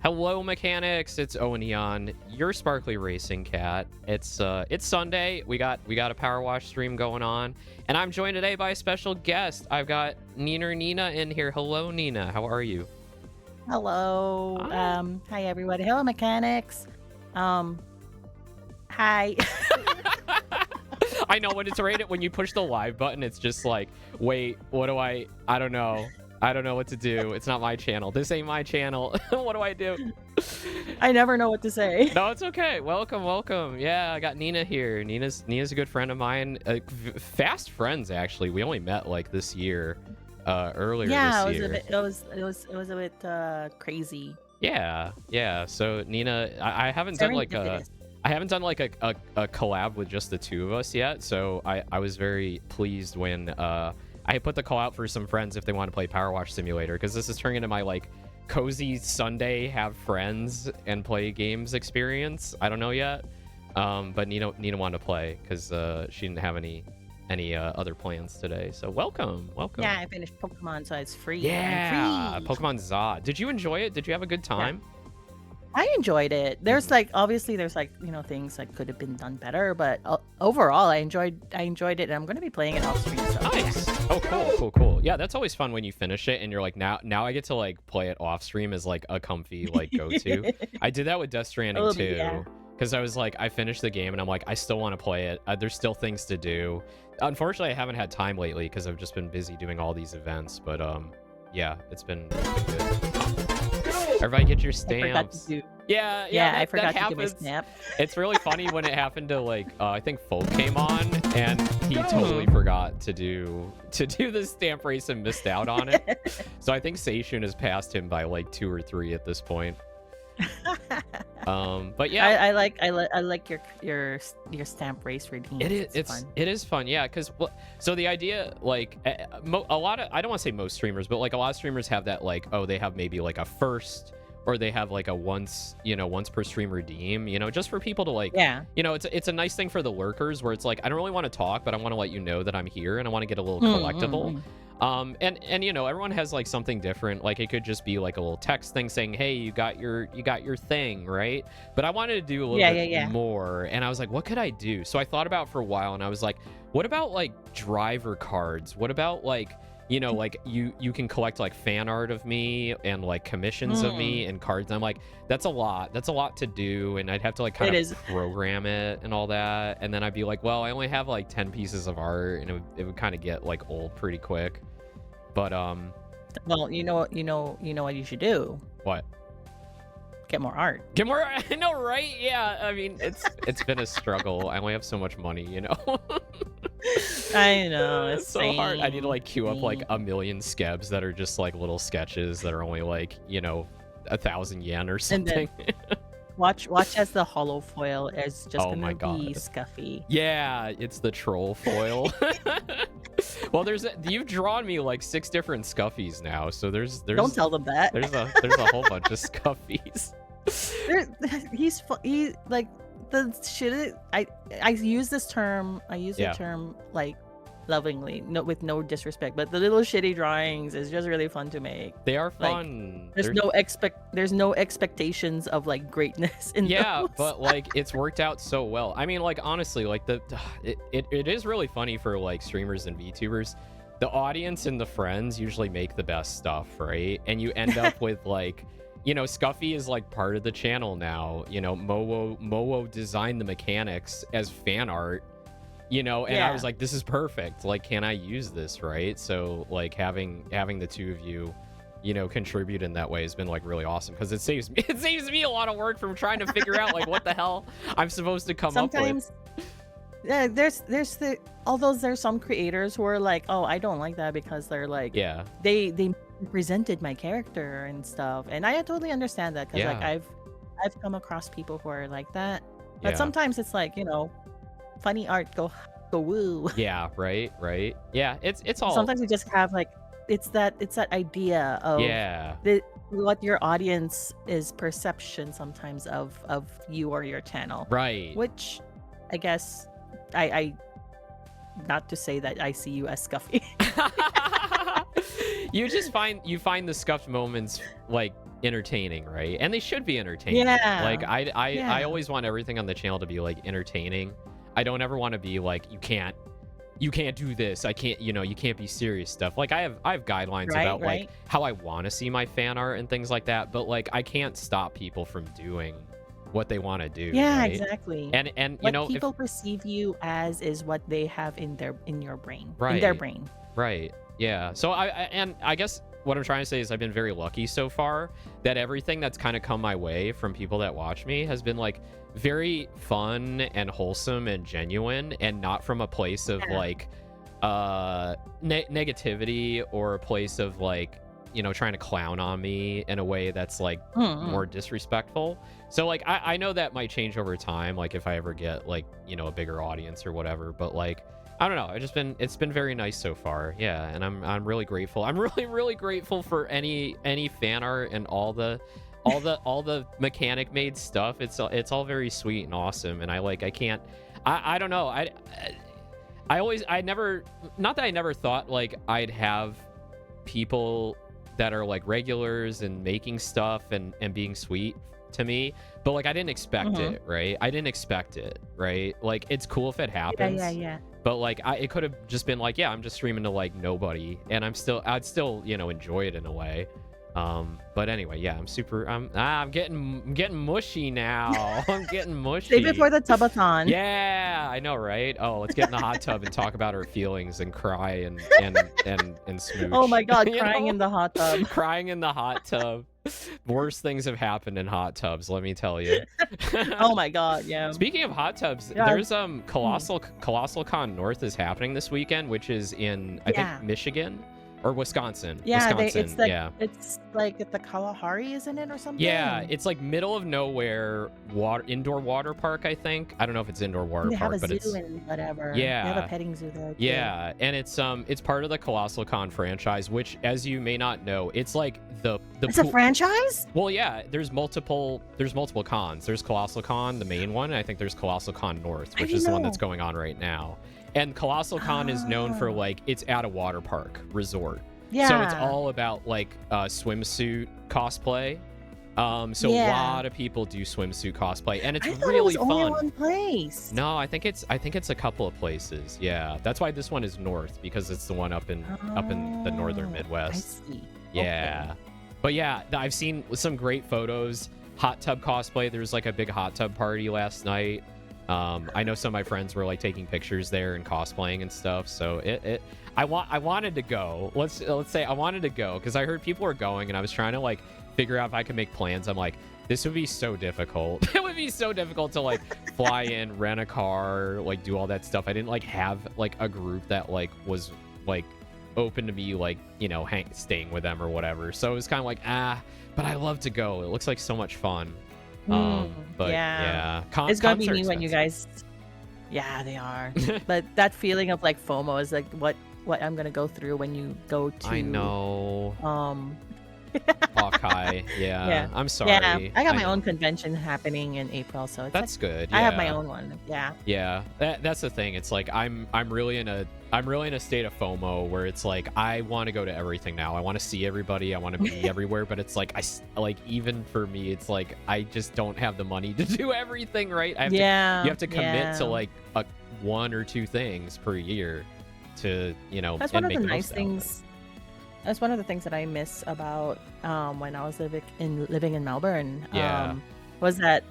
Hello, mechanics. It's Owen Aeon, your sparkly racing cat. It's Sunday. We got a PowerWash stream going on, and I'm joined today by a special guest. I've got Nina in here. Hello, Nina. How are you? Hello. Hi. Hi everybody. Hello mechanics. Hi. I know when it's rated, when you push the live button, it's just like, wait, what do I don't know. I don't know what to do. It's not my channel. This ain't my channel. What do I do? I never know what to say. No, it's okay. Welcome. Yeah, I got Nina here. Nina's a good friend of mine. Fast friends, actually. We only met like this year, earlier Yeah, this year. it was a bit crazy. Yeah. So Nina, I haven't done like a collab with just the two of us yet. So I was very pleased when I put the call out for some friends if they want to play PowerWash Simulator, because this is turning into my like cozy Sunday have friends and play games experience. I don't know yet, but Nina wanted to play because she didn't have any other plans today. So welcome. Yeah, I finished Pokemon, so it's free. Yeah, I'm free. Pokemon Za. Did you enjoy it? Did you have a good time? I enjoyed it. There's obviously there's things that could have been done better, but overall I enjoyed it, and I'm going to be playing it off stream. So Nice. Oh, cool. Yeah, that's always fun when you finish it and you're like, now I get to like play it off stream as like a comfy like go-to. I did that with Death Stranding too. Yeah. Because I was like, I finished the game and I'm like, I still want to play it. There's still things to do. Unfortunately, I haven't had time lately because I've just been busy doing all these events. But yeah, it's been good. Everybody get your stamps. Yeah, I forgot that to do my happens. snap. It's really funny when it happened to like I think Folk came on and he totally forgot to do the stamp race and missed out on it. So I think Seishun has passed him by like 2 or 3 at this point. But yeah, I like your stamp race routine. It is fun, yeah. Because so the idea, like a lot of, I don't want to say most streamers, but like a lot of streamers have that like, oh, they have maybe like a first, or they have like a once per stream redeem, just for people to like, it's a nice thing for the lurkers where it's like, I don't really want to talk, but I want to let you know that I'm here and I want to get a little collectible. And everyone has like something different. Like it could just be like a little text thing saying, hey, you got your thing, right? But I wanted to do a little bit more, and I was like, what could I do? So I thought about it for a while, and I was like, what about like driver cards? What about like, like you can collect like fan art of me and like commissions of me and cards. And I'm like, that's a lot to do, and I'd have to like kind of program it and all that. And then I'd be like, well, I only have like 10 pieces of art, and it would kind of get like old pretty quick. But well, you know what you should do? What? Get more art. I know, right? Yeah, I mean, it's been a struggle. I only have so much money, I know, it's so hard. I need to like queue up like a million skebs that are just like little sketches that are only like 1,000 yen or something. And then watch as the hollow foil is just gonna be Scuffy. Yeah, it's the troll foil. Well, you've drawn me like 6 different Scuffies now, so there's don't tell them that. There's a whole bunch of Scuffies. He like the shit. I use this term. I use the term like lovingly, with no disrespect, but the little shitty drawings is just really fun to make. They are fun. Like, there's no expectations of like greatness in those. But like it's worked out so well. I mean, like honestly, like it is really funny for like streamers and VTubers. The audience and the friends usually make the best stuff, right? And you end up with like, Scuffy is like part of the channel now. Mowo designed the mechanics as fan art. And I was like, this is perfect. Like, can I use this, right? So like having the two of you, contribute in that way has been like really awesome, because it saves me a lot of work from trying to figure out like what the hell I'm supposed to come up with. Yeah, although there's some creators who are like, oh, I don't like that because they're like, they presented my character and stuff, and I totally understand that, because like I've come across people who are like that, but sometimes it's like, funny art go woo. Yeah, right. Yeah, it's all. Sometimes you just have like it's that idea of what your audience is perception sometimes of you or your channel, right? Which I guess I not to say that I see you as Scuffy. you just find the scuffed moments like entertaining, right? And they should be entertaining. Yeah. Like I always want everything on the channel to be like entertaining. I don't ever want to be like, you can't do this. I can't, you can't be serious stuff. Like I have guidelines about like how I want to see my fan art and things like that, but like I can't stop people from doing what they want to do. Yeah, right? exactly. And what people perceive you as is what they have in your brain. Right. In their brain. Right. Yeah. So I guess what I'm trying to say is I've been very lucky so far that everything that's kind of come my way from people that watch me has been like very fun and wholesome and genuine, and not from a place of like negativity or a place of like, trying to clown on me in a way that's like more disrespectful. So like I know that might change over time, like if I ever get like, a bigger audience or whatever, but like I don't know. It's been very nice so far. Yeah, and I'm really grateful. I'm really grateful for any fan art and all the mechanic made stuff. It's all very sweet and awesome, and I don't know. I never thought like I'd have people that are like regulars and making stuff and being sweet to me, but like I didn't expect it, right? I didn't expect it, right? Like it's cool if it happens. Yeah. But like it could have just been like, yeah, I'm just streaming to like nobody, and I'd still enjoy it in a way. But anyway, yeah, I'm getting mushy now. I'm getting mushy. Save it for the tubathon. Yeah, I know, right? Oh, let's get in the hot tub and talk about our feelings and cry and smooch. Oh my god, crying in the hot tub. Crying in the hot tub. Worst things have happened in hot tubs, let me tell you. Oh my god, yeah. Speaking of hot tubs, there's Colossal Con North is happening this weekend, which is in I think Michigan or Wisconsin. Yeah, Wisconsin. it's like at the Kalahari, isn't it, or something? Yeah, it's like middle of nowhere indoor water park, I think. I don't know if it's indoor water they park, have a but zoo and whatever. Yeah, they have a petting zoo there too. Yeah, and it's part of the Colossal Con franchise, which, as you may not know, it's like it's a franchise. Well, yeah, there's multiple cons. There's Colossal Con, the main one, and I think there's Colossal Con North, which is the one that's going on right now. And Colossal Con is known for like it's at a water park resort. Yeah. So it's all about like swimsuit cosplay. So a lot of people do swimsuit cosplay, and it's really fun. Only one place. No, I think it's a couple of places. Yeah, that's why this one is North, because it's the one up in the northern Midwest. I see. Yeah. Okay. But yeah, I've seen some great photos. Hot tub cosplay. There was like a big hot tub party last night. I know some of my friends were like taking pictures there and cosplaying and stuff. So I wanted to go. Let's say I wanted to go because I heard people were going, and I was trying to like figure out if I could make plans. I'm like, this would be so difficult. It would be so difficult to like fly in, rent a car, like do all that stuff. I didn't like have like a group that like was like open to me like staying with them or whatever. So it was kind of like but I love to go. It looks like so much fun. But yeah, it's gonna be me when you guys. Yeah, they are. But that feeling of like FOMO is like what I'm gonna go through when you go to. I know. Hawkeye. Yeah. I'm sorry. Yeah, I got my own convention happening in April, so that's like, good. Yeah. I have my own one. Yeah. Yeah, that's the thing. It's like I'm really in a state of FOMO where it's like I want to go to everything now. I want to see everybody. I want to be everywhere. But it's like even for me, it's like I just don't have the money to do everything. Right? You have to commit to like one or two things per year to That's one of the nice things. That's one of the things that I miss about when I was living in Melbourne. Was that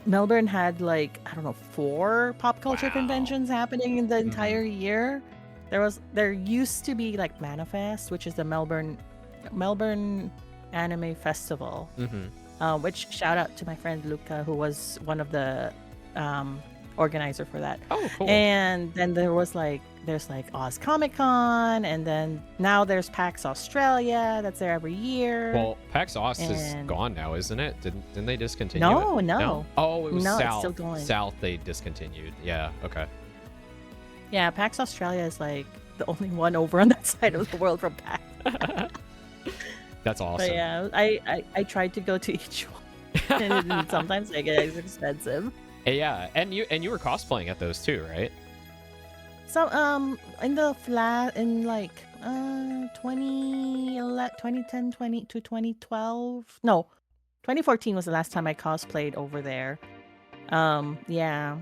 Melbourne had like, I don't know, 4 pop culture conventions happening in the entire year. There used to be like Manifest, which is the Melbourne Anime Festival, which shout out to my friend Luca, who was one of the organizer for that. Oh, cool. And then there's Oz Comic Con, and then now there's PAX Australia that's there every year. Well, PAX Aus is gone now, isn't it? Didn't they discontinue it? No. Oh, it was South. It's still going. South they discontinued. Yeah, okay. Yeah, PAX Australia is like the only one over on that side of the world from PAX. That's awesome. But yeah, I tried to go to each one, and sometimes they get expensive. Yeah, and you were cosplaying at those too, right? So in like 2010 to 2012. No, 2014 was the last time I cosplayed over there. Yeah.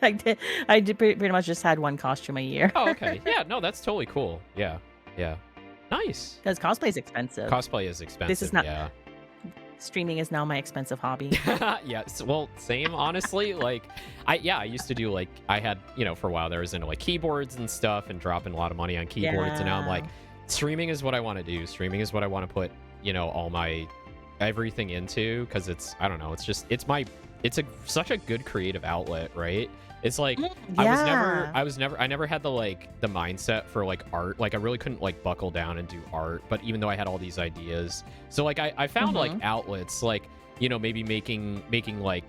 I did pretty much just had one costume a year. Oh, okay. Yeah, no, that's totally cool. Yeah. Yeah. Nice. Because cosplay is expensive. Cosplay is expensive. This is not. Yeah. Streaming is now my expensive hobby. Yeah. Well, same, honestly. Like, I used to do, like, I had, for a while there was into like keyboards and stuff and dropping a lot of money on keyboards. And now I'm like, streaming is what I want to do. Streaming is what I want to put, all my everything into, because I don't know, it's such a good creative outlet, right? It's like, yeah. I never had the mindset for like art. Like, I really couldn't like buckle down and do art, but even though I had all these ideas, so like I found like outlets, like, maybe making like,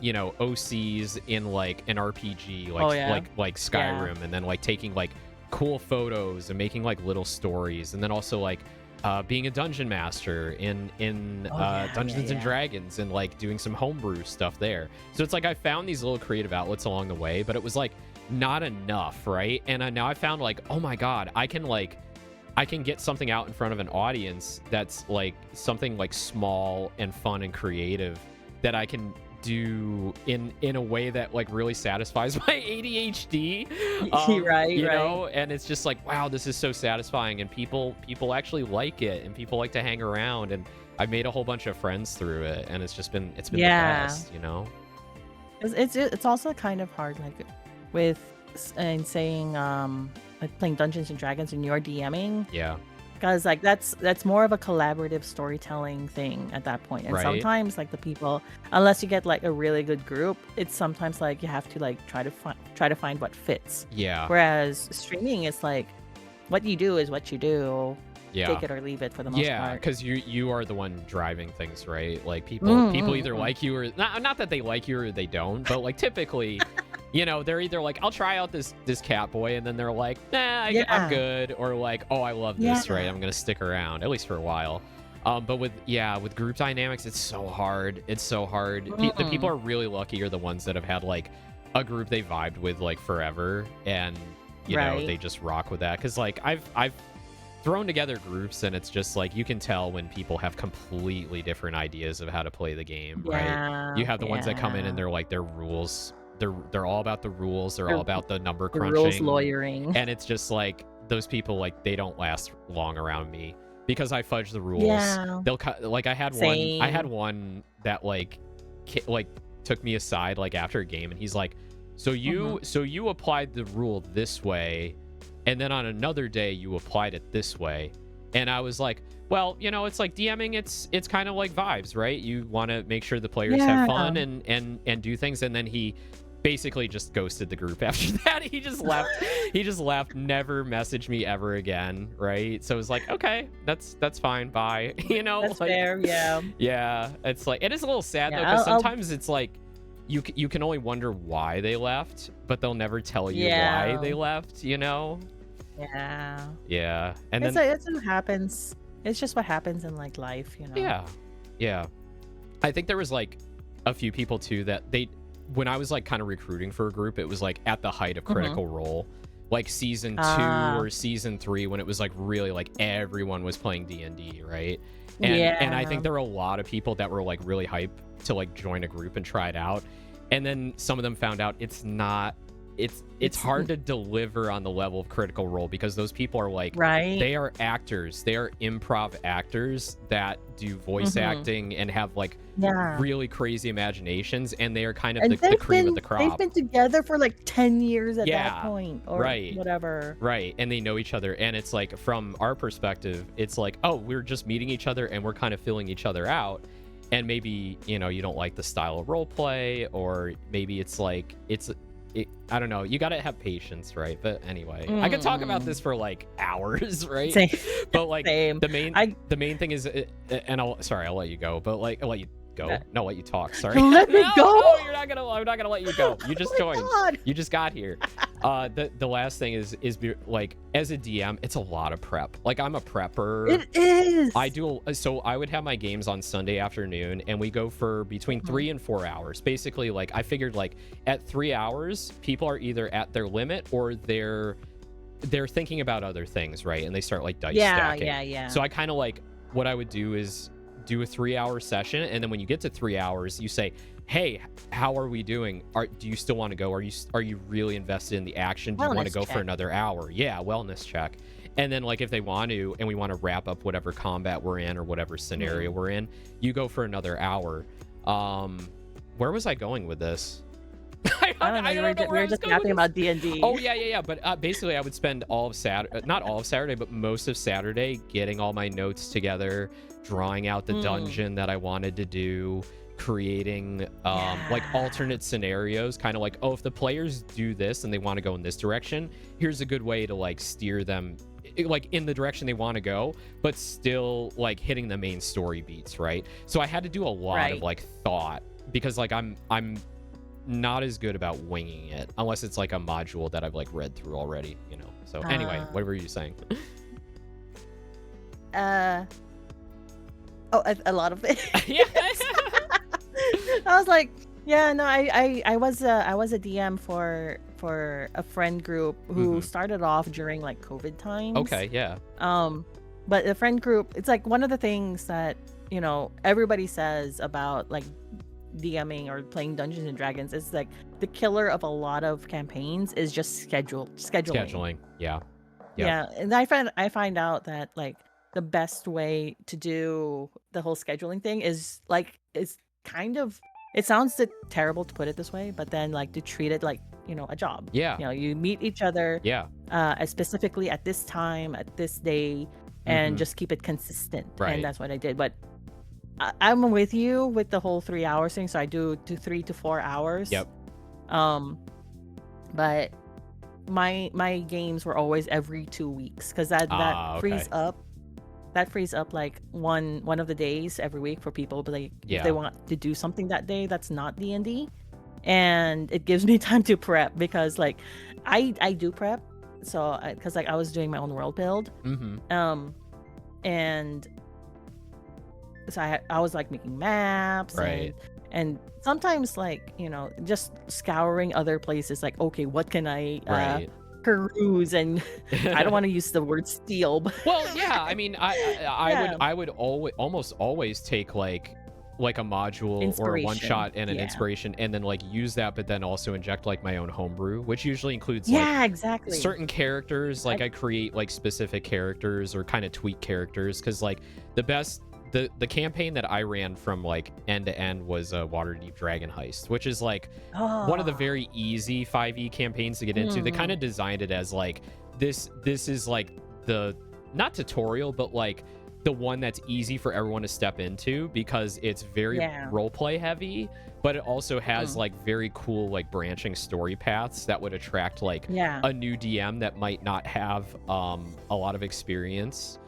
OCs in like an RPG, like like Skyrim, and then like taking like cool photos and making like little stories, and then also like being a dungeon master in Dungeons and Dragons, and like doing some homebrew stuff there. So it's like I found these little creative outlets along the way, but it was like not enough, right? And now I found like, oh my god, I can get something out in front of an audience that's like something like small and fun and creative that I can do in a way that like really satisfies my ADHD, right, know, and it's just like, wow, this is so satisfying, and people actually like it, and people like to hang around, and I made a whole bunch of friends through it, and it's been the best, It's also kind of hard, like with saying like playing Dungeons and Dragons and you're DMing. Yeah. Because like that's more of a collaborative storytelling thing at that point, and sometimes like the people, unless you get like a really good group, it's sometimes like you have to like try to find what fits. Yeah. Whereas streaming is like, what you do is what you do. Yeah. Take it or leave it for the most part. Yeah, because you are the one driving things, right? Like people either like you or not that they like you or they don't, but like typically. They're either like, I'll try out this Catboy, and then they're like, nah, I'm good, or like, oh, I love this, right? I'm gonna stick around at least for a while. But with group dynamics, it's so hard. It's so hard. The people are really lucky are the ones that have had like a group they vibed with like forever, and they just rock with that. Because like I've thrown together groups, and it's just like you can tell when people have completely different ideas of how to play the game, right? You have the ones that come in and they're like, their rules. They're all about the rules. They're all about the number crunching, rules lawyering, and it's just like those people, like, they don't last long around me because I fudge the rules. They'll like I had one that like took me aside like after a game, and he's like, so you applied the rule this way, and then on another day you applied it this way, and I was like, well, it's like DMing. It's kind of like vibes, right? You want to make sure the players have fun and do things, and then he basically just ghosted the group after that. He just left, never messaged me ever again, right? So it was like, okay, that's fine, bye. That's like, fair. Yeah, it's like, it is a little sad though, because sometimes it's like you can only wonder why they left, but they'll never tell you why they left, Yeah, and then it's what happens. It's just what happens in like life, Yeah. I think there was like a few people too that when I was like kind of recruiting for a group, it was like at the height of Critical Role, like season 2 or season 3, when it was like really like everyone was playing D&D, right? And I think there were a lot of people that were like really hyped to like join a group and try it out, and then some of them found out it's hard to deliver on the level of Critical Role, because those people are like, they are actors, they are improv actors that do voice acting and have like really crazy imaginations, and they are kind of the cream of the crop. They've been together for like 10 years at that point, or whatever. Right, and they know each other, and it's like, from our perspective, it's like, oh, we're just meeting each other and we're kind of filling each other out. And maybe, you don't like the style of role play, or maybe it's like, I don't know. You gotta have patience, right? But anyway, I could talk about this for like hours, right? Same. But like Same. the main thing is, and I'll let you go, but like I'll let you go. No, let you talk. Sorry. Let me go. No, I'm not gonna let you go. You just joined. God. You just got here. The last thing is like, as a DM, it's a lot of prep. Like, I'm a prepper. It is. So I would have my games on Sunday afternoon, and we go for between 3 and 4 hours. Basically, like, I figured like at 3 hours, people are either at their limit or they're they're thinking about other things, right? And they start like dice Yeah, stacking. yeah, yeah. So I kind of like, what I would do is do a 3-hour session, and then when you get to 3 hours, you say, hey, how are we doing? Do you still want to go? Are you really invested in the action? Do you want to Wellness go for check. another hour? Yeah, wellness check. And then like if they want to, and we want to wrap up whatever combat we're in or whatever scenario we're in, you go for another hour. Where was I going with this? I don't know. We were just talking about D&D. Oh yeah. But basically, I would spend all of Saturday, not all of Saturday, but most of Saturday, getting all my notes together, drawing out the dungeon that I wanted to do, creating like alternate scenarios, kind of like, oh, if the players do this and they want to go in this direction, here's a good way to like steer them like in the direction they want to go, but still like hitting the main story beats, right? So I had to do a lot of like thought, because like I'm not as good about winging it unless it's like a module that I've like read through already, you know. So anyway, what were you saying? A lot of it. Yeah. I was like, yeah, no, I was a DM for a friend group who started off during like COVID times. Okay, yeah. But the friend group, it's like one of the things that, you know, everybody says about like DMing or playing Dungeons and Dragons is like the killer of a lot of campaigns is just scheduling. Yeah. Yeah, and I find out that like the best way to do the whole scheduling thing is like, it's kind of, it sounds terrible to put it this way, but then like to treat it like, you know, a job. Yeah. You know, you meet each other specifically at this time, at this day, and just keep it consistent. Right. And that's what I did. But I'm with you with the whole 3 hours thing. So I do 3 to 4 hours. Yep. But my games were always every 2 weeks, because that frees up like one of the days every week for people, but like if they want to do something that day that's not D&D, and it gives me time to prep, because like I do prep, so because like I was doing my own world build, and so I was like making maps, and sometimes like, you know, just scouring other places, like, okay, what can I peruse, and I don't want to use the word steal, but well, yeah, I mean, I would almost always take like a module or a one shot and an inspiration, and then like use that, but then also inject like my own homebrew, which usually includes like exactly certain characters. Like I create like specific characters or kind of tweak characters, because like the campaign that I ran from like end to end was a Waterdeep Dragon Heist, which is like one of the very easy 5e campaigns to get into. They kind of designed it as like this is like the, not tutorial, but like the one that's easy for everyone to step into, because it's very roleplay heavy, but it also has like very cool like branching story paths that would attract like a new DM that might not have a lot of experience.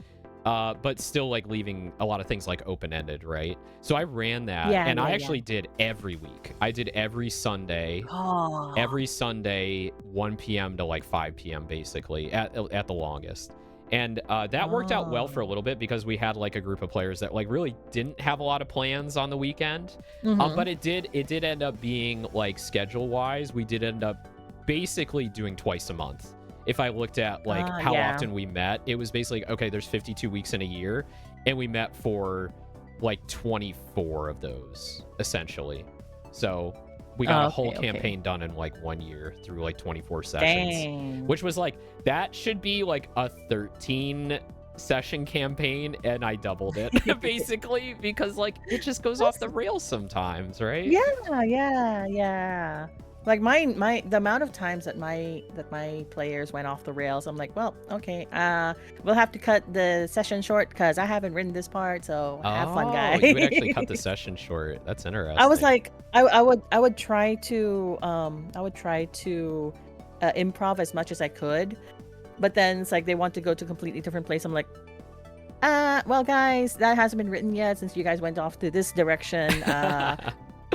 But still like leaving a lot of things like open-ended, right? So I ran that, and I actually did every week. I did every Sunday, 1 p.m. to like 5 p.m. basically at the longest. And that worked out well for a little bit, because we had like a group of players that like really didn't have a lot of plans on the weekend. But it did end up being like schedule-wise, we did end up basically doing twice a month. If I looked at like how often we met, it was basically, okay, there's 52 weeks in a year, and we met for like 24 of those essentially. So we got a whole campaign done in like 1 year through like 24 sessions, which was like, that should be like a 13 session campaign, and I doubled it basically, because like it just goes off the rails sometimes, right? Yeah. Like the amount of times that my players went off the rails, I'm like, well, okay, we'll have to cut the session short because I haven't written this part, so have fun, guys. You would actually cut the session short. That's interesting. I was like, I would try to improv as much as I could, but then it's like they want to go to a completely different place. I'm like, well, guys, that hasn't been written yet since you guys went off to this direction.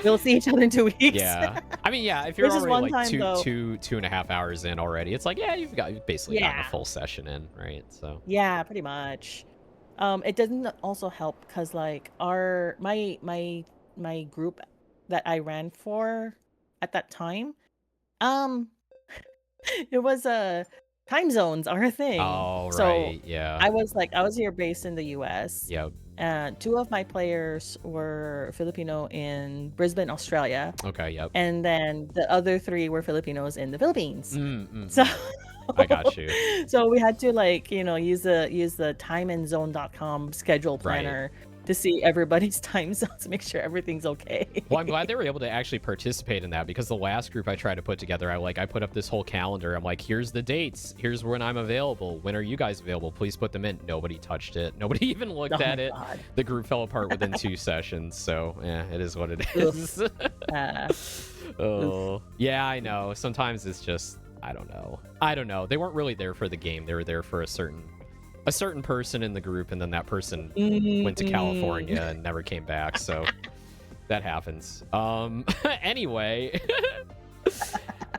We'll see each other in 2 weeks. Yeah. I mean, yeah, if you're already like two and a half hours in already, it's like, yeah, you've basically gotten a full session in, right? So yeah, pretty much. It doesn't also help because like my group that I ran for at that time, it was a time zones are a thing. Oh, So right. Yeah. I was here based in the US. Yep. And two of my players were Filipino in Brisbane, Australia. Okay. Yep. And then the other three were Filipinos in the Philippines. So I got you. so we had to like, use the timeandzone.com schedule planner to see everybody's time zones, make sure everything's okay. Well, I'm glad they were able to actually participate in that, because the last group I tried to put together, I put up this whole calendar. I'm like, here's the dates. Here's when I'm available. When are you guys available? Please put them in. Nobody touched it. Nobody even looked at it. God. The group fell apart within 2 sessions. So yeah, it is what it is. Oh, yeah, I know. Sometimes it's just, I don't know. They weren't really there for the game. They were there for a certain person in the group, and then that person went to California and never came back. So that happens. Anyway,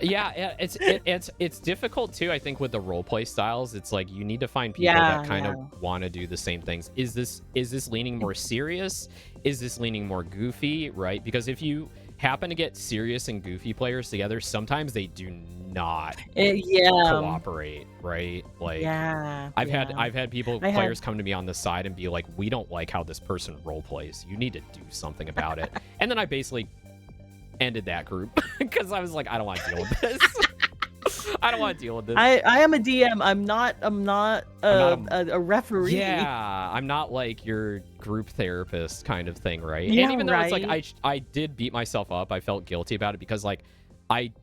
yeah, it's difficult too, I think, with the role play styles. It's like you need to find people that kind of want to do the same things. Is this leaning more serious? Is this leaning more goofy? Right? Because if you happen to get serious and goofy players together, sometimes they do not cooperate, right? Like, I've had players come to me on the side and be like, we don't like how this person role plays. You need to do something about it. And then I basically ended that group because I was like, I don't want to deal with this. I don't want to deal with this. I am a DM. I'm not a referee. Yeah, I'm not like your group therapist kind of thing, right? Yeah, and even though it's like I did beat myself up, I felt guilty about it because like I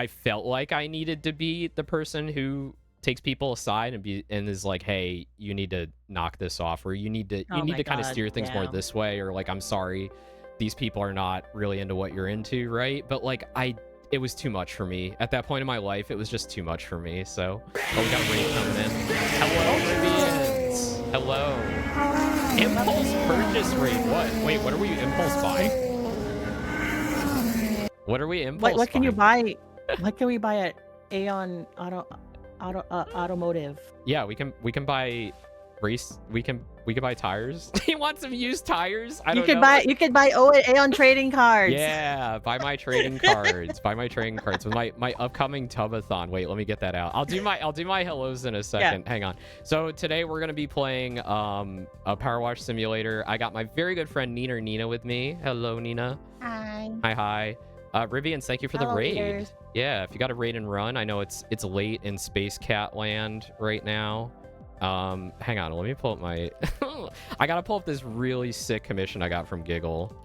felt like I needed to be the person who takes people aside and is like, hey, you need to knock this off, or you need to kind of steer things more this way, or like, I'm sorry, these people are not really into what you're into, right? But like it was too much for me at that point in my life. It was just too much for me. So we got Ray coming in. Hello, Rivians. Hello. Impulse purchase rate. What are we impulse buying? What are we impulse what can buying? you buy? What can we buy at Aeon Automotive? Yeah, we can buy race. We can buy tires. He wants some used tires. You could buy Owen Aeon trading cards. Yeah, buy my trading cards. Buy my trading cards with my upcoming tubathon. Wait, let me get that out. I'll do my hellos in a second. Hang on. So today we're gonna be playing a PowerWash Simulator. I got my very good friend Nina with me. Hello, Nina. Hi. Hi. Rivians, thank you for the raid. Leaders. Yeah, if you got a raid and run, I know it's late in Space Cat land right now. Hang on, let me pull up my I gotta pull up this really sick commission I got from Giggle.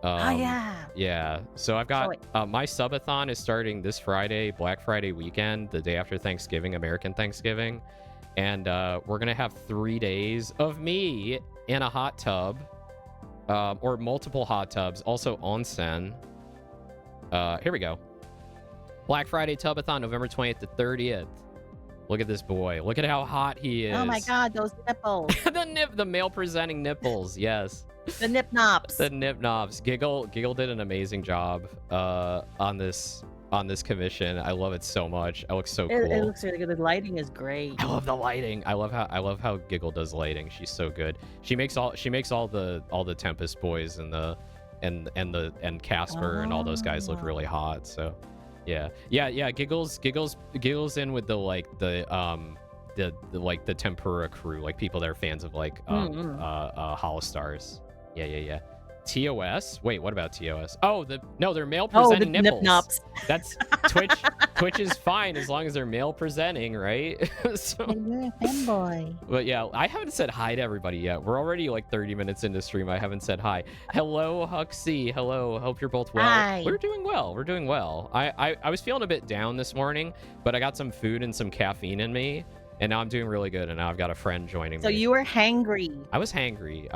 Yeah, so I've got my subathon is starting this Friday, Black Friday weekend, the day after Thanksgiving, American Thanksgiving, and we're gonna have 3 days of me in a hot tub, or multiple hot tubs, also onsen. Here we go. Black Friday Tubathon, November 20th to 30th. Look at this boy. Look at how hot he is. Oh my god, those nipples. the male presenting nipples, yes. The nip knobs. The nip knobs. Giggle did an amazing job on this commission. I love it so much. It looks so cool. It looks really good. The lighting is great. I love the lighting. I love how Giggle does lighting. She's so good. She makes all the Tempest boys and Casper and all those guys look really hot. So yeah. Giggles in with the Tempura crew, like people that are fans of like Holostars. Yeah. TOS? Wait, what about TOS? Oh, they're male presenting nipples. Nip-nops. That's Twitch is fine as long as they're male presenting, right? So, you're a fanboy. But yeah, I haven't said hi to everybody yet. We're already like 30 minutes into stream. I haven't said hi. Hello, Huxley. Hello. Hope you're both well. Hi. We're doing well. I was feeling a bit down this morning, but I got some food and some caffeine in me. And now I'm doing really good, and now I've got a friend joining me. So you were hangry. I was hangry.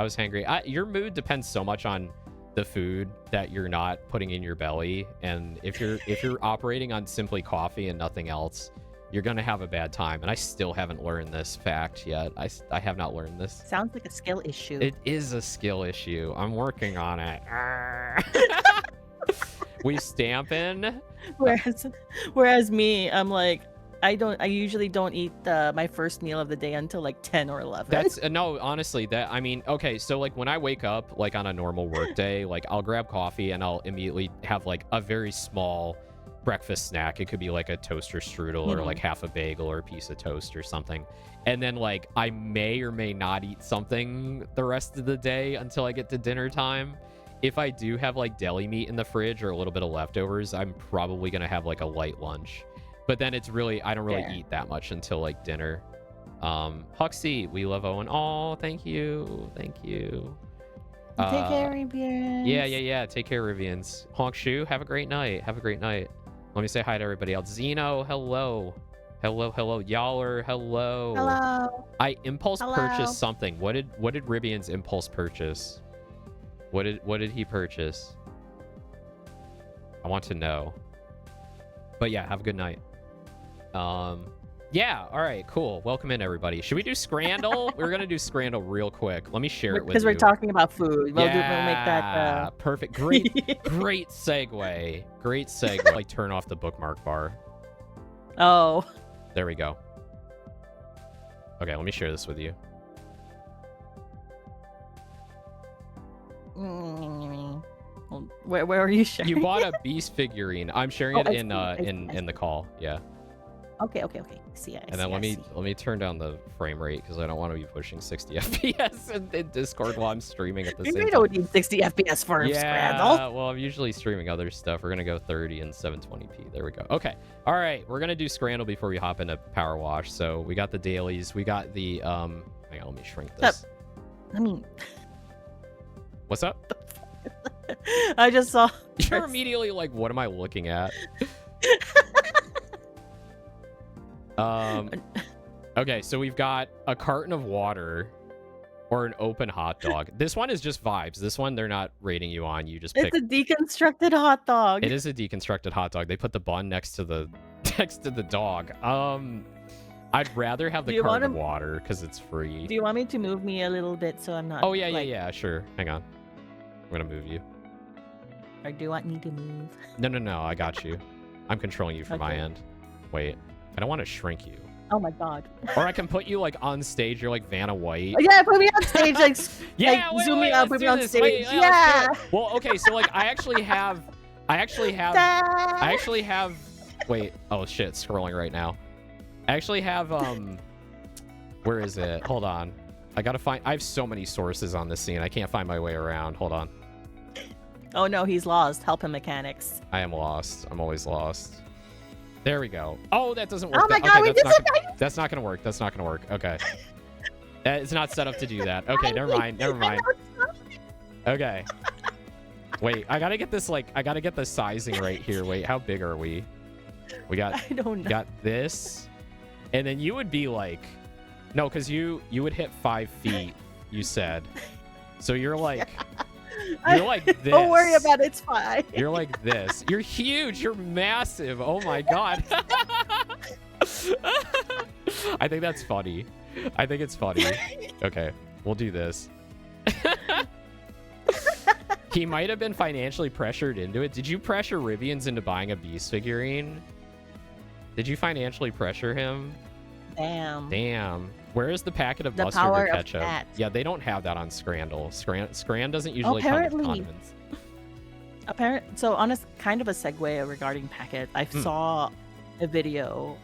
Your mood depends so much on the food that you're not putting in your belly, and if you're operating on simply coffee and nothing else, you're gonna have a bad time. And I still haven't learned this fact yet. I have not learned this. Sounds like a skill issue. It is a skill issue. I'm working on it. We stamping. Whereas me, I'm like, I usually don't eat my first meal of the day until like 10 or 11. That's no, honestly, okay, so like when I wake up like on a normal work day, like I'll grab coffee and I'll immediately have like a very small breakfast snack. It could be like a toaster strudel or like half a bagel or a piece of toast or something. And then like I may or may not eat something the rest of the day until I get to dinner time. If I do have like deli meat in the fridge or a little bit of leftovers, I'm probably gonna have like a light lunch. But then it's really, I don't really eat that much until like dinner. Huxley, we love Owen. Oh, thank you. Thank you. Take care, Rivians. Yeah. Take care, Rivians. Honk Shu, have a great night. Have a great night. Let me say hi to everybody else. Zeno, hello. Hello. Yaller, hello. Hello. I impulse purchased something. What did Rivians impulse purchase? What did he purchase? I want to know. But yeah, have a good night. Yeah, all right, cool. Welcome in, everybody. Should we do Scrandle? We're going to do Scrandle real quick. Let me share it with you. Because we're talking about food. We'll make that... Perfect. Great segue. Great segue. Like, turn off the bookmark bar. Oh. There we go. Okay, let me share this with you. Where are you sharing? You bought a Beast figurine. I'm sharing it in the call. Yeah. Okay. See, and then let me turn down the frame rate because I don't want to be pushing 60 FPS in Discord while I'm streaming at the same time. You don't need 60 FPS for Scrandle. Yeah, well, I'm usually streaming other stuff. We're gonna go 30 and 720p. There we go. Okay. All right, we're gonna do Scrandle before we hop into PowerWash. So we got the dailies. We got the hang on, let me shrink this. What's up? I just saw. You're immediately like, what am I looking at? Okay, so we've got a carton of water or an open hot dog. This one is just vibes. This one they're not rating you on. You just pick. It's a deconstructed hot dog. It is a deconstructed hot dog. They put the bun next to the dog. I'd rather have the carton of water because it's free. Do you want me to move me a little bit so I'm not? Oh yeah, sure. Hang on. I'm gonna move you. Or do you want me to move? No, I got you. I'm controlling you from my end. Wait, I don't want to shrink you. Oh my god. Or I can put you like on stage. You're like Vanna White. Yeah, put me on stage. Like, yeah, like, zoom me out, put me on stage. Wait, yeah. Well, okay, so like I actually have. Wait. Oh shit, scrolling right now. I actually have where is it? Hold on. I have so many sources on this scene. I can't find my way around. Hold on. Oh no, he's lost. Help him, mechanics. I am lost. I'm always lost. There we go. Oh, that doesn't work. Oh my god, that's not gonna work. That's not gonna work. Okay. It's not set up to do that. Okay, never mind. Okay. Wait, I gotta get the sizing right here. Wait, how big are we? We got I don't know. Got this. And then you would be like, no, because you would hit 5 feet, you said. So you're like, you're like this. Don't worry about it, it's fine. You're like this. You're huge. You're massive. Oh my god. I think that's funny. I think it's funny. Okay, we'll do this. He might have been financially pressured into it. Did you pressure Rivians into buying a Beast figurine? Did you financially pressure him? Damn. Where is the packet of mustard or ketchup? Yeah, they don't have that on Scrandle. Scran doesn't usually come with condiments. So on a kind of a segue regarding packet, I saw a video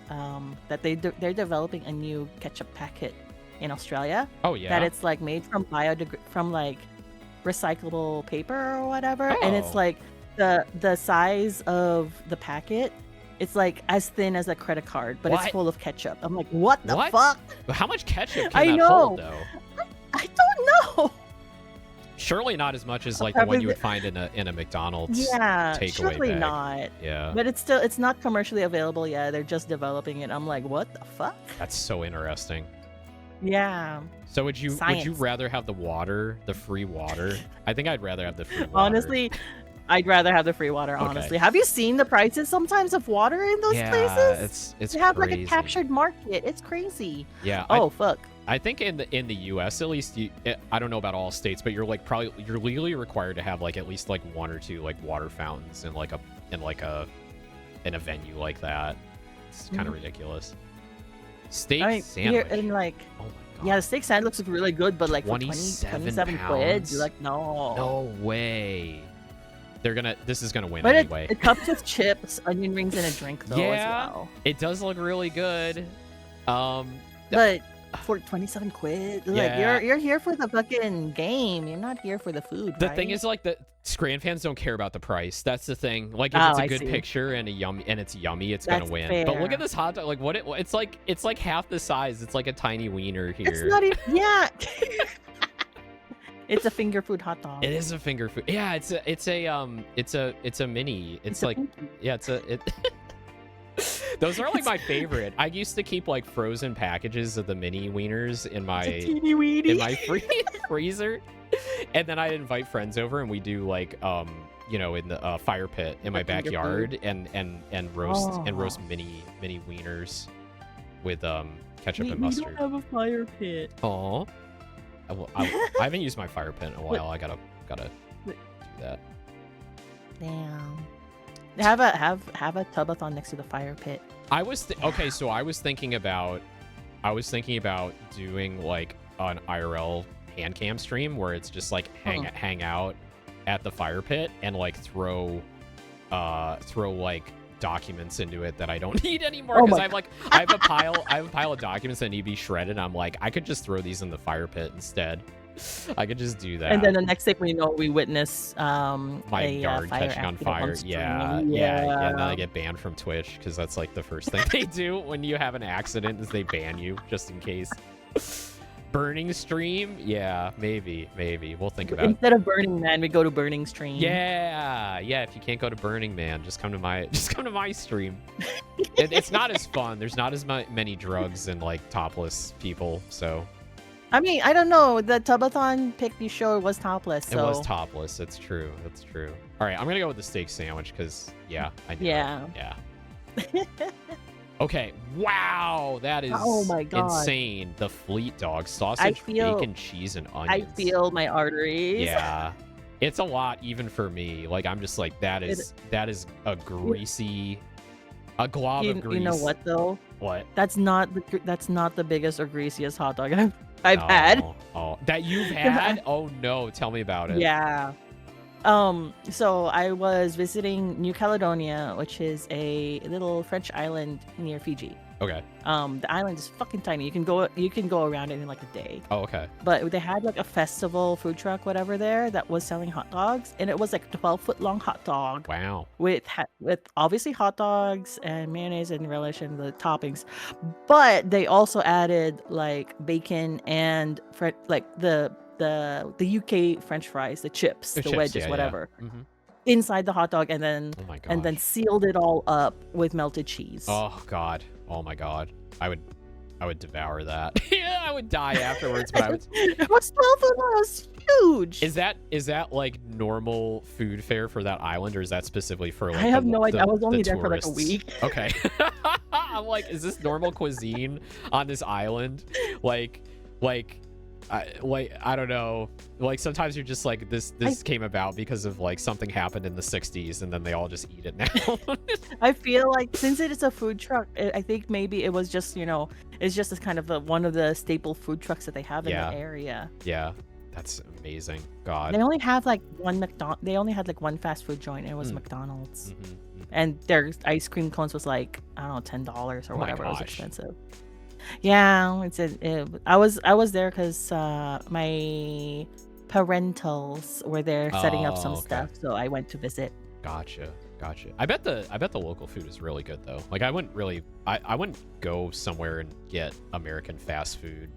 that they're developing a new ketchup packet in Australia. Oh yeah. That it's like made from like recyclable paper or whatever, and it's like the size of the packet. It's like as thin as a credit card, but it's full of ketchup. I'm like, what the fuck? How much ketchup can that hold, though? I don't know. Surely not as much as like the one you would find in a McDonald's takeaway surely bag. Not. Yeah. But it's not commercially available yet. They're just developing it. I'm like, what the fuck? That's so interesting. Yeah. So would you rather have the free water? I think I'd rather have the free water. Honestly, I'd rather have the free water, honestly. Have you seen the prices sometimes of water in those places? It's they have crazy. like a captured market. It's crazy. Yeah. Fuck. I think in the US at least, I don't know about all states, but you're legally required to have like at least like 1 or 2 like water fountains in a venue like that. It's kind of ridiculous. Steak sandwich. And like, oh my god. Yeah, the steak sandwich looks really good, but like 27 quid, you're like, no. No way. This is gonna win But anyway. it comes with chips, onion rings, and a drink though as well. It does look really good. But for 27 quid, like you're here for the fucking game. You're not here for the food. The right? thing is, like, the Scran fans don't care about the price. That's the thing. Like, if it's a good picture and it's yummy, it's gonna win. Fair. But look at this hot dog. Like, it's like half the size. It's like a tiny wiener here. It's not even. Yeah. It's a finger food hot dog. It is a finger food. Yeah, it's a mini. It's like, yeah, those are like my favorite. I used to keep like frozen packages of the mini wieners in my freezer, and then I'd invite friends over and we do like in the fire pit in my backyard and roast mini wieners with ketchup and mustard. We don't have a fire pit. Oh. I haven't used my fire pit in a while. I gotta do that. Damn. Have a tubathon next to the fire pit. So I was thinking about doing like an IRL hand cam stream where it's just like hang out at the fire pit and like throw like documents into it that I don't need anymore because I have a pile of documents that need to be shredded. I'm like, I could just throw these in the fire pit instead. I could just do that. And then the next thing we know, we witness my yard catching on fire. Yeah. And then I get banned from Twitch because that's like the first thing they do when you have an accident is they ban you just in case. Burning stream? Yeah, maybe. We'll think about it. Instead of Burning Man, we go to Burning Stream. Yeah. If you can't go to Burning Man, just come to my stream. It's not as fun. There's not as many drugs and like topless people. So, I mean, I don't know. The Tubathon pick you showed was topless. So. It was topless. It's true. That's true. All right, I'm gonna go with the steak sandwich because I know. Yeah. Okay, wow, that is insane. The Fleet Dog, sausage, bacon, cheese, and onions. I feel my arteries. Yeah, it's a lot even for me. Like, I'm just like, that is a greasy, a glob of grease. You know what, though? What? That's not the biggest or greasiest hot dog I've had. Oh, that you've had? Oh, no, tell me about it. Yeah. So I was visiting New Caledonia, which is a little French island near Fiji. Okay. The island is fucking tiny. You can go around it in like a day. Oh, okay. But they had like a festival food truck, whatever there that was selling hot dogs, and it was like a 12-foot long hot dog. Wow. With obviously hot dogs and mayonnaise and relish and the toppings, but they also added like bacon and like the UK French fries, the chips, the wedges, whatever, inside the hot dog, and then sealed it all up with melted cheese. Oh God! Oh my God! I would devour that. Yeah, I would die afterwards. But I would. It was 12 of those. Huge. Is that like normal food fare for that island, or is that specifically for like? I have no idea. I was only there for like a week. Okay. I'm like, is this normal cuisine on this island? Like. I don't know. Like sometimes you're just like this came about because of like something happened in the 60s and then they all just eat it now. I feel like since it is a food truck, I think maybe it was just, it's just as kind of one of the staple food trucks that they have in the area. Yeah. That's amazing. God. They only have like they only had like one fast food joint, and it was McDonald's. And their ice cream cones was like, I don't know, $10 or whatever. It was expensive. Yeah, I was there because my parentals were there setting up some stuff, so I went to visit. Gotcha. I bet the local food is really good though. Like I wouldn't go somewhere and get American fast food.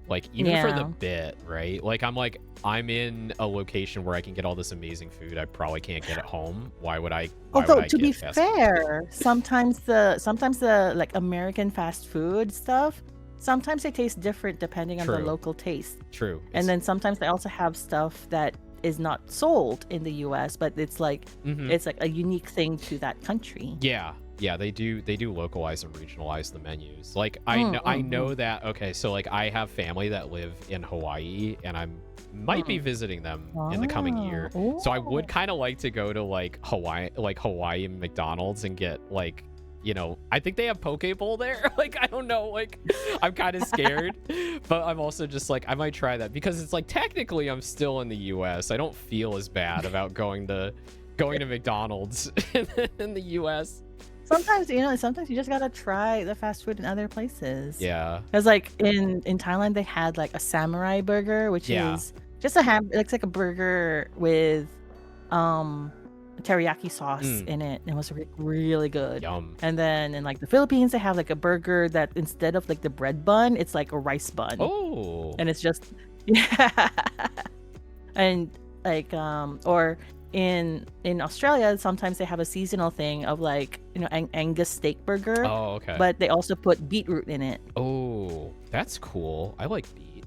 Like even for the bit, right? Like I'm in a location where I can get all this amazing food I probably can't get at home. Why would I? Although to be fair, sometimes the like American fast food stuff, sometimes they taste different depending on the local taste. True. And then sometimes they also have stuff that is not sold in the US, but it's like it's like a unique thing to that country. Yeah, they do localize and regionalize the menus. Like I know that. Okay, so like I have family that live in Hawaii, and I might be visiting them in the coming year. So I would kind of like to go to like Hawaii McDonald's and get like, I think they have poke bowl there. Like I don't know, like I'm kind of scared, but I'm also just like I might try that because it's like technically I'm still in the US. I don't feel as bad about going to going to McDonald's in the US. Sometimes you just gotta try the fast food in other places. Yeah. Because like in Thailand they had like a samurai burger, which is just a ham. It looks like a burger with teriyaki sauce in it. It was really good. Yum. And then in like the Philippines they have like a burger that instead of like the bread bun, it's like a rice bun. Oh. And it's just and like or in Australia sometimes they have a seasonal thing of like Angus steak burger. Oh, okay. But they also put beetroot in it. Oh, that's cool. I like beet.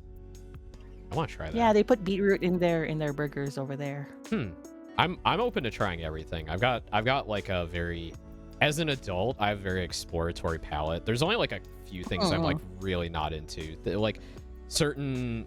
I want to try that. Yeah, they put beetroot in their burgers over there. I'm open to trying everything. I've got like a very, as an adult, I have a very exploratory palate. There's only like a few things I'm like really not into. Like certain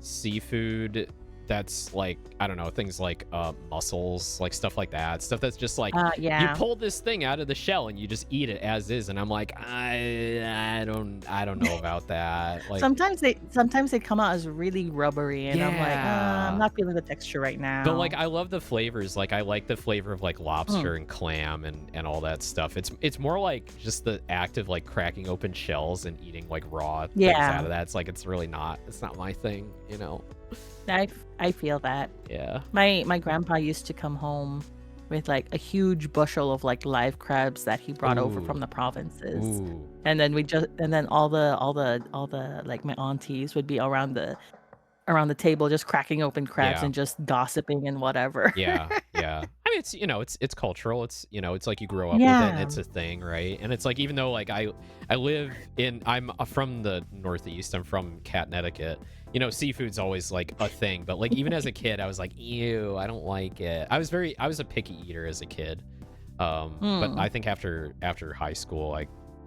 seafood that's like, I don't know, things like mussels, like stuff like that, stuff that's just like you pull this thing out of the shell and you just eat it as is, and I'm like, I don't know about that. Like sometimes they come out as really rubbery, and I'm like, I'm not feeling the texture right now. But like I love the flavors. Like I like the flavor of like lobster and clam and all that stuff. It's more like just the act of like cracking open shells and eating like raw things out of that. It's like it's not my thing, you know. I feel that. Yeah. My grandpa used to come home with like a huge bushel of like live crabs that he brought over from the provinces. Ooh. And then all the like my aunties would be around the table just cracking open crabs and just gossiping and whatever. Yeah. I mean, it's cultural. It's it's like you grow up with it and it's a thing, right? And it's like, even though like I'm from the Northeast, I'm from Connecticut. Seafood's always like a thing, but like even as a kid, I was like, ew, I don't like it. I was a picky eater as a kid. But I think after high school,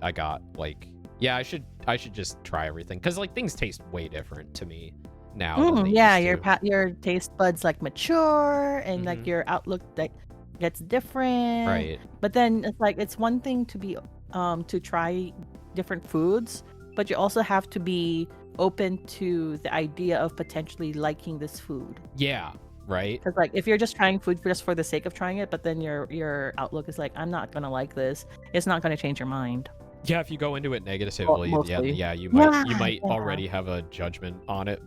I got like, I should just try everything, because like things taste way different to me now. Than they used to. Your taste buds like mature, and like your outlook like gets different. Right. But then it's like, it's one thing to be to try different foods, but you also have to be open to the idea of potentially liking this food. Yeah. Right. Because like if you're just trying food just for the sake of trying it, but then your outlook is like, I'm not gonna like this, it's not gonna change your mind. Yeah, if you go into it negatively, you might already have a judgment on it.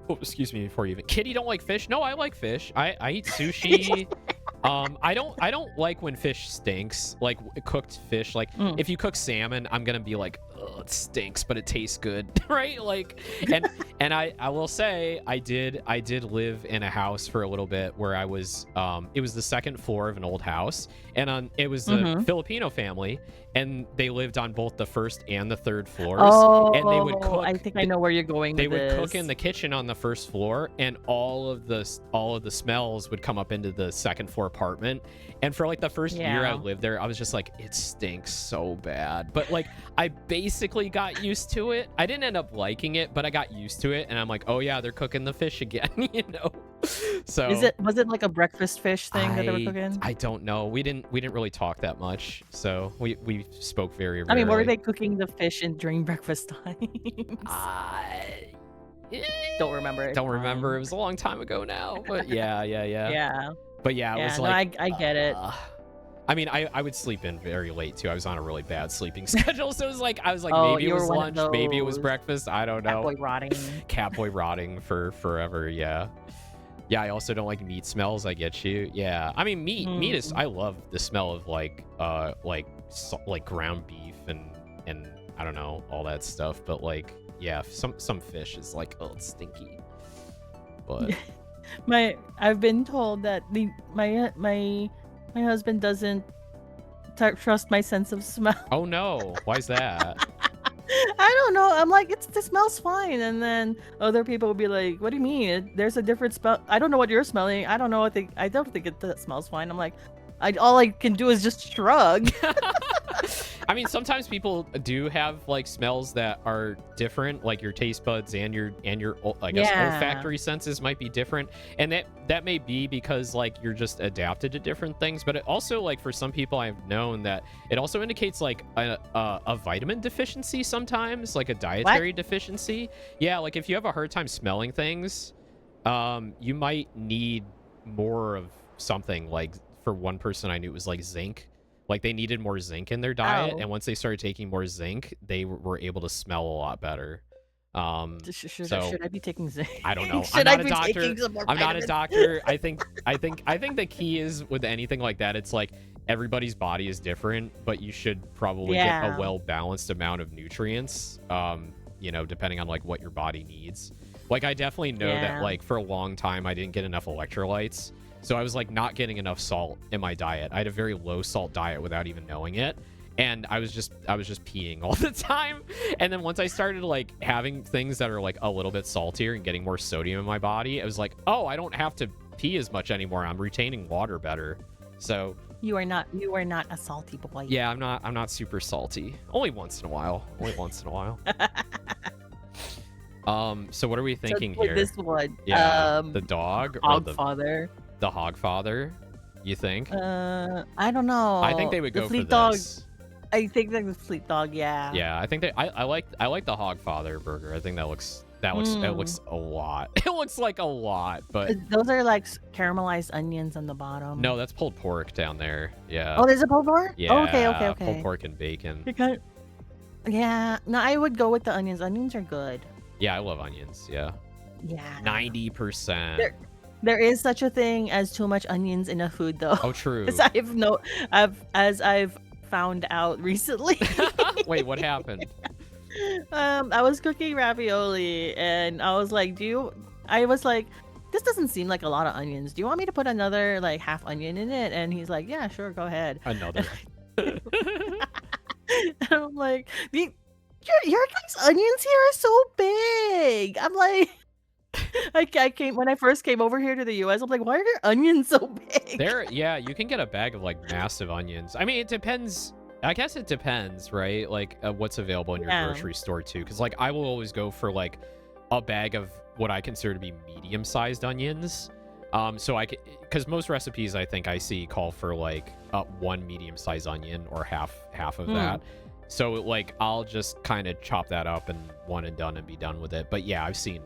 Excuse me, before you even. Kitty don't like fish. No, I like fish. I eat sushi. I don't like when fish stinks, like cooked fish. Like if you cook salmon, I'm gonna be like, oh, it stinks, but it tastes good, right? Like, and I will say I did live in a house for a little bit where I was it was the second floor of an old house, and it was a Filipino family, and they lived on both the first and the third floors. And they would cook. I think I know where you're going. They would cook in the kitchen on the first floor, and all of the smells would come up into the second floor apartment. And for like the first year I lived there, I was just like, it stinks so bad. But like I basically got used to it. I didn't end up liking it, but I got used to it, and I'm like, oh yeah, they're cooking the fish again, So was it like a breakfast fish thing that they were cooking? I don't know. We didn't really talk that much, so we spoke very rarely. I mean, were they cooking the fish during breakfast times? Don't remember it. Don't remember. It was a long time ago now, but yeah. But yeah, it was like, I get it. I mean, I would sleep in very late too. I was on a really bad sleeping schedule, so it was like, maybe it was lunch, maybe it was breakfast. I don't know. Catboy rotting for forever. Yeah. I also don't like meat smells. I get you. Yeah. I mean, meat is. I love the smell of like ground beef and I don't know, all that stuff. But like, yeah, some fish is like, oh, it's stinky. But I've been told that my husband doesn't trust my sense of smell. Oh no, why is that? I don't know. I'm like, it smells fine, and then other people will be like, what do you mean? There's a different smell. I don't know what you're smelling. I don't know what I don't think it smells fine. I'm like, all I can do is just shrug. I mean, sometimes people do have like smells that are different, like your taste buds and your I guess olfactory senses might be different, and that may be because like you're just adapted to different things. But it also, like, for some people I've known that it also indicates like a vitamin deficiency sometimes, like a dietary deficiency. Yeah, like if you have a hard time smelling things, you might need more of something like for one person I knew it was like zinc. Like they needed more zinc in their diet, and once they started taking more zinc, they were able to smell a lot better. Should I be taking zinc? I don't know. Should I'm not I a be doctor. taking some more I'm not a vitamins? doctor. I think the key is with anything like that, it's like everybody's body is different, but you should probably get a well-balanced amount of nutrients, you know, depending on like what your body needs. Like I definitely know that like for a long time I didn't get enough electrolytes. So I was like not getting enough salt in my diet. I had a very low salt diet without even knowing it. And I was just peeing all the time. And then once I started like having things that are like a little bit saltier and getting more sodium in my body, I was like, oh, I don't have to pee as much anymore. I'm retaining water better. So you are not a salty boy. Yeah, I'm not super salty. Only once in a while. So what are we thinking here? This one. Yeah, the dog or Hogfather. The Hogfather, you think? I don't know. I think they would go for dog. this. I think the fleet dog, yeah. Yeah, I think I like the Hogfather burger. I think it looks a lot. It looks like a lot, but those are like caramelized onions on the bottom. No, that's pulled pork down there. Yeah. Oh, there's a pulled pork? Yeah. Oh, okay. Pulled pork and bacon. Yeah. No, I would go with the onions. Onions are good. Yeah, I love onions. Yeah. Yeah. 90%. There is such a thing as too much onions in a food, though. Oh, true. As I've found out recently. Wait, what happened? I was cooking ravioli, and I was like, this doesn't seem like a lot of onions. Do you want me to put another like half onion in it? And he's like, yeah, sure, go ahead. Another. And I'm like, your guys' onions here are so big. I'm like, when I first came over here to the US, I'm like, why are your onions so big? Yeah, you can get a bag of like massive onions. I mean, it depends. I guess it depends, right? Like what's available in your grocery store too. Because like I will always go for like a bag of what I consider to be medium-sized onions. Because most recipes I think I see call for like one medium-sized onion or half of that. So like I'll just kind of chop that up and one and done and be done with it. But yeah, I've seen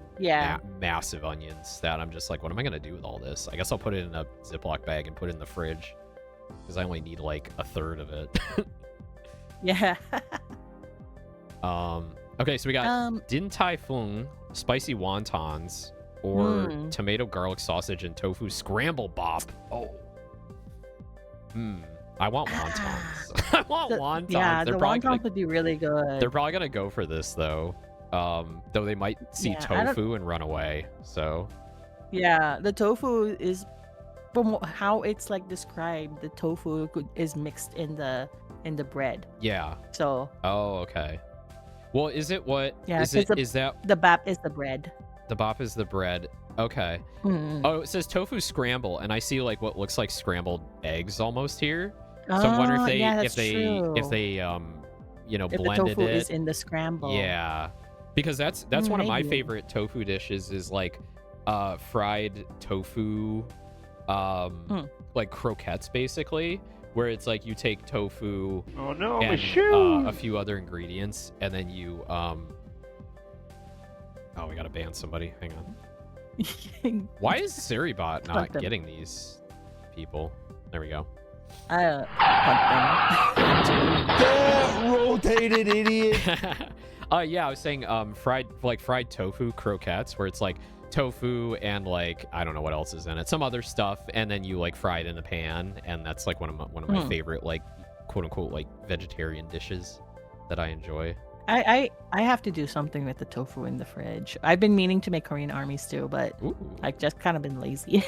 massive onions that I'm just like, what am I gonna do with all this? I guess I'll put it in a Ziploc bag and put it in the fridge because I only need like a third of it. Yeah. Okay, so we got Din Tai Fung, spicy wontons, or tomato garlic sausage and tofu scramble bop. Oh. I want wontons. I want wontons. Yeah, the wontons would be really good. They're probably gonna go for this though. Though they might see tofu and run away. So. Yeah, the tofu is, from how it's like described, the tofu is mixed in the bread. Yeah. So. Oh, okay. Well, is it what? Yeah. Is that the bap is the bread? The bop is the bread. Okay. Oh, it says tofu scramble, and I see like what looks like scrambled eggs almost here. So I'm wondering if they you know, blended the tofu it. Is in the scramble. Yeah, because that's one of my favorite tofu dishes is like fried tofu, like croquettes basically, where it's like you take tofu and a few other ingredients, and then you oh, we gotta ban somebody. Hang on. Why is SiriBot not getting these people? There we go. That rotated idiot. Yeah, I was saying fried tofu croquettes, where it's like tofu and like I don't know what else is in it, some other stuff, and then you like fry it in the pan, and that's like one of my favorite like quote unquote like vegetarian dishes that I enjoy. I have to do something with the tofu in the fridge. I've been meaning to make Korean army stew, but I've just kind of been lazy.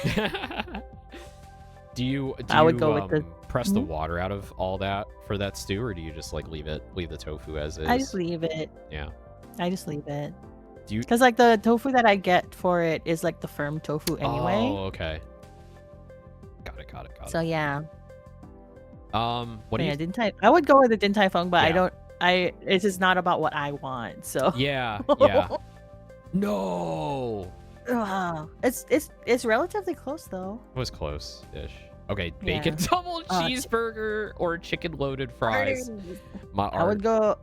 Do you with the press the water out of all that for that stew, or do you just like leave the tofu as is? I just leave it. Yeah. I just leave it. Because like the tofu that I get for it is like the firm tofu anyway. Oh, okay. Got it. So yeah. What do you? I would go with the Din Tai Fung, but it's just not about what I want. So yeah. No. It's relatively close though. It was close-ish. Okay, bacon double cheeseburger or chicken loaded fries. I would go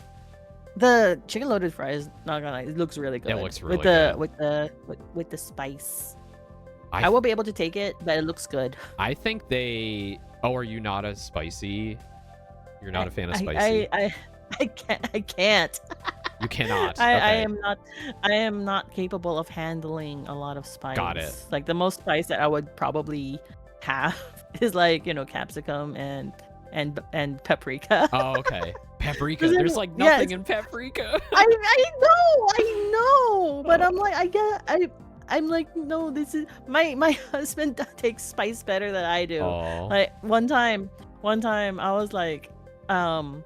the chicken loaded fries. Not gonna lie, it looks really good. It looks really good with the spice. I will be able to take it, but it looks good. I think they. Oh, are you not a spicy? You're not a fan of I spicy. I can't. You cannot. I Okay. I am not capable of handling a lot of spice. Got it. Like the most spice that I would probably have is like, capsicum and paprika. Oh, okay. Paprika. Then- There's like yeah, nothing in paprika. I know, but I'm like I'm like, no, this is my husband takes spice better than I do. Oh. Like one time I was like, oh,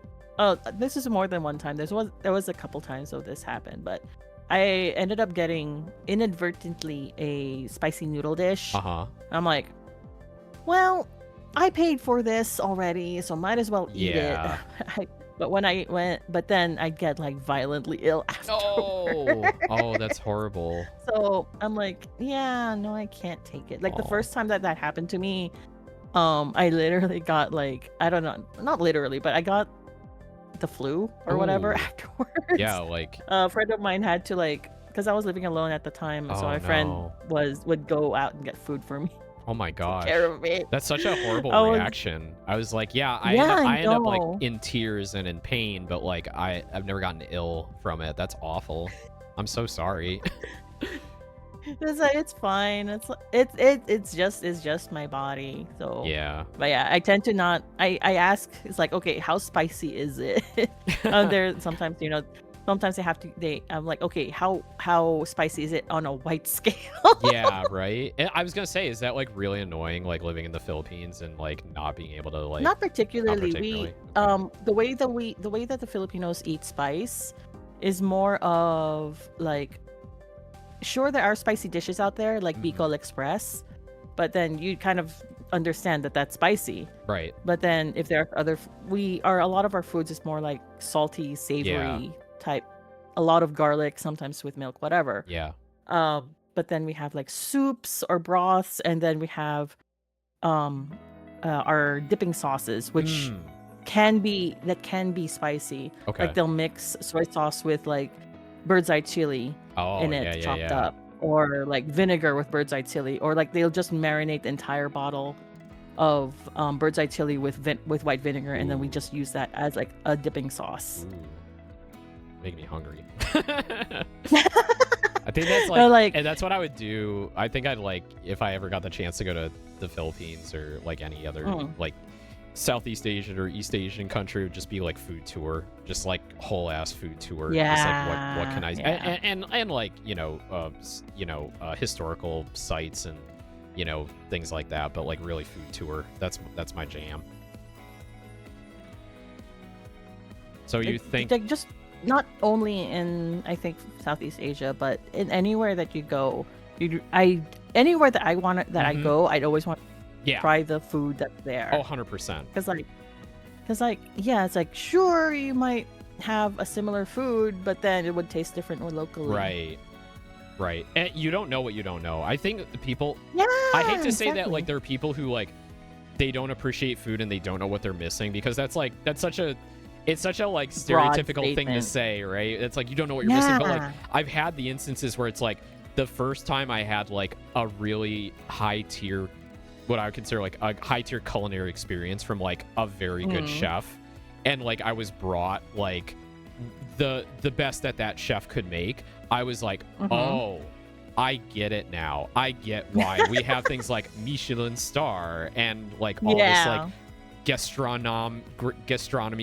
this is more than one time. There was a couple times of this happened, but I ended up getting inadvertently a spicy noodle dish. Uh-huh. I'm like, well, I paid for this already, so might as well eat Yeah. it. But then I'd get like violently ill afterwards. Oh, that's horrible. So I'm like, yeah, no, I can't take it. Like the Aw. first time that happened to me, I literally got like, I don't know, not literally, but I got the flu or whatever Ooh. afterwards. Yeah, like. A friend of mine had to like, because I was living alone at the time, so my friend no. would go out and get food for me, Oh my gosh. take care of me. That's such a horrible I was- reaction. I was like, yeah, I end up like in tears and in pain, but like I've never gotten ill from it. That's awful. I'm so sorry. It's like, it's fine. It's just my body. So Yeah. But yeah, I tend to not. I ask. It's like, okay, how spicy is it? There sometimes sometimes they have to. I'm like, okay, how spicy is it on a white scale? Yeah, right. And I was gonna say, is that like really annoying, like living in the Philippines and like not being able to like? Not particularly. particularly? The way that the Filipinos eat spice is more of like, sure, there are spicy dishes out there like Bicol Express, but then you kind of understand that that's spicy. Right. But then if there are a lot of our foods is more like salty, savory type, a lot of garlic, sometimes with milk, whatever. Yeah. But then we have like soups or broths, and then we have our dipping sauces, which can be spicy. Okay. Like they'll mix soy sauce with like bird's eye chili in it, chopped up, or like vinegar with bird's eye chili, or like they'll just marinate the entire bottle of bird's eye chili with white vinegar, and then we just use that as like a dipping sauce. Ooh. Make me hungry. I think that's like, and that's what I would do. I think I'd like, if I ever got the chance to go to the Philippines or like any other like Southeast Asian or East Asian country, would just be like food tour, just like whole ass food tour. Yeah. Just like what can I and like historical sites and things like that, but like really food tour. That's my jam. So you think like just not only in, I think, Southeast Asia, but in anywhere that you go, anywhere that I go, I'd always want to try the food that's there. Oh, 100%. Because yeah, it's like, sure, you might have a similar food, but then it would taste different locally. Right. And you don't know what you don't know. I think the people, Yeah, I hate to say that, exactly. like, there are people who like they don't appreciate food and they don't know what they're missing, because it's such a like stereotypical thing to say, right? It's like you don't know what you're missing, but like I've had the instances where it's like the first time I had like a really high tier, what I would consider like a high tier culinary experience from like a very good chef, and like I was brought like the best that chef could make. I was like, oh, I get it now. I get why we have things like Michelin star and like all this like gastronomy,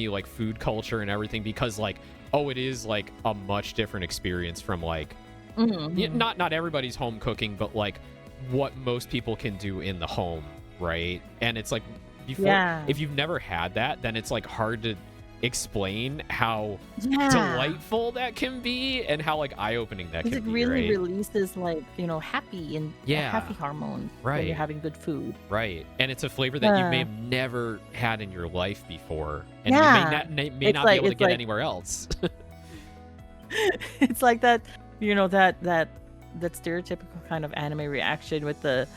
like food culture and everything, because like, oh, it is like a much different experience from like not everybody's home cooking, but like what most people can do in the home, right? And it's like if you've never had that, then it's like hard to explain how delightful that can be and how like eye-opening that can be. It really right? releases like happy and happy hormones when you're having good food. Right, and it's a flavor that you may have never had in your life before, and you may not be able to get anywhere else. It's like that, that stereotypical kind of anime reaction with the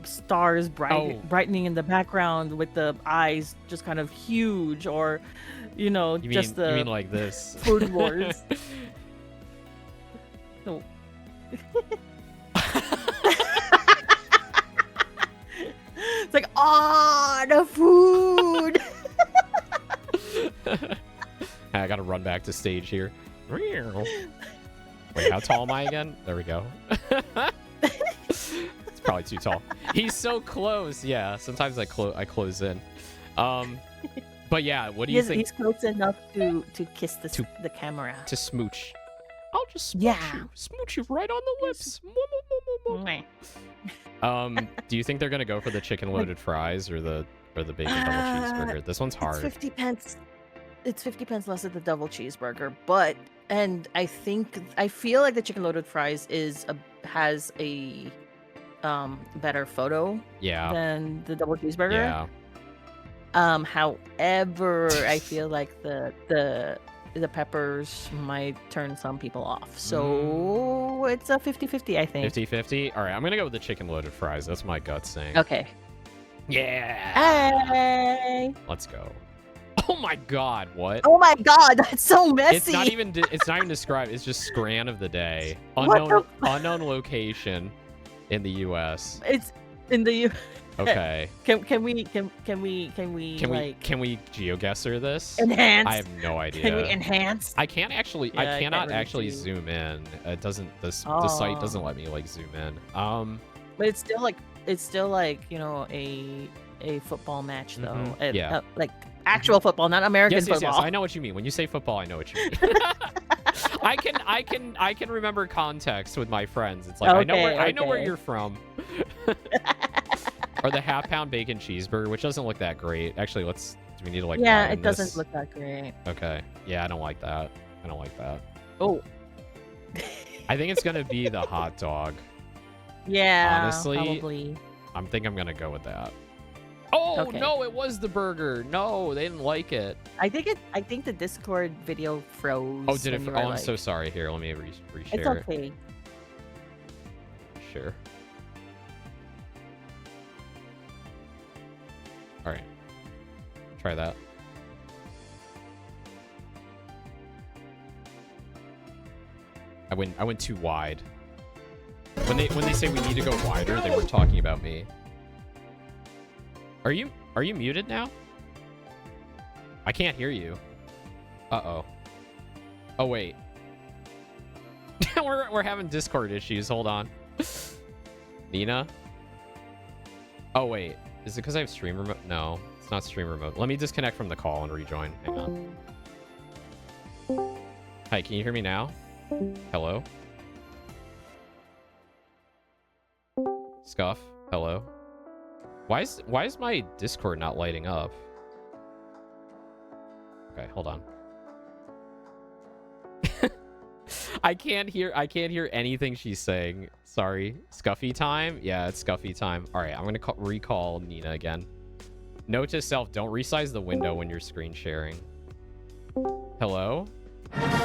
stars brightening in the background with the eyes just kind of huge, or you mean like this food wars. So like, ah, the food. I gotta run back to stage here. Wait, how tall am I again? There we go. It's probably too tall. He's so close. Yeah, sometimes I close in. But yeah, what do you think? He's close enough to kiss the camera. To smooch. I'll just smooch you right on the lips. Do you think they're gonna go for the chicken loaded fries or the bacon double cheeseburger? This one's hard. It's 50 pence. It's 50 pence less at the double cheeseburger, but I feel like the chicken loaded fries has a better photo than the double cheeseburger. Yeah. However, I feel like the peppers might turn some people off. So it's a 50-50, I think. 50-50? All right, I'm going to go with the chicken loaded fries. That's my gut saying. Okay. Yeah. Hey. Let's go. Oh my god, what? Oh my god, that's so messy. It's not even described. It's just Scran of the day. Unknown location in the US. It's in the US. Okay. Can we geoguessr this? Enhance? I have no idea. Can we enhance? I cannot really actually zoom in. It doesn't the site doesn't let me like zoom in. But it's still like, you know, a football match though. Yeah. Like actual football, not American football. Yes, I know what you mean. When you say football, I know what you mean. I can remember context with my friends. It's like I know where you're from. Or the half-pound bacon cheeseburger, which doesn't look that great. Actually, do we need to like? Yeah, it doesn't look that great. Okay. Yeah, I don't like that. Oh. I think it's gonna be the hot dog. Yeah. Honestly, probably. I think I'm gonna go with that. Oh no, it was the burger. No, they didn't like it. I think the Discord video froze. Oh, did it? Oh, I'm so sorry. Here, let me reshare. It's okay. Sure. All right. Try that. I went too wide. When they say we need to go wider, they were talking about me. Are you muted now? I can't hear you. Uh-oh. Oh wait. we're having Discord issues. Hold on. Nina? Oh wait. Is it because I have stream remote? No, it's not stream remote. Let me disconnect from the call and rejoin. Hang on. Hi, can you hear me now? Hello? Scuff? Hello? Why is my Discord not lighting up? Okay, hold on. I can't hear anything she's saying. Sorry. Scuffy time? Yeah, it's Scuffy time. All right, I'm going to recall Nina again. Note to self, don't resize the window when you're screen sharing. Hello? Hello?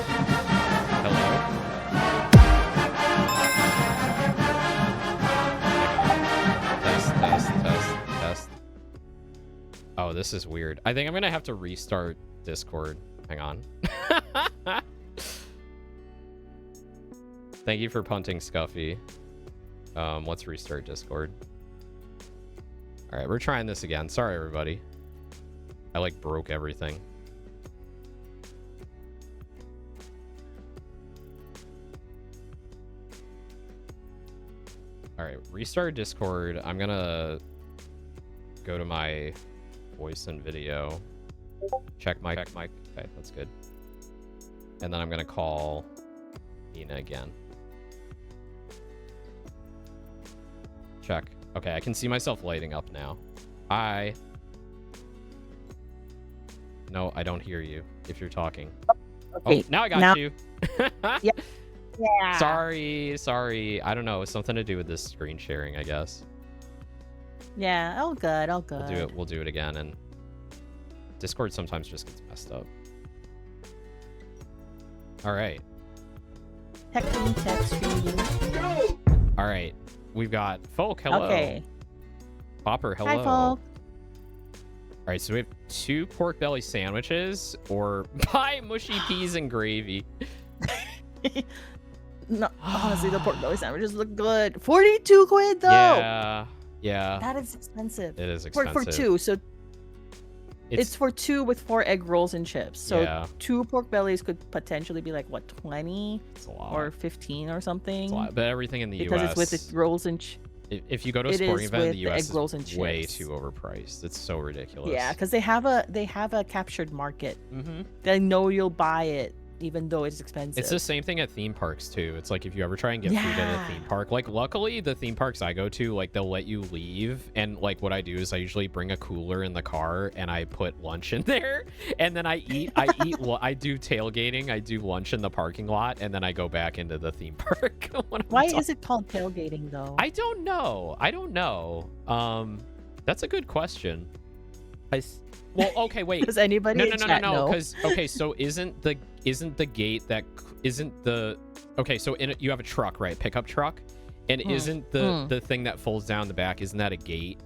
Test. Oh, this is weird. I think I'm going to have to restart Discord. Hang on. Thank you for punting, Scuffy. Let's restart Discord. All right, we're trying this again. Sorry, everybody. I like broke everything. All right, restart Discord. I'm gonna go to my voice and video. Check mic. Okay, that's good. And then I'm gonna call Nina again. Check. Okay, I can see myself lighting up now. Hi. No, I don't hear you if you're talking. Okay, oh, now I got you. Yeah. Yeah. Sorry. I don't know. It's something to do with this screen sharing, I guess. Yeah, all good. We'll do it again, and Discord sometimes just gets messed up. All right. Text reading. All right. We've got Folk, hello. Okay. Popper, hello. Hi, Folk. All right, so we have 2 pork belly sandwiches or buy mushy peas and gravy. No, honestly, the pork belly sandwiches look good. 42 quid though. Yeah. Yeah. That is expensive. It is expensive. For two. So it's for two with 4 egg rolls and chips. So yeah. 2 pork bellies could potentially be like what, 20 it's a lot. or 15 or something. It's a lot. But everything in the because US, it's with the rolls and if you go to a sporting event in the US, it's way too overpriced. It's so ridiculous. Yeah, because they have a captured market. They know you'll buy it even though it's expensive. It's the same thing at theme parks too. It's like if you ever try and get food at a theme park, like luckily the theme parks I go to, like they'll let you leave, and like what I do is I usually bring a cooler in the car and I put lunch in there, and then I do tailgating, I do lunch in the parking lot, and then I go back into the theme park. Why is it called tailgating though? I don't know. That's a good question. Well, okay, wait. Does anybody no, know? Because okay, so isn't the gate that isn't the okay? So you have a truck, right? Pickup truck, and isn't the thing that folds down the back? Isn't that a gate?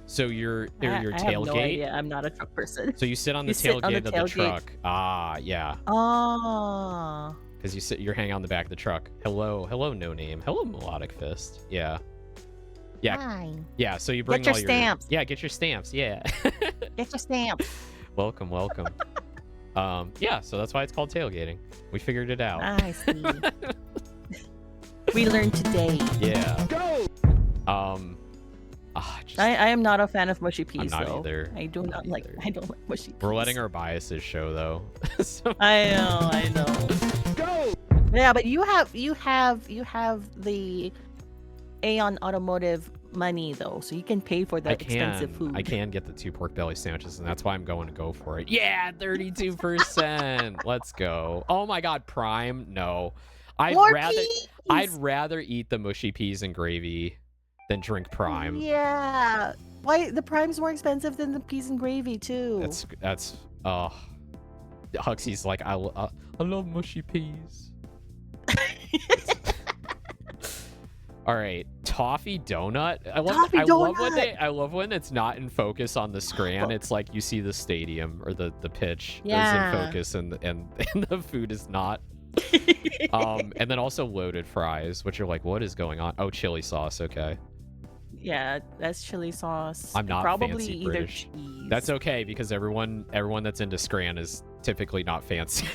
So your tailgate. I have no idea. I'm not a truck person. So you sit on the tailgate of the truck. Ah, yeah. Oh. Because you're hanging on the back of the truck. Hello, no name. Hello, Melodic Fist. Yeah. Yeah. Hi. Yeah, so you bring get your stamps. Yeah, get your stamps. Yeah. Get your stamps. Welcome. Yeah, so that's why it's called tailgating. We figured it out. I see. We learned today. Yeah. Go. I am not a fan of mushy peas. I'm not though. either. I do not like. I don't like mushy peas. We're letting our biases show though. So... I know. Go. Yeah, but you have the Aeon Automotive money though, so you can pay for the expensive food. I can get the 2 pork belly sandwiches, and that's why I'm going to go for it. Yeah, 32%. Let's go. Oh my god, Prime? No. I'd rather eat the mushy peas and gravy than drink Prime. Yeah. Why the Prime's more expensive than the peas and gravy too? That's Huxley's like I love mushy peas. All right, toffee donut. I love when it's not in focus on the screen. It's like you see the stadium or the pitch is in focus, and the food is not. And then also loaded fries, which are like, what is going on? Oh, chili sauce. Okay. Yeah, that's chili sauce. I'm not probably fancy either British. cheese. That's okay because everyone that's into Scran is typically not fancy.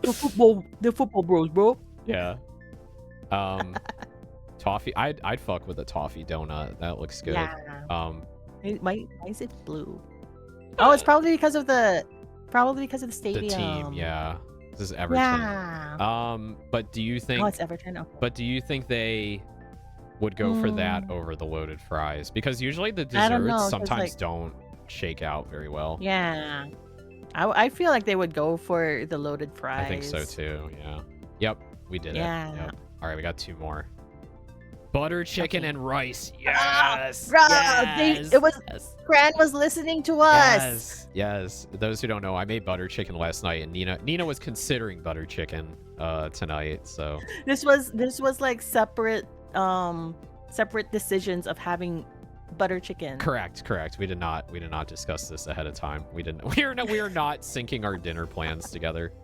The football bros, bro. Yeah. Toffee. I'd fuck with a toffee donut. That looks good. Yeah. Why is it blue? Oh, it's probably because of the stadium. The team, yeah. This is Everton. Yeah. But do you think? Oh, it's Everton. Okay. But do you think they would go for that over the loaded fries? Because usually the desserts sometimes don't shake out very well. Yeah. I feel like they would go for the loaded fries. I think so too. Yeah. Yep. We did it. Yep. All right, we got 2 more. Butter chicken and rice. Yes. Fran was listening to us. Yes. Those who don't know, I made butter chicken last night, and Nina was considering butter chicken tonight. So this was like separate decisions of having butter chicken. Correct. We did not discuss this ahead of time. We are not syncing our dinner plans together.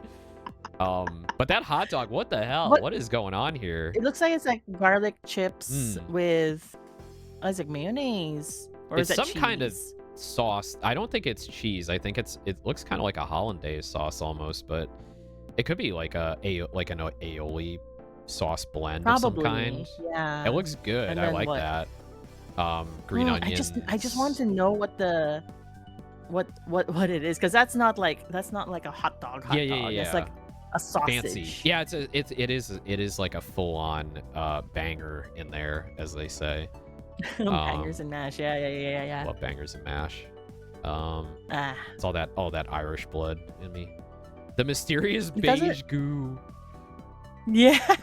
But that hot dog, what the hell? What is going on here? It looks like it's like garlic chips with, is it mayonnaise? Or it's is it some kind of sauce. I don't think it's cheese. I think it looks kind of like a hollandaise sauce almost, but it could be like an aioli sauce blend of some kind. Yeah. It looks good. I like that. Green onions. I just want to know what it is, because that's not like a hot dog. Yeah. It's like a sausage. Fancy. Yeah, it is like a full-on banger in there, as they say. Bangers and mash. Yeah. Love bangers and mash. It's all that Irish blood in me. The mysterious beige goo. Yeah.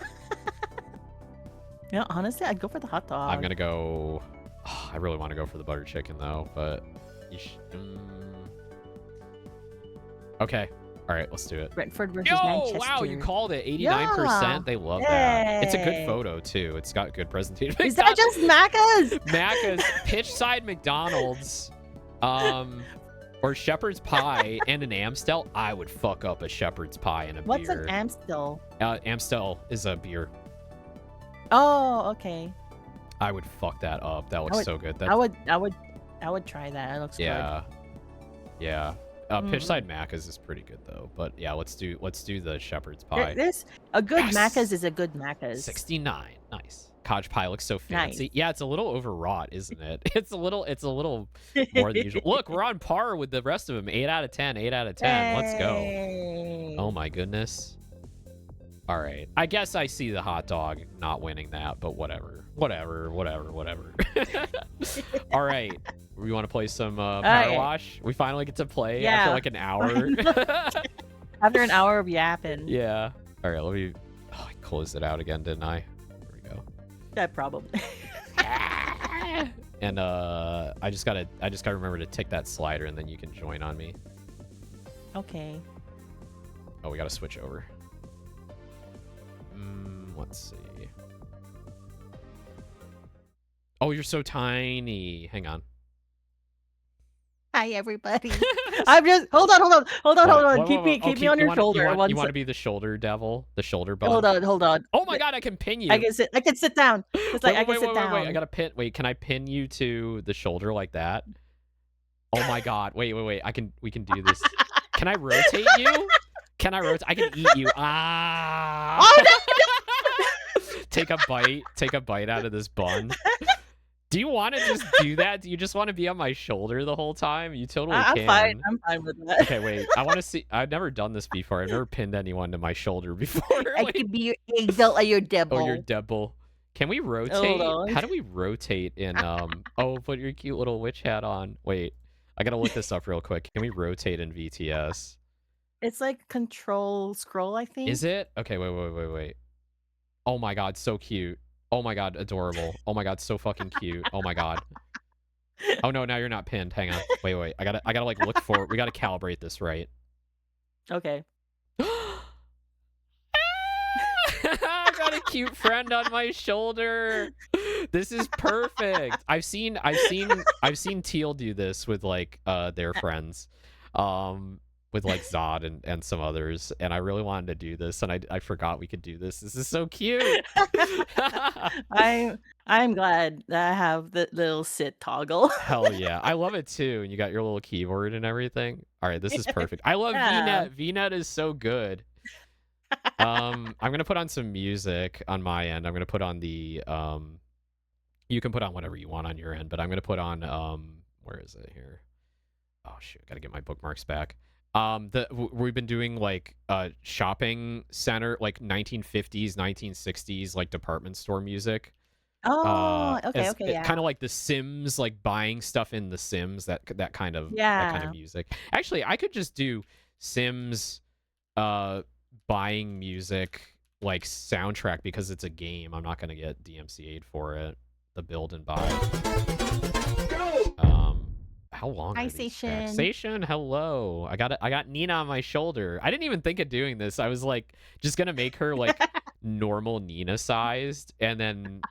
Yeah, honestly, I'd go for the hot dog. I'm gonna go. I really want to go for the butter chicken though, but okay. All right, let's do it. Brentford versus Manchester. Wow, you called it. 89%. Yeah. They love that. It's a good photo too. It's got good presentation. Is that just Macca's? Macca's, Pitchside McDonald's, or Shepherd's Pie and an Amstel. I would fuck up a Shepherd's Pie and a beer. What's an Amstel? Amstel is a beer. Oh, okay. I would fuck that up. That looks so good. I would try that. It looks good. Yeah. Pitch side Macca's is pretty good though. But yeah, let's do the shepherd's pie. There's a good Macca's is a good Macca's. 69. Nice. Cottage pie looks so fancy. Nice. Yeah, it's a little overwrought, isn't it? It's a little more than usual. Look, we're on par with the rest of them. 8 out of 10. 8 out of 10. Let's go. Oh my goodness. All right. I guess I see the hot dog not winning that, but whatever. All right. We want to play some PowerWash? We finally get to play after like an hour. After an hour of yapping. Yeah. All right. Let me. Oh, I closed it out again, didn't I? There we go. That probably. And I just gotta remember to tick that slider, and then you can join on me. Okay. Oh, we gotta switch over. Let's see. Oh, you're so tiny. Hang on. Hi, everybody. I'm just hold on. Keep me on your shoulder. You want to be the shoulder devil, the shoulder bug? Hold on. Oh my god, I can pin you. I can sit down. It's like I can sit down. Wait, I gotta pin. Wait, can I pin you to the shoulder like that? Oh my god. Wait. We can do this. Can I rotate you? Can I rotate? I can eat you. Ah. Oh, no. Take a bite out of this bun. Do you want to just do that? Do you just want to be on my shoulder the whole time? You totally can. I'm fine with that. Okay, wait. I want to see. I've never done this before. I've never pinned anyone to my shoulder before. I could be your angel or your devil. Oh, your devil. Can we rotate? How do we rotate in Oh, put your cute little witch hat on. Wait. I gotta look this up real quick. Can we rotate in VTS? It's like control scroll, I think. Is it? Okay, wait. Oh my god, so cute. Oh my god, adorable. Oh my god, so fucking cute. Oh my god. Oh no, now you're not pinned. Hang on. Wait. I gotta like look for. We gotta calibrate this right. Okay. I got a cute friend on my shoulder. This is perfect. I've seen Teal do this with like their friends. With like Zod and some others, and I really wanted to do this, and I forgot we could do this. This is so cute. I'm glad that I have the little sit toggle. Hell yeah, I love it too. And you got your little keyboard and everything. All right, this is perfect. I love VNet. VNet is so good. I'm gonna put on some music on my end. I'm gonna put on the you can put on whatever you want on your end, but I'm gonna put on where is it here? Oh shoot, gotta get my bookmarks back. We've been doing like shopping center, like 1950s 1960s like department store music. Okay, yeah. Kind of like The Sims, like buying stuff in The Sims, that kind of music. Actually, I could just do Sims buying music like soundtrack because it's a game. I'm not gonna get DMCA'd for it. The build and buy. How long? Hi, Station. Hello. I got Nina on my shoulder. I didn't even think of doing this. I was like, just gonna make her like normal Nina sized, and then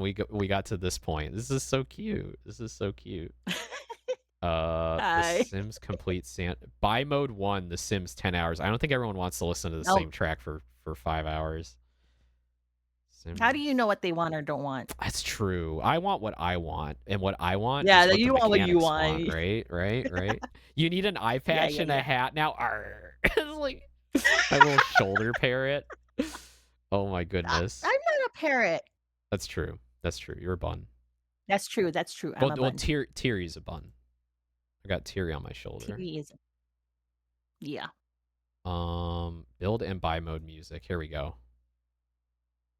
we got to this point. This is so cute. The Sims Complete Buy Mode 1, The Sims 10 hours. I don't think everyone wants to listen to the same track for 5 hours. How do you know what they want or don't want? That's true. I want what I want, and what I want. Yeah, is what you want what you want. Right. You need an eye patch and a hat now. It's like my little shoulder parrot. Oh my goodness. I'm not a parrot. That's true. You're a bun. That's true. I'm a bun. Tiri's a bun. I got Tiri on my shoulder. Tiri is. Yeah. Build and buy mode music. Here we go.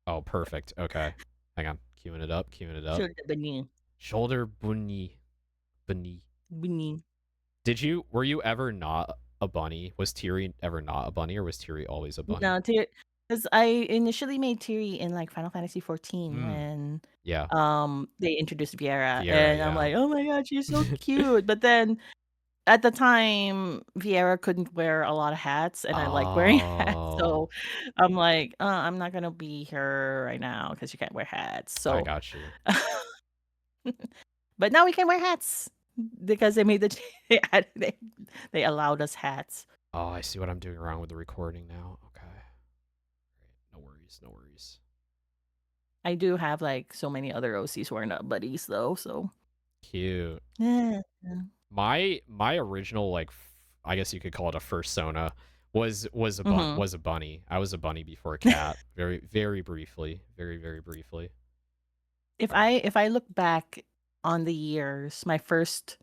Oh, perfect. Okay. Hang on. Queuing it up. Shoulder bunny. Were you ever not a bunny? Was Tiri ever not a bunny, or was Tiri always a bunny? No, because I initially made Tiri in like Final Fantasy 14 when they introduced Viera, and I'm like, oh my god, she's so cute. But then at the time, Viera couldn't wear a lot of hats, and I like wearing hats. So I'm like, I'm not going to be her right now because you can't wear hats. So I got you. But now we can wear hats because they made they allowed us hats. Oh, I see what I'm doing wrong with the recording now. Okay. No worries. I do have like so many other OCs who are not buddies though. So Cute. yeah. My original like I guess you could call it a fursona was Mm-hmm. was a bunny. I was a bunny before a cat. Very briefly. Very briefly. If I look back on the years, my first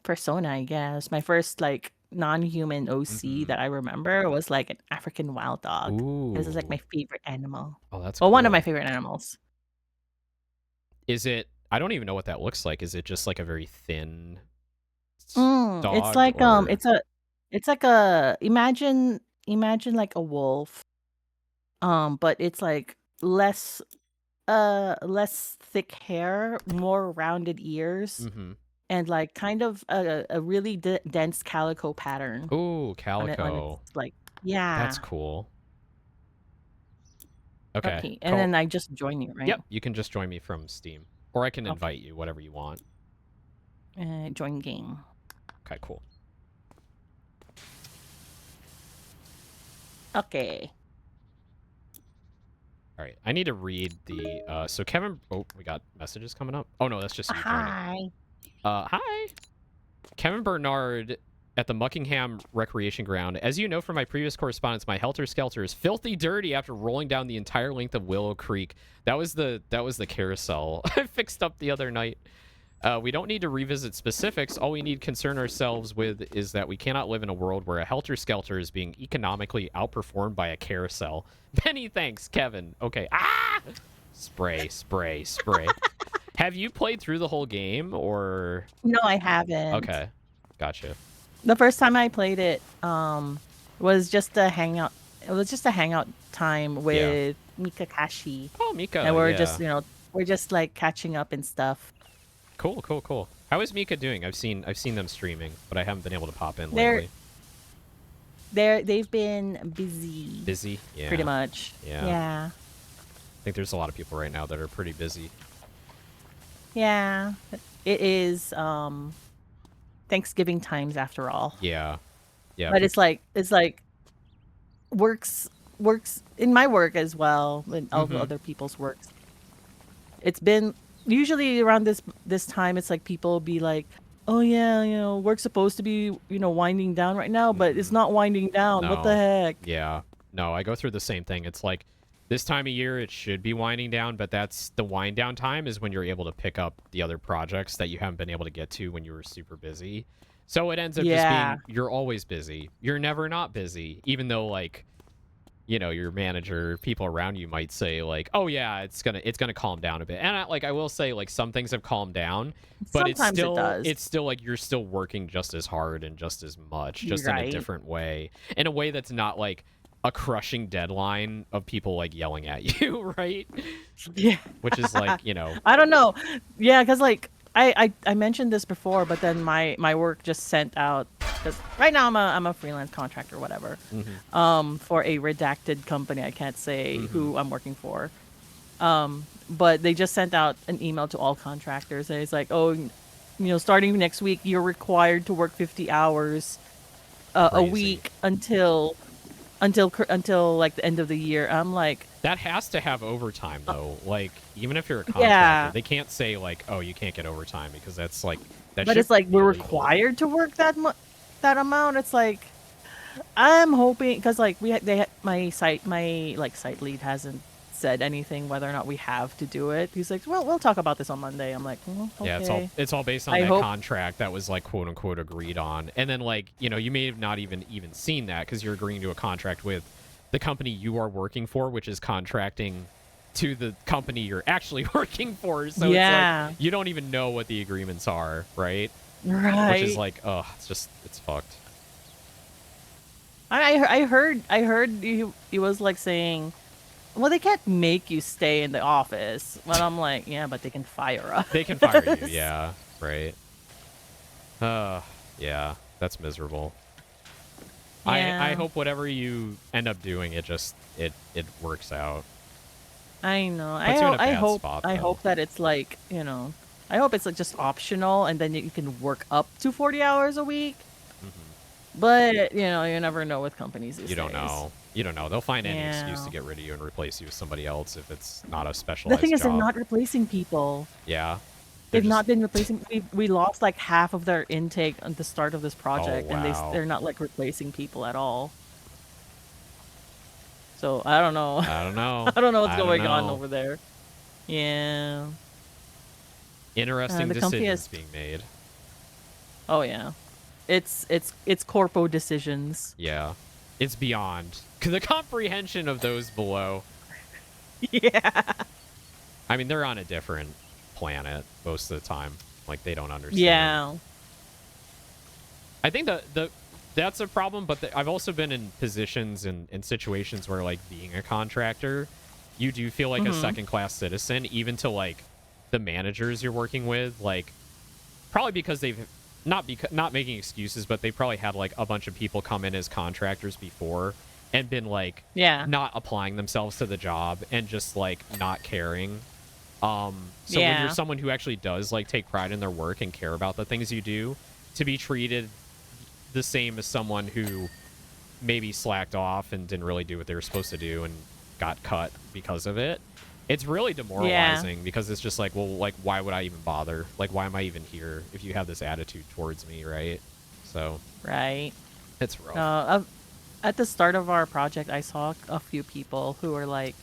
persona, I guess, my first like non-human OC Mm-hmm. that I remember was like an African wild dog. This is like my Ooh. favorite animal. Oh, that's Well, one of my cool. favorite animals. Is it I don't even know what that looks like. Is it just like a very thin It's dog like or it's like a imagine like a wolf, but it's like less less thick hair, more rounded ears, Mm-hmm. and like kind of a really dense calico pattern Ooh, on its calico. like That's yeah. cool. Okay. Okay, and Cool. then I just join you, right? Yep, you can just join me from Steam. Or I can Okay. invite you, whatever you want. Join game. Okay, cool. Okay. All right. I need to read the so Kevin we got messages coming up. Oh no, that's just you joining. Hi. Hi. Kevin Bernard at the Muckingham Recreation Ground. As you know from my previous correspondence, my Helter Skelter is filthy dirty after rolling down the entire length of Willow Creek. That was the carousel I fixed up the other night. We don't need to revisit specifics. All we need to concern ourselves with is that we cannot live in a world where a helter-skelter is being economically outperformed by a carousel. Many thanks, Kevin. Okay. Ah! Spray. Have you played through the whole game, or... No, I haven't. Okay. Gotcha. The first time I played it was just a hangout. It was just a hangout time with Mika Kashi. Oh, Mika. And we're yeah. just, we're just like catching up and stuff. Cool. How is Mika doing? I've seen them streaming, but I haven't been able to pop in lately. They've been busy. Busy? Yeah. Pretty much. Yeah. I think there's a lot of people right now that are pretty busy. Yeah. It is Thanksgiving times after all. Yeah. But it's like works in my work as well, and all the other people's works. It's been usually around this time. It's like people will be like, "Oh yeah, work's supposed to be winding down right now, but it's not winding down. No. What the heck?" Yeah. No, I go through the same thing. It's like this time of year it should be winding down, but that's the wind down time is when you're able to pick up the other projects that you haven't been able to get to when you were super busy. So it ends up just being you're always busy. You're never not busy, even though like your manager, people around you might say like, "Oh yeah, it's gonna calm down a bit." And I will say like some things have calmed down, but Sometimes it does. it's still like you're still working just as hard and just as much, just in a different way, in a way that's not like a crushing deadline of people like yelling at you, right? Yeah. Which is like I don't know. Yeah, because like I mentioned this before, but then my work just sent out, because right now I'm a freelance contractor, whatever, for a redacted company. I can't say who I'm working for, but they just sent out an email to all contractors, and it's like, oh, starting next week you're required to work 50 hours a week until like the end of the year. I'm like, that has to have overtime though. Like even if you're a contractor, they can't say like, oh, you can't get overtime, because that's like But it's like we're required to work that amount. It's like I'm hoping, because like my site lead hasn't said anything whether or not we have to do it. He's like, well, we'll talk about this on Monday. I'm like, okay. Yeah, it's all based on that contract that was like quote unquote agreed on, and then like you may have not even seen that because you're agreeing to a contract with the company you are working for, which is contracting to the company you're actually working for. So it's like you don't even know what the agreements are, right? Right. Which is like, oh, it's fucked. I heard he was like saying, well, they can't make you stay in the office. But I'm like, yeah, but they can fire us. They can fire you, yeah, right. Yeah, that's miserable. Yeah. I hope whatever you end up doing, it works out. I know. I hope that it's like, I hope it's like just optional, and then you can work up to 40 hours a week. But you never know with companies these days. You don't know. you don't know. They'll find any excuse to get rid of you and replace you with somebody else if it's not a specialized The thing is, job. they're not replacing people. Yeah. They've not been replacing. We lost like half of their intake at the start of this project, and they're not like replacing people at all. So I don't know. I don't know. I don't know what's going on over there. Yeah. Interesting decisions being made. Oh yeah, it's corpo decisions. Yeah, it's beyond the comprehension of those below. Yeah. I mean, they're on a different planet most of the time. Like, they don't understand. Yeah. I think that's a problem, but I've also been in positions and in situations where, like, being a contractor, you do feel like a second-class citizen, even to, like, the managers you're working with. Like, probably because they've not making excuses, but they probably had, like, a bunch of people come in as contractors before and been, like, not applying themselves to the job and just, like, not caring. So when you're someone who actually does, like, take pride in their work and care about the things you do, to be treated the same as someone who maybe slacked off and didn't really do what they were supposed to do and got cut because of it, it's really demoralizing because it's just like, well, like, why would I even bother? Like, why am I even here if you have this attitude towards me, right? So it's rough. At the start of our project, I saw a few people who were like,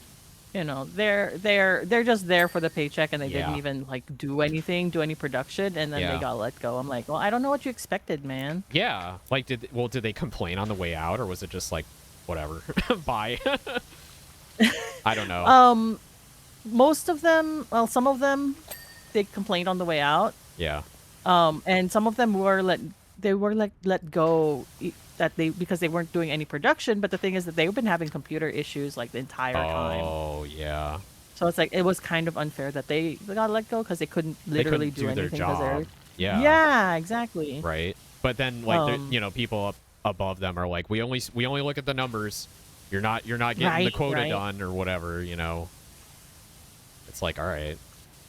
you know, they're just there for the paycheck, and they didn't even like do any production, and then they got let go. I'm like, well, I don't know what you expected, man. Yeah, like, did they complain on the way out, or was it just like, whatever, bye? I don't know. Most of them, well, some of them, they complained on the way out. Yeah. And some of them were let go because they weren't doing any production. But the thing is that they've been having computer issues like the entire time. Oh yeah. So it's like it was kind of unfair that they got let go because they couldn't literally do anything. Their job. Yeah. Yeah, exactly. Right. But then, like, you know, people up above them are like, we only look at the numbers. You're not getting the quota done or whatever. You know. It's like, all right,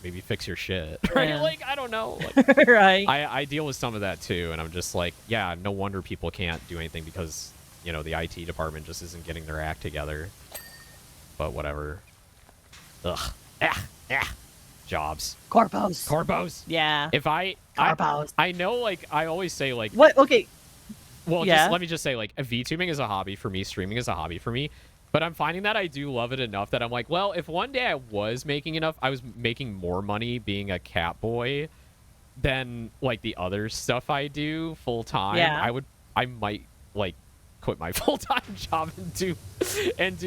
maybe fix your shit. Right? Yeah. Like, I don't know. Like, right. I deal with some of that too, and I'm just like, yeah, no wonder people can't do anything because, you know, the IT department just isn't getting their act together. But whatever. Ugh. Jobs. Corpos. Yeah. If I know, like, I always say, like, what? Okay. Well, let me just say, like, VTubing is a hobby for me. Streaming is a hobby for me. But I'm finding that I do love it enough that I'm like, well, if one day I was making more money being a cat boy than, like, the other stuff I do full time, I might, like, quit my full-time job and do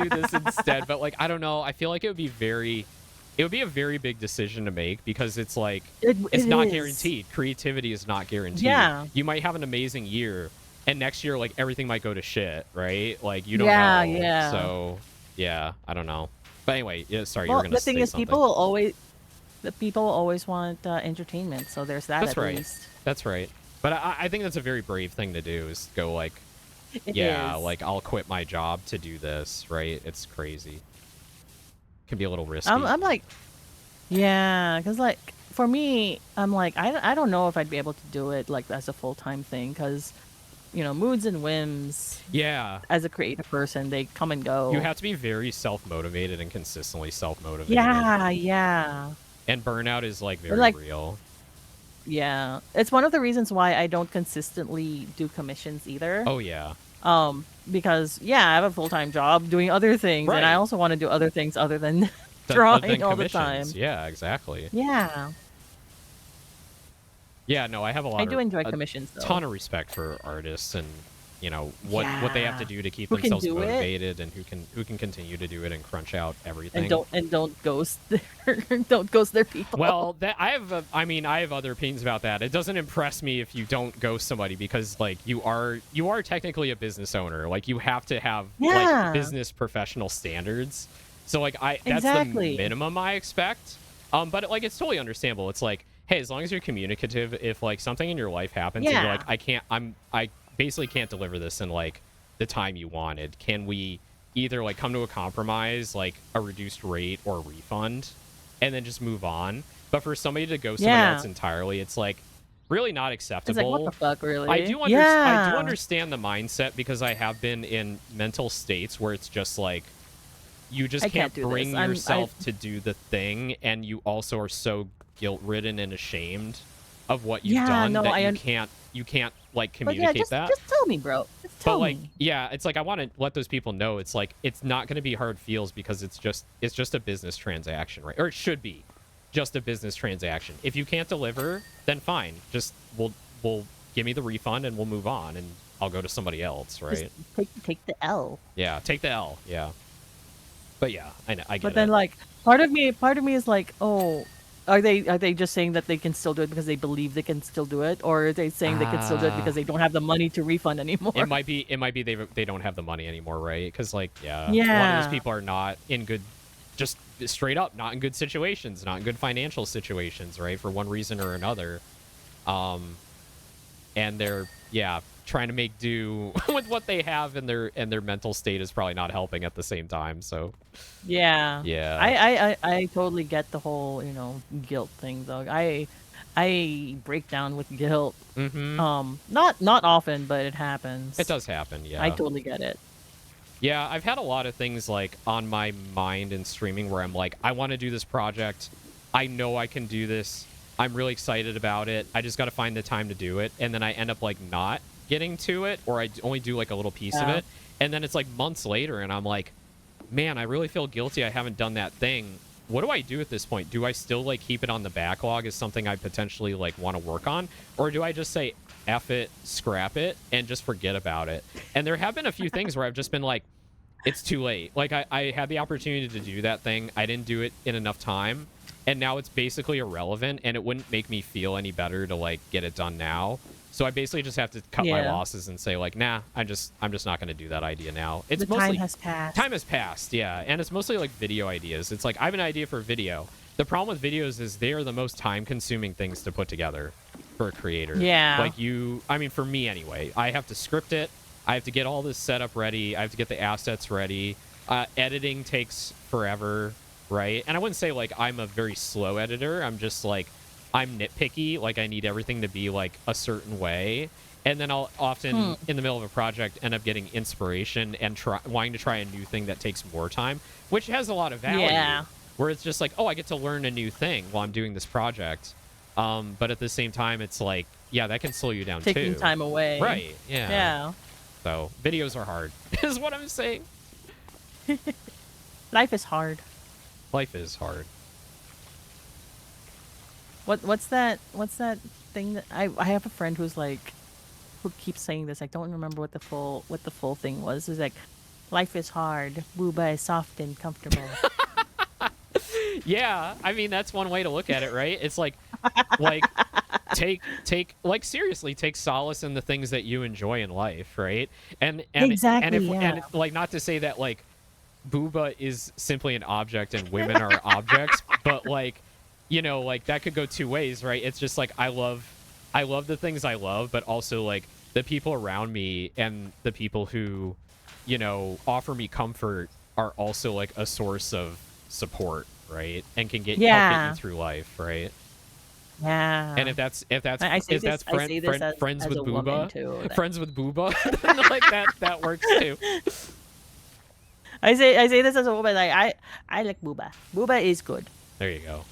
this instead. But, like, I don't know. I feel like it would be a very big decision to make because it's like, it's not guaranteed. Creativity is not guaranteed. Yeah. You might have an amazing year, and next year, like, everything might go to shit, right? Like, you don't know. Yeah. So, yeah, I don't know. But anyway, sorry, well, you were going to say something. The thing is, people always want entertainment, so there's that. That's at right. least. That's right. But I think that's a very brave thing to do, is go like, like, I'll quit my job to do this, right? It's crazy. Can be a little risky. I'm like, yeah, because, like, for me, I'm like, I don't know if I'd be able to do it, like, as a full-time thing, because, you know, moods and whims. Yeah. As a creative person, they come and go. You have to be very self-motivated and consistently self-motivated. Yeah. And burnout is, like, very real. Yeah. It's one of the reasons why I don't consistently do commissions either. Oh, yeah. Because, I have a full-time job doing other things, and I also want to do other things other than drawing all the time. Yeah, exactly. Yeah. Yeah, no, I have I do enjoy commissions, though. Ton of respect for artists and, you know, what they have to do to keep themselves motivated and who can continue to do it and crunch out everything. And don't ghost their people. Well, I have other opinions about that. It doesn't impress me if you don't ghost somebody because, like, you are technically a business owner. Like, you have to have like business professional standards. So, like, that's the minimum I expect. But, like, it's totally understandable. It's like, hey, as long as you're communicative, if, like, something in your life happens and you're like, I basically can't deliver this in, like, the time you wanted. Can we either, like, come to a compromise, like a reduced rate or a refund, and then just move on? But for somebody to go somebody else entirely, it's like, really not It's acceptable. like, what the fuck, really? I do Yeah. understand the mindset because I have been in mental states where it's just like you just I can't can't do bring this. yourself to do the thing, and you also are so guilt-ridden and ashamed of what you've Yeah, done no, that you can't like But yeah, communicate that. just tell me, bro. Just But tell like, me. yeah, it's like I want to let those people know it's like it's not going to be hard feels because it's just a business transaction, right? Or it should be just a business transaction. If you can't deliver, then fine. Just we'll give me the refund and we'll move on and I'll go to somebody else, right? Just take the L. Yeah, take the L. Yeah. But yeah, I know, I get But then it. like part of me is like, oh, are they just saying that they can still do it because they believe they can still do it, or are they saying they can still do it because they don't have the money to refund anymore? It might be they don't have the money anymore, right? Because like a lot of Yeah. those people are not in good, just straight up not in good situations, not in good financial situations, right? For one reason or another, and they're trying to make do with what they have, and their mental state is probably not helping at the same time. So Yeah. yeah, I totally get the whole, guilt thing though. I break down with guilt. Not often, but it happens. it does happen. Yeah, I totally get it. yeah, I've had a lot of things like on my mind in streaming where I'm like, I want to do this project. I know I can do this. I'm really excited about it. I just got to find the time to do it. And then I end up like not getting to it, or I only do like a little piece of it. And then it's like months later and I'm like, man, I really feel guilty. I haven't done that thing. What do I do at this point? Do I still like keep it on the backlog as something I potentially like want to work on? Or do I just say, F it, scrap it, and just forget about it? And there have been a few things where I've just been like, it's too late. Like I had the opportunity to do that thing. I didn't do it in enough time. And now it's basically irrelevant, and it wouldn't make me feel any better to like get it done now. So I basically just have to cut my losses and say like, nah, I'm just not going to do that idea now. It's the mostly time has passed. Time has passed, yeah, and it's mostly like video ideas. It's like I have an idea for video. The problem with videos is they are the most time-consuming things to put together for a creator. Yeah. Like I mean, for me anyway, I have to script it. I have to get all this setup ready. I have to get the assets ready. Editing takes forever. Right. And I wouldn't say like I'm a very slow editor. I'm just like I'm nitpicky. Like I need everything to be like a certain way. And then I'll often in the middle of a project end up getting inspiration and wanting to try a new thing that takes more time, which has a lot of value. Yeah. Where it's just like, oh, I get to learn a new thing while I'm doing this project. But at the same time, it's like, yeah, that can slow you down too. Taking time away. Right. Yeah. Yeah. So videos are hard is what I'm saying. Life is hard. Life is hard. What's that thing that I have a friend who's like who keeps saying this. I don't remember what the full thing was. It's like life is hard, booba is soft and comfortable. Yeah, I mean that's one way to look at it, right? It's like take like seriously take solace in the things that you enjoy in life, right? And exactly, and like not to say that like booba is simply an object and women are objects, but like like that could go two ways, right? It's just like I love the things I love, but also like the people around me and the people who offer me comfort are also like a source of support, right? And can help get you through life, right? Yeah. And if that's friends as with a woman booba, too, friends with booba, then like that works too. I say this as a woman. Like I like booba. Booba is good. There you go.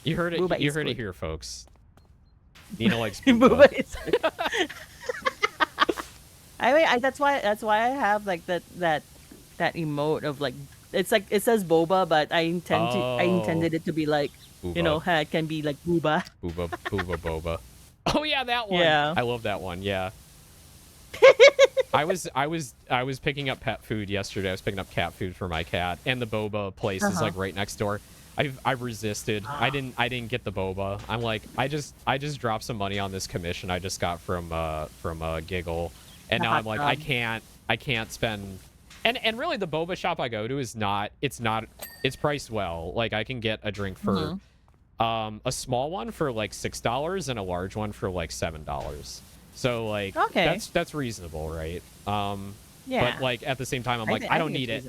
You heard it. Booba you is heard good. it here, folks. Nina likes booba. Booba is good. I mean, that's why I have like that emote of like it's like it says boba, but I intended it to be like booba. It can be like booba. Booba boba. Oh yeah, that one. Yeah. I love that one. Yeah. I was picking up pet food yesterday. I was picking up cat food for my cat, and the boba place is like right next door. I resisted. I didn't get the boba. I'm like, I just dropped some money on this commission I just got from Giggle, and now I'm like, I can't spend. And really, the boba shop I go to is it's priced well. Like I can get a drink for a small one for like $6 and a large one for like $7. So like that's reasonable, right? Yeah. But like at the same time, I'm like, I don't need it.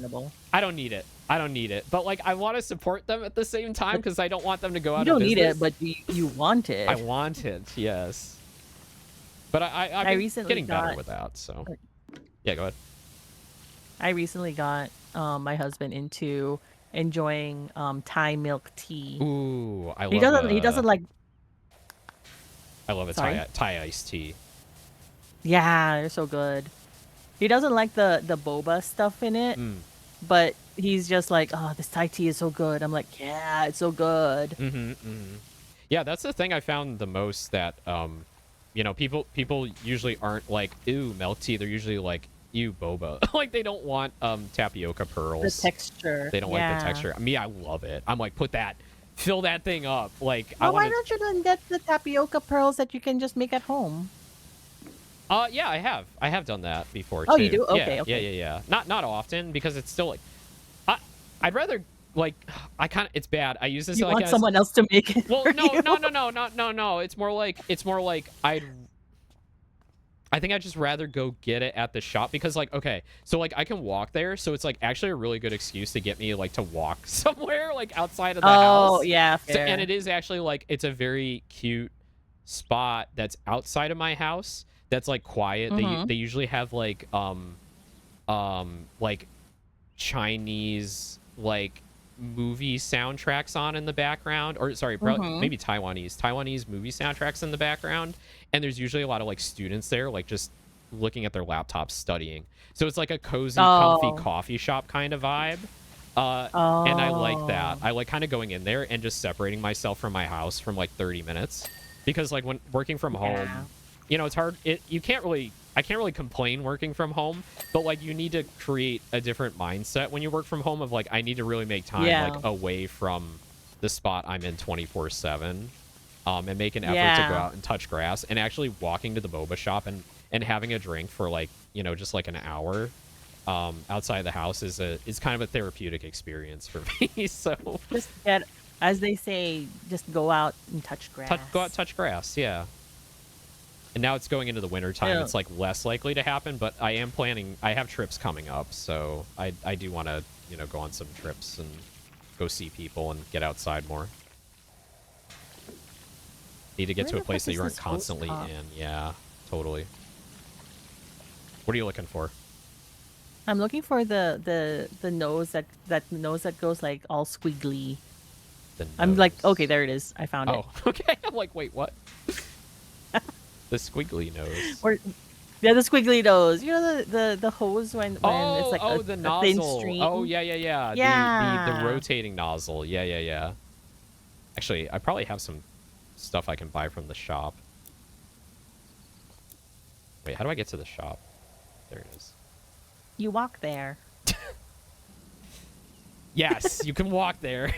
I don't need it. I don't need it. But like, I want to support them at the same time because I don't want them to go out of business. You don't need it, but you want it. I want it, yes. But I'm getting better with that, so. Yeah, go ahead. I recently got my husband into enjoying Thai milk tea. Ooh, I love it. He doesn't like... I love a Thai iced tea. Yeah, they're so good. He doesn't like the boba stuff in it, but he's just like, oh, this Thai tea is so good. I'm like, yeah, it's so good. Yeah, that's the thing I found the most that, you know, people usually aren't like, ooh, milk tea. They're usually like, ew, boba. Like, they don't want tapioca pearls. The texture. They don't like the texture. Me, I love it. I'm like, fill that thing up. Like, why don't you then get the tapioca pearls that you can just make at home? Yeah, I have done that before, too. You do? Okay, yeah, okay. Yeah. Not often, because it's still like... I'd rather, like... It's bad. I use this you like... want someone else to make it Well, for no, you. no. It's more like... I think I'd just rather go get it at the shop because, like, okay, so, like, I can walk there, so it's, like, actually a really good excuse to get me, like, to walk somewhere, like, outside of the house. Oh, yeah, fair. So, and it is actually, like, it's a very cute spot that's outside of my house that's, like, quiet. They usually have, like Chinese, like, movie soundtracks on in the background, or sorry, maybe Taiwanese movie soundtracks in the background, and there's usually a lot of like students there, like just looking at their laptops studying. So it's like a cozy, comfy coffee shop kind of vibe. And I like that. I like kind of going in there and just separating myself from my house from like 30 minutes, because like when working from home, you know, it's hard. I can't really complain working from home, but like you need to create a different mindset when you work from home of like, I need to really make time like away from the spot I'm in 24/7, and make an effort to go out and touch grass, and actually walking to the boba shop and having a drink for like, you know, just like an hour outside the house is kind of a therapeutic experience for me. So just get, as they say, just go out and touch grass. Go out, touch grass, yeah. And now it's going into the winter time. It's like less likely to happen, but I am planning. I have trips coming up, so I do want to, you know, go on some trips and go see people and get outside more. Need to get to a place that you aren't constantly in. Yeah, totally. What are you looking for? I'm looking for the nose that nose that goes like all squiggly. I'm like, okay, there it is. I found it. Oh, okay. I'm like, wait, what? The squiggly nose. Yeah, the squiggly nose. You know the hose when it's like the a nozzle. thin stream? Oh, yeah. The rotating nozzle. Yeah. Actually, I probably have some stuff I can buy from the shop. Wait, how do I get to the shop? There it is. You walk there. Yes, you can walk there.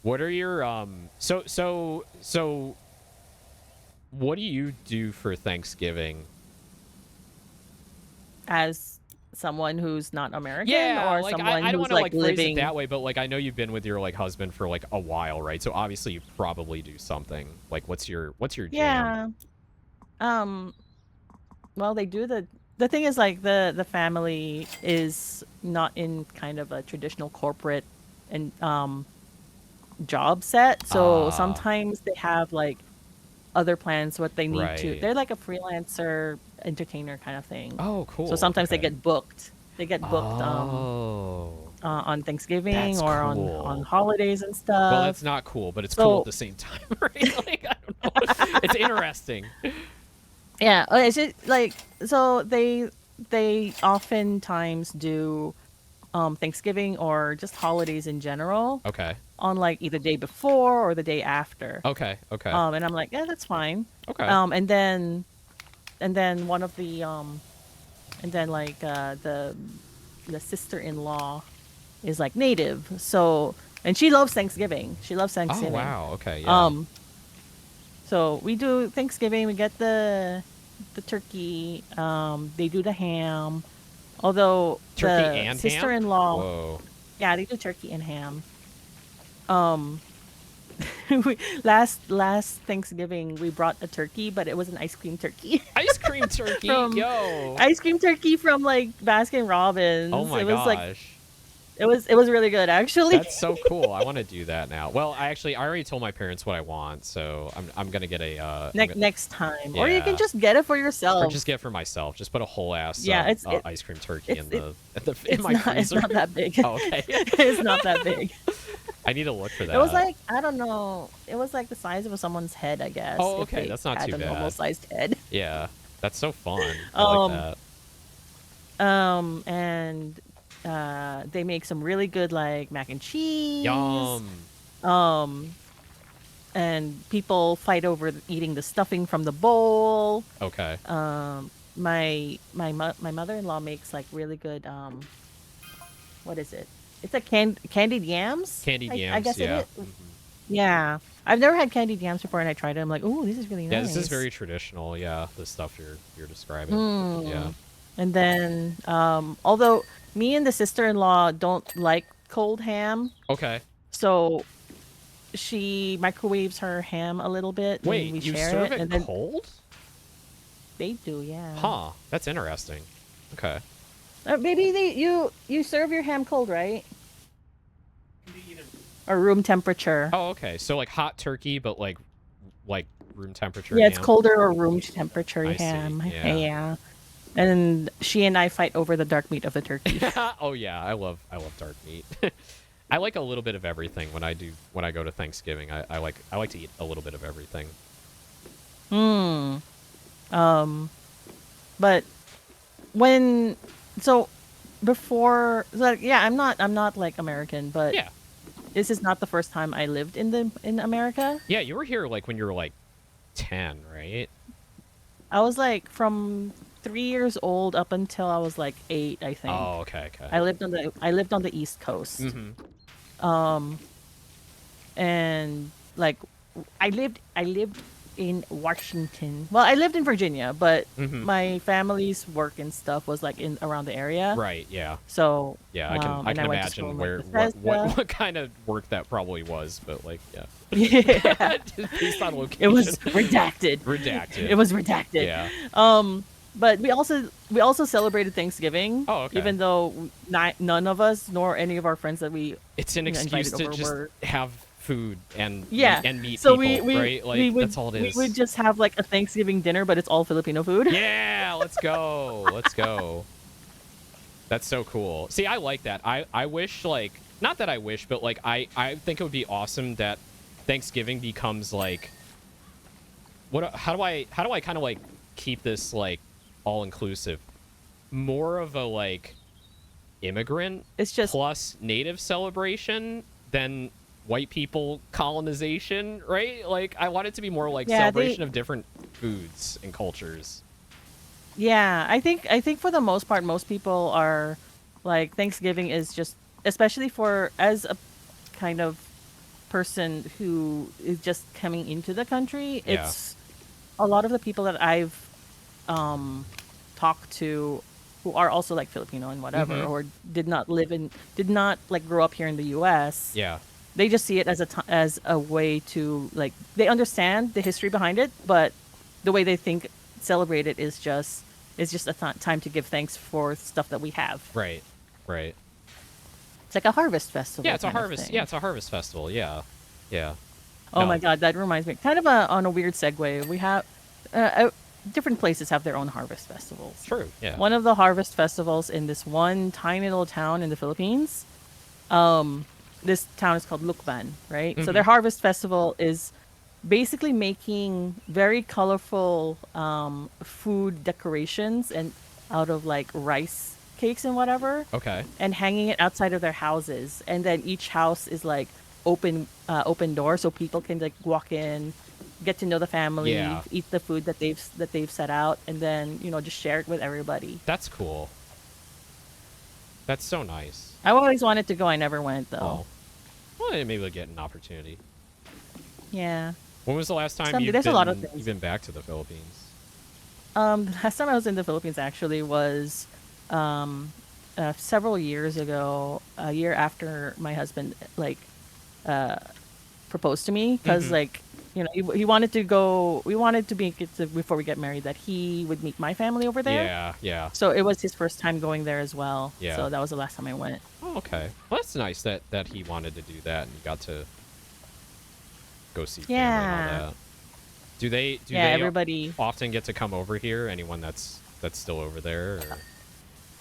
What are your so what do you do for Thanksgiving? As someone who's not American, or like, someone I don't want to like phrase living it that way, but like I know you've been with your like husband for like a while, right? So obviously you probably do something. Like what's your jam? Well, they do the thing is like the family is not in kind of a traditional corporate and job set, so sometimes they have like other plans what they need to. They're like a freelancer entertainer kind of thing. Oh, cool. So sometimes they get booked. On Thanksgiving or on holidays and stuff. Well, that's not cool, but it's cool at the same time, right? Like, I don't know. It's interesting. Yeah, it's just like, so they oftentimes do Thanksgiving or just holidays in general. Okay. On like either day before or the day after. Okay. And I'm like, yeah, that's fine. Okay. And then one of the and then like the sister-in-law is like native, so, and she loves Thanksgiving. Oh wow. Okay. Yeah. So we do Thanksgiving. We get the turkey. They do the ham. Although turkey and sister-in-law, Whoa. Yeah, they do turkey and ham. last Thanksgiving we brought a turkey, but it was an ice cream turkey. Ice cream turkey, yo! Ice cream turkey from like Baskin Robbins. Oh my it was gosh. Like, it was really good actually. That's so cool. I want to do that now. Well, I already told my parents what I want, so I'm gonna get a next time, or you can just get it for yourself, or just get it for myself. Just put a whole ass ice cream turkey in my freezer. It's not that big. Oh, okay. It's not that big. I need to look for that. It was like, I don't know. It was like the size of someone's head, I guess. Oh, okay. That's not too bad. A normal sized head. Yeah, that's so fun. I like that. And they make some really good like mac and cheese. Yum. And people fight over eating the stuffing from the bowl. Okay. My mother-in-law makes like really good what is it? It's like candied yams. Candied yams. I guess yeah. it is. Yeah. I've never had candied yams before, and I tried it. I'm like, oh, this is really nice. Yeah, this is very traditional. Yeah, the stuff you're describing. Yeah. And then, although me and the sister-in-law don't like cold ham. Okay. So she microwaves her ham a little bit. Wait, and we you share serve it, it and then cold? they do, yeah. Huh. That's interesting. Okay. Maybe you serve your ham cold, right? Or room temperature. Oh, okay. So like hot turkey, but like room temperature. Yeah, it's ham? colder or room temperature I ham. see. Yeah. And she and I fight over the dark meat of the turkey. Oh yeah, I love dark meat. I like a little bit of everything when I go to Thanksgiving. I like to eat a little bit of everything. But before, like, yeah, I'm not like American, but yeah, this is not the first time I lived in America. Yeah, you were here like when you were like 10, right? I was like from 3 years old up until I was like 8, I think. Oh, okay. I lived on the East Coast. And like I lived in Washington. Well, I lived in Virginia, but my family's work and stuff was like in around the area. Right. Yeah. So yeah, I can imagine what kind of work that probably was, but like yeah, based on location. It was redacted. Redacted. It was redacted. Yeah. But we also celebrated Thanksgiving. Oh, okay. Even though none of us nor any of our friends that it's an excuse to just have food and meet so people, right? Like that's all it is. We would just have like a Thanksgiving dinner, but it's all Filipino food. Yeah, let's go. Let's go. That's so cool. See, I like that. I wish, like, not that I wish, but like I think it would be awesome that Thanksgiving becomes like how do I kind of like keep this like all inclusive, more of a like immigrant plus native celebration than white people colonization, right? Like I want it to be more like celebration of different foods and cultures. Yeah, I think for the most part, most people are like, Thanksgiving is just, especially as a kind of person who is just coming into the country. It's a lot of the people that I've talked to who are also like Filipino and whatever, or did not like grow up here in the U.S. Yeah. They just see it as a way to, like, they understand the history behind it, but the way they celebrate it is just a time to give thanks for stuff that we have. Right. It's like a harvest festival. Yeah, it's a harvest. Yeah, it's a harvest festival. Yeah. Oh my God, that reminds me. Kind of on a weird segue. We have different places have their own harvest festivals. True. Yeah. One of the harvest festivals in this one tiny little town in the Philippines. This town is called Lukban, right? So their harvest festival is basically making very colorful food decorations and out of like rice cakes and whatever. Okay. And hanging it outside of their houses, and then each house is like open door, so people can like walk in, get to know the family, eat the food that they've set out, and then just share it with everybody. That's cool. That's so nice. I always wanted to go. I never went though. Oh. Well, maybe we'll get an opportunity. Yeah. When was the last time you've been back to the Philippines? The last time I was in the Philippines actually was several years ago, a year after my husband proposed to me because like he wanted to go. We wanted to make it before we get married that he would meet my family over there. Yeah, yeah. So it was his first time going there as well. Yeah. So that was the last time I went. Oh, okay. Well, that's nice that he wanted to do that and you got to go see family and all that. Do they everybody often get to come over here? Anyone that's still over there?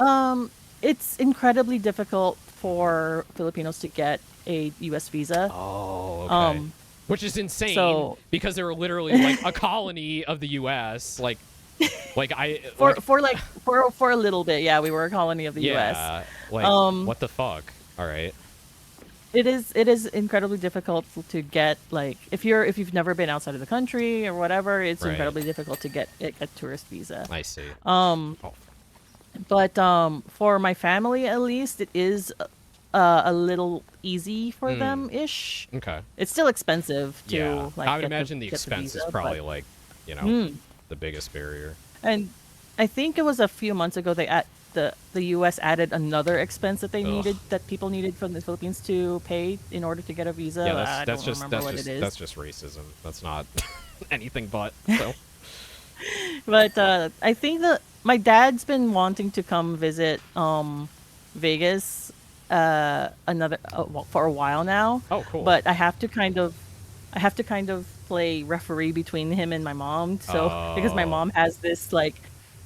Or? It's incredibly difficult for Filipinos to get a U.S. visa. Oh, okay. Which is insane because they're literally like a colony of the U.S. Like for a little bit, yeah, we were a colony of the U.S. Like what the fuck? All right. It is incredibly difficult to get, like, if you've never been outside of the country or whatever, it's incredibly difficult to get a tourist visa. I see. But for my family at least, it is a little easy for them ish. Okay. It's still expensive to like. I would imagine the expense is probably like the biggest barrier. And I think it was a few months ago the U.S. added another expense that that people needed from the Philippines to pay in order to get a visa. Yeah, that's just racism. That's not anything but. So. But I think that my dad's been wanting to come visit Vegas for a while now. Oh, cool. But I have to kind of play referee between him and my mom. So because my mom has this like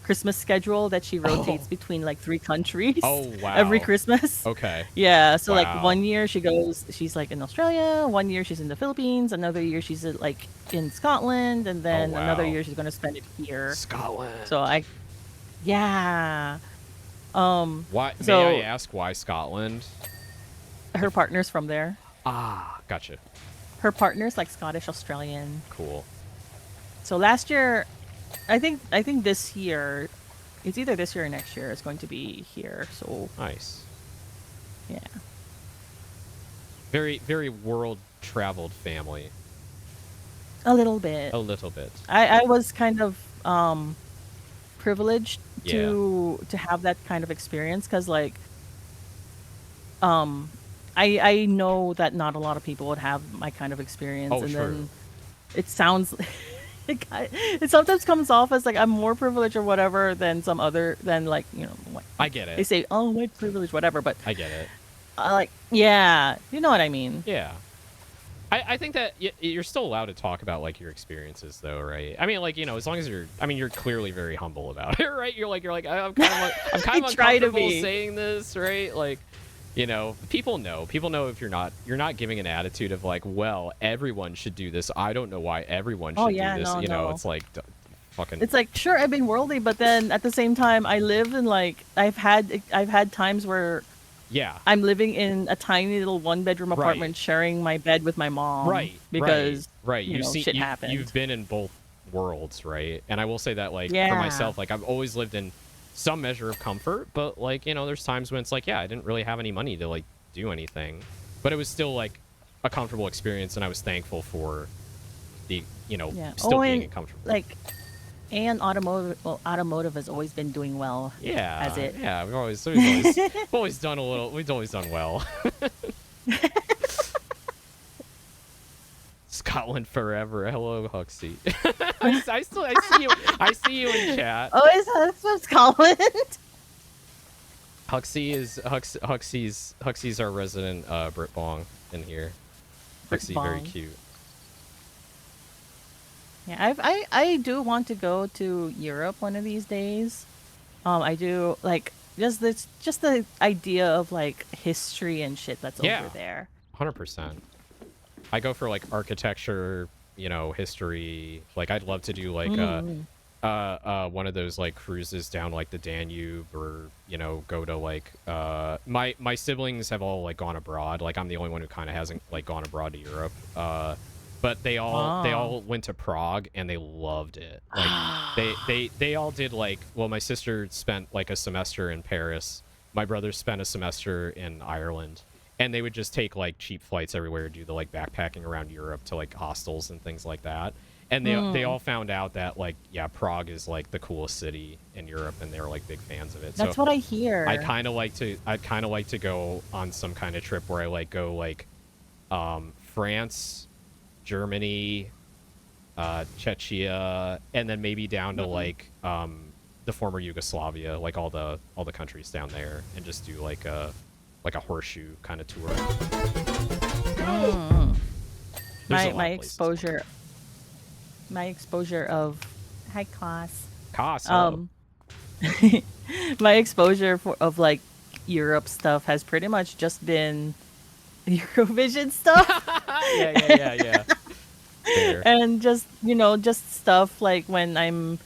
Christmas schedule that she rotates between like 3 countries. Oh, wow. Every Christmas. Okay. Yeah. So like one year she's like in Australia, one year she's in the Philippines, another year she's like in Scotland, and then another year she's gonna spend it here. Scotland. So yeah. Why? May I ask why Scotland? Her partner's from there. Ah, gotcha. Her partner's like Scottish Australian. Cool. So last year, I think this year, it's either this year or next year, it's going to be here. So nice. Yeah. Very, very world traveled family. A little bit. A little bit. I was kind of privileged to have that kind of experience because like I know that not a lot of people would have my kind of experience. Oh, and sure. Then it sounds it sometimes comes off as like I'm more privileged or whatever than like I get it. They say white privilege whatever, but I get it. Like yeah, you know what I mean. Yeah. I think that you're still allowed to talk about like your experiences though, right? I mean, like as long as you're clearly very humble about it, right? You're like I'm kind of uncomfortable saying this, right? Like, people know if you're not giving an attitude of like, well, everyone should do this. I don't know why everyone should do this. No. It's like fucking. It's like sure I've been worldly, but then at the same time I live in like I've had times where. Yeah. I'm living in a tiny little 1-bedroom apartment sharing my bed with my mom. Right. Because shit happened. You've been in both worlds, right? And I will say that like for myself, like I've always lived in some measure of comfort, but like, there's times when it's like, I didn't really have any money to like do anything. But it was still like a comfortable experience and I was thankful for the, still being comfortable. Like Aeon Automotive has always been doing well. Yeah. Has it? Yeah, we've always done well. Scotland forever. Hello, Huxley. I see you in chat. Oh, is that from Scotland? Huxley's our resident Brit Bong in here. Huxley, very cute. Yeah, I do want to go to Europe one of these days. I do like just the idea of like history and shit that's over there. 100%. I go for like architecture, history. Like I'd love to do like one of those like cruises down like the Danube or go to like my siblings have all like gone abroad. Like I'm the only one who kind of hasn't like gone abroad to Europe. But they all went to Prague and they loved it. Like they all did like, well, my sister spent like a semester in Paris. My brother spent a semester in Ireland, and they would just take like cheap flights everywhere, do the like backpacking around Europe to like hostels and things like that. And they all found out that like, Prague is like the coolest city in Europe, and they were like big fans of it. That's what I hear. I'd kind of like to go on some kind of trip where I like go like France, Germany, Czechia, and then maybe down to like the former Yugoslavia, like all the countries down there, and just do like a horseshoe kind of tour. My exposure of high class. My exposure of like Europe stuff has pretty much just been Eurovision stuff. yeah. Fair. And just just stuff like when I'm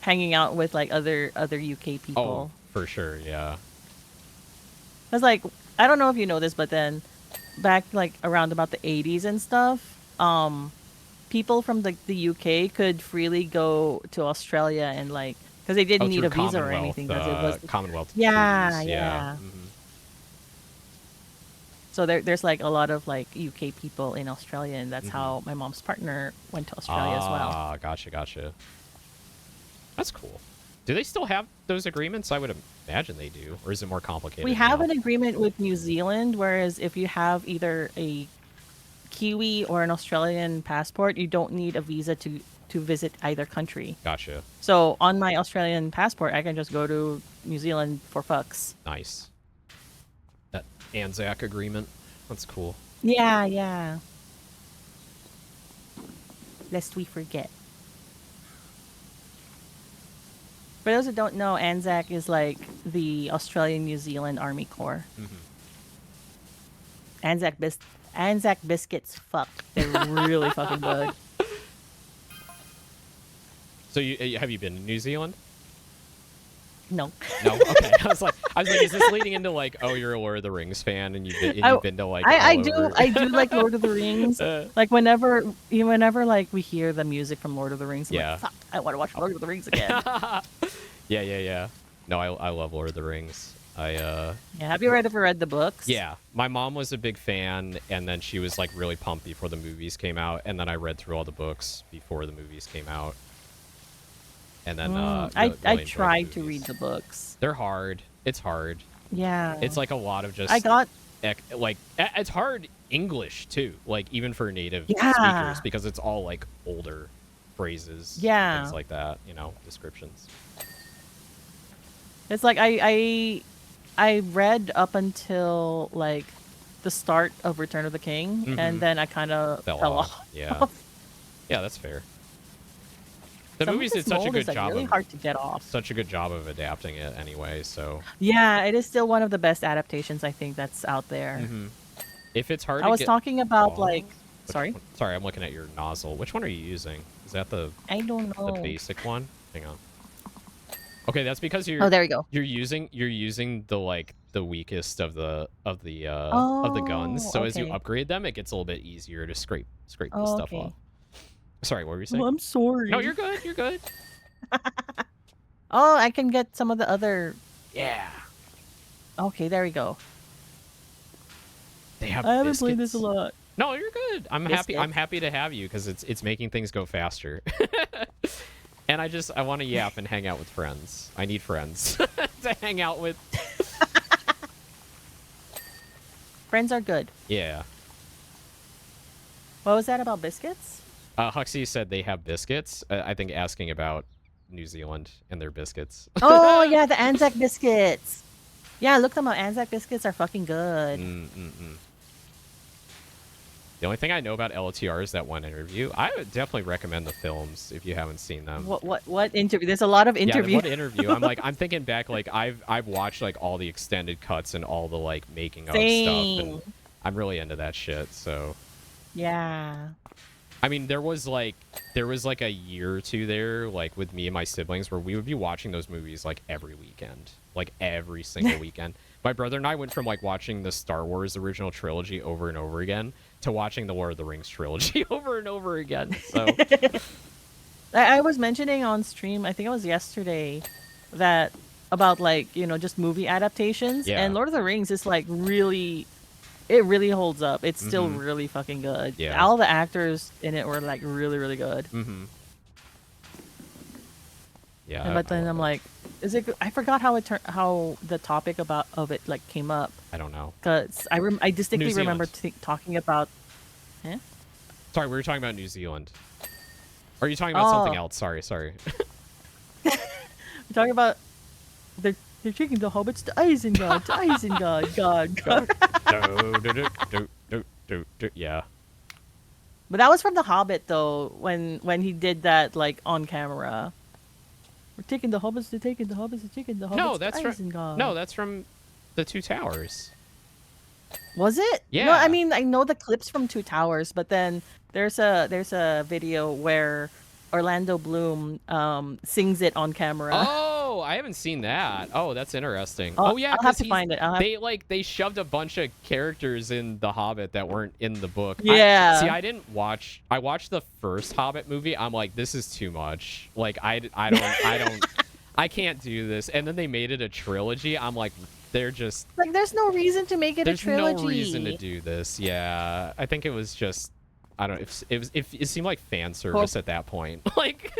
hanging out with like other UK people. Oh, for sure, yeah. It's like, I don't know if you know this, but then back like around about the 80s and stuff, people from the UK could freely go to Australia and like, because they didn't need a visa or anything, because it was Commonwealth. Yeah. Mm-hmm. So there's like a lot of like UK people in Australia, and that's how my mom's partner went to Australia as well. Ah, gotcha. That's cool. Do they still have those agreements? I would imagine they do. Or is it more complicated? We have an agreement with New Zealand, whereas if you have either a Kiwi or an Australian passport, you don't need a visa to visit either country. Gotcha. So on my Australian passport, I can just go to New Zealand for fucks. Nice. That Anzac agreement. That's cool. Yeah. Lest we forget. For those who don't know, Anzac is like the Australian New Zealand Army Corps. Anzac biscuits, fuck. They're really fucking good. So have you been to New Zealand? No. No. Okay. I was like, is this leading into like, oh, you're a Lord of the Rings fan and you've been to like? I do like Lord of the Rings. Like whenever like we hear the music from Lord of the Rings, I'm like, fuck, I want to watch Lord of the Rings again. Yeah. No, I love Lord of the Rings. Have you ever read the books? Yeah, my mom was a big fan, and then she was like really pumped before the movies came out, and then I read through all the books before the movies came out. And then I tried to read the books. They're hard. It's hard. Yeah. It's like a lot of just it's hard English too, like even for native speakers, because it's all like older phrases, things like that, descriptions. It's like I read up until like the start of Return of the King, and then I kind of fell off. Yeah, that's fair. The movies did such a good job. Really hard to get off. Such a good job of adapting it, anyway. So yeah, it is still one of the best adaptations I think that's out there. If it's hard, I was talking about like. Sorry, I'm looking at your nozzle. Which one are you using? Is that the? I don't know. The basic one. Hang on. Okay, that's because you're. Oh, there we go. You're using the weakest of the guns. So as you upgrade them, it gets a little bit easier to scrape the stuff off. Sorry, what were you saying? Oh, I'm sorry. No, you're good. You're good. Oh, I can get some of the other. Yeah. Okay, there we go. They have. I haven't played this a lot. No, you're good. I'm happy. I'm happy to have you because it's making things go faster. And I want to yap and hang out with friends. I need friends to hang out with. Friends are good. Yeah. What was that about biscuits? Huxley said they have biscuits. I think asking about New Zealand and their biscuits. Oh, yeah, the Anzac biscuits. Yeah, look them up. Anzac biscuits are fucking good. The only thing I know about LTR is that one interview. I would definitely recommend the films if you haven't seen them. What interview? There's a lot of interviews. Yeah, what interview? I'm thinking back, like I've watched like all the extended cuts and all the like making of stuff, and I'm really into that shit. So yeah. I mean, there was like a year or two there, like with me and my siblings, where we would be watching those movies like every weekend, like every single weekend. My brother and I went from like watching the Star Wars original trilogy over and over again to watching the Lord of the Rings trilogy over and over again. So I was mentioning on stream, I think it was yesterday, that about like, just movie adaptations. Yeah. And Lord of the Rings is like it really holds up. It's still really fucking good. Yeah. All the actors in it were like really, really good. Yeah. But then I'm like, is it? I forgot how the topic of it like came up. I don't know. Cause I distinctly remember talking about. Sorry, we were talking about New Zealand. Or are you talking about something else? Sorry. We're talking about they're taking the hobbits to Isengard, God. Yeah. But that was from The Hobbit, though, when he did that, like, on camera. We're taking the hobbits to taking the hobbits to taking the hobbits No, to that's Isengard. no, that's from the Two Towers. Was it? Yeah. No, I mean, I know the clips from Two Towers, but then there's a video where Orlando Bloom sings it on camera. Oh, I haven't seen that. Oh, that's interesting. Oh, yeah, I'll have to find it. They shoved a bunch of characters in The Hobbit that weren't in the book. Yeah. I didn't watch. I watched the first Hobbit movie. I'm like, this is too much. Like, I don't. I can't do this. And then they made it a trilogy. I'm like, they're just like, there's no reason to make it a trilogy. There's no reason to do this. Yeah, I think it was just. I don't know. It seemed like fan service at that point. Like.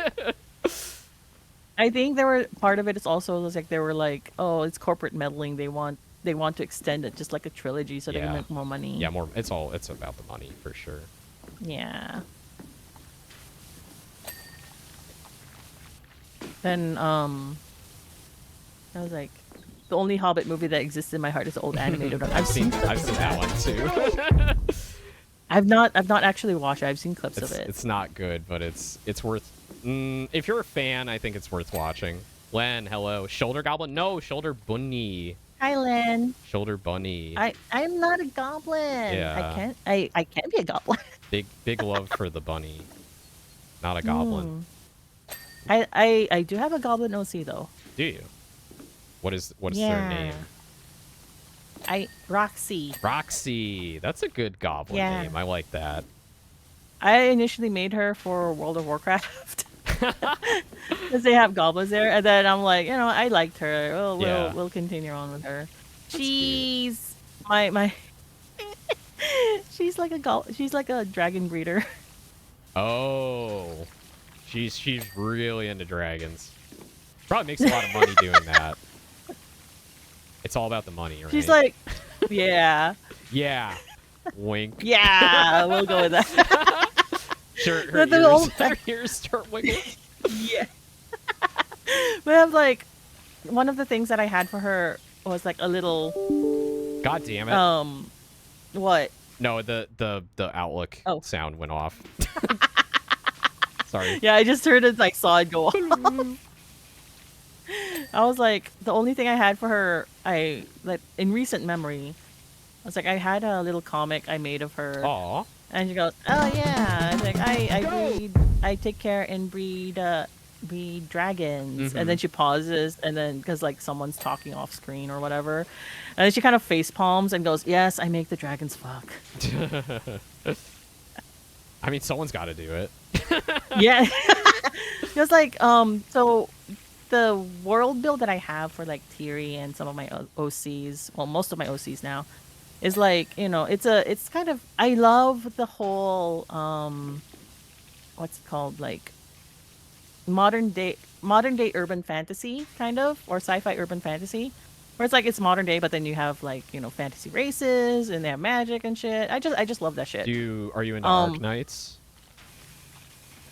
I think part of it is also like they were like, oh, it's corporate meddling. They want to extend it just like a trilogy so they can make more money. Yeah, more. It's about the money for sure. Yeah. Then I was like, the only Hobbit movie that exists in my heart is the old animated one. I've seen that one too. I've not actually watched it. I've seen clips of it. It's not good, but it's worth. If you're a fan, I think it's worth watching. Len, hello. Shoulder Goblin? No, Shoulder Bunny. Hi, Len. Shoulder Bunny. I'm not a goblin. Yeah. I can't be a goblin. Big love for the bunny. Not a goblin. I do have a goblin OC though. Do you? What's their name? Roxy. Roxy. That's a good goblin name. I like that. I initially made her for World of Warcraft. Because they have goblins there, and then I'm like, I liked her. We'll continue on with her. She's my she's like a dragon breeder. Oh, she's really into dragons. Probably makes a lot of money doing that. It's all about the money, right? She's like, yeah. Yeah. Wink. Yeah, we'll go with that. Sure, her ears start winking. Yeah. But I'm like, one of the things that I had for her was like a little. God damn it. What? No, the Outlook sound went off. Sorry. Yeah, I just heard it, like, saw it go off. I was like, the only thing I had for her, like in recent memory, I was like, I had a little comic I made of her. Aww. And she goes, oh yeah, I was like, I take care and breed dragons. Mm-hmm. And then she pauses, and then because like someone's talking off screen or whatever, and then she kind of face palms and goes, yes, I make the dragons fuck. I mean, someone's got to do it. Yeah. It was like, so the world build that I have for like Tiri and some of my OCs, well, most of my OCs now, is like, it's kind of, I love the whole, what's it called, like modern day urban fantasy kind of, or sci-fi urban fantasy, where it's like it's modern day, but then you have like, fantasy races and they have magic and shit. I just love that shit. Are you into Arknights?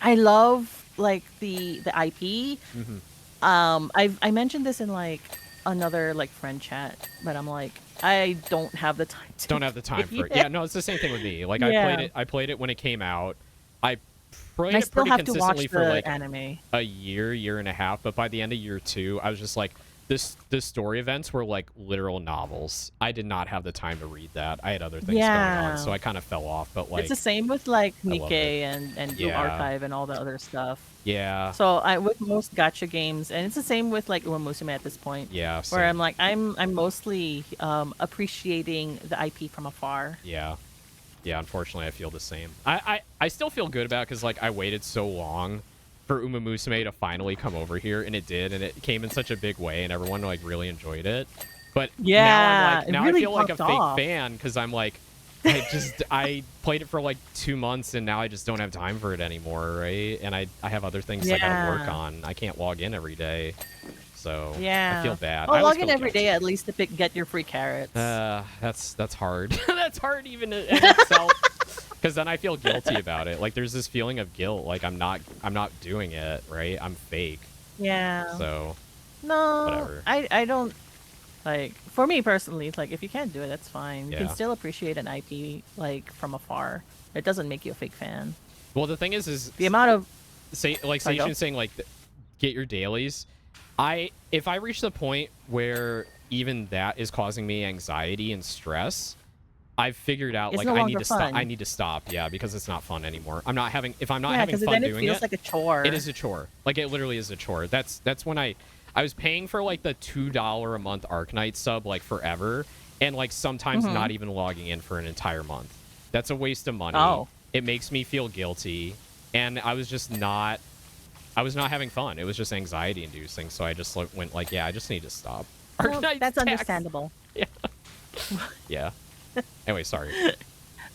I love like the IP. Mm-hmm. I mentioned this in like another like friend chat, but I'm like, I don't have the time to Don't have the time for it. Yeah, no, it's the same thing with me. Like I played it when it came out. I played it pretty consistently for like anime. a year and a half, but by the end of year 2, I was just like, this story events were like literal novels. I did not have the time to read that. I had other things going on, so I kind of fell off. But like, it's the same with like Nikkei and Blue Archive and all the other stuff. Yeah. So with most gacha games, and it's the same with like Uma Musume at this point. Yeah. Where I'm like, I'm mostly appreciating the IP from afar. Yeah. Yeah. Unfortunately, I feel the same. I still feel good about it because like I waited so long for Uma Musume to finally come over here, and it did, and it came in such a big way, and everyone like really enjoyed it. But now I feel like a fake fan because I'm like, I played it for like 2 months, and now I just don't have time for it anymore, right? And I have other things I gotta work on. I can't log in every day, so I feel bad. Oh, log in every day at least to get your free carrots. That's hard. That's hard even in itself. Because then I feel guilty about it. Like there's this feeling of guilt. Like I'm not doing it right. I'm fake. Yeah. So no, whatever. I don't like. For me personally, it's like if you can't do it, that's fine. You Yeah. can still appreciate an IP like from afar. It doesn't make you a fake fan. Well, the thing is The amount of Station saying like get your dailies. If I reach the point where even that is causing me anxiety and stress, I've figured out it's like no I need longer to stop. fun. I need to stop. Yeah, because it's not fun anymore. I'm not having. If I'm not Yeah, having because fun then it doing feels it, like a chore. it is a chore. Like it literally is a chore. That's when I was paying for like the $2 a month Arknight sub like forever, and like sometimes not even logging in for an entire month. That's a waste of money. Oh. It makes me feel guilty, and I was not having fun. It was just anxiety inducing. So I just went like, yeah, I just need to stop. Well, Arknight's that's tax. understandable. Yeah. Yeah. Anyway, sorry.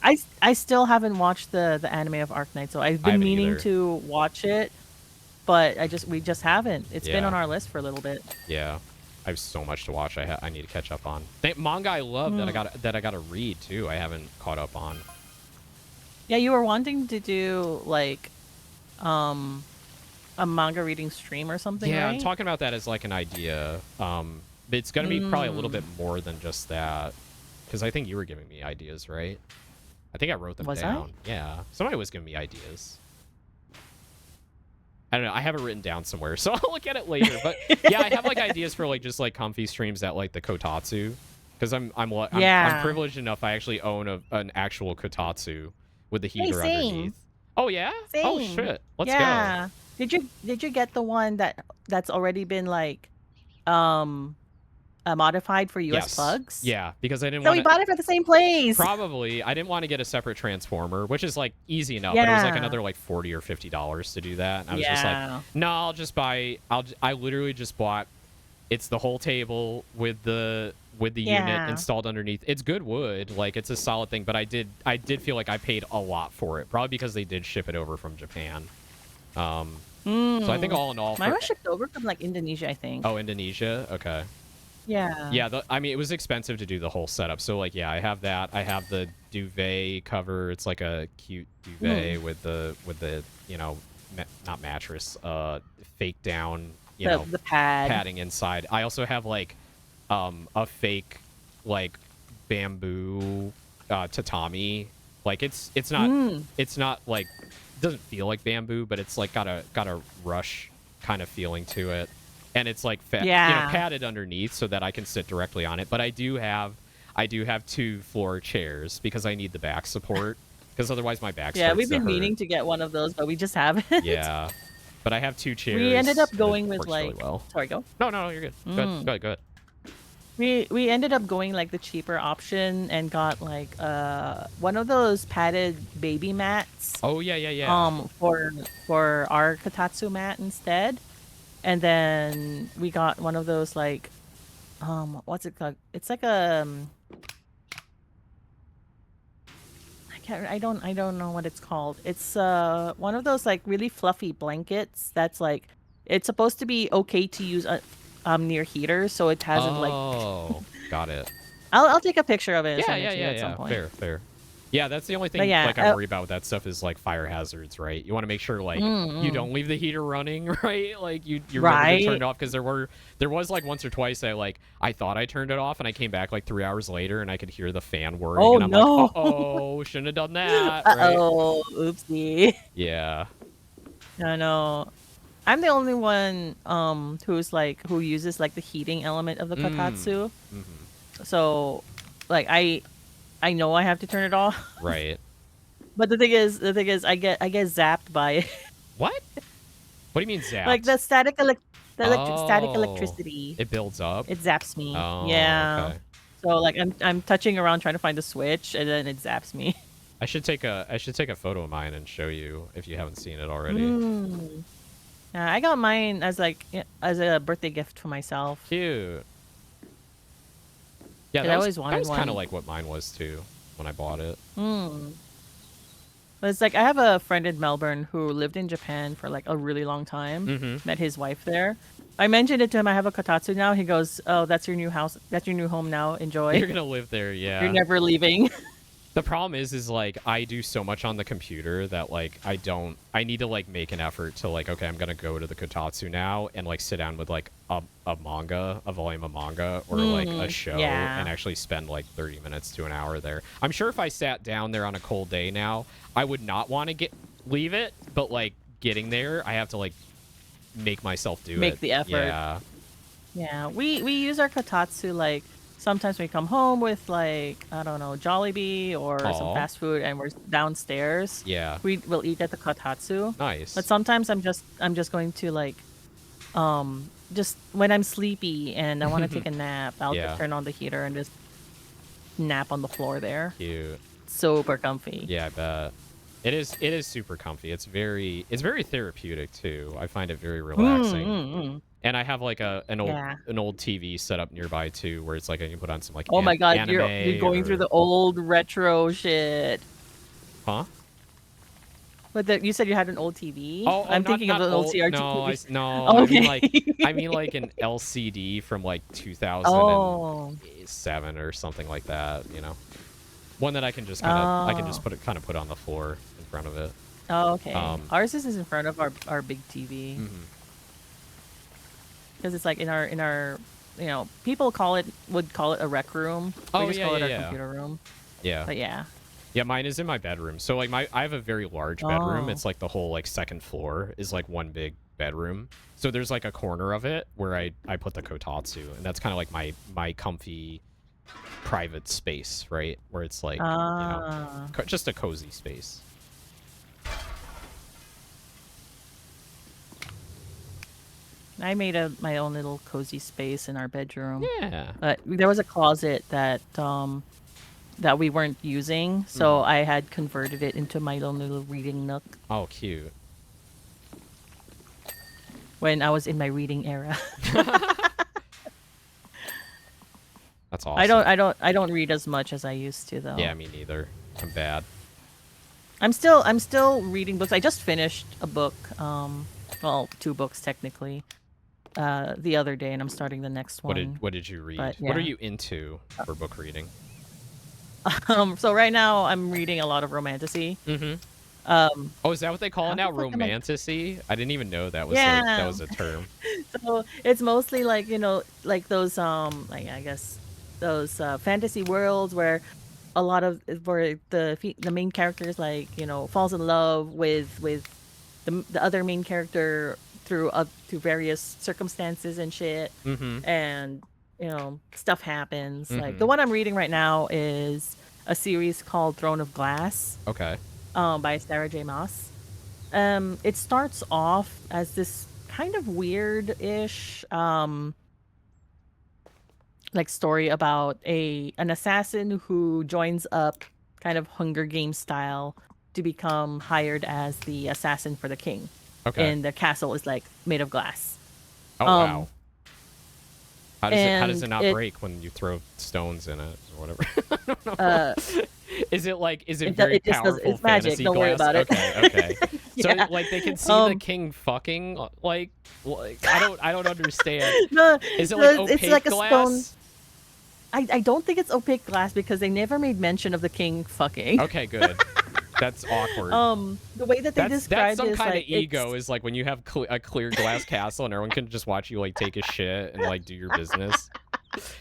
I still haven't watched the anime of Arknight, so I've been meaning either. to watch it, but we just haven't. It's been Yeah. on our list for a little bit. Yeah. I have so much to watch. I need to catch up on. Manga I love that I got to read too. I haven't caught up on. Yeah, you were wanting to do like a manga reading stream or something, Yeah, right? I'm talking about that as like an idea. But it's gonna be probably a little bit more than just that, because I think you were giving me ideas, right? I think I wrote them Was down. Yeah, somebody was giving me ideas. I don't know. I have it written down somewhere, so I'll look at it later. But yeah, I have like ideas for like just like comfy streams at like the Kotatsu, because I'm privileged enough. I actually own an actual Kotatsu with the heater same. underneath. Oh yeah. Same. Oh shit. Let's go. Yeah. Did you get the one that's already been like modified for US plugs? Yeah, because I didn't So want we bought it for the same place. Probably. I didn't want to get a separate transformer, which is like easy enough, but it was like another like $40 or $50 to do that. And I was just like, no, I'll just buy. I literally just bought. It's the whole table with the unit installed underneath. It's good wood, like it's a solid thing. But I did feel like I paid a lot for it, probably because they did ship it over from Japan. So I think all in all, mine was shipped over from like Indonesia, I think. Oh, Indonesia. Okay. Yeah. Yeah, I mean, it was expensive to do the whole setup. So, like, yeah, I have that. I have the duvet cover. It's like a cute duvet with the you know, not mattress, fake down, you know, the padding inside. I also have like a fake like bamboo tatami. Like it's not like, it doesn't feel like bamboo, but it's like got a rush kind of feeling to it. And it's like padded underneath so that I can sit directly on it. But I do have 2 floor chairs because I need the back support, because otherwise my back starts we've been to hurt. meaning to get one of those, but we just haven't. Yeah, but I have 2 chairs. We ended up going with like really well. Sorry, go. No, you're good. Go ahead. We ended up going like the cheaper option and got like one of those padded baby mats. Oh yeah. For our Kotatsu mat instead. And then we got one of those like what's it called? It's like a I don't know what it's called. It's one of those like really fluffy blankets that's like, it's supposed to be okay to use near heaters, so it hasn't like. Oh, got it. I'll take a picture of it and send it to you at some Yeah. point. Fair. Yeah, that's the only thing like I worry about with that stuff is like fire hazards, right? You want to make sure like you don't leave the heater running, right? Like you remember to turn it off, because there was like once or twice I thought I turned it off and I came back like 3 hours later and I could hear the fan whirring, and I'm like, oh, shouldn't have done that. Right? Oopsie. Yeah. No. I'm the only one who uses like the heating element of the Kotatsu. So like I know I have to turn it off. Right. But the thing is I get zapped by it. What? What do you mean zapped? Like the static electricity. It builds up. It zaps me. Oh, yeah. okay. So like I'm touching around trying to find the switch, and then it zaps me. I should take a photo of mine and show you if you haven't seen it already. Yeah, I got mine as a birthday gift for myself. Cute. Yeah, I always wanted that was kind of one. like what mine was too when I bought it. But it's like I have a friend in Melbourne who lived in Japan for like a really long time. Met his wife there. I mentioned it to him. I have a Kotatsu now. He goes, "Oh, that's your new house. That's your new home now. Enjoy. You're gonna live there, yeah. You're never leaving." The problem is like I do so much on the computer that like I need to like make an effort to like, okay, I'm gonna go to the Kotatsu now and like sit down with like a volume of manga or like a show and actually spend like 30 minutes to an hour there. I'm sure if I sat down there on a cold day now, I would not want to leave it, but like getting there, I have to like make myself do it. Make the effort. Yeah, we use our Kotatsu like sometimes we come home with like, I don't know, Jollibee or some fast food and we're downstairs. Yeah. We will eat at the Kotatsu. Nice. But sometimes I'm just going to like just when I'm sleepy and I want to take a nap, I'll just turn on the heater and just nap on the floor there. Cute. Super comfy. Yeah, I bet. It is super comfy. It's very therapeutic too. I find it very relaxing. And I have like an old TV set up nearby too, where it's like I can put on some like my god, anime you're going through the old retro shit. Huh? But you said you had an old TV. Oh, I'm thinking of an old CRT. No, okay. I mean like an LCD from like 2007 or something like that. You know, one that I can just kind of put on the floor in front of it. Oh, okay. Ours is in front of our big TV. Because it's like in our people would call it a rec room. We just call it our computer room. Yeah. But yeah. Yeah, mine is in my bedroom. So like I have a very large bedroom. It's like the whole like second floor is like one big bedroom. So there's like a corner of it where I put the Kotatsu, and that's kind of like my comfy private space, right? Where it's like just a cozy space. I made my own little cozy space in our bedroom. Yeah. But there was a closet that we weren't using, so I had converted it into my own little reading nook. Oh, cute. When I was in my reading era. That's awesome. I don't read as much as I used to though. Yeah, me neither. I'm bad. I'm still reading books. I just finished a book. Well, 2 books technically. The other day, and I'm starting the next one. What did you read? But, What are you into for book reading? So right now I'm reading a lot of romantasy. Oh, is that what they call it now? Romantasy? I didn't even know that was a term. So it's mostly like, like those like I guess those fantasy worlds where the main character is like, falls in love with the other main character through various circumstances and shit. And stuff happens. Like the one I'm reading right now is a series called Throne of Glass. Okay. By Sarah J. Maas. It starts off as this kind of weird-ish like story about an assassin who joins up kind of Hunger Games style to become hired as the assassin for the king. Okay. And the castle is like made of glass. Oh wow. How does it not break when you throw stones in it or whatever? I don't know. Is it very powerful? It's magic. Don't worry about it. Okay. So like they can see the king fucking like I don't understand. No, is it like opaque it's like glass? A stone. I don't think it's opaque glass because they never made mention of the king fucking. Okay, good. That's awkward. The way that they describe that's some it is kind like of ego is like when you have a clear glass castle and everyone can just watch you like take a shit and like do your business.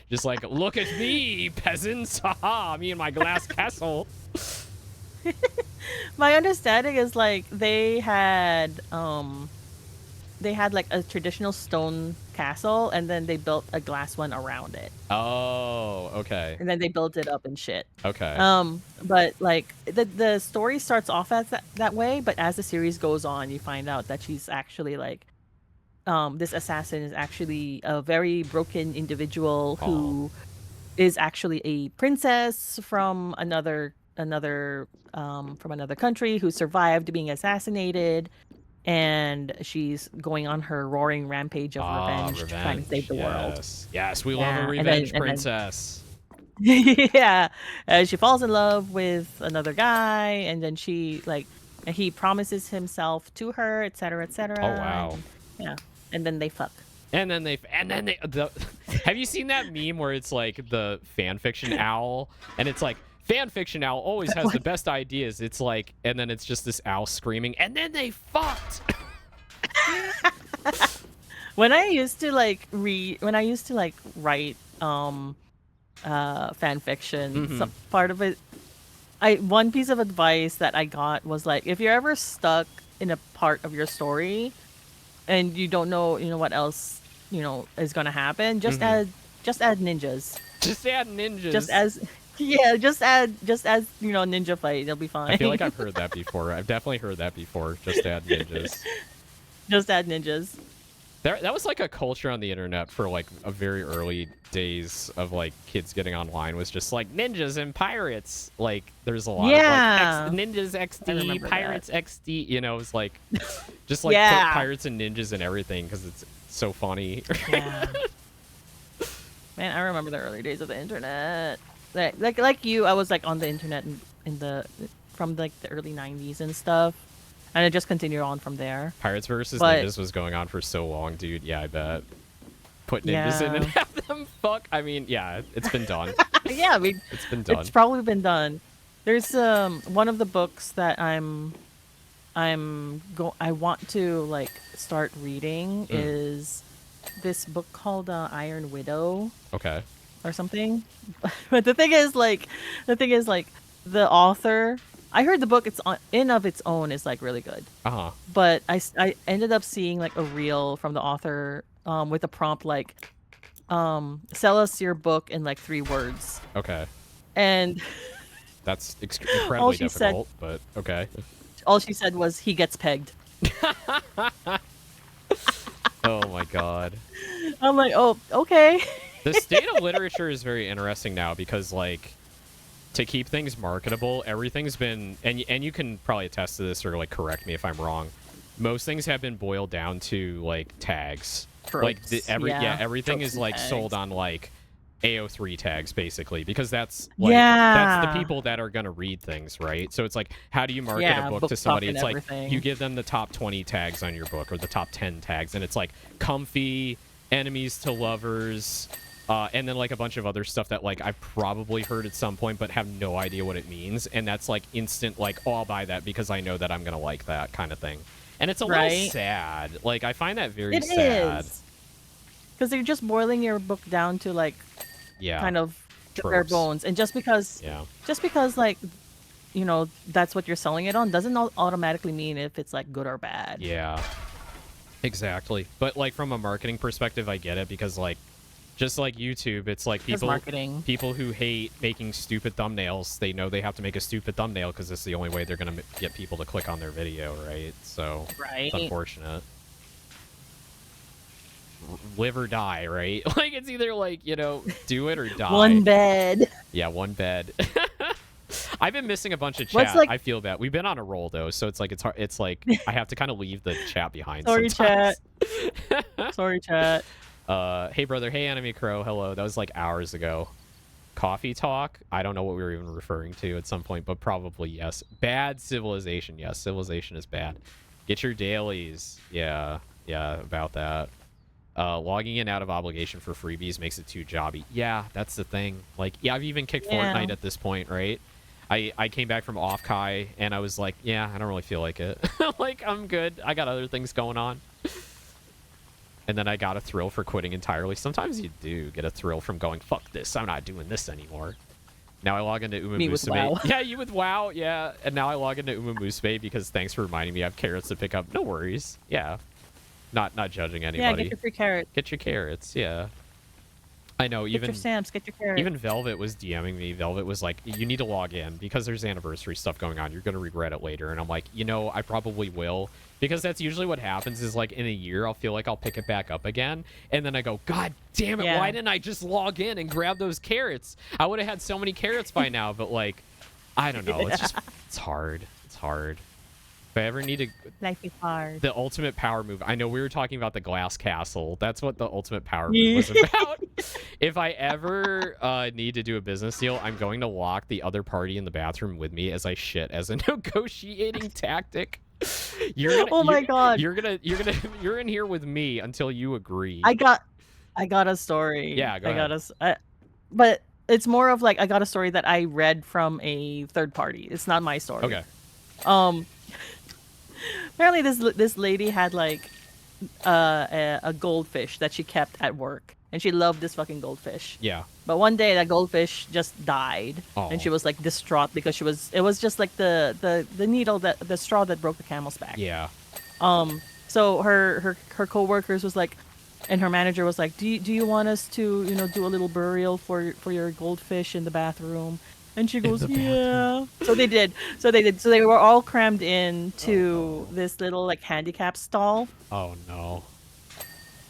Just like, look at me, peasants! Haha, me and my glass castle. My understanding is like they had like a traditional stone castle and then they built a glass one around it. Oh, okay. And then they built it up and shit. Okay. But like the story starts off as that way, but as the series goes on, you find out that she's actually like this assassin is actually a very broken individual who is actually a princess from another country who survived being assassinated, and she's going on her roaring rampage of revenge, trying to save the world. Yes, we love a revenge princess. Yeah, she falls in love with another guy, and then he promises himself to her, etc., etc. Oh wow. And then they fuck. Have you seen that meme where it's like the fan fiction owl and it's like fan fiction owl always has the best ideas. It's like, and then it's just this owl screaming, and then they fucked. When I used to like write fan fiction, some part of it, one piece of advice that I got was like, if you're ever stuck in a part of your story and you don't know, what else, is gonna happen, just add ninjas. Just add ninjas. Just add ninja fight. It'll be fine. I feel like I've heard that before. I've definitely heard that before. Just add ninjas. Just add ninjas. That was like a culture on the internet for like a very early days of like kids getting online, was just like ninjas and pirates. Like there's a lot of like ninjas XD, pirates XD. It was like just like put pirates and ninjas and everything because it's so funny. Yeah. Man, I remember the early days of the internet. Like you, I was like on the internet from like the early 90s and stuff. And it just continued on from there. Pirates versus ninjas was going on for so long, dude. Yeah, I bet. Put ninjas in and have them fuck. I mean, yeah, it's been done. Yeah, I mean, it's been done. It's probably been done. There's one of the books that I want to like start reading is this book called Iron Widow. Okay. Or something. But the thing is like the author, I heard the book in of its own is like really good. But I ended up seeing like a reel from the author with a prompt like sell us your book in like 3 words. Okay. And that's incredibly difficult, but okay. All she said was he gets pegged. Oh my god. I'm like, oh, okay. The state of literature is very interesting now because like to keep things marketable, everything's been, and you can probably attest to this or like correct me if I'm wrong, most things have been boiled down to like tags. Tropes. Like everything Tropes is like tags. sold on like AO3 tags basically, because that's like that's the people that are going to read things, right? So it's like, how do you market a book to somebody? It's like you give them the top 20 tags on your book or the top 10 tags, and it's like comfy, enemies to lovers, and then like a bunch of other stuff that like I've probably heard at some point but have no idea what it means, and that's like instant like, oh, I'll buy that because I know that I'm gonna like that kind of thing. And it's a little sad. Like I find that very sad. Because they're just boiling your book down to like kind of bare bones, and just because like that's what you're selling it on doesn't automatically mean if it's like good or bad. Yeah, exactly. But like from a marketing perspective, I get it, because like just like YouTube, it's like people who hate making stupid thumbnails, they know they have to make a stupid thumbnail because it's the only way they're going to get people to click on their video, right? So it's unfortunate. Live or die, right? Like it's either like, do it or die. One bed. Yeah, one bed. I've been missing a bunch of chat. I feel bad. We've been on a roll though, so it's like it's hard. It's like I have to kind of leave the chat behind. Sorry, sometimes. chat. Sorry, chat. Hey brother, hey Enemy Crow, hello. That was like hours ago. Coffee talk? I don't know what we were even referring to at some point, but probably yes. Bad civilization. Yes, civilization is bad. Get your dailies. Yeah, about that. Logging in out of obligation for freebies makes it too jobby. Yeah, that's the thing. Like, I've even kicked Fortnite at this point, right? I came back from off-Kai, and I was like, yeah, I don't really feel like it. Like, I'm good. I got other things going on. And then I got a thrill for quitting entirely. Sometimes you do get a thrill from going, fuck this, I'm not doing this anymore. Now I log into Musume. WoW. Yeah, you with WoW, yeah. And now I log into Musume because thanks for reminding me I have carrots to pick up. No worries. Yeah. Not judging anybody. Yeah, get your free carrots. Get your carrots, yeah. I know, get your stamps, get your carrots. Even Velvet was DMing me. Velvet was like, you need to log in because there's anniversary stuff going on. You're going to regret it later. And I'm like, I probably will. Because that's usually what happens is like in a year, I'll feel like I'll pick it back up again. And then I go, God damn it, why didn't I just log in and grab those carrots? I would have had so many carrots by now. But like, I don't know. It's just, it's hard. It's hard. If I ever need to... Life is hard. The ultimate power move. I know we were talking about the glass castle. That's what the ultimate power move was about. If I ever need to do a business deal, I'm going to lock the other party in the bathroom with me as I shit as a negotiating tactic. My God. You're in here with me until you agree. I got a story. Yeah, go ahead. But it's more of like I got a story that I read from a third party. It's not my story. Okay. Apparently this lady had like a goldfish that she kept at work, and she loved this fucking goldfish. Yeah. But one day that goldfish just died, Oh. and she was like distraught because it was just like the needle the straw that broke the camel's back. Yeah. So her coworkers was like, and her manager was like, do you want us to do a little burial for your goldfish in the bathroom? And she goes, yeah. So they did. So they were all crammed into this little like handicap stall. Oh no.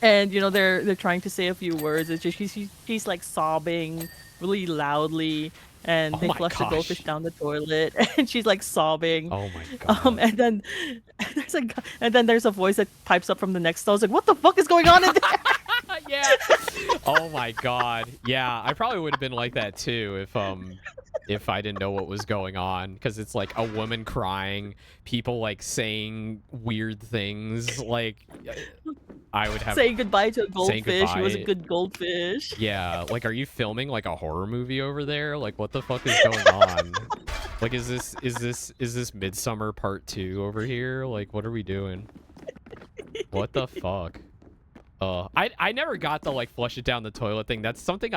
And they're trying to say a few words. It's just she's like sobbing really loudly, and they flush the goldfish down the toilet, and she's like sobbing. Oh my god. And then there's a voice that pipes up from the next stall. It's like, what the fuck is going on in there? Yeah. Oh my god. Yeah, I probably would have been like that too if I didn't know what was going on, because it's like a woman crying, people like saying weird things, like I would have saying goodbye to a goldfish. goodbye. It was a good goldfish. Yeah, like, are you filming like a horror movie over there? Like, what the fuck is going on? Like, is this Midsummer Part 2 over here? Like, what are we doing? What the fuck? I never got the like flush it down the toilet thing. That's something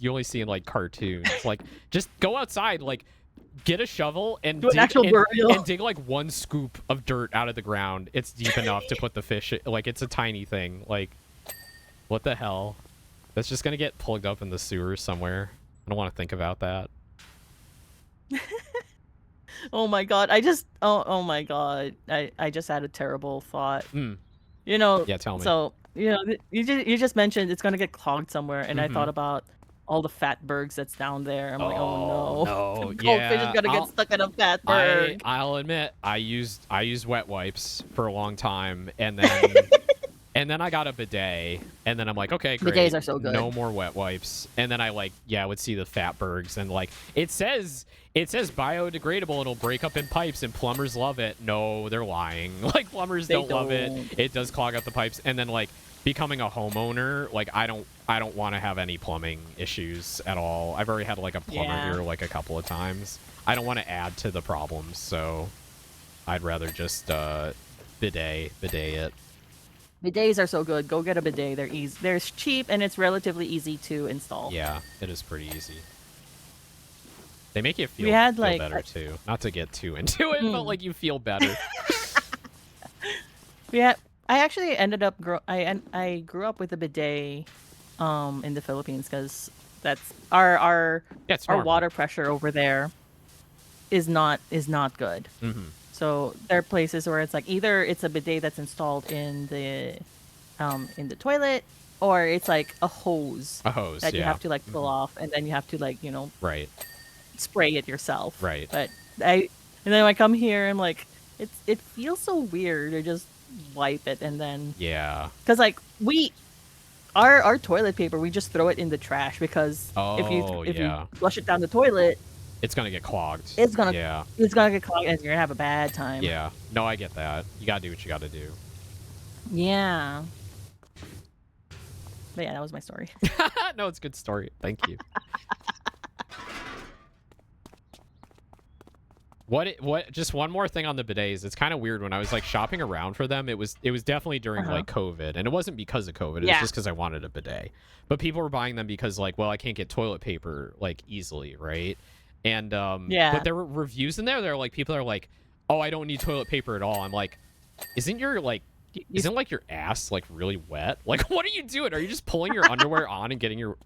you only see in like cartoons. Like, just go outside, like get a shovel and do an actual burial. And dig like one scoop of dirt out of the ground. It's deep enough to put the fish in. Like, it's a tiny thing. Like, what the hell? That's just gonna get plugged up in the sewers somewhere. I don't want to think about that. Oh my god! Oh my god! I just had a terrible thought. Yeah, tell me. So you just mentioned it's gonna get clogged somewhere, and I thought about all the fatbergs that's down there. I'm like, oh no, no. Goldfish is gonna get stuck in a fatberg. I'll admit, I used wet wipes for a long time, and then and then I got a bidet, and then I'm like, okay, great. Bidets are so good. No more wet wipes. And then I would see the fatbergs, and like it says biodegradable, it'll break up in pipes, and plumbers love it. No, they're lying. Like, plumbers don't love it. It does clog up the pipes. And then like becoming a homeowner, like I don't want to have any plumbing issues at all. I've already had like a plumber here like a couple of times. I don't want to add to the problems, so I'd rather just bidet it. Bidets are so good. Go get a bidet. They're easy. They're cheap, and it's relatively easy to install. Yeah, it is pretty easy. They make you feel better too. Not to get too into it, but like you feel better. Yeah, I actually ended up I grew up with a bidet in the Philippines, because that's our water pressure over there is not good. So there are places where it's like either it's a bidet that's installed in the toilet, or it's like a hose that you have to like pull off, and then you have to like right, spray it yourself. Right. But and then when I come here, I'm like, it feels so weird to just wipe it, and then because like our toilet paper, we just throw it in the trash, because if you flush it down the toilet, it's gonna get clogged. It's gonna get clogged, and you're gonna have a bad time. Yeah. No, I get that. You gotta do what you gotta do. Yeah. But yeah, that was my story. No, it's a good story. Thank you. What? Just one more thing on the bidets. It's kind of weird. When I was like shopping around for them, it was definitely during like COVID, and it wasn't because of COVID. It was just because I wanted a bidet. But people were buying them because like, well, I can't get toilet paper like easily, right? And but there were reviews in there. They're like, people are like, oh, I don't need toilet paper at all. I'm like, isn't your ass like really wet? Like, what are you doing? Are you just pulling your underwear on and getting your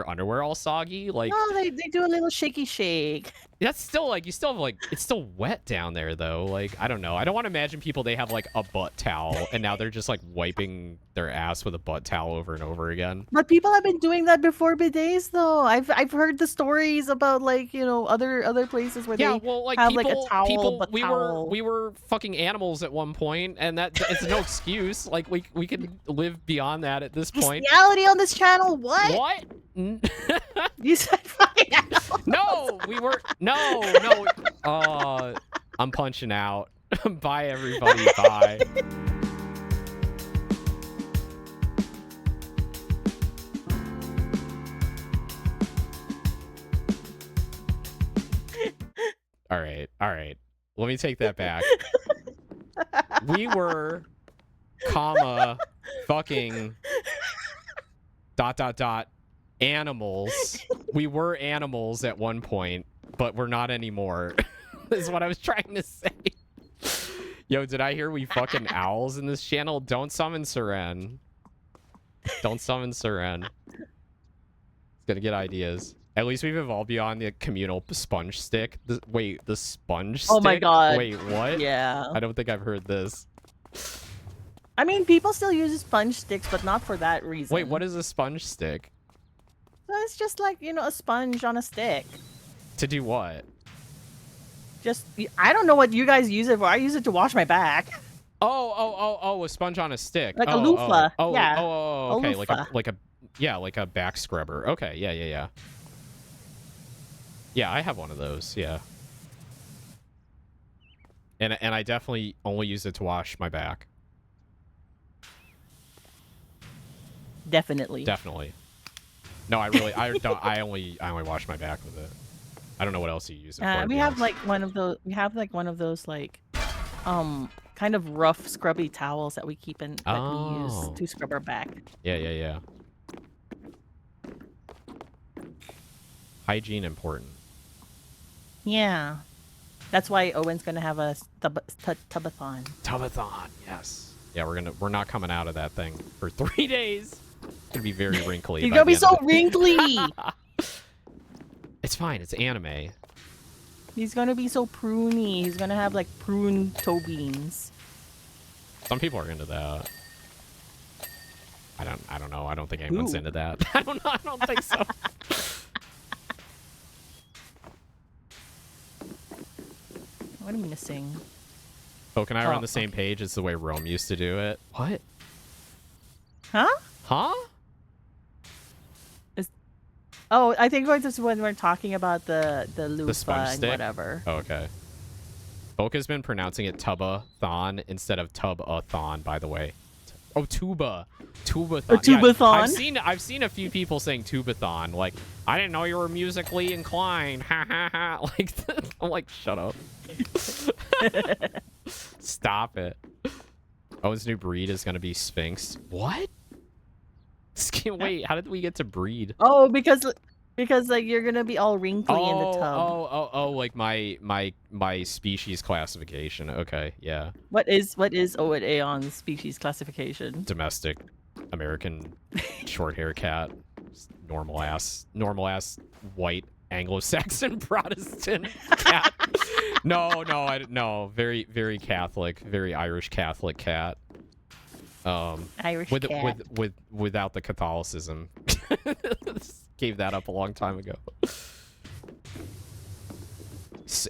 underwear all soggy? Like, oh, they do a little shaky shake. That's still like, you still have like, it's still wet down there though. Like, I don't know. I don't want to imagine people, they have like a butt towel and now they're just like wiping their ass with a butt towel over and over again. But people have been doing that before bidets though. I've heard the stories about like, other places where they have like a towel. We were fucking animals at one point, and that it's no excuse. Like we can live beyond that at this point. Bestiality on this channel? What? You said fucking animals. No, we were no. I'm punching out. Bye everybody. Bye. Let me take that back. We were, comma, fucking, ... animals. We were animals at one point, but we're not anymore. Is what I was trying to say. Yo, did I hear we fucking owls in this channel? Don't summon Seren. Don't summon Seren. It's gonna get ideas. At least we've evolved beyond the communal sponge stick. Wait, the sponge stick? Oh my god. Wait, what? Yeah. I don't think I've heard this. I mean, people still use sponge sticks, but not for that reason. Wait, what is a sponge stick? So it's just like, you know, a sponge on a stick. To do what? Just, I don't know what you guys use it for. I use it to wash my back. Oh, a sponge on a stick. Like a loofah. Oh, yeah. Okay, a like a back scrubber. Okay, yeah. Yeah, I have one of those, yeah. And I definitely only use it to wash my back. Definitely. No, I only wash my back with it. I don't know what else you use it for. We have like one of those. We have like one of those like, kind of rough scrubby towels that we keep in that we use to scrub our back. Yeah. Hygiene important. Yeah, that's why Owen's gonna have a tubathon. Tubathon, yes. Yeah, we're not coming out of that thing for 3 days. It's gonna be very wrinkly. You're gonna be so wrinkly. It's fine. It's anime. He's gonna be so pruny. He's gonna have like prune toe beans. Some people are into that. I don't know. I don't think anyone's into that. I don't know. I don't think so. What am I missing? Poke and I are on the same page. It's the way Rome used to do it. What? Huh? Oh, I think this is when we're talking about the loofah and whatever. Oh, okay. Boca's been pronouncing it tubathon instead of tubathon, by the way. Oh, tubathon. A tubathon? Yeah, I've seen a few people saying tubathon. Like, I didn't know you were musically inclined. Ha ha ha. Like, I'm like, shut up. Stop it. Owen's new breed is gonna be Sphinx. What? Wait, how did we get to breed? Oh, because like you're gonna be all wrinkly in the tub. Oh, like my species classification. Okay, yeah. What is Owen Aeon's species classification? Domestic, American, short hair cat, normal ass, white Anglo-Saxon Protestant cat. No, very, very Catholic, very Irish Catholic cat. Irish cat. Without the Catholicism. Gave that up a long time ago.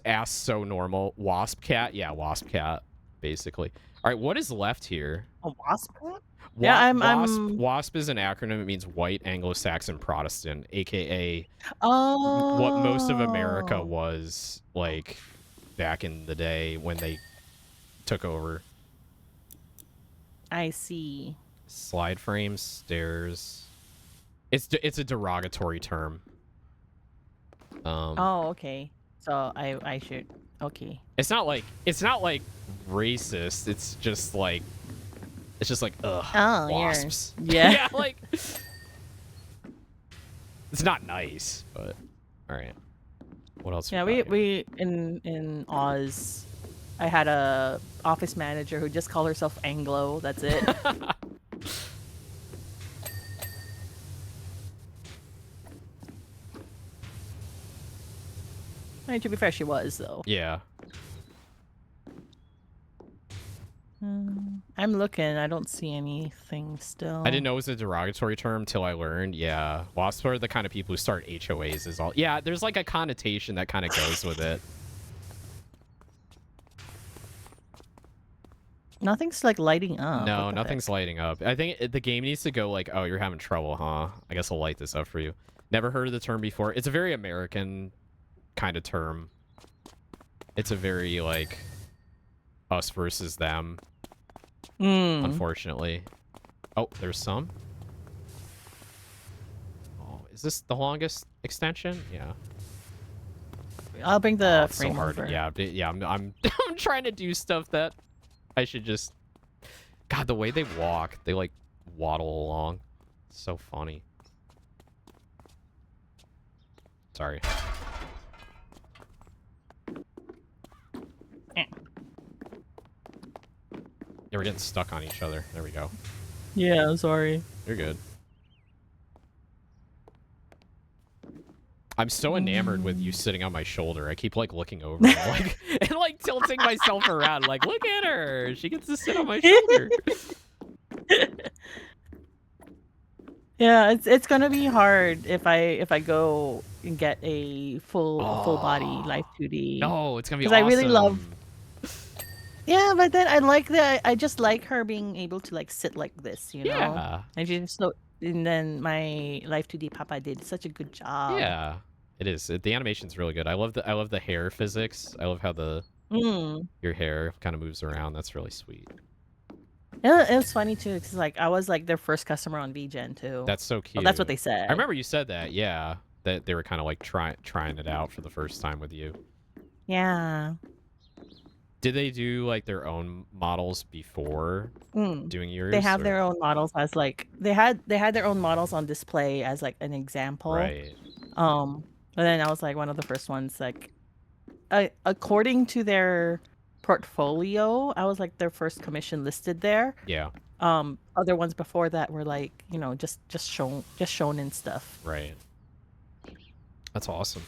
Ass so normal. Wasp cat? Yeah, wasp cat, basically. All right, what is left here? A wasp cat? Yeah, WASP is an acronym. It means White Anglo-Saxon Protestant, aka what most of America was like back in the day when they took over. I see. Slide frames, stairs. It's a derogatory term. Oh, okay. So I should. Okay. It's not like racist. It's just like ugh. Oh, wasps. Yeah. Yeah, like it's not nice, but all right. What else? Yeah, we in Oz, I had a office manager who just called herself Anglo. That's it. I mean, to be fair, she was though. Yeah. I'm looking. I don't see anything still. I didn't know it was a derogatory term till I learned. Yeah, wasps are the kind of people who start HOAs. Is all. Yeah, there's like a connotation that kind of goes with it. Nothing's like lighting up. No, nothing's lighting up. I think the game needs to go like, oh, you're having trouble, huh? I guess I'll light this up for you. Never heard of the term before. It's a very American kind of term. It's a very like us versus them. Unfortunately. Oh, there's some. Oh, is this the longest extension? Yeah. I'll bring the frame so hard. over. Yeah. I'm I'm trying to do stuff that I should just. God, the way they walk, they like waddle along. It's so funny. Sorry. Eh. Yeah, we're getting stuck on each other. There we go. Yeah, sorry. You're good. I'm so enamored with you sitting on my shoulder. I keep like looking over and like and like tilting myself around. Like, look at her. She gets to sit on my shoulder. Yeah, it's gonna be hard if I go and get a full body Life 2D. No, it's gonna be because awesome. I really love. Yeah, but then I like that. I just like her being able to like sit like this, you know. Yeah. And then my Life 2D Papa did such a good job. Yeah, it is. The animation's really good. I love the hair physics. I love how your hair kind of moves around. That's really sweet. It was funny too, because like I was like their first customer on VGen too. That's so cute. Well, that's what they said. I remember you said that. Yeah, that they were kind of like trying it out for the first time with you. Yeah. Did they do like their own models before doing yours? They have their own models as like they had their own models on display as like an example. Right. But then I was like one of the first ones. Like, according to their portfolio, I was like their first commission listed there. Yeah. Other ones before that were like, you know, just shown and stuff. Right. That's awesome.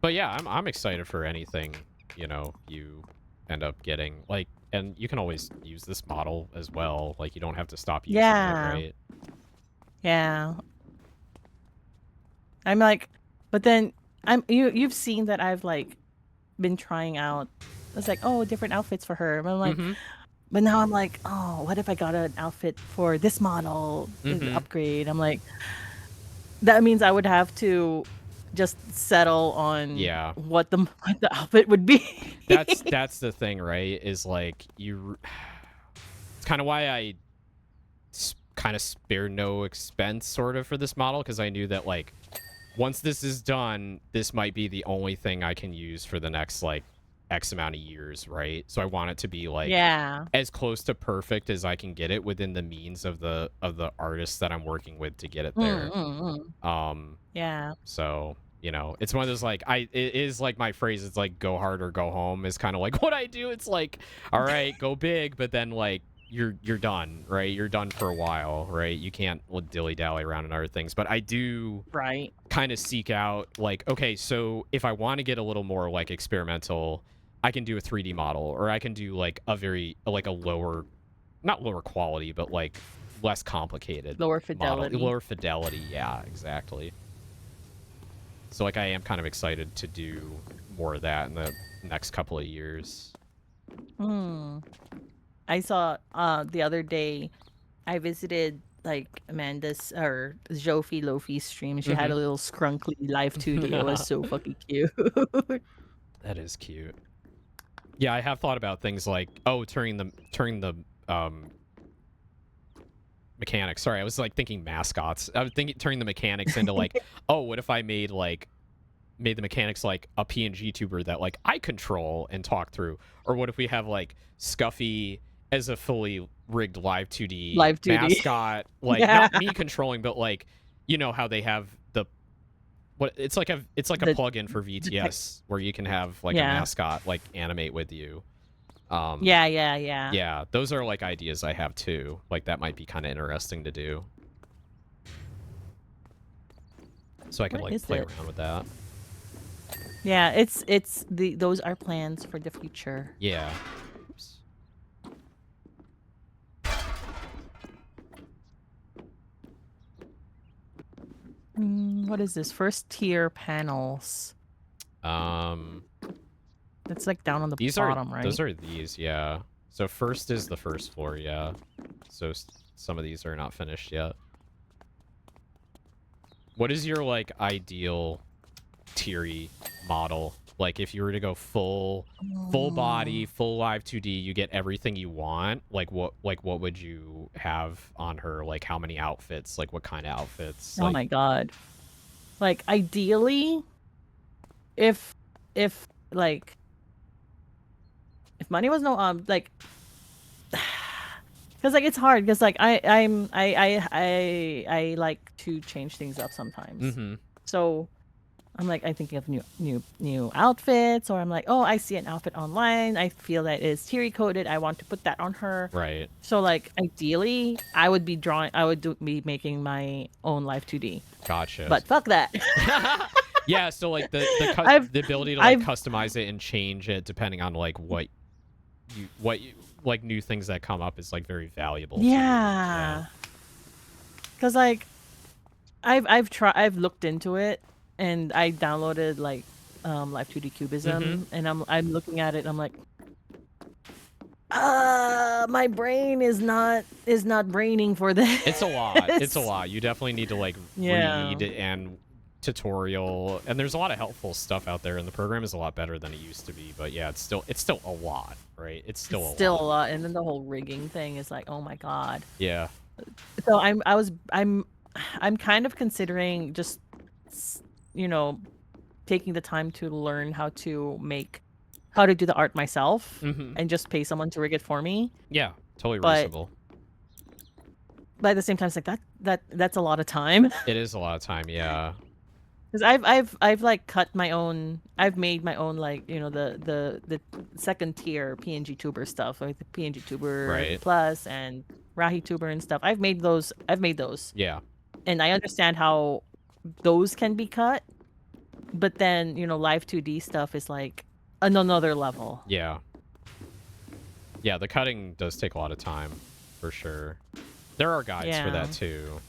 But yeah, I'm excited for anything, you know, you end up getting. Like, and you can always use this model as well. Like, you don't have to stop using it, right? Yeah. I'm like, but then you've seen that I've like been trying out. It's like, oh, different outfits for her. And I'm like, but now I'm like, oh, what if I got an outfit for this model upgrade? I'm like, that means I would have to just settle on what the outfit would be. That's the thing, right? Is like it's kind of why I kind of spare no expense sort of for this model, because I knew that like once this is done, this might be the only thing I can use for the next like X amount of years, right? So I want it to be like as close to perfect as I can get it within the means of the artists that I'm working with to get it there. So, you know, it's one of those like it is like my phrase, it's like go hard or go home is kind of like what I do. It's like, all right, go big, but then like you're done, right? You're done for a while, right? You can't dilly-dally around and other things. But I do kind of seek out like, okay, so if I want to get a little more like experimental, I can do a 3D model, or I can do like a very like a lower, not lower quality, but like less complicated lower fidelity model. Lower fidelity, yeah, exactly. So like I am kind of excited to do more of that in the next couple of years. I saw the other day, I visited like Amanda's or Jofi Lofi's stream. She had a little scrunkly Live 2D. It was so fucking cute. That is cute. Yeah, I have thought about things like, turning the mechanics. Sorry, I was like thinking mascots. I was thinking turning the mechanics into like, what if I made the mechanics like a PNG tuber that like I control and talk through, or what if we have like Scuffy as a fully rigged live 2D mascot, like not me controlling, but like, you know how they have it's like a plugin for VTS where you can have like a mascot like animate with you. Yeah, those are like ideas I have too. Like that might be kind of interesting to do. So I can like play around with that. Yeah, those are plans for the future. Yeah. What is this? First tier panels. That's like down on the bottom, right? Those are these, yeah. So first is the first floor, yeah. So some of these are not finished yet. What is your like ideal tiery model? Like if you were to go full body, full live 2D, you get everything you want. Like what would you have on her? Like how many outfits? Like what kind of outfits? Oh my god. Like ideally, if like if money was no like because like it's hard because like I like to change things up sometimes. So I'm like, I'm thinking of new outfits, or I'm like, oh, I see an outfit online. I feel that it's teary coated. I want to put that on her. Right. So like, ideally, I would be be making my own live 2D. Gotcha. But fuck that. Yeah. So like the ability to like customize it and change it depending on like what you like new things that come up is like very valuable. Yeah. Because like, I've looked into it. And I downloaded like Live 2D Cubism, and I'm looking at it. And I'm like, my brain is not braining for this. It's a lot. It's a lot. You definitely need to like read and tutorial, and there's a lot of helpful stuff out there, and the program is a lot better than it used to be. But yeah, it's still a lot, right? It's still a lot. And then the whole rigging thing is like, oh my god. Yeah. So I'm kind of considering just, you know, taking the time to learn how to do the art myself and just pay someone to rig it for me. Yeah, totally reasonable. But at the same time, it's like that's a lot of time. It is a lot of time, yeah. Because I've like I've made my own like, you know, the second tier PNG tuber stuff, like the PNG tuber plus and Rahi tuber and stuff. I've made those. Yeah. And I understand how those can be cut, but then, you know, live 2D stuff is like another level. Yeah. Yeah, the cutting does take a lot of time, for sure. There are guides for that too,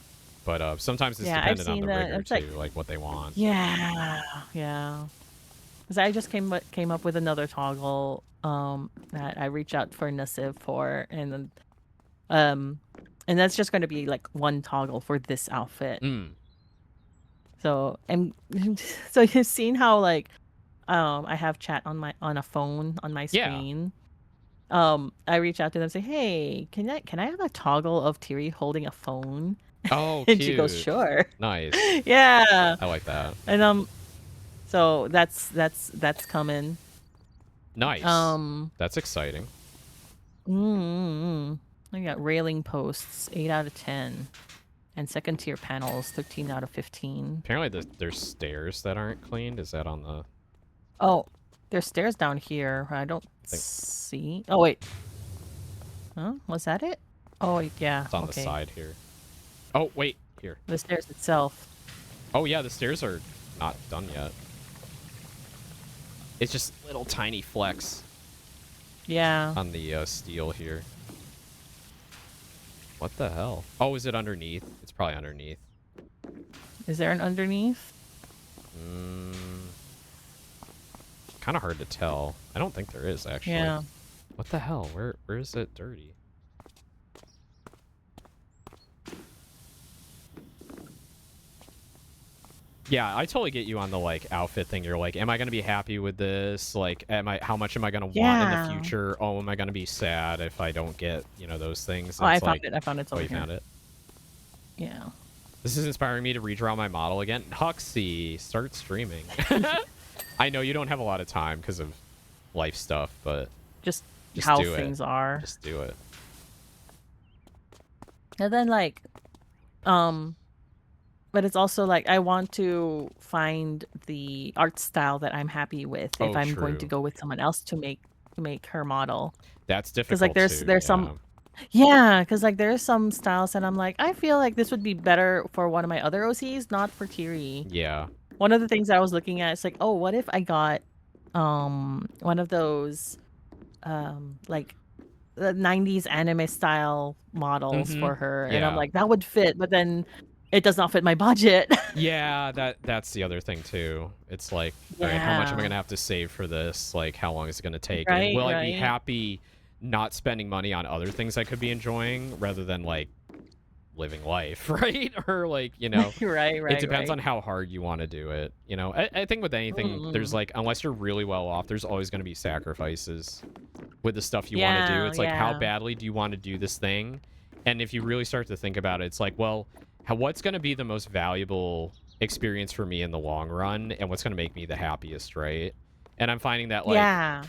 but sometimes it's dependent on the rigger too, like what they want. Yeah. Because I just came up with another toggle that I reached out for Nasiv for, and then and that's just going to be like one toggle for this outfit. So so you've seen how like I have chat on a phone on my screen. I reach out to them and say, hey, can I have a toggle of Tiri holding a phone? Oh, and cute. she goes, sure. Nice. Yeah. I like that. And so that's coming. Nice. That's exciting. I got railing posts, 8 out of 10. And second tier panels, 13 out of 15. Apparently there's stairs that aren't cleaned. Is that on the... Oh, there's stairs down here. I don't see. Oh, wait. Huh? Was that it? Oh, yeah. It's on the side here. Oh, wait. Here. The stairs itself. Oh, yeah. The stairs are not done yet. It's just little tiny flecks. Yeah. On the steel here. What the hell? Oh, is it underneath? It's probably underneath. Is there an underneath? Kind of hard to tell. I don't think there is, actually. Yeah. What the hell? Where is it dirty? Yeah, I totally get you on the like outfit thing. You're like, am I gonna be happy with this? Like, how much am I gonna want in the future? Oh, am I gonna be sad if I don't get, you know, those things? Oh, I found it. I found it. Oh, you found it? Yeah. This is inspiring me to redraw my model again. Huxley, start streaming. I know you don't have a lot of time because of life stuff, but just how things are. Just do it. And then like, but it's also like I want to find the art style that I'm happy with if I'm going to go with someone else to make her model. That's difficult. Because like there's some. Yeah, because like there's some styles that I'm like, I feel like this would be better for one of my other OCs, not for Tiri. Yeah. One of the things I was looking at is like, oh, what if I got one of those like the 90s anime style models for her. And I'm like, that would fit, but then it does not fit my budget. Yeah, that's the other thing too. It's like, all right, how much am I gonna have to save for this? Like, how long is it gonna take? Right, and will I be happy not spending money on other things I could be enjoying rather than like living life, right? Or like, you know, right. It depends on how hard you want to do it. You know, I think with anything, there's like, unless you're really well off, there's always going to be sacrifices with the stuff you want to do. It's like, how badly do you want to do this thing? And if you really start to think about it, it's like, well, what's going to be the most valuable experience for me in the long run and what's going to make me the happiest, right? And I'm finding that, like, Yeah.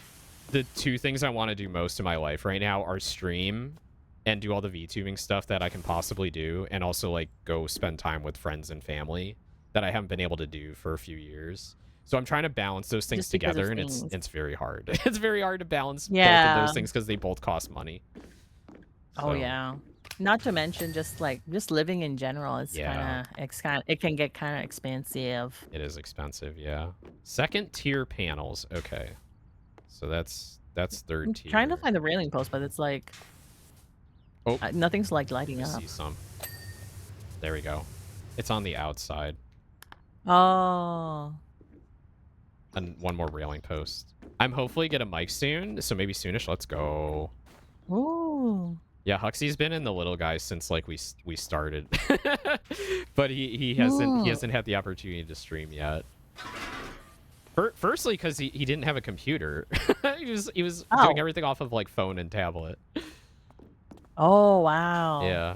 the two things I want to do most in my life right now are stream and do all the VTubing stuff that I can possibly do, and also, like, go spend time with friends and family that I haven't been able to do for a few years. So I'm trying to balance those things Just because of together, and things. it's very hard. It's very hard to balance both Yeah. of those things because they both cost money. Oh So, yeah. Not to mention just living in general. It's Yeah. it can get kind of expensive. It is expensive, yeah. Second tier panels. Okay. So that's third I'm tier. trying to find the railing post, but it's like Oh, nothing's like lighting I up. see some. There we go. It's on the outside. Oh. And one more railing post. I'm hopefully get a mic soon, so maybe soonish. Let's go. Ooh. Yeah, Huxley's been in the little guys since like we started, but he hasn't had the opportunity to stream yet. Firstly, because he didn't have a computer. he was doing everything off of like phone and tablet. Oh wow. Yeah.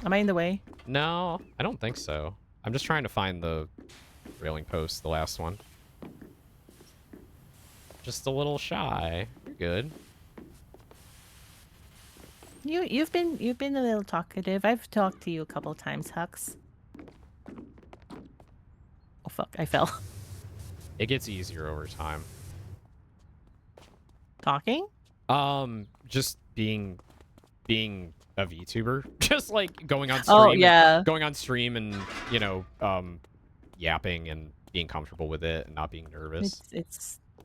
Am I in the way? No, I don't think so. I'm just trying to find the railing post, the last one. Just a little shy. You're good. You've been a little talkative. I've talked to you a couple times, Hux. Oh fuck, I fell. It gets easier over time. Talking? Just being a VTuber. Just like going on stream. Oh yeah. Going on stream and, you know, yapping and being comfortable with it and not being nervous.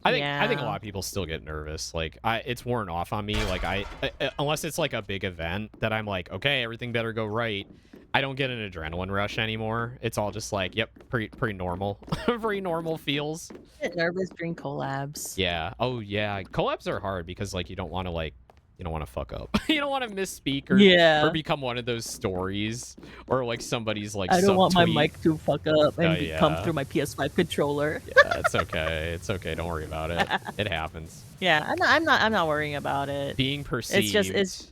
I think a lot of people still get nervous. Like it's worn off on me. Like unless it's like a big event that I'm like, okay, everything better go right. I don't get an adrenaline rush anymore. It's all just like, yep, pretty normal. Pretty normal feels. Get nervous during collabs. Yeah. Oh yeah. Collabs are hard because like you don't want to fuck up. You don't want to misspeak or become one of those stories or like somebody's like I don't want my subtweet. mic to fuck up and come through my PS5 controller. Yeah, it's okay. It's okay. Don't worry about it. It happens. Yeah, I'm not worrying about it. Being perceived. It's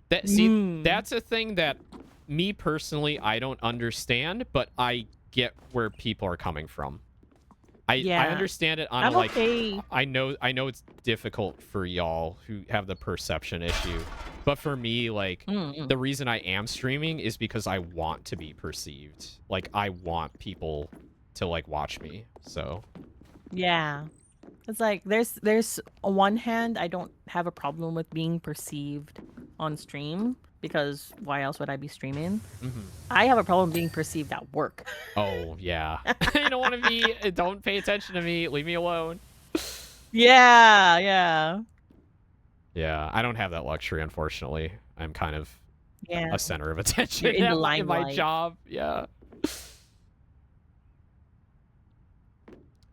that's a thing that me personally I don't understand, but I get where people are coming from. I understand it on okay. I know it's difficult for y'all who have the perception issue, but for me, like the reason I am streaming is because I want to be perceived. Like I want people to like watch me. So yeah, it's like there's on one hand I don't have a problem with being perceived on stream because why else would I be streaming? I have a problem being perceived at work. Oh yeah. You don't want to be. Don't pay attention to me. Leave me alone. Yeah. I don't have that luxury, unfortunately. I'm kind of a center of attention You're in the in limelight. my job. Yeah.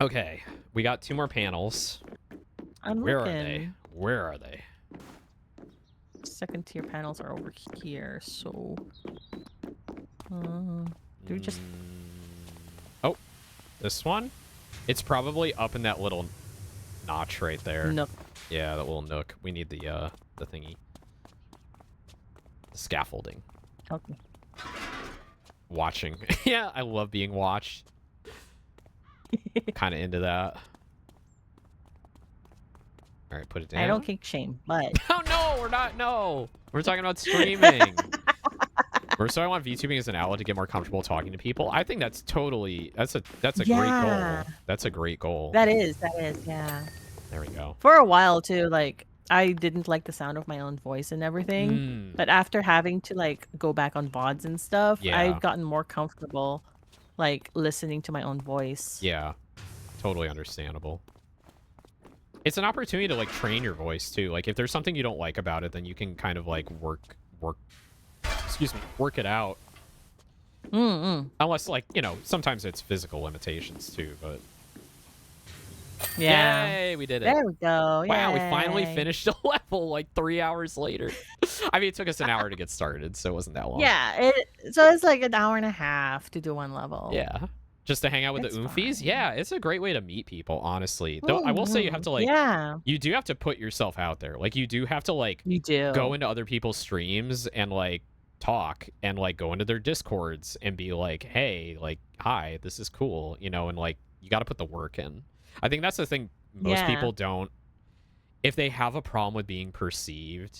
Okay, we got 2 more panels. Where are they? Where are they? Second tier panels are over here, so do we just Oh, this one? It's probably up in that little notch right there. nook? Yeah, that little nook. We need the thingy. The scaffolding. Okay. Watching. Yeah, I love being watched. Kind of into that. All right, put it down. I don't kink shame, but Oh no, we're not. No, we're talking about streaming. So I want VTubing as an outlet to get more comfortable talking to people. I think that's totally that's a great goal. That's a great goal. that is, yeah. There we go. For a while too, like I didn't like the sound of my own voice and everything, but after having to like go back on VODs and stuff, I've gotten more comfortable like listening to my own voice. Yeah, totally understandable. It's an opportunity to like train your voice too. Like if there's something you don't like about it, then you can kind of like work it out. Unless like, you know, sometimes it's physical limitations too, but Yeah. Yay, we did it. There we go. Wow, we finally Yay. finished a level like 3 hours later. I mean, it took us an hour to get started, so it wasn't that long. Yeah, so it's like an hour and a half to do one level. Yeah. Just to hang out with It's the Oomfies? fine. Yeah, it's a great way to meet people, honestly. Though I will say you have to like you do have to put yourself out there. Like you do have to like you do. go into other people's streams and like talk and like go into their discords and be like, hey, like, hi, this is cool, you know, and like you got to put the work in. I think that's the thing most people don't, if they have a problem with being perceived,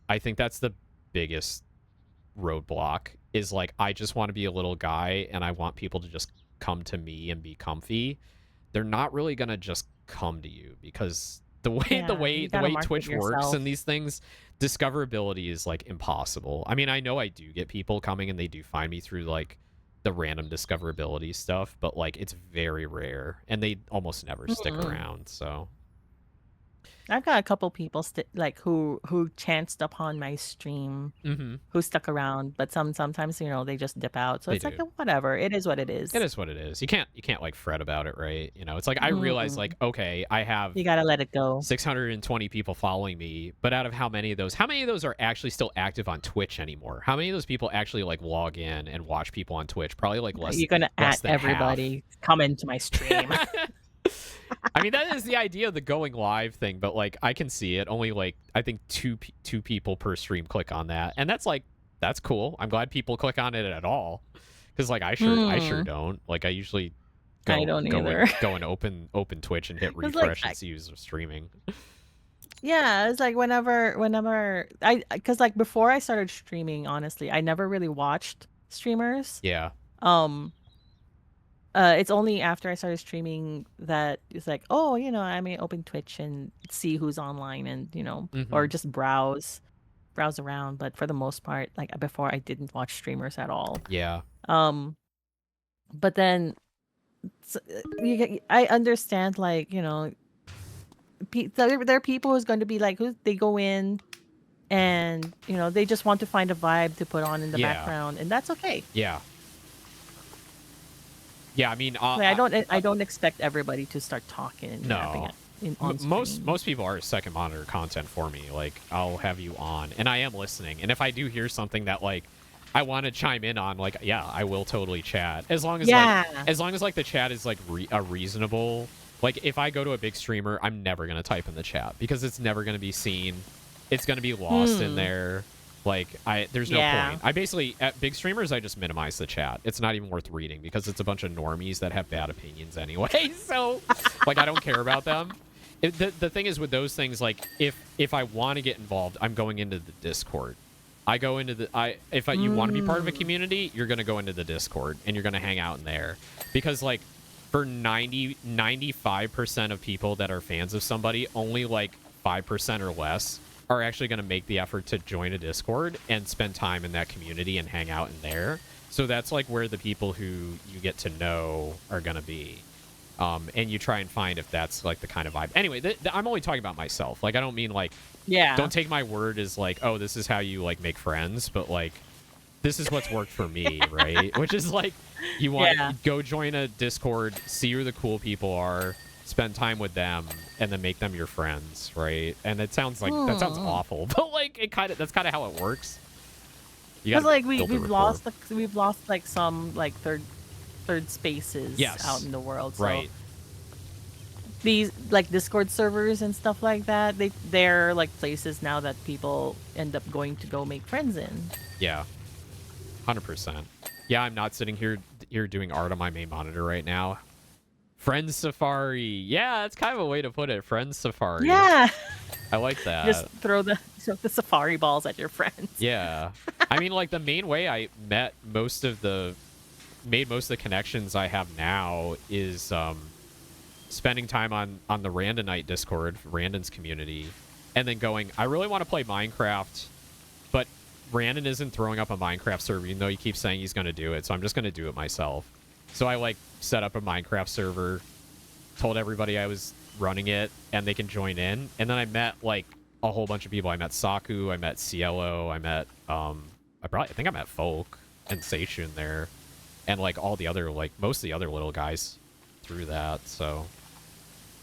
I think that's the biggest roadblock, is like, I just want to be a little guy and I want people to just come to me and be comfy. They're not really gonna just come to you, because the way Twitch works and these things, discoverability is like impossible. I mean, I know I do get people coming and they do find me through like the random discoverability stuff, but like it's very rare and they almost never stick around. So I've got a couple people like who chanced upon my stream, who stuck around, but sometimes, you know, they just dip out. So it's like, whatever. It is what it is. It is what it is. You can't like fret about it, right? You know, it's like, I realize like, okay, I have, you gotta let it go, 620 people following me, but out of how many of those are actually still active on Twitch anymore? How many of those people actually like log in and watch people on Twitch? Probably like less. You're gonna at everybody half. Come into my stream. I mean, that is the idea of the going live thing, but like I can see it. Only like, I think two people per stream click on that, and that's like, that's cool. I'm glad people click on it at all, because like I sure don't. Like I usually go and open Twitch and hit refresh and see who's streaming. Yeah, it's like whenever because like before I started streaming, honestly, I never really watched streamers. Yeah. It's only after I started streaming that it's like, oh, you know, I may open Twitch and see who's online, and you know, or just browse around. But for the most part, like before, I didn't watch streamers at all. Yeah. But then I understand, like, you know, there are people who's going to be like, they go in and, you know, they just want to find a vibe to put on in the background, and that's okay. Yeah. Yeah, I mean, I don't expect everybody to start talking and yapping most people are second monitor content for me. Like, I'll have you on, and I am listening. And if I do hear something that like I want to chime in on, like, yeah, I will totally chat. As long as like the chat is like a reasonable. Like, if I go to a big streamer, I'm never gonna type in the chat because it's never gonna be seen. It's gonna be lost in there. Like, there's no point. I basically, at big streamers, I just minimize the chat. It's not even worth reading because it's a bunch of normies that have bad opinions anyway. So, like, I don't care about them. The thing is with those things, like, if I want to get involved, I'm going into the Discord. I go into the, you want to be part of a community, you're going to go into the Discord and you're going to hang out in there. Because, like, for 95% of people that are fans of somebody, only, like, 5% or less are actually going to make the effort to join a Discord and spend time in that community and hang out in there. So that's like where the people who you get to know are going to be. And you try and find if that's like the kind of vibe. Anyway, I'm only talking about myself. Like, I don't mean like, don't take my word as like, oh, this is how you like make friends, but like, this is what's worked for me, right? Which is like, you want to go join a Discord, see who the cool people are, spend time with them, and then make them your friends, right? And it sounds like that sounds awful, but like that's kind of how it works. Because like we've lost like some like third spaces out in the world, so right? These like Discord servers and stuff like that, they're like places now that people end up going to go make friends in. Yeah, 100%. Yeah, I'm not sitting here doing art on my main monitor right now. Friends Safari. Yeah, that's kind of a way to put it. Friends Safari. Yeah. I like that. Just throw the safari balls at your friends. Yeah. I mean, like, the main way I made most of the connections I have now is spending time on the Randonite Discord, Randon's community, and then going, I really want to play Minecraft, but Randon isn't throwing up a Minecraft server, even though he keeps saying he's going to do it, so I'm just going to do it myself. So I like set up a Minecraft server, told everybody I was running it, and they can join in. And then I met like a whole bunch of people. I met Saku, I met Cielo, I met I think I met Folk and Seishun there, and like all the other most of the other little guys through that. So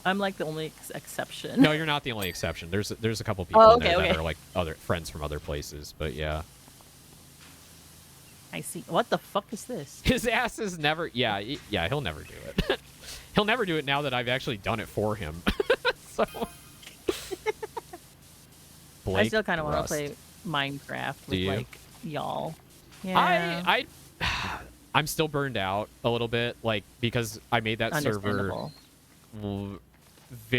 I'm like the only exception. No, you're not the only exception. There's a couple people in there that are like other friends from other places, but yeah. I see. What the fuck is this? His ass is never... Yeah, he'll never do it. He'll never do it now that I've actually done it for him. So... I still kind of want to play Minecraft with, like, y'all. Yeah. I'm still burned out a little bit, like, because I made that server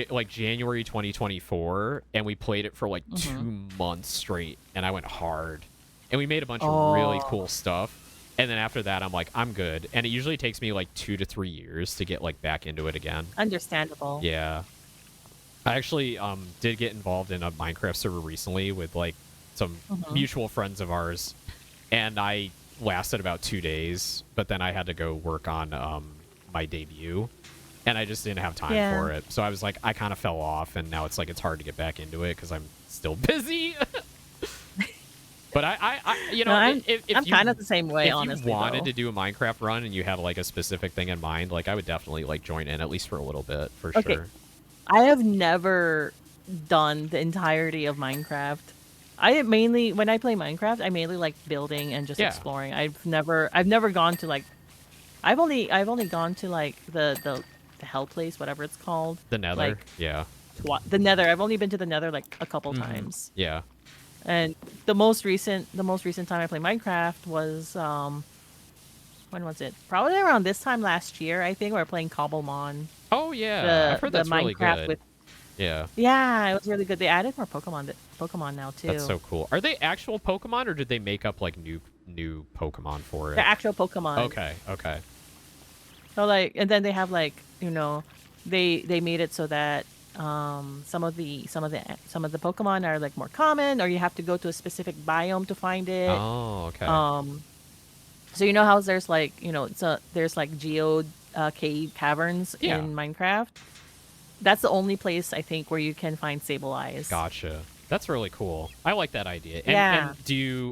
like January 2024, and we played it for like 2 months straight, and I went hard, and we made a bunch of really cool stuff. And then after that, I'm like, I'm good. And it usually takes me like 2 to 3 years to get like back into it again. Understandable. Yeah. I actually did get involved in a Minecraft server recently with like some mutual friends of ours, and I lasted about 2 days, but then I had to go work on my debut, and I just didn't have time for it. So I was like, I kind of fell off, and now it's like it's hard to get back into it because I'm still busy. But you know, I'm if kind of the same way, honestly. If you wanted to do a Minecraft run and you had like a specific thing in mind, like I would definitely like join in, at least for a little bit, for sure. I have never done the entirety of Minecraft. When I play Minecraft, I mainly like building and just exploring. I've never gone to like, I've only gone to like the hell place, whatever it's called. The Nether. Like, the Nether. I've only been to the Nether like a couple times. Yeah. And the most recent time I played Minecraft was when was it? Probably around this time last year, I think. We were playing Cobblemon. Oh yeah, I've heard that's really good. Yeah, it was really good. They added more Pokemon now too. That's so cool. Are they actual Pokemon, or did they make up like new Pokemon for it? They're actual Pokemon. Okay. So like, and then they have like, you know, they made it so that some of the Pokemon are like more common, or you have to go to a specific biome to find it. Oh, okay. So you know how there's like, you know, there's like geode cave caverns in Minecraft. That's the only place I think where you can find Sableyes. Gotcha. That's really cool. I like that idea. And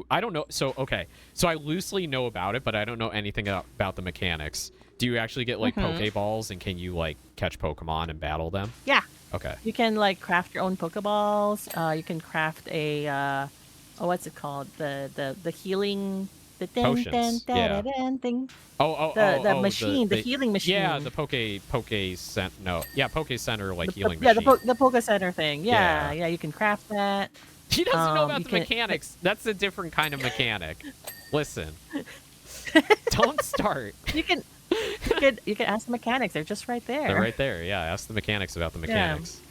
I don't know. So, okay. So I loosely know about it, but I don't know anything about the mechanics. Do you actually get like Pokeballs, and can you like catch Pokemon and battle them? Yeah. Okay. You can like craft your own Pokeballs. You can craft a, what's it called? The healing, the potions. thing. The machine, the healing machine. Yeah, the Poke Center like healing machine. Yeah, the Poke Center thing. Yeah, you can craft that. He doesn't know about the mechanics. That's a different kind of mechanic. Listen, don't start. You can ask the mechanics. They're just right there. They're right there. Yeah, ask the mechanics about the mechanics.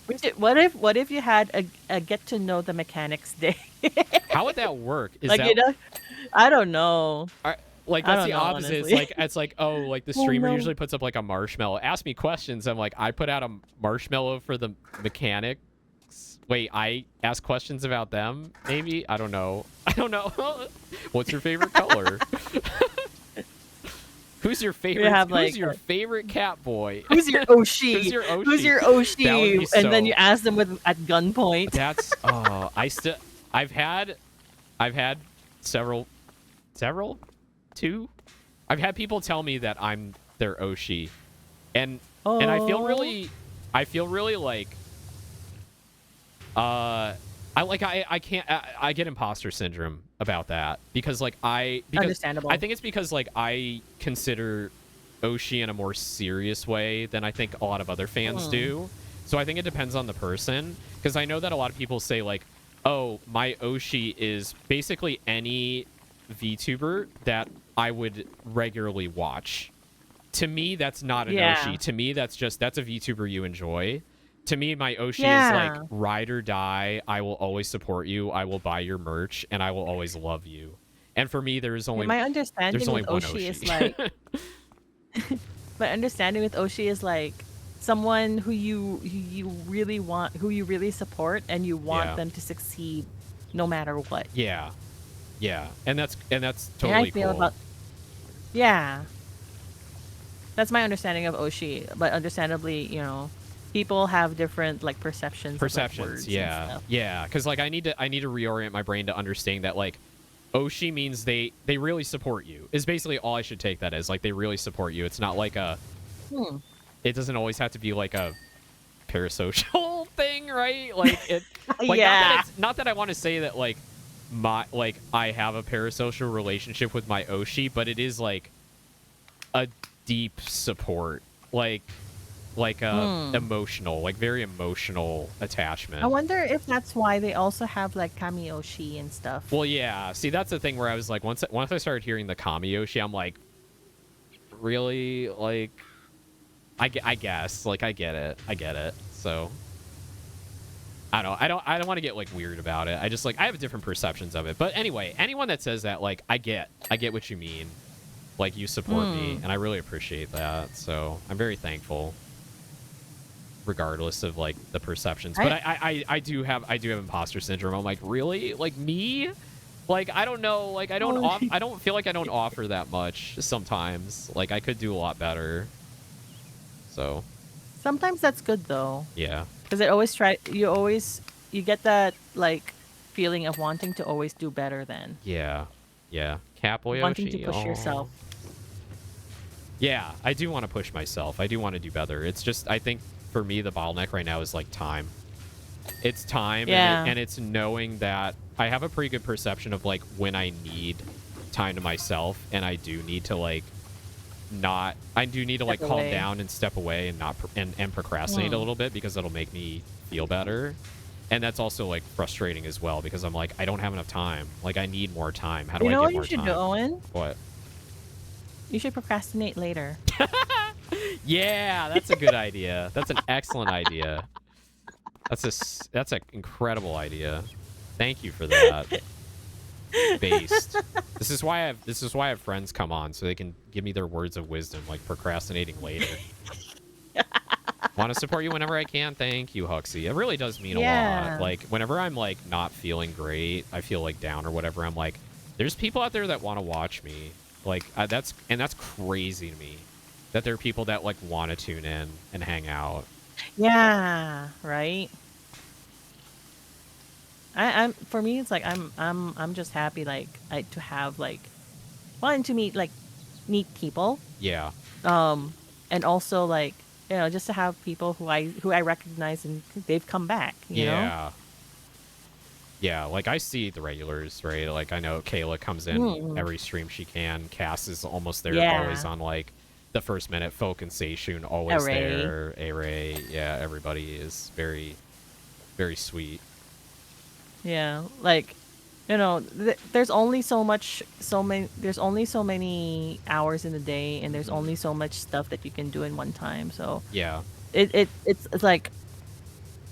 Yeah. What if you had a get to know the mechanics day? How would that work? You know, I don't know. Like that's the opposite. Honestly. It's like oh, like the streamer usually puts up like a marshmallow. Ask me questions. I'm like, I put out a marshmallow for the mechanics. Wait, I ask questions about them? Maybe? I don't know. What's your favorite color? Who's your favorite? Who's your favorite cat boy? Who's your Oshi? Who's your Oshi? And then you ask them at gunpoint. That's I've had several. I've had people tell me that I'm their Oshi, and I feel really like I get imposter syndrome about that because understandable. I think it's because like I consider Oshi in a more serious way than I think a lot of other fans do. So I think it depends on the person, because I know that a lot of people say like, oh, my Oshi is basically any VTuber that I would regularly watch. To me, that's not an Oshi. To me, that's a VTuber you enjoy. To me, my Oshi is like ride or die. I will always support you. I will buy your merch, and I will always love you. And for me, there's only my understanding with Oshi is like my understanding with Oshi is like someone who you really want, who you really support, and you want them to succeed no matter what. Yeah, and that's totally cool. That's my understanding of Oshi, but understandably, you know, people have different like perceptions of, like, words and stuff. Because like I need to reorient my brain to understanding that like Oshi means they really support you is basically all I should take that as. Like they really support you. It's not like a it doesn't always have to be like a parasocial thing, right? Like it like not that I want to say that like I have a parasocial relationship with my Oshi, but it is like a deep support. Like like emotional, like very emotional attachment. I wonder if that's why they also have like Kamiyoshi and stuff. Well, yeah. See, that's the thing where I was like, once I started hearing the Kamiyoshi, I'm like, really? Like, I guess. Like, I get it. So, I don't want to get like weird about it. I just like I have different perceptions of it. But anyway, anyone that says that, like, I get what you mean. Like, you support me, and I really appreciate that. So I'm very thankful, regardless of like the perceptions. But I do have imposter syndrome. I'm like, really? Like, me? Like, I don't know. Like, I don't feel like I don't offer that much sometimes. Like, I could do a lot better. So sometimes that's good though. Yeah. Because you get that like feeling of wanting to always do better then. Yeah. Capoyoshi. Wanting to push yourself. Yeah, I do want to push myself. I do want to do better. It's just, I think for me, the bottleneck right now is like time. It's time, and it's knowing that I have a pretty good perception of like when I need time to myself, and I do need to like calm down and step away and not and procrastinate a little bit, because it'll make me feel better. And that's also like frustrating as well, because I'm like, I don't have enough time. Like, I need more time. How do I get more time? You know what you should do, Owen? What? You should procrastinate later. Yeah, that's a good idea. That's an excellent idea. That's an incredible idea. Thank you for that. Based. This is why I have friends come on, so they can give me their words of wisdom, like procrastinating later. Want to support you whenever I can. Thank you, Huxley. It really does mean a lot. Like, whenever I'm like not feeling great, I feel like down or whatever, I'm like, there's people out there that want to watch me. Like, that's crazy to me, that there are people that like want to tune in and hang out. Yeah, right. I'm for me, it's like I'm just happy like to have like fun to meet like neat people. Yeah. And also like, you know, just to have people who I recognize and they've come back. You know? Yeah, like I see the regulars, right? Like I know Kayla comes in every stream she can. Cass is almost there, always on like the first minute. Folk and Seishun always there. A-Ray, yeah, everybody is very, very sweet. Yeah, like, you know, there's only so many hours in the day, and there's only so much stuff that you can do in one time. So yeah, it's like,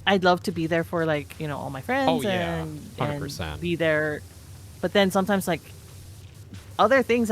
I'd love to be there for like, you know, all my friends. Oh yeah, and 100%. Be there, but then sometimes like other things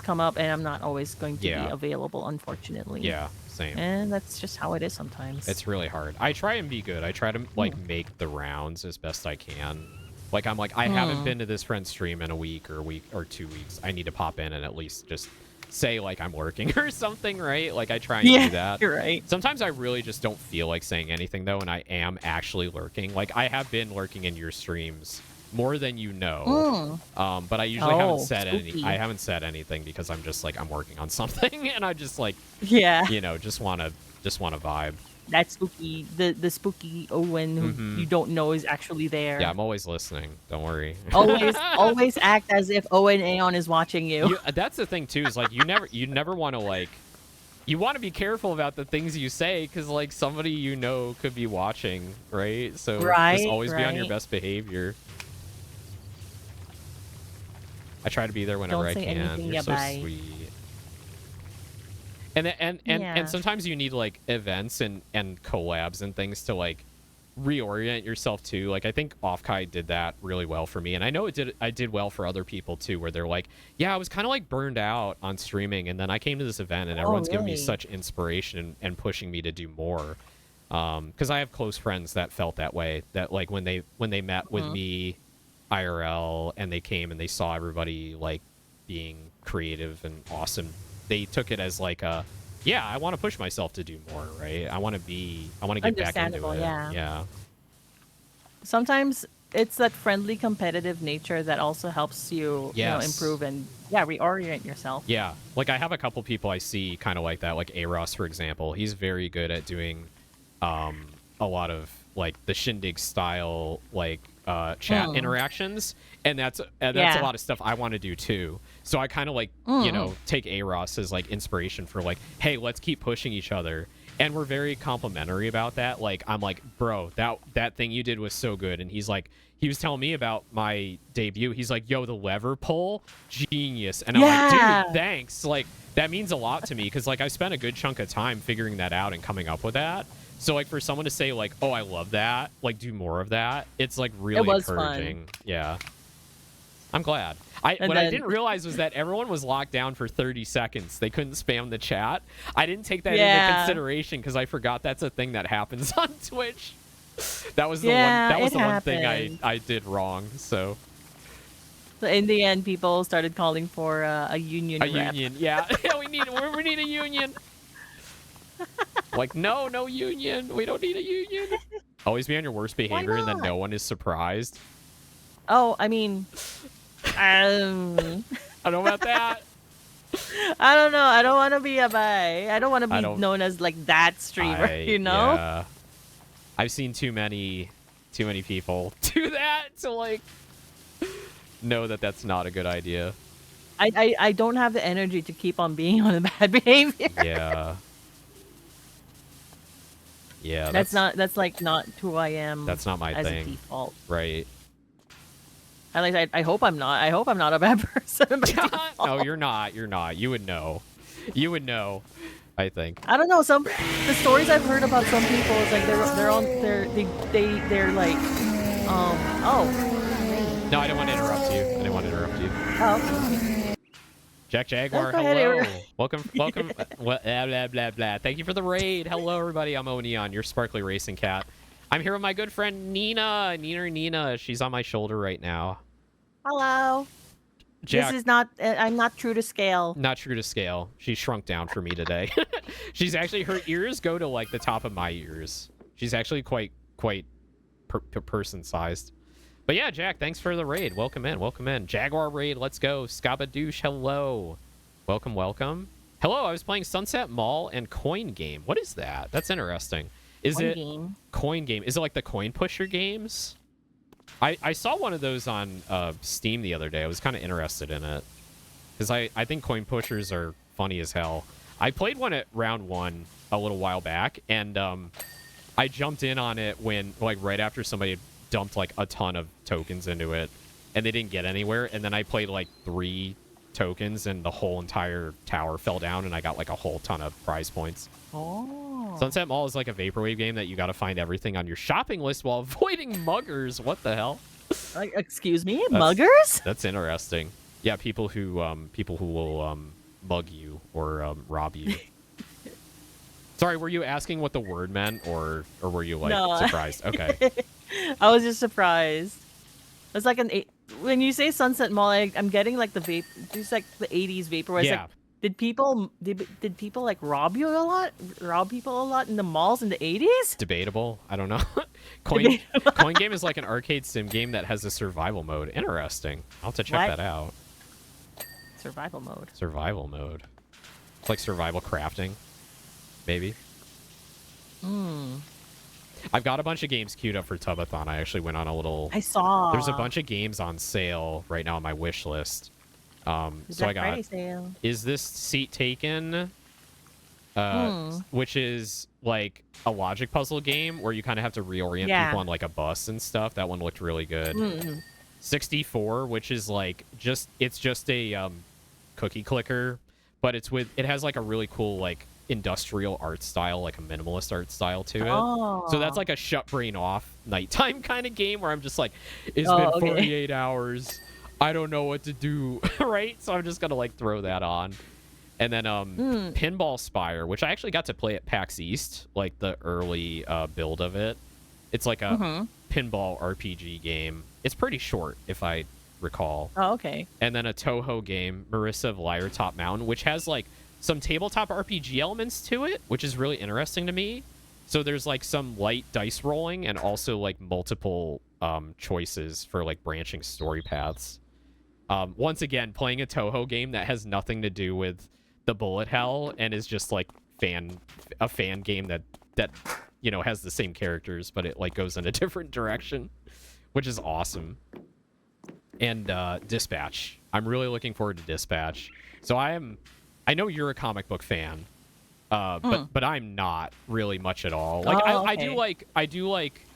come up, and I'm not always going to be available, unfortunately. Yeah, same. And that's just how it is sometimes. It's really hard. I try and be good. I try to like make the rounds as best I can. Like, I'm like, I haven't been to this friend's stream in a week or 2 weeks. I need to pop in and at least just say like I'm working or something, right? Like, I try and do that. You're right. Sometimes I really just don't feel like saying anything though, and I am actually lurking. Like, I have been lurking in your streams more than you know. But I usually haven't said anything. I haven't said anything because I'm just like, I'm working on something, and I just like, you know, just wanna vibe. That spooky, the spooky Owen who you don't know is actually there. Yeah, I'm always listening. Don't worry. always act as if Owen Aeon is watching you. That's the thing too. Is like you never want to like. You want to be careful about the things you say, because like somebody you know could be watching, right? So just always be on your best behavior. I try to be there whenever I can. You're so sweet. And sometimes you need like events and collabs and things to like reorient yourself too. Like, I think Offkai did that really well for me, and I know I did well for other people too, where they're like, yeah, I was kind of like burned out on streaming, and then I came to this event and everyone's giving me such inspiration and pushing me to do more. Because I have close friends that felt that way, that like when they met with me IRL and they came and they saw everybody like being creative and awesome, they took it as like a, yeah, I want to push myself to do more, right? I want to get back into it. Yeah. Sometimes it's that friendly competitive nature that also helps you, you know, improve and reorient yourself. Yeah. Like, I have a couple people I see kind of like that, like Aros, for example. He's very good at doing a lot of like the Shindig style like chat interactions, and that's a lot of stuff I want to do too. So I kind of like, you know, take Aros as like inspiration for like, hey, let's keep pushing each other. and we're very complimentary about that. Like, I'm like, bro, that thing you did was so good. And he's like, he was telling me about my debut. He's like, yo, the lever pull, genius. And I'm like, dude, thanks. Like, that means a lot to me because, like, I spent a good chunk of time figuring that out and coming up with that. So, like, for someone to say, like, oh, I love that, like, do more of that, it's, like, really encouraging. Fun. Yeah. I'm glad. I didn't realize was that everyone was locked down for 30 seconds. They couldn't spam the chat. I didn't take that into consideration because I forgot that's a thing that happens on Twitch. That was the one. That was the one thing I did wrong. So in the end, people started calling for a union. Union, yeah. we need a union. Like, no union. We don't need a union. Always be on your worst behavior, and then no one is surprised. Oh, I mean, I don't know about that. I don't know. I don't want to be a bi. I don't want to be known as like that streamer. You know? Yeah. I've seen too many people do that to like know that that's not a good idea. I don't have the energy to keep on being on the bad behavior. Yeah. Yeah. That's like not who I am. That's not my thing. As a default. Right. I hope I'm not. I hope I'm not a bad person. No, you're not. You're not. You would know. You would know. I think. I don't know. The stories I've heard about some people is like they're like oh. No, I don't want to interrupt you. I didn't want to interrupt you. Oh. Jack Jaguar, hello. Welcome. Blah blah blah blah. Thank you for the raid. Hello everybody. I'm Owen Aeon, your sparkly racing cat. I'm here with my good friend Nina. She's on my shoulder right now. Hello. Jack, this is not. I'm not true to scale. Not true to scale. She shrunk down for me today. She's actually, her ears go to like the top of my ears. She's actually quite person sized. But yeah, Jack, thanks for the raid. Welcome in. Jaguar raid, let's go. Scabadoosh, hello. Welcome. Hello, I was playing Sunset Mall and Coin Game. What is that? That's interesting. Coin Game? Is it like the coin pusher games? I saw one of those on Steam the other day. I was kind of interested in it because I think coin pushers are funny as hell. I played one at round 1 a little while back, and I jumped in on it when like right after somebody had dumped like a ton of tokens into it, and they didn't get anywhere. And then I played like 3 tokens, and the whole entire tower fell down, and I got like a whole ton of prize points. Oh. Sunset Mall is like a vaporwave game that you got to find everything on your shopping list while avoiding muggers. What the hell? Excuse me, muggers? That's interesting. Yeah, people who will mug you or rob you. Sorry, were you asking what the word meant, or were you like surprised? Okay. I was just surprised. It's like when you say Sunset Mall, I'm getting like just like the 80s vaporwave. Yeah. Like, did people like rob people a lot in the malls in the 80s? Debatable. I don't know. Coin Game is like an arcade sim game that has a survival mode. Interesting. I'll have to check that out. Survival mode. It's like survival crafting, maybe. I've got a bunch of games queued up for Tubathon. I actually went on a little... I saw. There's a bunch of games on sale right now on my wish list. So I got... Sale. Is This Seat Taken? Which is like a logic puzzle game where you kind of have to reorient people on like a bus and stuff. That one looked really good. 64, which is like it's just a cookie clicker, but it has like a really cool like industrial art style, like a minimalist art style to it. So that's like a shut brain off nighttime kind of game where I'm just like, it's been 48 hours. I don't know what to do, right? So I'm just gonna like throw that on. And then Pinball Spire, which I actually got to play at PAX East, like the early build of it. It's like a pinball RPG game. It's pretty short, if I recall. Oh, okay. And then a Toho game, Marissa of Liar Top Mountain, which has like some tabletop RPG elements to it, which is really interesting to me. So there's like some light dice rolling and also like multiple choices for like branching story paths. Once again, playing a Toho game that has nothing to do with the bullet hell and is just like a fan game that you know has the same characters, but it like goes in a different direction, which is awesome. And Dispatch. I'm really looking forward to Dispatch. So I know you're a comic book fan. But I'm not really much at all. Like I do like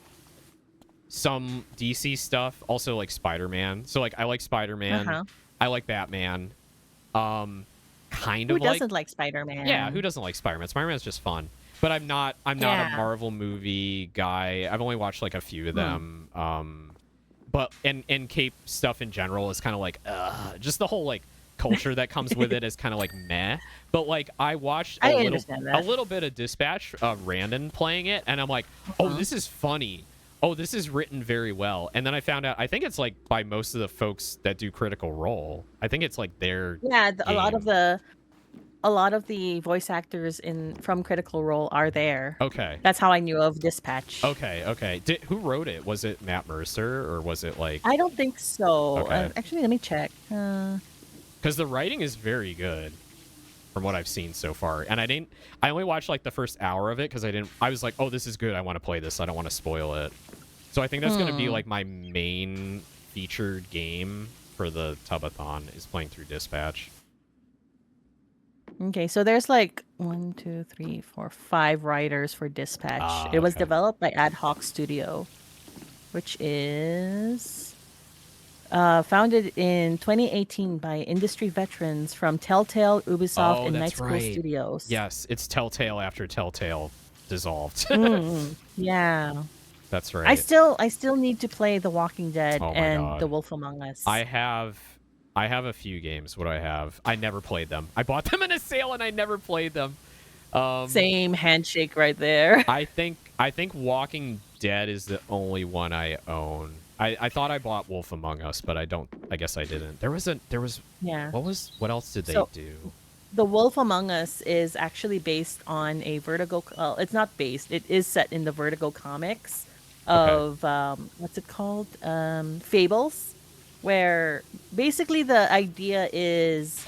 some DC stuff, also like Spider-Man. So like I like Spider-Man. I like Batman. Kind Who of like doesn't like Spider-Man? Yeah, who doesn't like Spider-Man? Spider-Man's just fun. But I'm not a Marvel movie guy. I've only watched like a few of them. But and Cape stuff in general is kind of like just the whole like culture that comes with it is kind of like meh. But like I watched a little bit of Dispatch Randon playing it, and I'm like, oh, this is funny. Oh, this is written very well. And then I found out, I think it's like by most of the folks that do Critical Role. I think it's like their a lot of the voice actors from Critical Role are there. Okay. That's how I knew of Dispatch. Okay. Who wrote it? Was it Matt Mercer or was it like? I don't think so. Okay. Actually, let me check. Because the writing is very good from what I've seen so far. And I only watched like the first hour of it because I was like, oh, this is good. I want to play this. I don't want to spoil it. So I think that's going to be like my main featured game for the Tubathon is playing through Dispatch. Okay, so there's like 1, 2, 3, 4, 5 writers for Dispatch. It was developed by Ad Hoc Studio, which is founded in 2018 by industry veterans from Telltale, Ubisoft, and Night School Studios. Yes, it's Telltale after Telltale dissolved. Yeah. That's right. I still need to play The Walking Dead and The Wolf Among Us. I have a few games. What do I have? I never played them. I bought them in a sale and I never played them. Same handshake right there. I think Walking Dead is the only one I own. I thought I bought Wolf Among Us, but I guess I didn't. There was yeah. What else did they do? The Wolf Among Us is actually based on a Vertigo. It's not based. It is set in the Vertigo comics of what's it called? Fables, where basically the idea is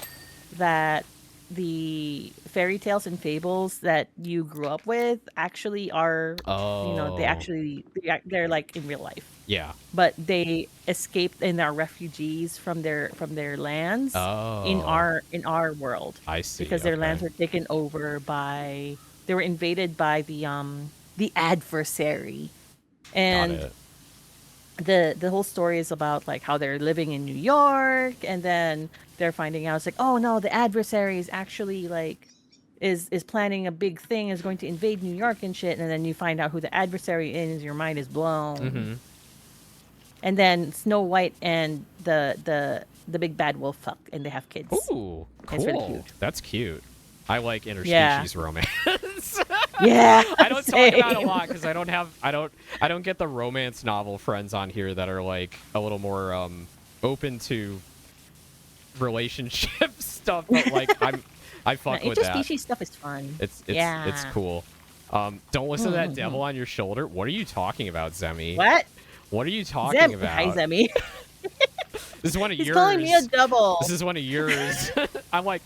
that the fairy tales and fables that you grew up with actually are, they're like in real life. Yeah. But they escaped and are refugees from their lands in our world. I see. Because their lands were taken over they were invaded by the adversary. And the whole story is about like how they're living in New York, and then they're finding out it's like, oh no, the adversary is actually like is planning a big thing, is going to invade New York and shit, and then you find out who the adversary is, your mind is blown. Mm-hmm. And then Snow White and the big bad wolf fuck, and they have kids. Ooh, cool. It's really cute. That's cute. I like interspecies romance. Yeah. I don't talk about it a lot because I don't get the romance novel friends on here that are like a little more open to relationship stuff. But like I fuck with that. Interspecies stuff is fun. It's cool. Don't listen to that devil on your shoulder. What are you talking about, Zemi? What are you talking about? Hi, Zemi. This is one of yours. He's calling me a double. This is one of yours. I'm like,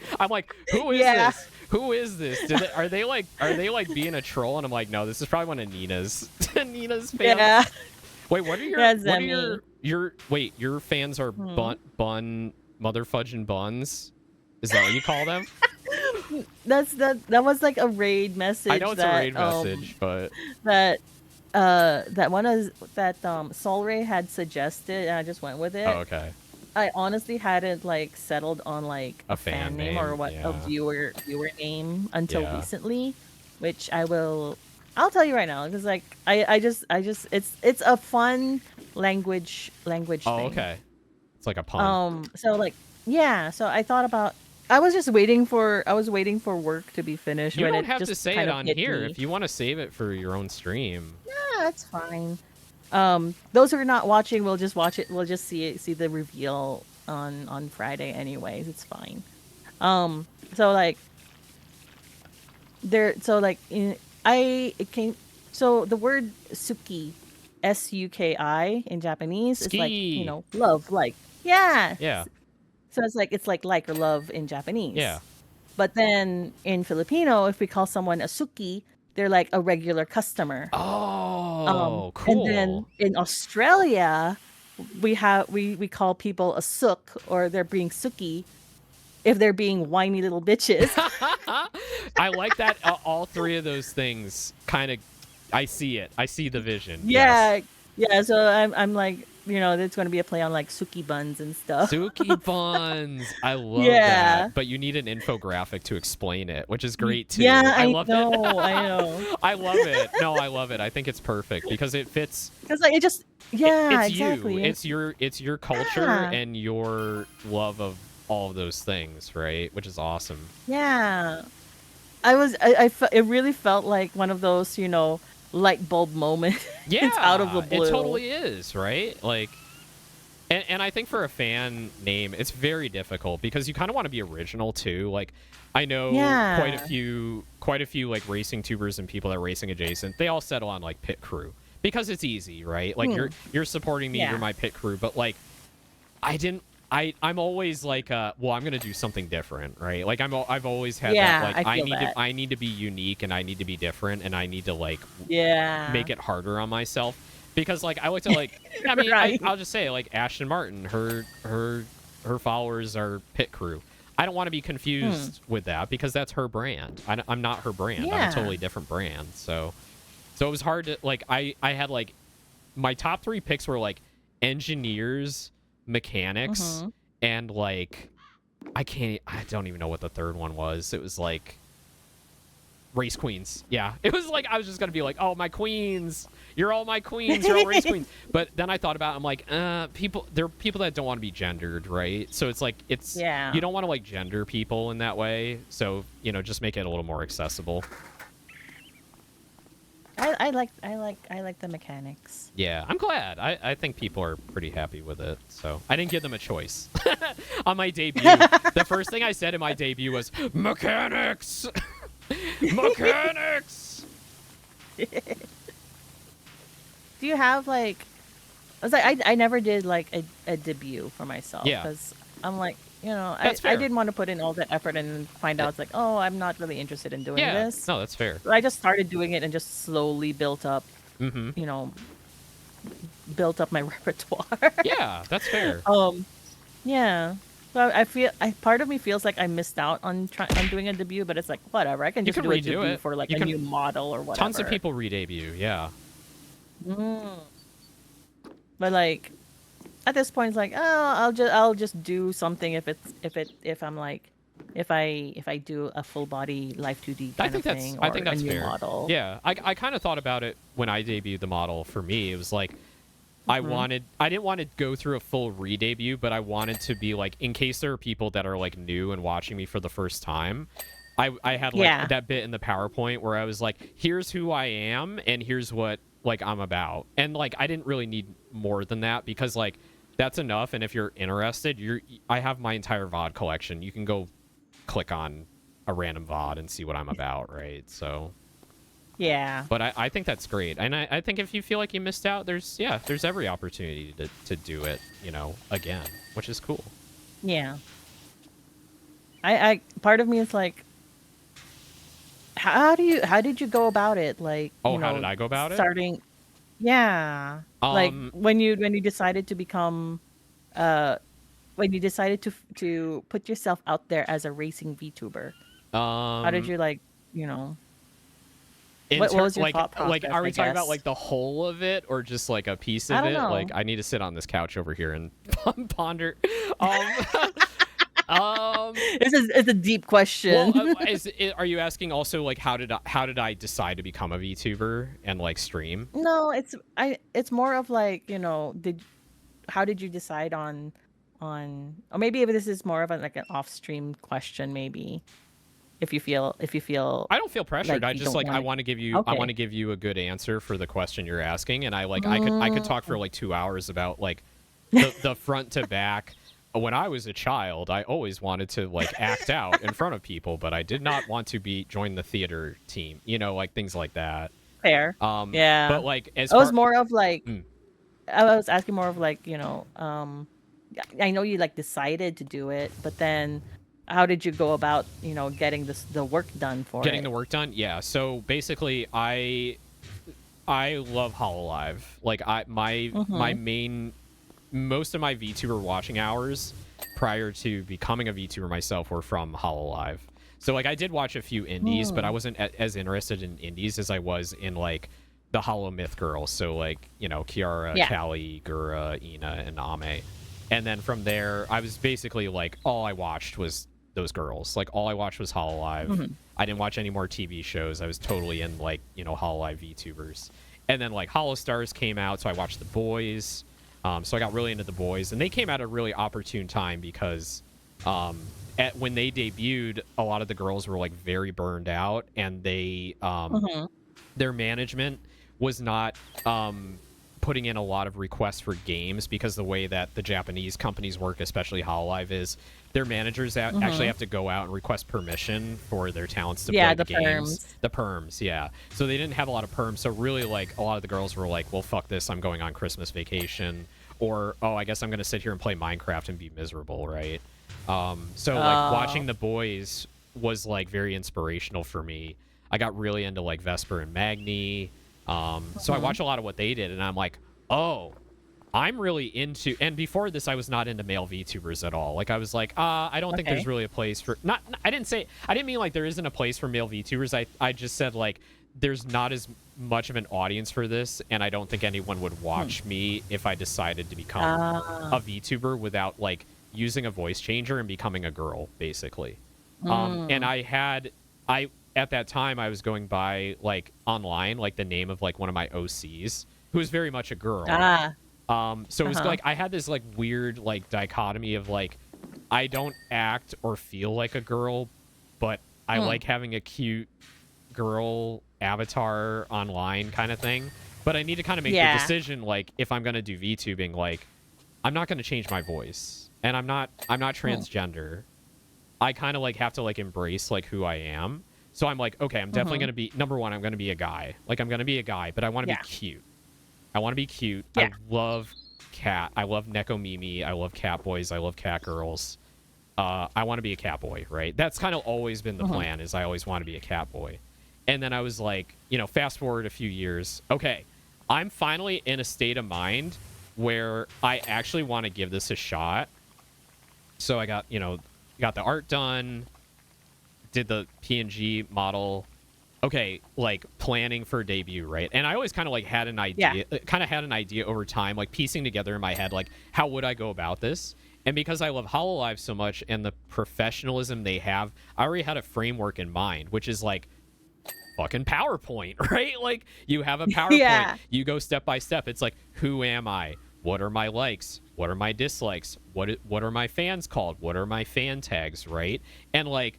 who is this? Who is this? Are they like being a troll? And I'm like, no, this is probably one of Nina's. Nina's fans. Yeah. Wait, what are your fans are bun mother fudge and buns? Is that what you call them? That was like a raid message. I know it's a raid message, but that one is that Solray had suggested, and I just went with it. Oh, okay. I honestly hadn't like settled on like a fan name or what a viewer name until recently, which I'll tell you right now, because like I just it's a fun language thing. Oh, okay. It's like a pun. So I thought about. I was waiting for work to be finished. You don't have to say it on here. If you want to save it for your own stream. Yeah, that's fine. Those who are not watching will just watch it. We'll just see the reveal on Friday anyways. It's fine. So the word suki, S-U-K-I in Japanese is like, love, like. Yeah. Yeah. So it's like or love in Japanese. Yeah. But then in Filipino, if we call someone a suki, they're like a regular customer. Oh, cool. And then in Australia, we call people a sook, or they're being suki, if they're being whiny little bitches. I like that. All three of those things kind of, I see it. I see the vision. Yeah, Yes. yeah. So I'm like, there's going to be a play on like Suki buns and stuff. Suki buns. I love Yeah. that. But you need an infographic to explain it, which is great too. Yeah, I love it. I know. I love it. No, I love it. I think it's perfect because it fits. Because like it just, yeah, it's exactly. you. It's your culture and your love of all of those things, right? Which is awesome. Yeah. It really felt like one of those, light bulb moments. Yeah. It's out of the blue. It totally is, right? Like, and I think for a fan name, it's very difficult because you kind of want to be original too. Like, I know quite a few like racing tubers and people that are racing adjacent. They all settle on like pit crew because it's easy, right? Like you're supporting me, you're my pit crew. But like, I'm always like, well, I'm gonna do something different, right? Like I've always had that. Like I need to be unique and I need to be different and I need to like make it harder on myself. Because like I like to like I mean right. I'll just say like Ashton Martin, her followers are pit crew. I don't want to be confused with that because that's her brand. I'm not her brand. I'm a totally different brand. So it was hard to like I had like my top 3 picks were like engineers, mechanics, and like I don't even know what the third one was. It was like race queens. Yeah, it was like I was just gonna be like, oh, my queens, you're all my queens, you're all race queens. But then I thought about it, I'm like, there are people that don't want to be gendered, right? So it's like you don't want to like gender people in that way. So just make it a little more accessible. I like the mechanics. Yeah, I'm glad. I think people are pretty happy with it. So I didn't give them a choice on my debut. The first thing I said in my debut was mechanics. Mechanics. Do you have like? I was like, I never did like a debut for myself because I'm like, I didn't want to put in all that effort and then find out it's like, oh, I'm not really interested in doing this. No, that's fair. So I just started doing it and just slowly built up, built up my repertoire. Yeah, that's fair. Yeah. So part of me feels like I missed out on doing a debut, but it's like whatever. I can just do a debut for like a new model or whatever. Tons of people re-debut, yeah. But like at this point, it's like, oh, I'll just do something if I'm like if I do a full body Life 2D kind of thing or I think that's a new fair. model. Yeah, I kind of thought about it when I debuted the model. For me, it was like I didn't want to go through a full re-debut, but I wanted to be like, in case there are people that are like new and watching me for the first time, I had like that bit in the PowerPoint where I was like, here's who I am and here's what like I'm about. And like I didn't really need more than that because like that's enough. And if you're interested, I have my entire VOD collection. You can go click on a random VOD and see what I'm about, right? So yeah. But I think that's great. And I think if you feel like you missed out, there's every opportunity to do it, again, which is cool. Yeah. I part of me is like, how did you go about it? Like, how did I go about it? Like when you decided to become, when you decided to put yourself out there as a racing VTuber. How did you like, what was your thought process? Like, are we talking about like the whole of it or just like a piece of it? Like, I need to sit on this couch over here and ponder. It's a deep question. Well, are you asking also like how did I decide to become a VTuber and like stream? No, it's more of like, how did you decide on or maybe if this is more of like an off stream question, maybe. If you feel I don't feel pressured. Like I just like I want to give you I want to give you a good answer for the question you're asking, and I could talk for like 2 hours about like the front to back. When I was a child, I always wanted to like act out in front of people, but I did not want to join the theater team, like things like that. Fair. Yeah. But like I was more of like I was asking more of like, I know you like decided to do it, but then how did you go about, getting the work done for it? Getting the work done? Yeah. So basically, I love HoloLive. Like my main, most of my VTuber watching hours prior to becoming a VTuber myself were from Hololive. So like I did watch a few indies, but I wasn't as interested in indies as I was in like the Hollow Myth girls. So like, you know, Kiara, Callie, Gura, Ina, and Ame. And then from there, I was basically like, all I watched was those girls. Like all I watched was Hololive. I didn't watch any more TV shows. I was totally in like, you know, Hololive VTubers. And then like Holostars came out, so I watched The Boys. So I got really into The Boys, and they came at a really opportune time because when they debuted, a lot of the girls were like very burned out, and they their management was not putting in a lot of requests for games, because the way that the Japanese companies work, especially Hololive, is their managers actually have to go out and request permission for their talents to play the games. The perms, yeah. So they didn't have a lot of perms. So really, like, a lot of the girls were like, well, fuck this, I'm going on Christmas vacation. Or, oh, I guess I'm going to sit here and play Minecraft and be miserable, right? So, like, watching The Boys was, like, very inspirational for me. I got really into, like, Vesper and Magni. So I watched a lot of what they did, and I'm like, oh, I'm really into, and before this I was not into male VTubers at all. Like I was like, I don't think there's really a place for, I didn't mean like there isn't a place for male VTubers. I just said like there's not as much of an audience for this, and I don't think anyone would watch me if I decided to become a VTuber without like using a voice changer and becoming a girl, basically. And at that time I was going by like online, like the name of like one of my OCs, who was very much a girl. So it was like I had this like weird like dichotomy of like I don't act or feel like a girl, but I like having a cute girl avatar online kind of thing. But I need to kind of make the decision, like if I'm gonna do VTubing, like I'm not gonna change my voice, and I'm not transgender. I kind of like have to like embrace like who I am. So I'm like, okay, I'm definitely gonna be, number one, I'm gonna be a guy. Like I'm gonna be a guy, but I want to be cute. I want to be cute. I love cat. I love Neko Mimi. I love cat boys. I love cat girls. I want to be a cat boy, right? That's kind of always been the plan, is I always want to be a cat boy. And then I was like, you know, fast forward a few years. Okay, I'm finally in a state of mind where I actually want to give this a shot. So I got, you know, got the art done, did the PNG model. Okay, like planning for debut, right? And I always kind of like had an idea, over time, like piecing together in my head, like how would I go about this? And because I love Hololive so much and the professionalism they have, I already had a framework in mind, which is like fucking PowerPoint, right? Like you have a PowerPoint, you go step by step. It's like, who am I? What are my likes? What are my dislikes? What are my fans called? What are my fan tags, right? And like,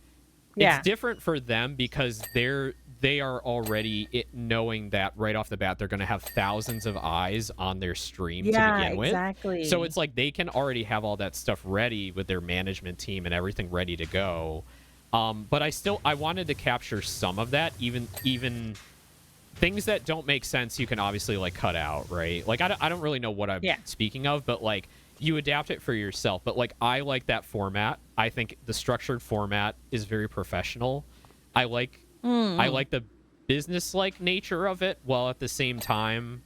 it's different for them because they are already knowing that right off the bat they're going to have thousands of eyes on their stream to begin with. Exactly. So it's like they can already have all that stuff ready with their management team and everything ready to go. But I wanted to capture some of that, even things that don't make sense. You can obviously like cut out, right? Like I don't really know what I'm speaking of, but like you adapt it for yourself. But like I like that format. I think the structured format is very professional. I like the business-like nature of it, while at the same time,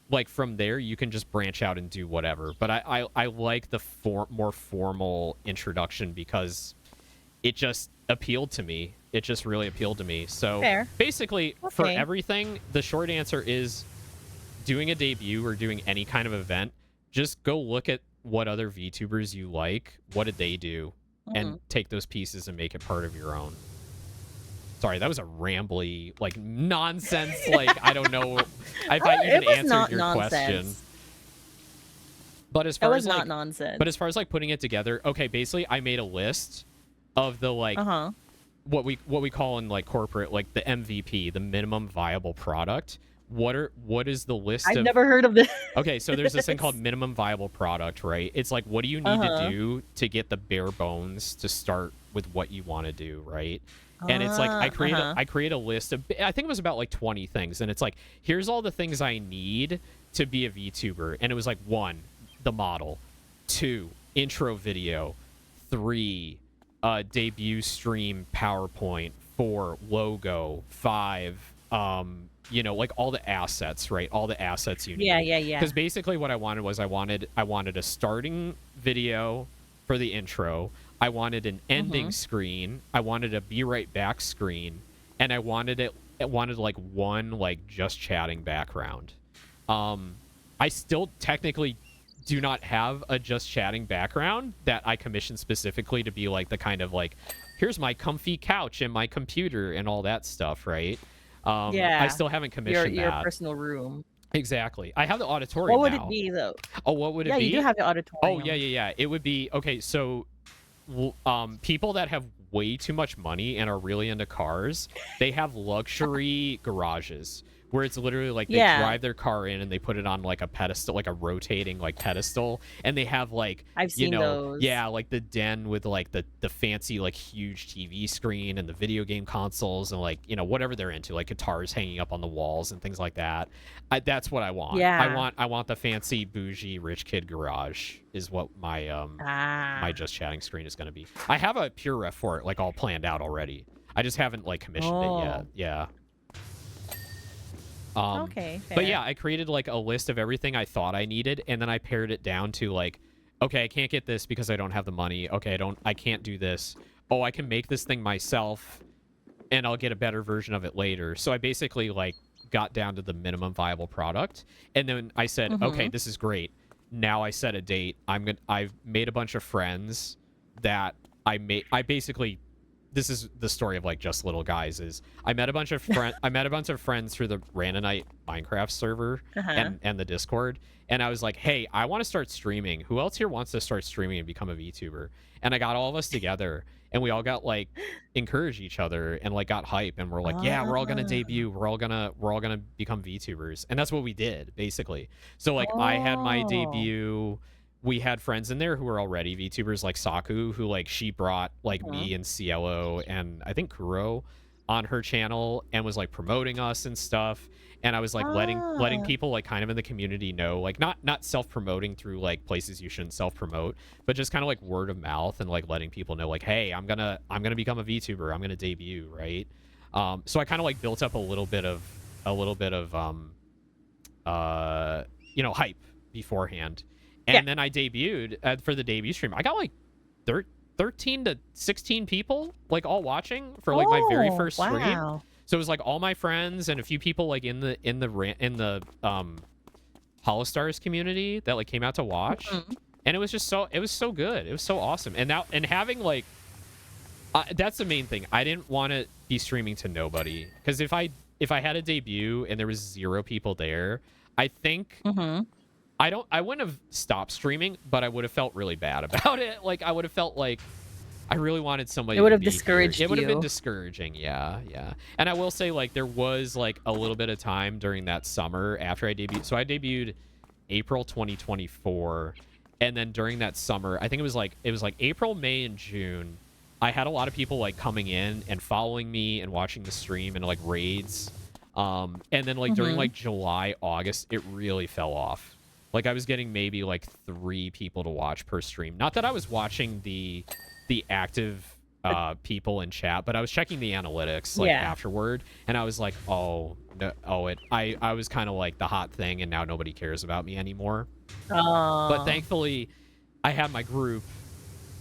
like from there, you can just branch out and do whatever. But I like the more formal introduction because it just appealed to me. It just really appealed to me. So basically, for everything, the short answer is doing a debut or doing any kind of event, just go look at what other VTubers you like, what did they do, and take those pieces and make it part of your own. Sorry, that was a rambly, like, nonsense, like, I don't know if I even answered your question. But as far as, like, nonsense. But as far as, like, putting it together, okay, basically, I made a list of the, like, what we call in, like, corporate, like, the MVP, the minimum viable product. What is the list of... I've never heard of this. Okay, so there's this thing called minimum viable product, right? It's like, what do you need to do to get the bare bones to start with what you want to do, right? And it's like I create a list of, I think it was about like 20 things, and it's like, here's all the things I need to be a VTuber. And it was like 1, the model, 2, intro video, 3, debut stream PowerPoint, 4, logo, 5, you know, like all the assets, right? All the assets you need. Yeah. Because basically what I wanted was I wanted a starting video, for the intro. I wanted an ending screen. I wanted a be right back screen, and I wanted like one like just chatting background. I still technically do not have a just chatting background that I commissioned specifically to be like the kind of like, here's my comfy couch and my computer and all that stuff, right? I still haven't commissioned your that. personal room. Exactly. I have the auditorium What would now. it be though? Oh, what would it Yeah, be? you do have the Oh, auditorium. yeah. It would be, okay, so people that have way too much money and are really into cars, they have luxury garages where it's literally like they drive their car in and they put it on like a pedestal, like a rotating like pedestal, and they have like, I've seen those. yeah, like the den with like the fancy like huge TV screen and the video game consoles and like, whatever they're into, like guitars hanging up on the walls and things like that. That's what I want. Yeah. I want the fancy bougie rich kid garage is what my my just chatting screen is going to be. I have a pure ref for it like all planned out already. I just haven't like commissioned it yet. Yeah. Okay, fair. But yeah, I created like a list of everything I thought I needed, and then I pared it down to like, okay, I can't get this because I don't have the money. Okay, I can't do this. Oh, I can make this thing myself, and I'll get a better version of it later. So I basically like got down to the minimum viable product, and then I said, okay, this is great. Now I set a date. I've made a bunch of friends that I basically. This is the story of like Just Little Guys. Is I met a bunch of friends through the Randomite Minecraft server and the Discord, and I was like, hey, I want to start streaming. Who else here wants to start streaming and become a VTuber? And I got all of us together, and we all got like encourage each other and like got hype, and we're like, yeah, we're all gonna debut. We're all gonna become VTubers, and that's what we did basically. So like I had my debut. We had friends in there who were already VTubers, like Saku, who like she brought like me and Cielo and I think Kuro on her channel and was like promoting us and stuff. And I was like letting people like kind of in the community know, like not self-promoting through like places you shouldn't self-promote, but just kind of like word of mouth and like letting people know like, hey, I'm gonna become a VTuber, I'm gonna debut, right? So I kind of like built up a little bit of hype beforehand. And then I debuted for the debut stream. I got like 13 to 16 people like all watching for like my very first stream. So it was like all my friends and a few people like in the Holostars community that like came out to watch. And it was so good. It was so awesome. And now having like that's the main thing. I didn't want to be streaming to nobody, because if I had a debut and there was 0 people there, I think I wouldn't have stopped streaming, but I would have felt really bad about it. Like I would have felt like I really wanted somebody. It would to have be discouraged here. It would have you. been discouraging. Yeah. And I will say, like, there was like a little bit of time during that summer after I debuted. So I debuted April 2024, and then during that summer, I think it was like April, May, and June. I had a lot of people like coming in and following me and watching the stream and like raids. And then like during like July, August, it really fell off. Like I was getting maybe like 3 people to watch per stream. Not that I was watching the active people in chat, but I was checking the analytics like afterward, and I was like, oh no, I was kind of like the hot thing, and now nobody cares about me anymore. But thankfully, I had my group,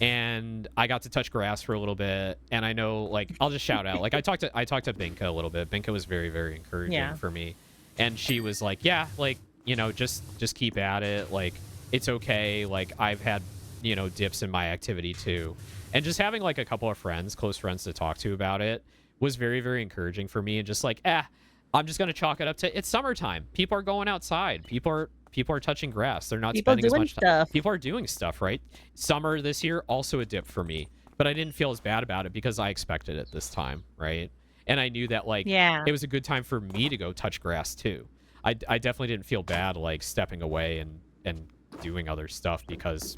and I got to touch grass for a little bit. And I know, like, I'll just shout out, like I talked to Binka a little bit. Binka was very, very encouraging for me, and she was like, yeah, like, you know, just keep at it. Like, it's okay. Like, I've had, you know, dips in my activity too. And just having like a couple of friends, close friends to talk to about it was very, very encouraging for me. And just like, I'm just going to chalk it up to, it's summertime. People are going outside. People are touching grass. They're not spending as much time. People are doing stuff, right? Summer this year, also a dip for me. But I didn't feel as bad about it because I expected it this time, right? And I knew that, like, it was a good time for me to go touch grass too. I definitely didn't feel bad, like, stepping away and doing other stuff because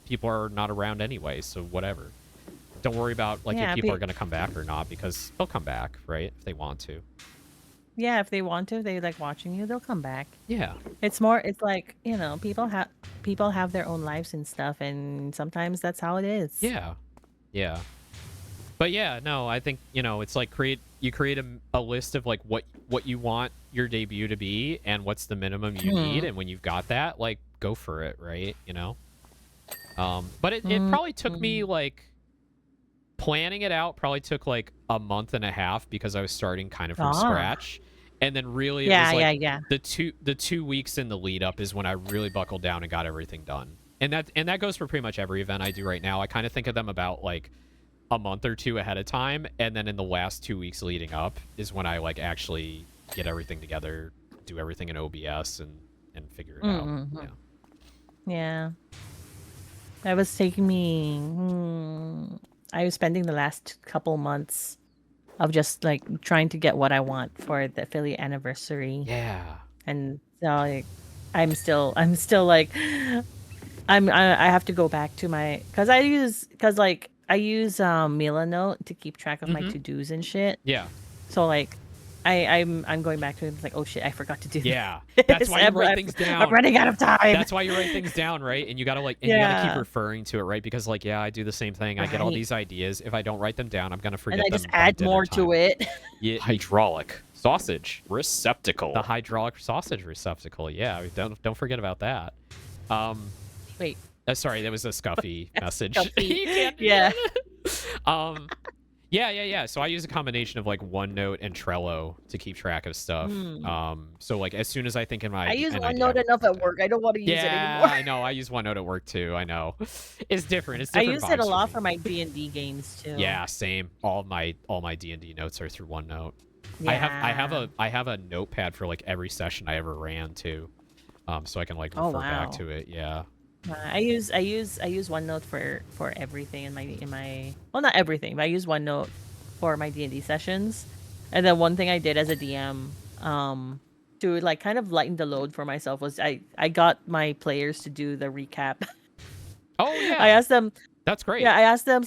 people are not around anyway, so whatever. Don't worry about, like, if people are going to come back or not, because they'll come back, right? If they want to. Yeah, if they want to, they like watching you, they'll come back. Yeah. It's like, you know, people have their own lives and stuff, and sometimes that's how it is. Yeah. Yeah. But yeah, no, I think, you know, it's like you create a list of like what you want your debut to be and what's the minimum you need, and when you've got that, like, go for it, right? You know? But it probably took me like planning it out probably took like a month and a half because I was starting kind of from scratch. And then really it was like the 2 weeks in the lead up is when I really buckled down and got everything done. And that goes for pretty much every event I do right now. I kind of think of them about like a month or two ahead of time, and then in the last 2 weeks leading up is when I like actually get everything together, do everything in OBS and figure it out. Yeah. That was taking me I was spending the last couple months of just like trying to get what I want for the affiliate anniversary. Yeah. And so like I'm still like I have to go back to my because I use Milanote to keep track of my to-dos and shit. Yeah. So like I'm going back to it. It's like, oh shit, I forgot to do that. Yeah. That's why you write things down. I'm running out of time. That's why you write things down, right? And you gotta like you gotta keep referring to it, right? Because like I do the same thing. I get all these ideas. If I don't write them down, I'm gonna forget them. And I just add more to it. Yeah. Hydraulic sausage receptacle. The hydraulic sausage receptacle. Yeah, don't forget about that. Wait. Sorry, that was a Scuffy message. Scuffy. You can't do that. Yeah. So I use a combination of like OneNote and Trello to keep track of stuff. So like as soon as I think in my I use OneNote enough at work. I don't want to use it anymore. I know. I use OneNote at work too. I know. It's different. I use it a lot for my D&D games too. Yeah, same. All my D&D notes are through OneNote. Yeah. I have a notepad for like every session I ever ran too. So I can like refer back to it. Yeah. I use OneNote for everything in my well, not everything, but I use OneNote for my D&D sessions. And then one thing I did as a DM to like kind of lighten the load for myself was I got my players to do the recap. Oh yeah. I asked them. That's great. Yeah, I asked them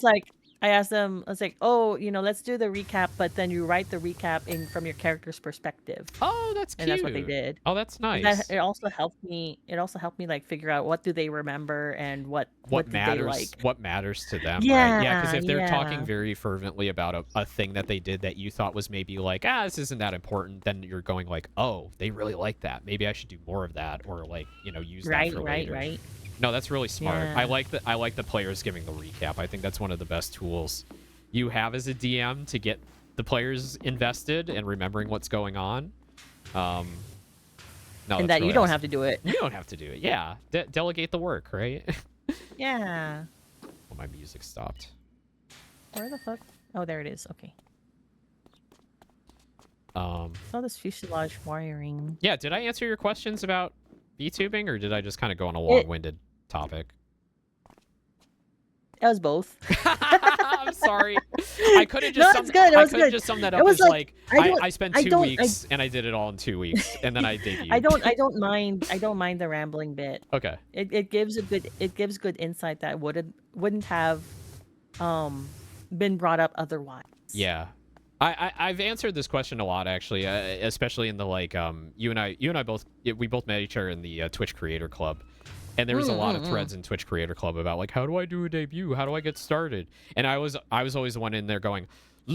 I was like, oh, let's do the recap, but then you write the recap from your character's perspective. Oh, that's cute. And that's what they did. Oh, that's nice. It also helped me like figure out what do they remember and what did matters, they like. what matters to them. Yeah, right? Yeah, because if they're talking very fervently about a thing that they did that you thought was maybe like, this isn't that important, then you're going like, oh, they really like that. Maybe I should do more of that, or like, use that for later. Right. No, that's really smart. Yeah. I like the players giving the recap. I think that's one of the best tools you have as a DM to get the players invested and remembering what's going on. No, and that really you don't have to do it. You don't have to do it. Yeah, delegate the work, right? Yeah. Oh, my music stopped. Where the fuck? Oh, there it is. Okay. Oh, this fuselage wiring. Yeah, did I answer your questions about VTubing, or did I just kind of go on a long-winded topic? It was both. I'm sorry. I could have just just summed that up as like I spent 2 weeks and I did it all in 2 weeks and then I debuted. I don't mind the rambling bit. Okay. It gives good insight that wouldn't have been brought up otherwise. Yeah. I've answered this question a lot actually, especially in the like you and I both met each other in the Twitch Creator Club. And there was a lot of threads in Twitch Creator Club about like, how do I do a debut? How do I get started? And I was always the one in there going,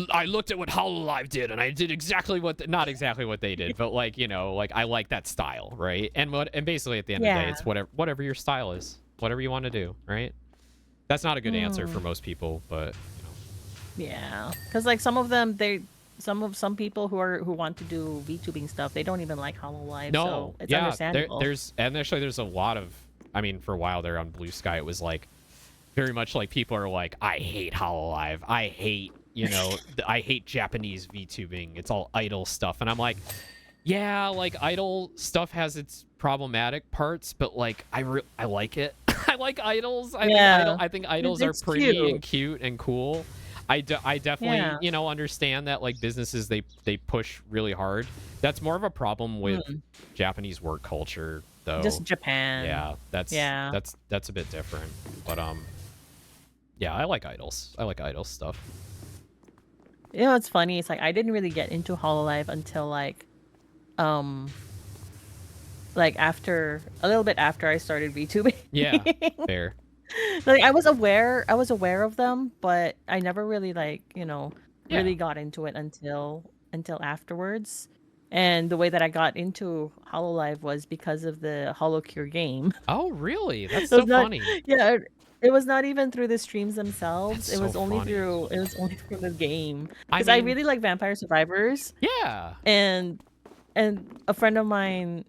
I looked at what HoloLive did and I did exactly not exactly what they did, but like, like I like that style, right? And basically at the end of the day, it's whatever your style is, whatever you want to do, right? That's not a good answer for most people, but yeah, because like some of them, some people who want to do VTubing stuff, they don't even like HoloLive. No, so it's understandable. There's a lot of. I mean, for a while there on Blue Sky, it was like very much like people are like, I hate HoloLive. I hate, I hate Japanese VTubing. It's all idle stuff. And I'm like, yeah, like idle stuff has its problematic parts, but like I like it. I like idols. I think idols are pretty and cute and cool. I definitely, understand that like businesses, they push really hard. That's more of a problem with Japanese work culture. Though. Just Japan. Yeah, that's a bit different. But yeah, I like idols. I like idol stuff. It's funny. It's like I didn't really get into HoloLive until like after a little bit after I started VTubing. Yeah, fair. Like I was aware of them, but I never really really got into it until afterwards. And the way that I got into HoloLive was because of the HoloCure game. Oh, really? That's so funny. Yeah, It was not even through the streams themselves. That's so funny. It was only through the game. I Because mean, I really like Vampire Survivors. Yeah. And a friend of mine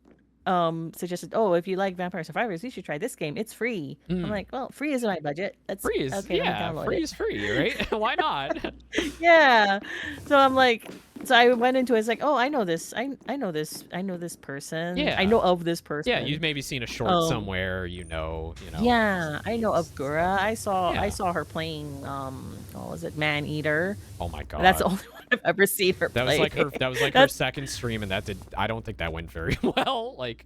suggested, oh, if you like Vampire Survivors, you should try this game. It's free. I'm like, well, free is my budget. That's free is okay. Yeah, free is free, right? Why not? Yeah. So I'm like, so I went into it. It's like, oh, I know this. I know this. I know this person. Yeah. I know of this person. Yeah, you've maybe seen a short somewhere. You know. Yeah, I know of Gura. I saw her playing. What was it, Man Eater? Oh my god. That's the only one I've ever seen her play. That was like her second stream, and I don't think that went very well. Like,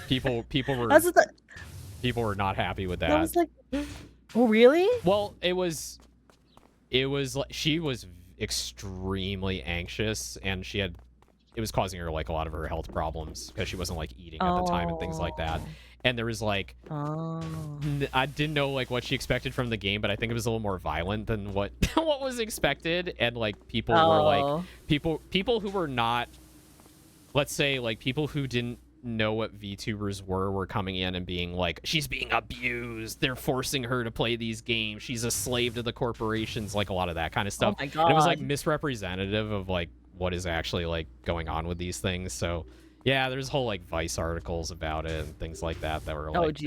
people were not happy with that. That was like, oh really? Well, it was like she was extremely anxious, and it was causing her like a lot of her health problems because she wasn't like eating at the time and things like that. And there was like, I didn't know like what she expected from the game, but I think it was a little more violent than what was expected. And like people were like people who were not, let's say like people who didn't know what VTubers were coming in and being like, she's being abused. They're forcing her to play these games. She's a slave to the corporations. Like a lot of that kind of stuff. Oh my God. And it was like misrepresentative of like what is actually like going on with these things. So yeah, there's whole like Vice articles about it and things like that were like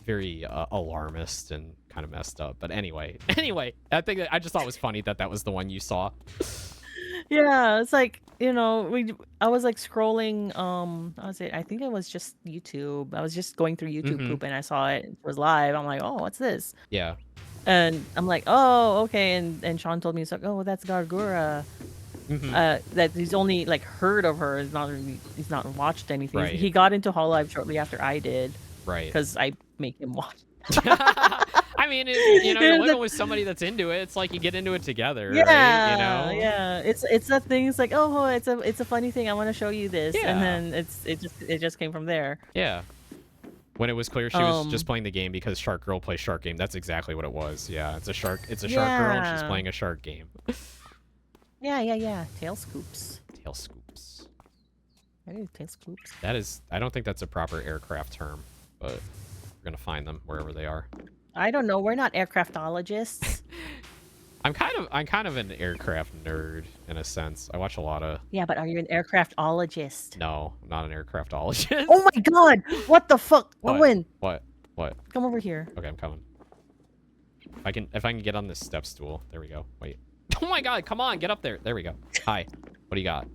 very alarmist and kind of messed up. But anyway, I think I just thought it was funny that was the one you saw. Yeah, it's like, I was like scrolling, I think it was just YouTube. I was just going through YouTube poop and I saw it was live. I'm like, oh, what's this? Yeah. And I'm like, oh, okay. And Sean told me, he's like, oh, that's Gargura. That he's only like heard of her. He's not watched anything. Right. He got into Hololive shortly after I did. Right. Because I make him watch. I mean, you're living with somebody that's into it. It's like you get into it together, yeah, right? Yeah. It's a thing. It's like, oh, it's a funny thing. I want to show you this, and then it just came from there. Yeah. When it was clear she was just playing the game because Shark Girl plays Shark Game. That's exactly what it was. Yeah, it's a shark girl. And she's playing a shark game. Yeah. Tail scoops. Tail scoops. Tail scoops. That is, I don't think that's a proper aircraft term, but we're gonna find them wherever they are. I don't know. We're not aircraftologists. I'm kind of an aircraft nerd in a sense. I watch a lot of. Yeah, but are you an aircraftologist? No, I'm not an aircraftologist. Oh my god! What the fuck, Owen? What? Come over here. Okay, I'm coming. If I can get on this step stool. There we go. Wait. Oh my god! Come on, get up there. There we go. Hi. What do you got?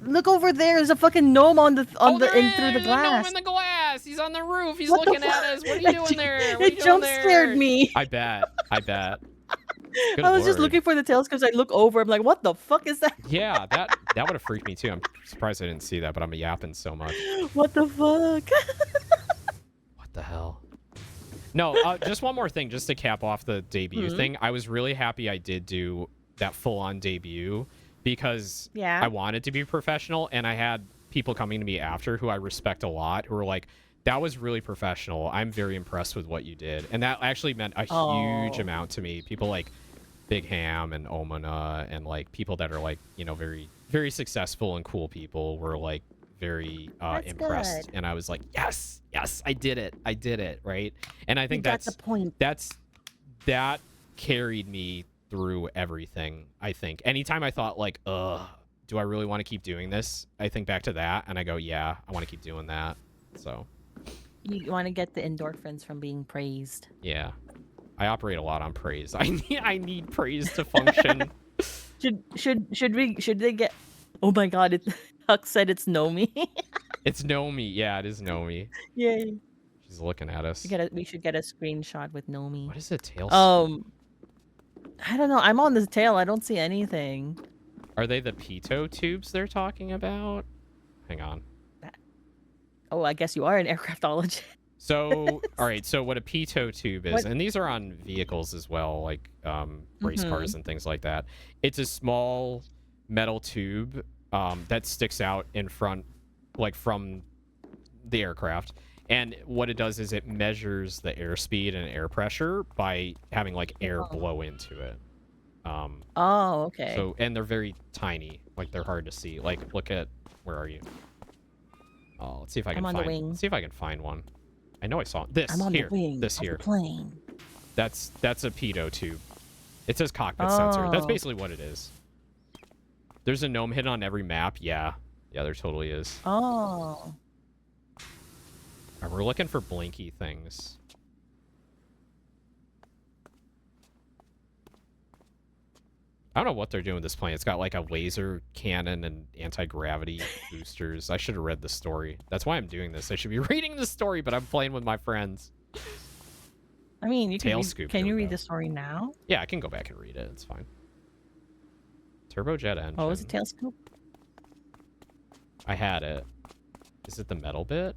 Look over there. There's a fucking gnome through the glass. There's a gnome in the glass. He's on the roof. He's looking at us. What are you doing there? It jump scared me. I bet. Good I was Lord. just looking for the tails because I look over. I'm like, what the fuck is that? Yeah, that would have freaked me too. I'm surprised I didn't see that, but I'm yapping so much. What the fuck? What the hell? No, just one more thing, just to cap off the debut thing. I was really happy I did do that full-on debut because I wanted to be professional, and I had people coming to me after who I respect a lot who were like, that was really professional. I'm very impressed with what you did. And that actually meant a huge amount to me. People like Big Ham and Omana and like people that are like, very, very successful and cool people were like very impressed. Good. And I was like, yes, I did it. Right. And I think that's the point. That carried me through everything. I think anytime I thought like, do I really want to keep doing this? I think back to that and I go, yeah, I want to keep doing that. So you want to get the endorphins from being praised. Yeah, I operate a lot on praise. I need praise to function. should they get? Oh my god! Huck said it's Nomi. It's Nomi. Yeah, it is Nomi. Yay! She's looking at us. We should get a screenshot with Nomi. What is a tail? I don't know. I'm on the tail. I don't see anything. Are they the pitot tubes they're talking about? Hang on. Oh, I guess you are an aircraftologist. So, all right. So what a pitot tube is, and these are on vehicles as well, like race cars and things like that. It's a small metal tube that sticks out in front, like from the aircraft. And what it does is it measures the airspeed and air pressure by having like air blow into it. Oh, okay. So, and they're very tiny, like they're hard to see. Like, look at, where are you? Oh, let's see if I can find. Let's see if I can find one. I know I saw this I'm on here. the wing This of here. the plane. That's a pedo tube. It says cockpit sensor. That's Oh. basically what it is. There's a gnome hidden on every map. Yeah. Yeah, there totally is. Oh. All right, we're looking for blinky things. I don't know what they're doing with this plane. It's got like a laser cannon and anti-gravity boosters. I should have read the story. That's why I'm doing this. I should be reading the story, but I'm playing with my friends. I mean, you Tail can scoop. Can Here you we read go. the story now? Yeah, I can go back and read it. It's fine. Turbojet engine. Oh, is it tail scoop? I had it. Is it the metal bit?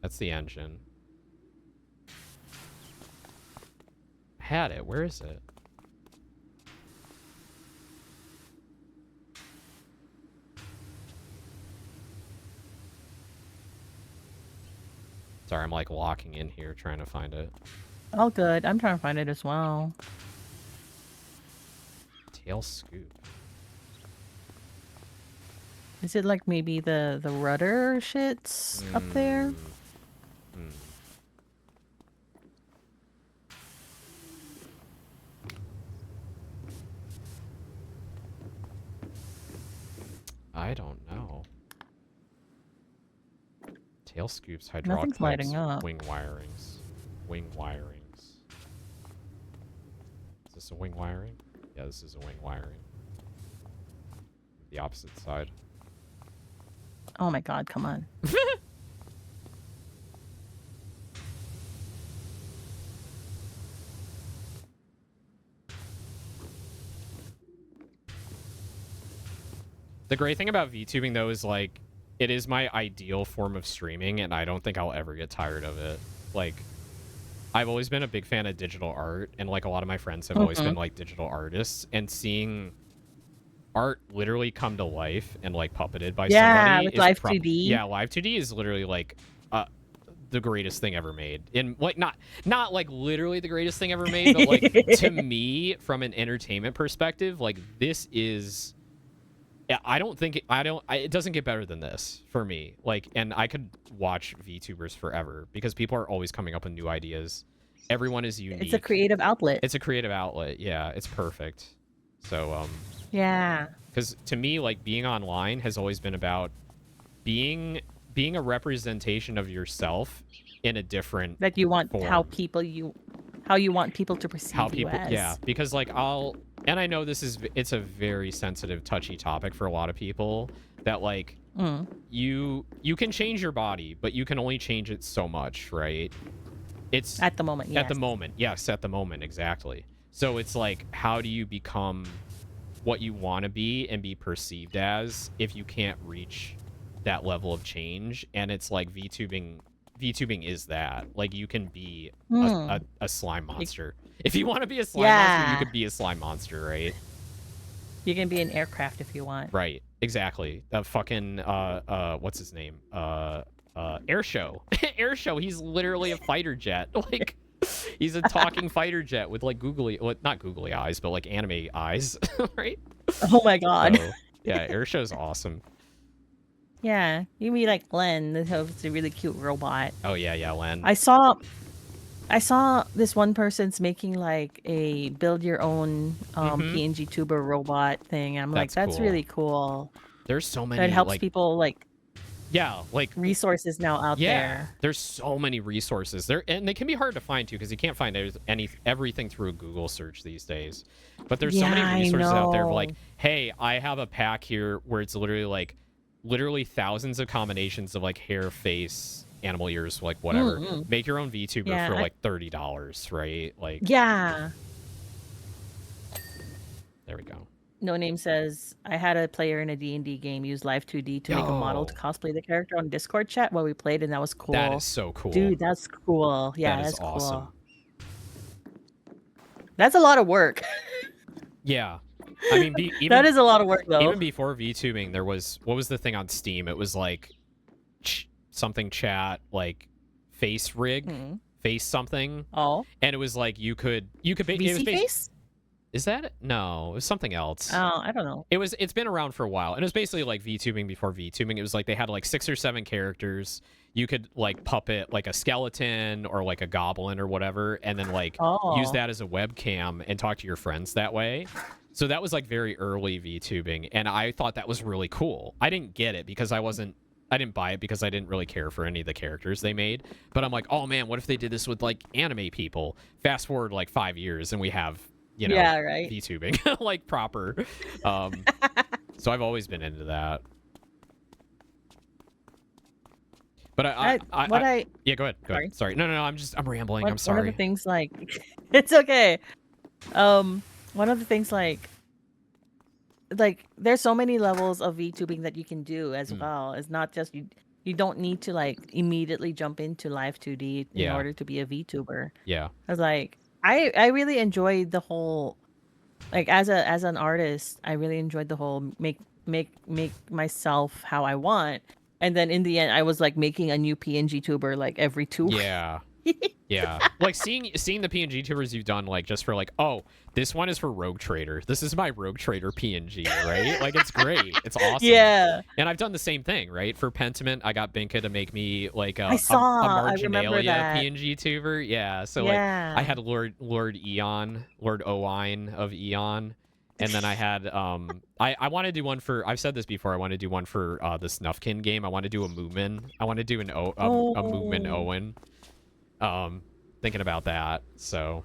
That's the engine. I had it. Where is it? Sorry, I'm like locking in here trying to find it. All good. I'm trying to find it as well. Tail scoop. Is it like maybe the rudder shits up there? I don't know. Tail scoops, hydraulic Nothing's lighting pipes, up. wing wirings. Wing wirings. Is this a wing wiring? Yeah, this is a wing wiring. The opposite side. Oh my god, come on. The great thing about VTubing, though, is, like, it is my ideal form of streaming, and I don't think I'll ever get tired of it. Like, I've always been a big fan of digital art, and, like, a lot of my friends have always been, like, digital artists, and seeing art literally come to life and, like, puppeted by somebody with is Live 2D. Yeah, Live 2D is literally, like, the greatest thing ever made. In, like, not, like, literally the greatest thing ever made, but, like, to me, from an entertainment perspective, like, this is... I don't think it doesn't get better than this for me. Like, and I could watch VTubers forever because people are always coming up with new ideas. Everyone is unique. It's a creative outlet. It's a creative outlet. Yeah, it's perfect. So, yeah. because to me, like, being online has always been about being a representation of yourself in a different That you want form. how you want people to perceive you as. Yeah, because, like, and I know it's a very sensitive, touchy topic for a lot of people that, like, you can change your body, but you can only change it so much, right? It's at the moment, yes. At the moment, yes, at the moment, exactly. So it's like, how do you become what you want to be and be perceived as if you can't reach that level of change? And it's like VTubing is that. Like, you can be a slime monster. If you want to be a slime monster, you could be a slime monster, right? You can be an aircraft if you want. Right. Exactly. Fucking what's his name? Airshow. Airshow, he's literally a fighter jet. Like, he's a talking fighter jet with, like, not googly eyes, but, like, anime eyes, right? Oh my god. So, yeah, Airshow's awesome. Yeah, you mean like Len, it's a really cute robot. Oh yeah, Len. I saw this one person's making like a build your own PNG tuber robot thing. I'm like, that's cool. really cool. There's so many. That helps like, people like. Yeah, like resources now out there. There's so many resources there, and they can be hard to find too because you can't find everything through a Google search these days. But there's so many resources out there. Like, hey, I have a pack here where it's literally thousands of combinations of, like, hair, face, animal ears, like, whatever. Make your own VTuber for like $30, right? Like, yeah. There we go. No Name says, I had a player in a D&D game use Live 2D to make a model to cosplay the character on Discord chat while we played, and that was cool. That is so cool. Dude, that's cool. Yeah, that's awesome. Cool. That's a lot of work. Yeah. I mean, even, that is a lot of work, though. Even before VTubing, there was, what was the thing on Steam? It was like something chat, like face rig, face something. Oh. And it was like you could VC face? Is that it? No, it was something else. Oh, I don't know. It's been around for a while, and it was basically like VTubing before VTubing. It was like they had like 6 or 7 characters. You could like puppet like a skeleton or like a goblin or whatever, and then like use that as a webcam and talk to your friends that way. So that was like very early VTubing, and I thought that was really cool. I didn't get it because I didn't buy it because I didn't really care for any of the characters they made. But I'm like, oh man, what if they did this with like anime people? Fast forward like 5 years and we have, you know, yeah, right. VTubing like proper. So I've always been into that. But yeah, go ahead. Sorry. No, I'm rambling. I'm sorry. One of the things like, it's okay. One of the things like there's so many levels of VTubing that you can do as well. It's not just you don't need to like immediately jump into live 2D in order to be a VTuber. Yeah. I was like, I really enjoyed the whole, like as an artist, I really enjoyed the whole make myself how I want. And then in the end, I was like making a new PNG tuber like every 2 weeks. Yeah. Yeah. Like seeing the PNG tubers you've done, like just for like, oh, this one is for Rogue Trader. This is my Rogue Trader PNG, right? Like it's great. It's awesome. Yeah. And I've done the same thing, right? For Pentiment, I got Binka to make me like a Marginalia PNG tuber. Yeah. So like I had Lord Aeon, Lord Owen of Aeon. And then I had I want to do one for, I've said this before, I want to do one for the Snufkin game. I want to do a Moomin. I want to do a Moomin Owen. Thinking about that. So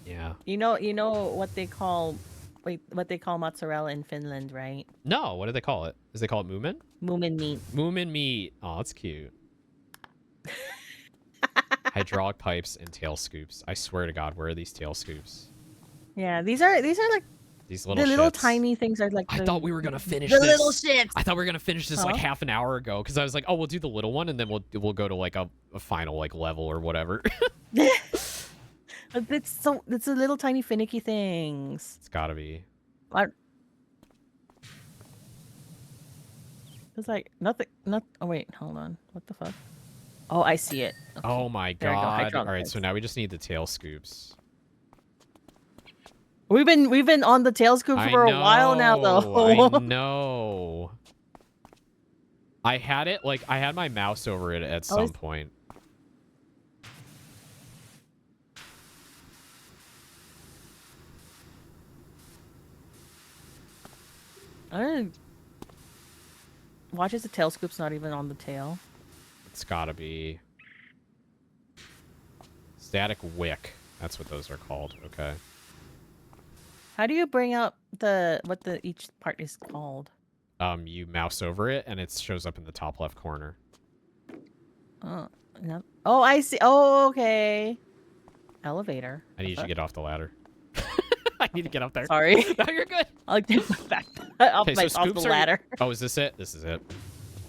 yeah. You know what they call mozzarella in Finland, right? No, what do they call it? Is they call it Moomin? Moomin meat. Moomin meat. Oh, that's cute. Hydraulic pipes and tail scoops. I swear to God, where are these tail scoops? Yeah, these are like these little little tiny things are like. I thought we were gonna finish the this. little shits. I thought we were gonna finish this like half an hour ago because I was like, oh, we'll do the little one and then we'll go to like a final like level or whatever. It's a little tiny finicky things. It's gotta be. It's like nothing. Oh wait, hold on. What the fuck? Oh, I see it. Okay. Oh my God! All right, so now we just need the tail scoops. We've been on the tail scoops for a while now, though. I know. I had my mouse over it at some point. Watch as the tail scoop's not even on the tail. It's gotta be. Static wick. That's what those are called. Okay. How do you bring up what each part is called? You mouse over it and it shows up in the top left corner. Oh, no. Oh, I see. Oh, okay. Elevator. I need you to get off the ladder. I need to get up there. Sorry. No, you're good. I'll get back off the ladder. Oh, is this it? This is it.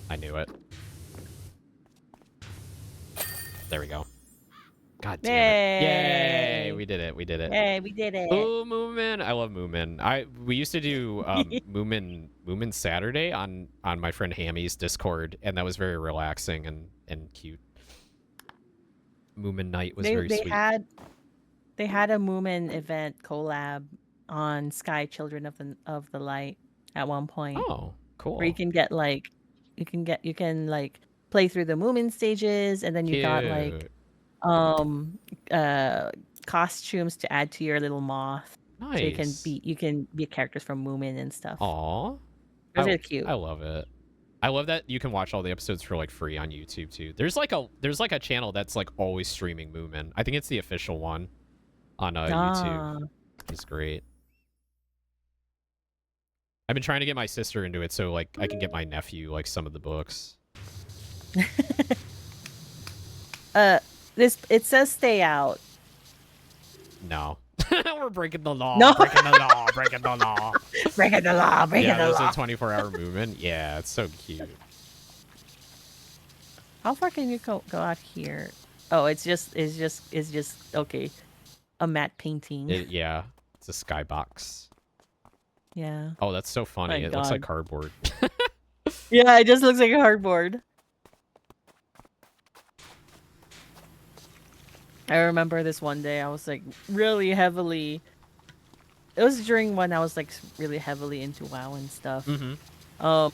I knew it. There we go. God damn it. Yay! We did it. We did it. Yay, we did it. Oh, Moomin. I love Moomin. We used to do Moomin Saturday on my friend Hammy's Discord, and that was very relaxing and cute. Moomin night was very sweet. They had a Moomin event collab on Sky Children of the Light at one point. Oh, cool. Where you can get like you can play through the Moomin stages, and then you got like costumes to add to your little moth. Nice. So you can be characters from Moomin and stuff. Aw. Those are cute. I love it. I love that you can watch all the episodes for like free on YouTube too. There's like a channel that's like always streaming Moomin. I think it's the official one on YouTube. It's great. I've been trying to get my sister into it so like I can get my nephew like some of the books. It says stay out. No. We're breaking the law. No. Breaking the law. Breaking the law. Breaking the law. Breaking the law. Yeah, there's a 24-hour movement. Yeah, it's so cute. How far can you go out here? Oh, it's just okay. A matte painting. Yeah, it's a skybox. Yeah. Oh, that's so funny. It looks like cardboard. Yeah, it just looks like a cardboard. I remember this one day I was like really heavily it was during when I was like really heavily into WoW and stuff. Um,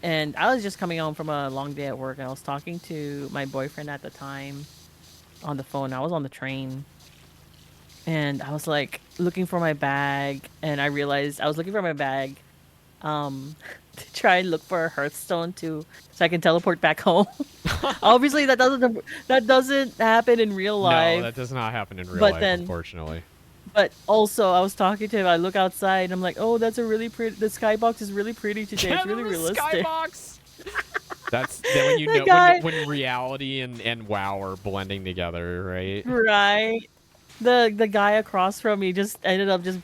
and I was just coming home from a long day at work, and I was talking to my boyfriend at the time on the phone. I was on the train, and I was like looking for my bag, and I realized I was looking for my bag, to try and look for a Hearthstone too, so I can teleport back home. Obviously, that doesn't happen in real life. No, that does not happen in real life, unfortunately. But also, I was talking to him. I look outside, and I'm like, "Oh, that's a really pretty. The skybox is really pretty today. It's really realistic." Skybox. That's when you know when reality and WoW are blending together, right? Right. The guy across from me just ended up just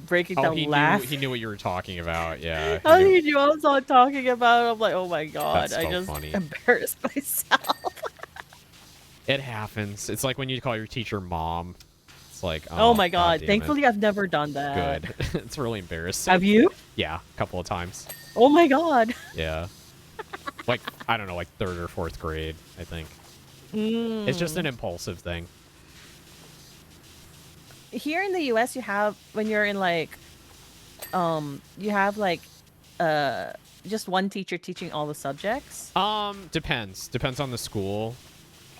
breaking down laughing. He knew what you were talking about. Yeah. How did you know what I was talking about? I'm like, oh my god, That's so I just funny. embarrassed myself. It happens. It's like when you call your teacher mom. It's like, oh my god. Thankfully, I've never done that. Good. It's really embarrassing. Have you? Yeah, a couple of times. Oh my god. Yeah. Like, I don't know, like 3rd or 4th grade, I think. It's just an impulsive thing. Here in the US, you have, when you're in like, you have like, just one teacher teaching all the subjects? Depends on the school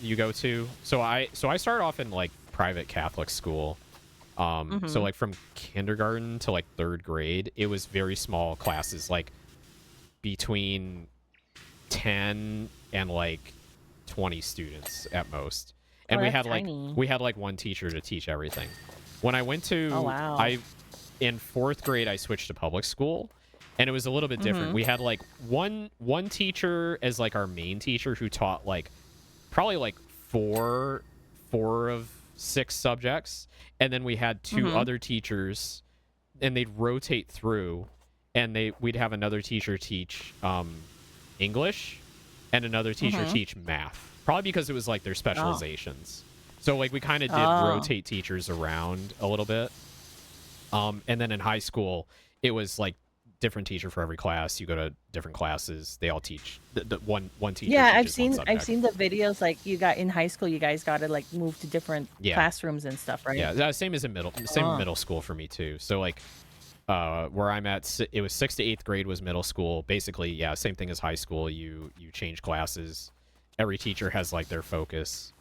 you go to. So I started off in like private Catholic school. So like from kindergarten to like 3rd grade, it was very small classes, like between 10 and like 20 students at most. And we had like one teacher to teach everything. When I went to in 4th grade, I switched to public school, and it was a little bit different. We had like one teacher as like our main teacher who taught like probably like four of 6 subjects, and then we had 2 other teachers, and they'd rotate through, and we'd have another teacher teach English and another teacher teach math, probably because it was like their specializations. So like we kind of did rotate teachers around a little bit. And then in high school, it was like different teacher for every class. You go to different classes. They all teach the one teacher. Yeah, I've seen the videos. Like you got in high school, you guys got to like move to different classrooms and stuff, right? Yeah, same as in middle school for me too. So like where I'm at, it was 6th to 8th grade was middle school. Basically, yeah, same thing as high school. You change classes. Every teacher has like their focus.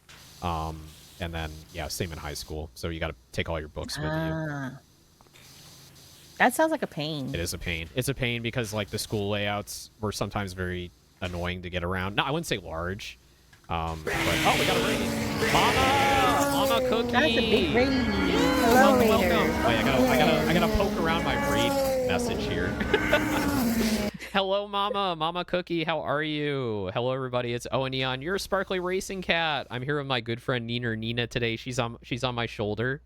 And then, yeah, same in high school. So you got to take all your books with you. That sounds like a pain. It is a pain. It's a pain because, like, the school layouts were sometimes very annoying to get around. No, I wouldn't say large. But, oh, we got a raid. Mama Cookie. That's a big raid. Hello, welcome. Oh, yeah, I gotta poke around my raid message here. Hello, Mama Cookie. How are you? Hello, everybody. It's Owen Aeon. You're a sparkly racing cat. I'm here with my good friend Nina today. She's on my shoulder.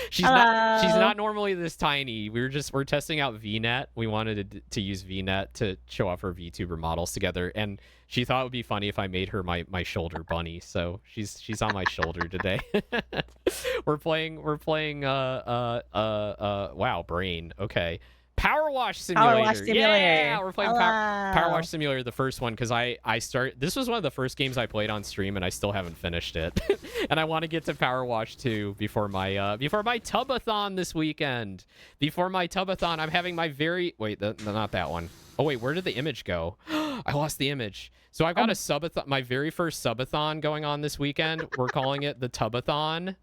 she's not normally this tiny. We're testing out VNet. We wanted to use VNet to show off our VTuber models together, and she thought it would be funny if I made her my shoulder bunny. So she's on my shoulder today. We're playing wow, brain. Okay. PowerWash Simulator. Yeah, we're playing PowerWash Simulator, the first one, because this was one of the first games I played on stream, and I still haven't finished it. And I want to get to PowerWash 2 before my tubathon this weekend. Before my tubathon, I'm having my not that one. Oh wait, where did the image go? I lost the image. So I've got a subathon, my very first subathon going on this weekend. We're calling it the Tubathon.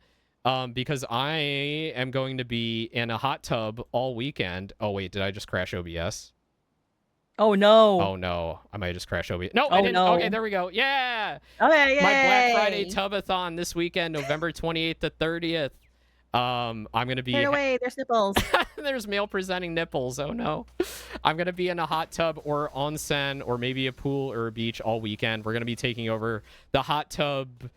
Because I am going to be in a hot tub all weekend. Oh, wait, did I just crash OBS? Oh, no. Oh, no. I might have just crashed OBS. No, I didn't. No. Okay, there we go. Yeah. Okay, yay. My Black Friday Tubathon this weekend, November 28th to 30th. I'm going to be... Turn away, there's nipples. There's male presenting nipples. Oh, no. I'm going to be in a hot tub or onsen or maybe a pool or a beach all weekend. We're going to be taking over the hot tub...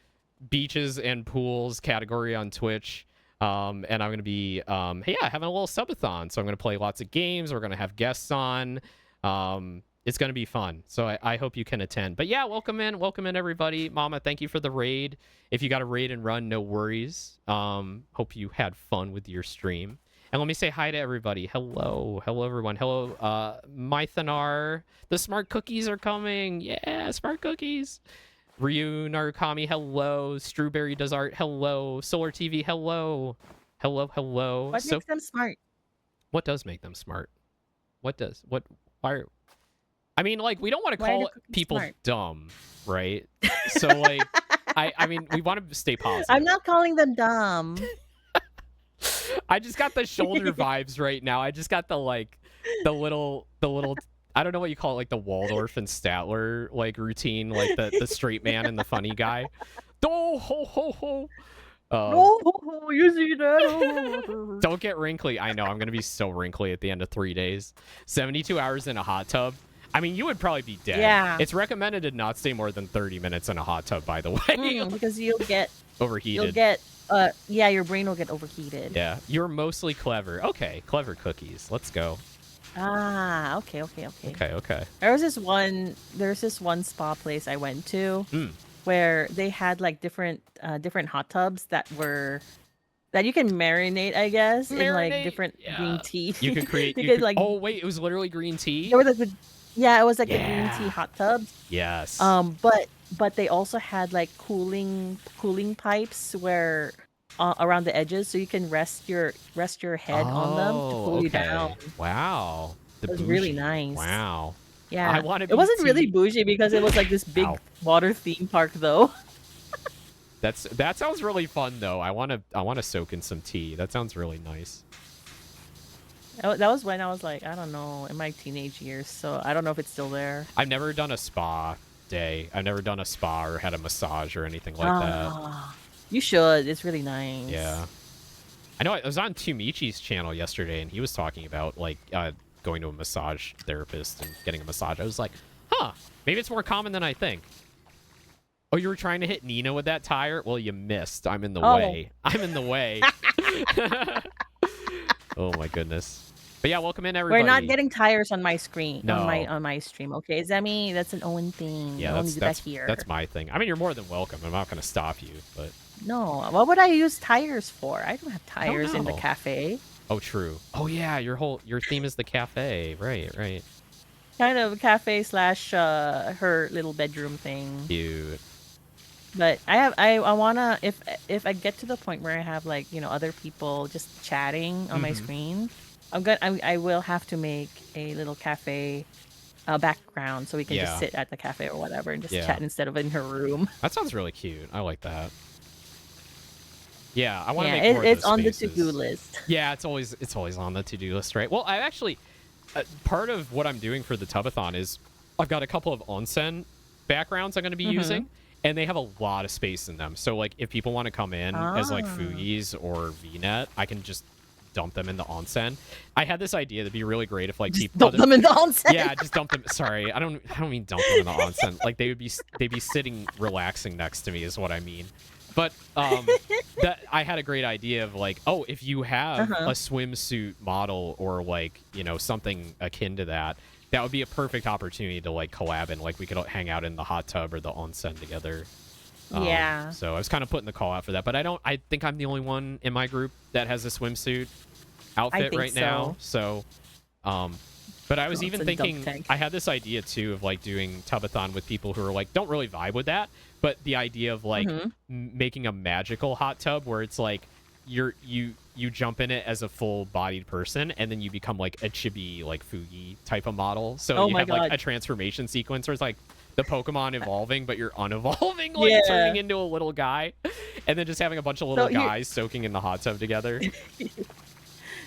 beaches and pools category on Twitch, and I'm gonna be having a little subathon. So I'm gonna play lots of games. We're gonna have guests on. It's gonna be fun. So I hope you can attend. But yeah, welcome in everybody. Mama, thank you for the raid. If you got a raid and run, no worries. Hope you had fun with your stream. And let me say hi to everybody. Hello everyone. Hello, Mythanar. The smart cookies are coming. Yeah, smart cookies. Ryu Narukami, hello. Strawberry Does Art, hello. Solar TV, hello. Hello, hello. What So makes them smart? what does make them smart? Why I mean, like, we don't want to Why are the call cookies people smart? dumb, right? So, like, I mean, we want to stay positive. I'm not calling them dumb. I just got the shoulder vibes right now. I just got the little I don't know what you call it, like the Waldorf and Statler like routine, like the straight man and the funny guy. Oh ho ho ho. No, you see that? Don't get wrinkly. I know I'm gonna be so wrinkly at the end of 3 days. 72 hours in a hot tub. I mean, you would probably be dead. Yeah. It's recommended to not stay more than 30 minutes in a hot tub, by the way. Because you'll get Overheated. You'll get yeah, your brain will get overheated. Yeah, you're mostly clever. Okay, clever cookies. Let's go. Ah, okay. Okay. There's this one spa place I went to where they had like different hot tubs that you can marinate, I guess, in like different green tea. You could create. like. Oh wait, it was literally green tea. There was like it was like the green tea hot tubs. Yes. But they also had like cooling pipes where around the edges, so you can rest your head on them to cool you down. Wow. It was really nice. Wow. Yeah. It wasn't really bougie because it was like this big water theme park though. That sounds really fun though. I wanna soak in some tea. That sounds really nice. That was when I was like, I don't know, in my teenage years, so I don't know if it's still there. I've never done a spa day. I've never done a spa or had a massage or anything like that. You should. It's really nice. Yeah. I know I was on Tumichi's channel yesterday and he was talking about like going to a massage therapist and getting a massage. I was like, huh, maybe it's more common than I think. Oh, you were trying to hit Nina with that tire? Well, you missed. I'm in the way. I'm in the way. Oh my goodness. But yeah, welcome in everybody. We're not getting tires on my screen. No. On my stream. Okay, Zemi, that's an Owen thing. Yeah, that's my thing. I mean, you're more than welcome. I'm not going to stop you, but no. What would I use tires for? I don't have tires in the cafe. Oh, true. Oh yeah, your theme is the cafe. Right. Kind of cafe / her little bedroom thing. Cute. But I wanna, if I get to the point where I have like, other people just chatting on my screen, I will have to make a little cafe background so we can just sit at the cafe or whatever and just chat instead of in her room. That sounds really cute. I like that. Yeah, I want to make more of it's those on spaces. the to-do list. Yeah, it's always on the to-do list, right? Well, I actually part of what I'm doing for the Tubathon is I've got a couple of onsen backgrounds I'm going to be using. And they have a lot of space in them. So, like, if people want to come in as, like, Fugis or VNet, I can just dump them in the onsen. I had this idea that'd be really great if, like, people... Dump them in the onsen? Yeah, just dump them... Sorry, I don't mean dump them in the onsen. Like, they'd be sitting, relaxing next to me is what I mean. But that I had a great idea of, like, oh, if you have a swimsuit model or, like, something akin to that, that would be a perfect opportunity to like collab and like we could hang out in the hot tub or the onsen together. Yeah. So I was kind of putting the call out for that, but I think I'm the only one in my group that has a swimsuit outfit right now. So, but I was even thinking I had this idea too of like doing Tubathon with people who are like don't really vibe with that, but the idea of like making a magical hot tub where it's like you jump in it as a full-bodied person, and then you become like a chibi, like Fugi type of model. So you have like a transformation sequence where it's like the Pokemon evolving, but you're unevolving, like turning into a little guy, and then just having a bunch of little guys soaking in the hot tub together.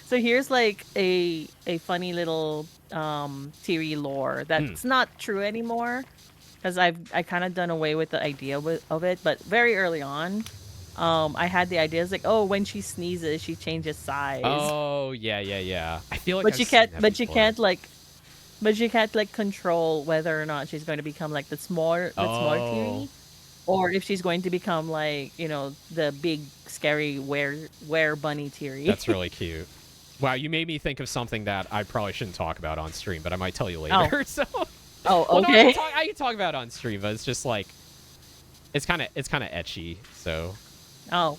So here's like a funny little theory lore that's not true anymore, because I kind of done away with the idea of it, but very early on. I had the idea, it's like, oh, when she sneezes, she changes size. Oh, yeah. I feel like but you can't like control whether or not she's going to become like the smaller Tiri, or if she's going to become like, the big scary were bunny Tiri. That's really cute. Wow, you made me think of something that I probably shouldn't talk about on stream, but I might tell you later. So, okay. No, I can talk about it on stream, but it's just like it's kind of etchy. So. Oh,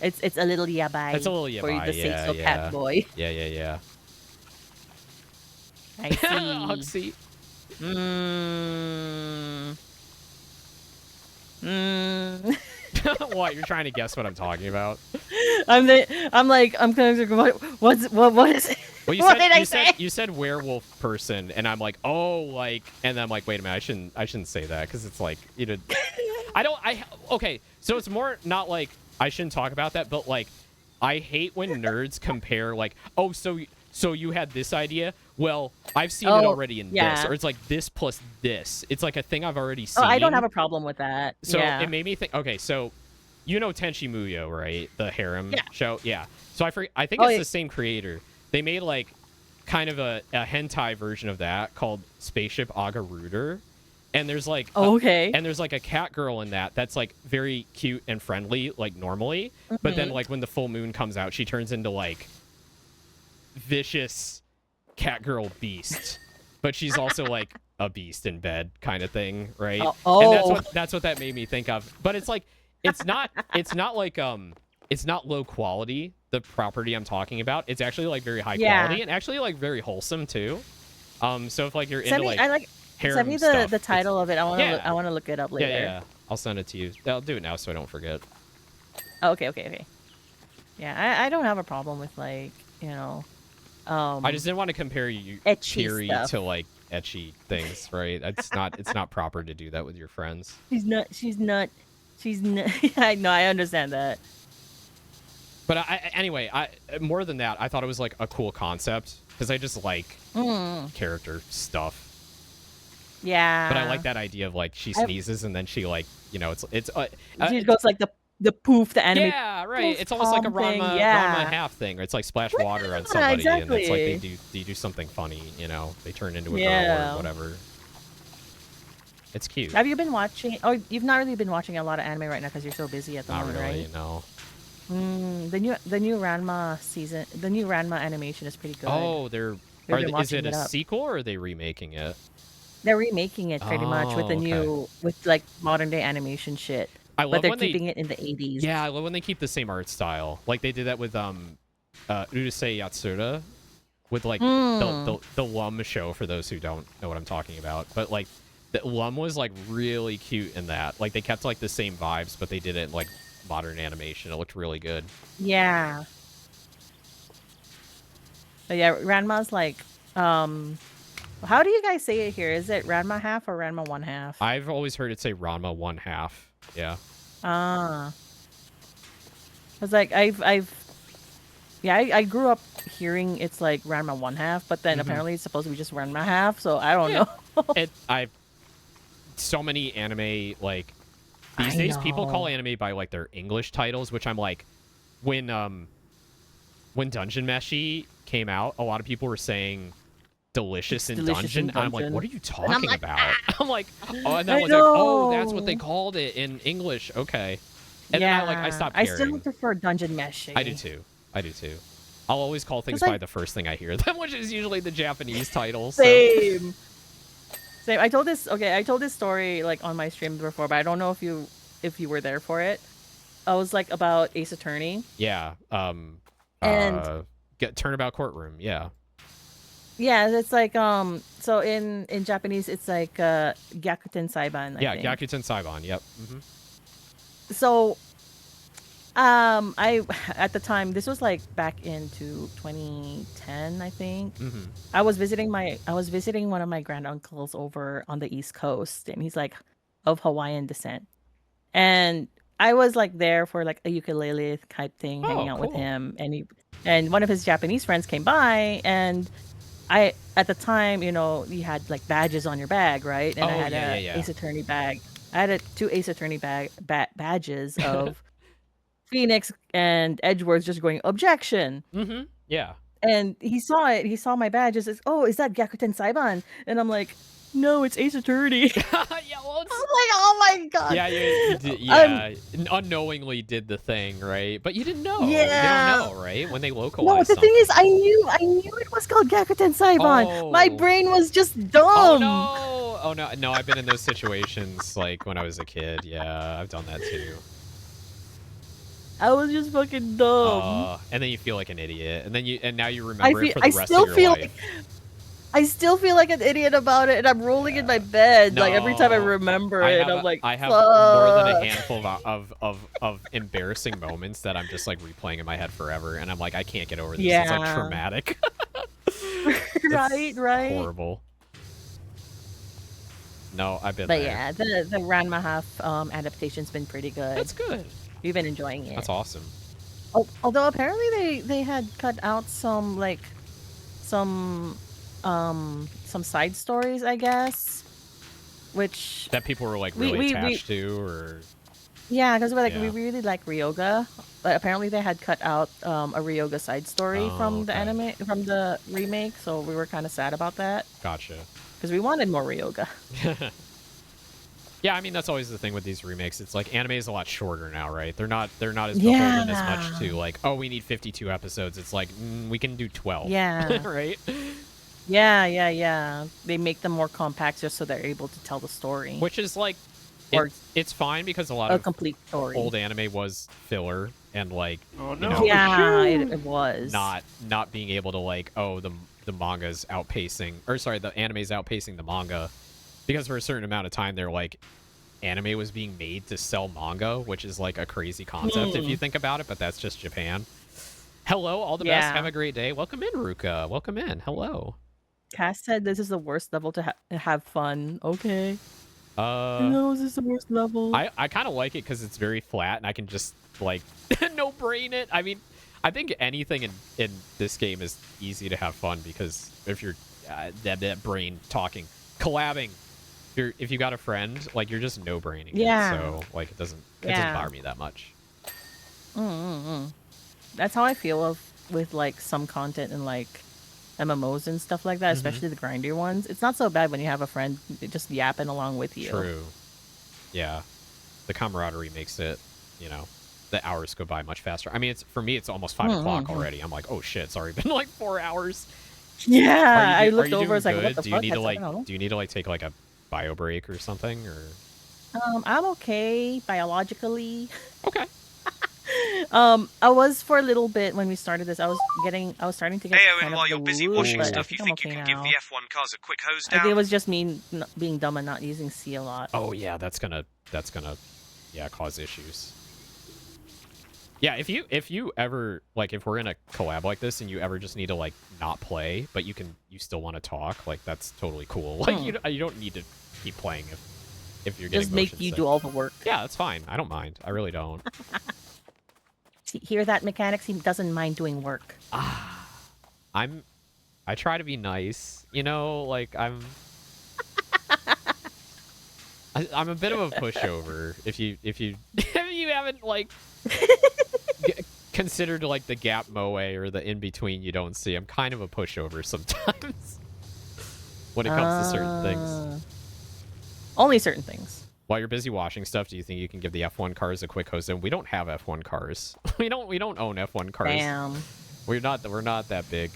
it's a little yabai. It's a little yabai, for you to say so, cat boy. Yeah. I see. Huxley. What, you're trying to guess what I'm talking about? I'm kind of what is it? Well, What did I say? You said werewolf person, and I'm like, oh, like, and then I'm like, wait a minute, I shouldn't say that because it's like, you know, okay, so it's more not like I shouldn't talk about that, but like, I hate when nerds compare like, oh, so you had this idea. Well, I've seen it already in this, or it's like this plus this. It's like a thing I've already seen. Oh, I don't have a problem with that. So it made me think. Okay, so you know Tenchi Muyo, right? The harem show. Yeah. So I think it's the same creator. They made like kind of a hentai version of that called Spaceship Agaruder, and there's like and there's like a cat girl in that's like very cute and friendly like normally, but then like when the full moon comes out, she turns into like vicious cat girl beast, but she's also like a beast in bed kind of thing, right? And that's what that made me think of. But it's like it's not like it's not low quality, the property I'm talking about. It's actually like very high quality and actually like very wholesome too. So if like you're into harem send me the title of it. I want to look it up later. Yeah. I'll send it to you. I'll do it now so I don't forget. Oh, okay. Yeah, I don't have a problem with like, you know, I just didn't want to compare you Kiri to like ecchi things, right? It's not proper to do that with your friends. She's not I know, I understand that. But anyway, more than that, I thought it was like a cool concept because I just like character stuff. Yeah. But I like that idea of like she sneezes and then she like, you know, she goes like the poof, the anime. Yeah, right. It's almost like a Ranma half thing. It's like splash water on somebody, and it's like they do something funny, you know. They turn into a girl or whatever. It's cute. Have you been watching? Oh, you've not really been watching a lot of anime right now because you're so busy at the moment, really, right? No. The new Ranma season, the new Ranma animation is pretty good. Oh, is it a sequel or are they remaking it? They're remaking it pretty much with the new with like modern day animation shit. But they're keeping it in the 80s. Yeah, I love when they keep the same art style. Like they did that with Urusei Yatsura with like the Lum show, for those who don't know what I'm talking about. But like the Lum was like really cute in that. Like they kept like the same vibes, but they did it in like modern animation. It looked really good. Yeah. But yeah, Ranma's like how do you guys say it here? Is it Ranma half or Ranma 1/2? I've always heard it say Ranma 1/2. Yeah. I was like, I grew up hearing it's like Ranma 1/2, but then apparently it's supposed to be just Ranma half, so I don't know. So many anime, like, these days people call anime by like their English titles, which I'm like, when Dungeon Meshi came out, a lot of people were saying delicious in Dungeon. And I'm like, what are you talking about? I'm like, oh, and then that's what they called it in English. Okay. And then I stopped caring. I still prefer Dungeon Meshi. I do too. I'll always call things by the first thing I hear them, which is usually the Japanese title. Same. I told this story like on my stream before, but I don't know if you were there for it. I was like about Ace Attorney. Yeah. And Turnabout Courtroom. Yeah. Yeah, it's like so in Japanese it's like Gyakuten Saiban. I think. Gyakuten Saiban. Yep. So I at the time, this was like back into 2010, I think. I was visiting one of my granduncles over on the East Coast, and he's like of Hawaiian descent. And I was like there for like a ukulele type thing, hanging out with him, and one of his Japanese friends came by, and at the time, you know, you had like badges on your bag, right? And I had a Ace Attorney bag. I had two Ace Attorney badges of Phoenix and Edgeworth just going objection. Yeah. And he saw it. He saw my badge. He says, "Oh, is that Gyakuten Saiban?" And I'm like, "No, it's Ace Attorney." I'm like, "Oh my god!" Yeah, you did, unknowingly did the thing, right? But you didn't know. Yeah. You don't know, right? When they localized. No, the thing is, I knew it was called Gyakuten Saiban. Oh. My brain was just dumb. Oh no! I've been in those situations like when I was a kid. Yeah, I've done that too. I was just fucking dumb. And then you feel like an idiot, and now you remember it for the rest of your life. I still feel like an idiot about it, and I'm rolling in my bed like every time I remember it. I'm like, I have more than a handful of embarrassing moments that I'm just like replaying in my head forever, and I'm like, I can't get over this. It's like traumatic. Right. Horrible. No, I've been But there. yeah, the Ranma half adaptation's been pretty good. That's good. We've been enjoying it. That's awesome. Although apparently they had cut out some some side stories, I guess, which that people were like really attached to, or yeah, because we're like we really like Ryoga, but apparently they had cut out a Ryoga side story from the anime, from the remake, so we were kind of sad about that. Gotcha. Because we wanted more Ryoga. Yeah, I mean that's always the thing with these remakes. It's like anime is a lot shorter now, right? They're not as beholden as much to like, oh, we need 52 episodes. It's like we can do 12. Yeah. Right? Yeah. They make them more compact just so they're able to tell the story. Which is like it's fine because a lot of complete story. Old anime was filler and like it was. Not being able to like, oh, the manga's outpacing, or sorry, the anime's outpacing the manga. Because for a certain amount of time, they're like, anime was being made to sell manga, which is like a crazy concept if you think about it, but that's just Japan. Hello, all the best. Have a great day. Welcome in, Ruka. Welcome in. Hello. Cass said this is the worst level to have fun. Okay. No, this is the worst level. I kind of like it because it's very flat and I can just like no brain it. I mean, I think anything in this game is easy to have fun because if you're that brain talking, collabing. If you got a friend, like you're just no braining it, so like it doesn't bother me that much. That's how I feel with like some content and like MMOs and stuff like that, especially the grindier ones. It's not so bad when you have a friend just yapping along with you. True. Yeah, the camaraderie makes it. The hours go by much faster. I mean, for me, it's almost 5 o'clock already. I'm like, oh shit, it's already been like 4 hours. Yeah, I looked over. It's like, what the fuck? Do you need to like take like a bio break or something, or I'm okay biologically. Okay. I was for a little bit when we started this. I was starting to get Hey, kind Owen, of while you're busy washing stuff, you think okay you can now. give the F1 cars a quick hose I down? think it was just me being dumb and not using C a lot. Oh yeah, that's gonna cause issues. Yeah, if you ever like, if we're in a collab like this and you ever just need to like not play, but you still want to talk, like that's totally cool. Like you don't need to keep playing if you're getting just make you do all the work. Yeah, that's fine. I don't mind. I really don't. Hear that, mechanics? He doesn't mind doing work. I try to be nice, like I'm a bit of a pushover. If you haven't like considered like the gap moe or the in between you don't see, I'm kind of a pushover sometimes when it comes to certain things. Only certain things. While you're busy washing stuff, do you think you can give the F1 cars a quick hose in? We don't have F1 cars. we don't own F1 cars. Damn. We're not that big.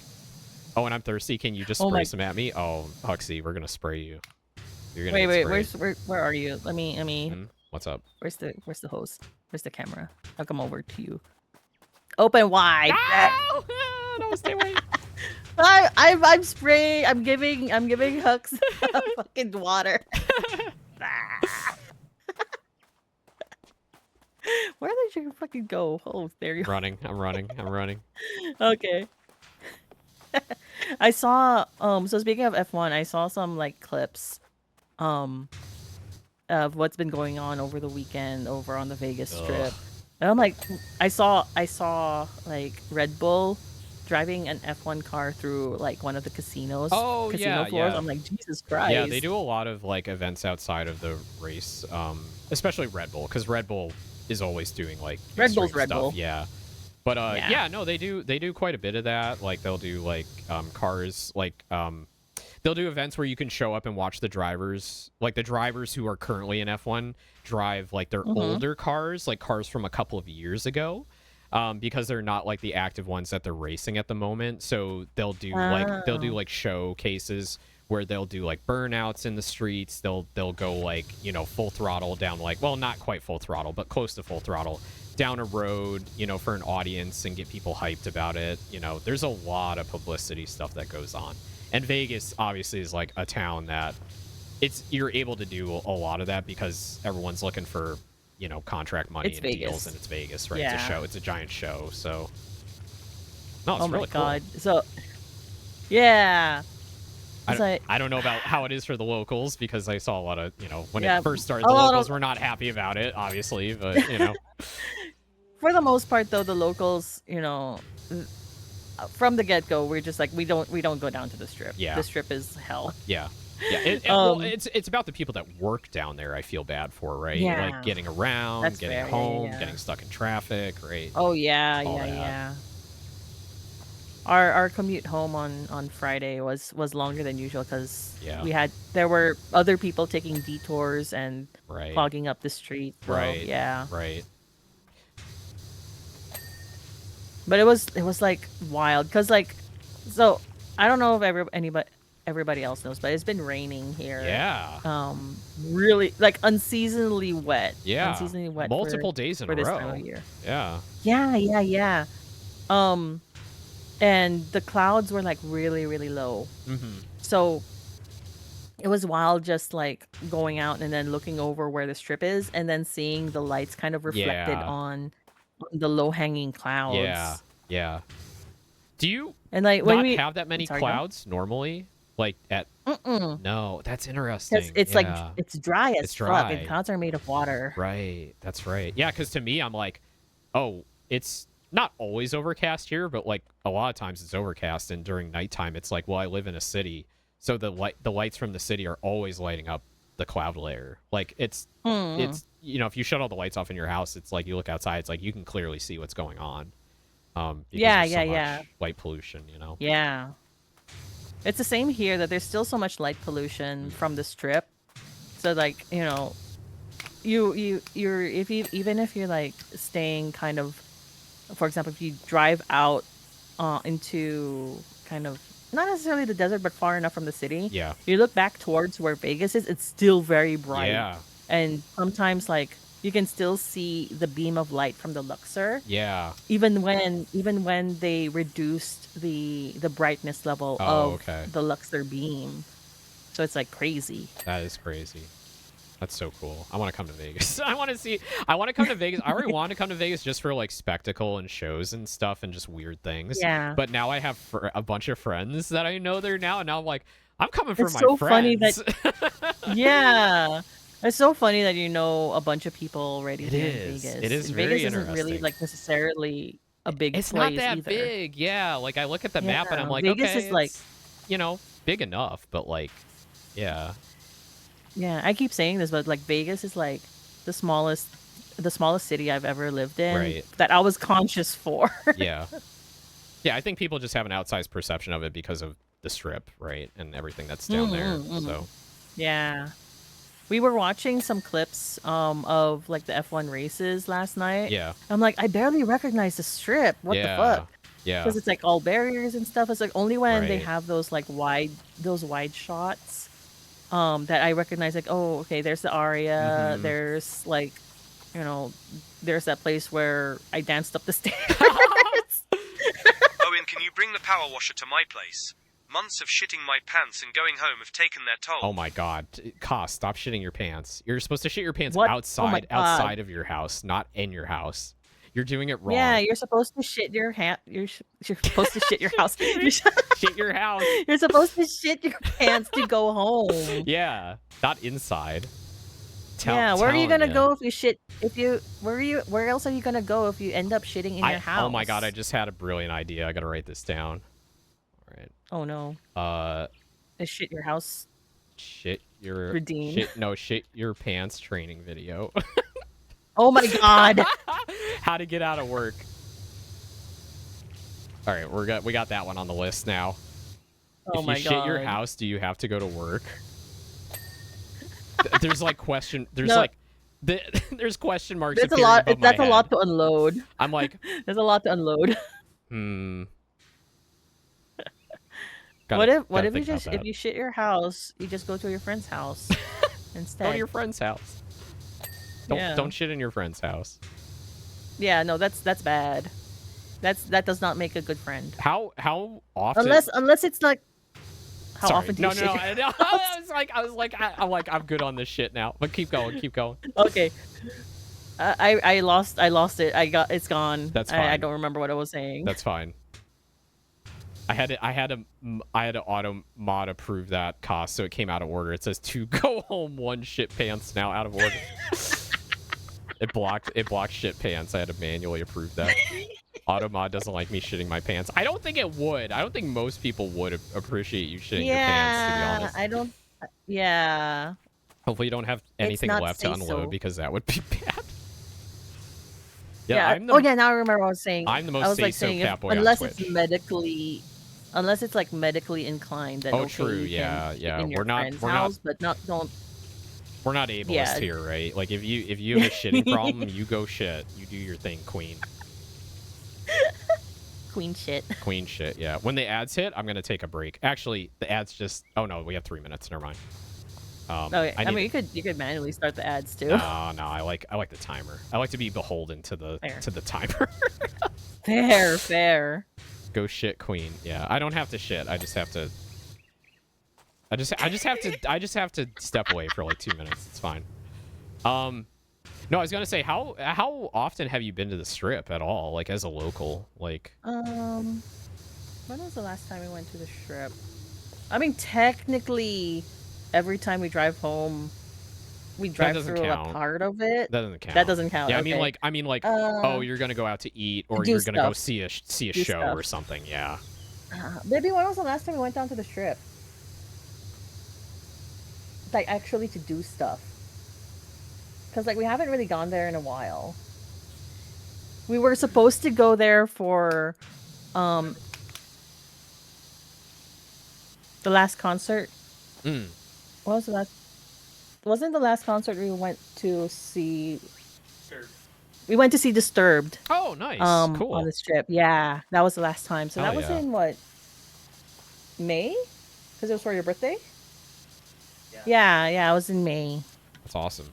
Oh, and I'm thirsty. Can you just spray some at me? Oh, Huxley, we're gonna spray you. You're gonna wait, where are you? Let me. What's up? Where's the hose? Where's the camera? I'll come over to you. Open wide. No, stay away. I'm spraying. I'm giving Hux fucking water. Where did you fucking go? Oh, there you go. I'm running. Okay. I saw so speaking of F1, I saw some like clips of what's been going on over the weekend over on the Vegas Strip. And I'm like, I saw like Red Bull driving an F1 car through like one of the casinos. Casino floors. Yeah. I'm like, Jesus Christ. Yeah, they do a lot of like events outside of the race, especially Red Bull, because Red Bull is always doing like Red Bull's stuff. Red Bull. Yeah. But no, they do quite a bit of that. Like they'll do like cars, like they'll do events where you can show up and watch the drivers, like the drivers who are currently in F1 drive like their older cars, like cars from a couple of years ago. Because they're not like the active ones that they're racing at the moment. So they'll do like showcases where they'll do like burnouts in the streets. They'll go like, full throttle down, like, well, not quite full throttle, but close to full throttle down a road, for an audience and get people hyped about it. There's a lot of publicity stuff that goes on. And Vegas obviously is like a town that you're able to do a lot of that because everyone's looking for, you know, contract money It's and Vegas. deals, and it's Vegas, right? Yeah. It's a show. It's a giant show. So, no, it's Oh my really god. cool. So, yeah. I don't know about how it is for the locals because I saw a lot of, you know, when Yeah, it first started, the locals were not happy about it, obviously, but, you know. For the most part, though, the locals, you know, from the get-go, we're just like, we don't go down to the strip. Yeah. The strip is hell. Yeah. Yeah, well, it's about the people that work down there. I feel bad for, right? Yeah. Like getting around, That's getting fair, home, yeah. getting stuck in traffic, right? Oh yeah, All yeah, that. yeah. Our commute home on Friday was longer than usual because there were other people taking detours and clogging up the street. So, Right. Yeah. Right. But it was like wild because like, so I don't know if everybody else knows, but it's been raining here. Yeah. Really like unseasonably wet. Yeah. Unseasonably wet. Multiple days in a row. this time of year. Yeah. Yeah, yeah, yeah. And the clouds were like really, really low. Mm-hmm. So it was wild just like going out and then looking over where the strip is and then seeing the lights kind of reflected on the low-hanging clouds. Yeah. Yeah. Do you and like not have that many clouds normally? Like at No, that's interesting. It's like it's dry as fuck, and dry. clouds are made of water. Right. That's right. Yeah, because to me, I'm like, oh, it's not always overcast here, but like a lot of times it's overcast, and during nighttime, it's like, well, I live in a city, so the lights from the city are always lighting up the cloud layer. Like it's you know, if you shut all the lights off in your house, it's like you look outside, it's like you can clearly see what's going on. Because there's so much light pollution, you know. Yeah. It's the same here that there's still so much light pollution from the strip. So like, you know, you're even if you're like staying kind of, for example, if you drive out into kind of not necessarily the desert but far enough from the city, you look back towards where Vegas is, it's still very bright. Yeah. And sometimes like you can still see the beam of light from the Luxor. Yeah. Even when they reduced the brightness level of the Luxor beam. So it's like crazy. That is crazy. That's so cool. I want to come to Vegas. I want to come to Vegas. I already wanted to come to Vegas just for like spectacle and shows and stuff and just weird things. Yeah. But now I have a bunch of friends that I know there now, and now I'm like, I'm coming for my so friends. Funny that yeah. It's so funny that you know a bunch of people already here in Vegas. It is very Vegas interesting. isn't really like necessarily a big It's place not that either. big. Yeah. Like I look at the map and I'm like, Vegas okay, is like, you know, big enough, but like, yeah. Yeah, I keep saying this, but like Vegas is like the smallest city I've ever lived in that I was conscious for. Yeah. Yeah, I think people just have an outsized perception of it because of the strip, right? And everything that's down there. So yeah. We were watching some clips of like the F1 races last night. Yeah. I'm like, I barely recognize the strip. What the fuck? Yeah. Because it's like all barriers and stuff. It's like only when they have those like wide shots that I recognize, like, oh, okay, there's the Aria. There's like, you know, there's that place where I danced up the stairs. Owen, can you bring the power washer to my place? Months of shitting my pants and going home have taken their toll. Oh my god. Stop shitting your pants. You're supposed to shit your pants outside of your house, not in your house. You're doing it wrong. Yeah, you're supposed to shit your You're supposed to shit your house. Shit your house. You're supposed to shit your pants to go home. Yeah, not inside. Where are you gonna go if you shit? Where else are you gonna go if you end up shitting in your house? Oh my god, I just had a brilliant idea. I gotta write this down. All right. Oh no. Is shit your house? Shit your Redeem. Shit your pants training video. Oh my god. How to get out of work. All right, we got that one on the list now. Oh my god. If you shit your house, do you have to go to work? There's like question. There's there's question marks. That's a lot. That's a lot to unload. I'm like, there's a lot to unload. What if you shit your house, you just go to your friend's house instead? Go to your friend's house. Don't shit in your friend's house. Yeah, no, that's bad. That does not make a good friend. How often? Unless it's like How Sorry. often do you shit your I'm like, I'm good on this shit now. But keep going, keep going. Okay. I lost it. It's gone. That's fine. I don't remember what I was saying. That's fine. I had to auto mod approve that cost, so it came out of order. It says 2 go home, 1 shit pants, now out of order. It blocked shit pants. I had to manually approve that. Automod doesn't like me shitting my pants. I don't think it would. I don't think most people would appreciate you shitting your pants, to be honest. I don't. Yeah. Hopefully you don't have anything not left to unload say-so. because that would be bad. Yeah. I'm the, Oh yeah, now I remember what I was saying. I'm the I most was like say-so saying cat boy on unless Twitch. it's medically inclined, then Oh, okay, true. you Yeah, can yeah. in your We're not. friend's We're house, not. but don't. We're not ableist Yeah. here, right? Like if you have a shitting problem, you go shit. You do your thing, queen. Queen shit. Queen shit. Yeah. When the ads hit, I'm gonna take a break. Actually, the ads just. Oh no, we have 3 minutes. Never mind. Okay. I mean, you could manually start the ads too. No, I like the timer. I like to be beholden to the timer. Fair. Go shit, queen. Yeah, I don't have to shit. I just have to. I just have to step away for like 2 minutes. It's fine. No, I was gonna say how often have you been to the strip at all? Like as a local, like. When was the last time we went to the strip? I mean, technically, every time we drive home, we drive through a part of it. That doesn't count. That doesn't count. Yeah, okay. I mean like oh, you're gonna go out to eat or you're gonna go see a show stuff. or something. Yeah. Baby, when was the last time we went down to the strip? Like actually to do stuff. Because like we haven't really gone there in a while. We were supposed to go there for the last concert. What was the last? Wasn't the last concert we went to see? We went to see Disturbed. Oh, nice. Cool. On the strip. Yeah, that was the last time. So that was in what? May? Because it was for your birthday? Yeah, it was in May. That's awesome.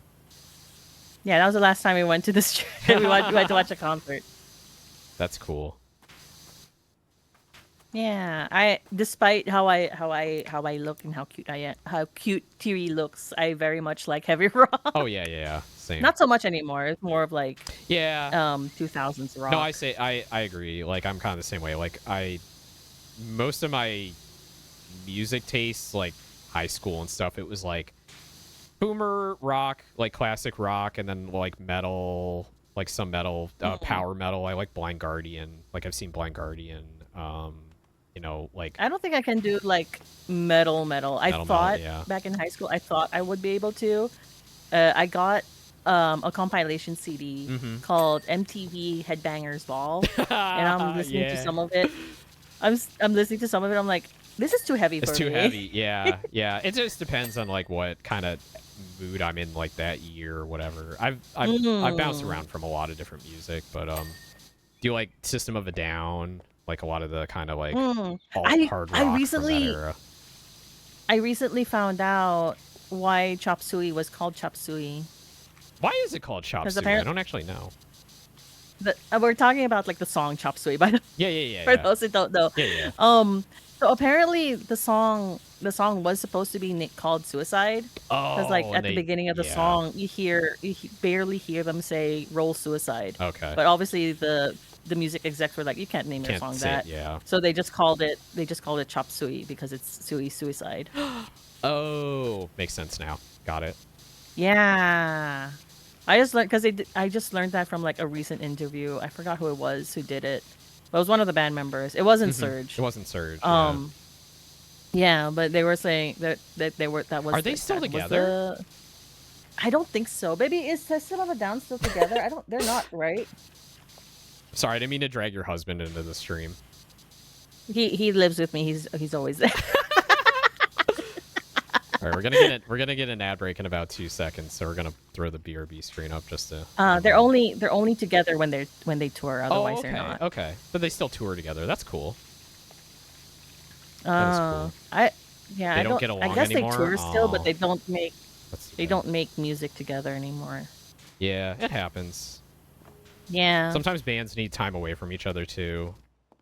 Yeah, that was the last time we went to the strip. we went to watch a concert. That's cool. Yeah, despite how I look and how cute I am, how cute Tiri looks, I very much like heavy rock. Oh yeah. Same. Not so much anymore. It's more of like 2000s rock. No, I agree. Like I'm kind of the same way. Like most of my music tastes, like high school and stuff, it was like boomer rock, like classic rock, and then like metal, like some metal, power metal. I like Blind Guardian. Like I've seen Blind Guardian. You know, like I don't think I can do like metal. I thought back in high school, I thought I would be able to. I got a compilation CD called MTV Headbangers Ball, and I'm listening to some of it. I'm listening to some of it. I'm like, this is too heavy for me. It's too heavy. Yeah. It just depends on like what kind of mood I'm in like that year or whatever. I've bounced around from a lot of different music, but do you like System of a Down? Like a lot of the kind of like hard rock from that era. I recently found out why Chop Suey was called Chop Suey. Why is it called Chop Suey? I don't actually know. We're talking about like the song Chop Suey, by the yeah. For those who don't know. Yeah. So apparently the song was supposed to be called Suicide. Because like at the beginning of the song, you barely hear them say "Roll Suicide." Okay. But obviously the music execs were like, you can't name your song that. Yeah. So they just called it Chop Suey because it's Suey suicide. Oh, makes sense now. Got it. Yeah. I just learned I just learned that from like a recent interview. I forgot who it was who did it. But it was one of the band members. It wasn't Surge. It wasn't Surge. Yeah, but they were saying that they were Are they still together? I don't think so. Baby, is System of a Down still together? They're not, right? Sorry, I didn't mean to drag your husband into the stream. He lives with me. He's always there. All right, we're gonna get an ad break in about 2 seconds, so we're gonna throw the BRB screen up just to. They're only together when they tour. Otherwise, they're not. Okay, but they still tour together. That's cool. That is cool. They don't get along I guess anymore? They tour still, but they don't make music together anymore. Yeah, it happens. Yeah. Sometimes bands need time away from each other too.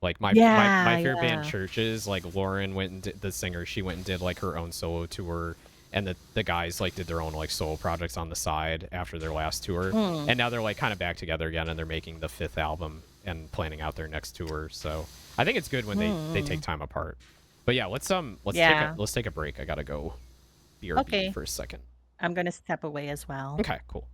Like my Yeah, favorite band yeah. Churches, like Lauren went and did, the singer, she went and did like her own solo tour, and the guys like did their own like solo projects on the side after their last tour, Mm, and now they're like kind of back together again, and they're making the 5th album and planning out their next tour. So I think it's good when they take mm. time apart. But yeah, let's Yeah. take a break. I gotta go BRB Okay. for a second. I'm gonna step away as well. Okay, cool.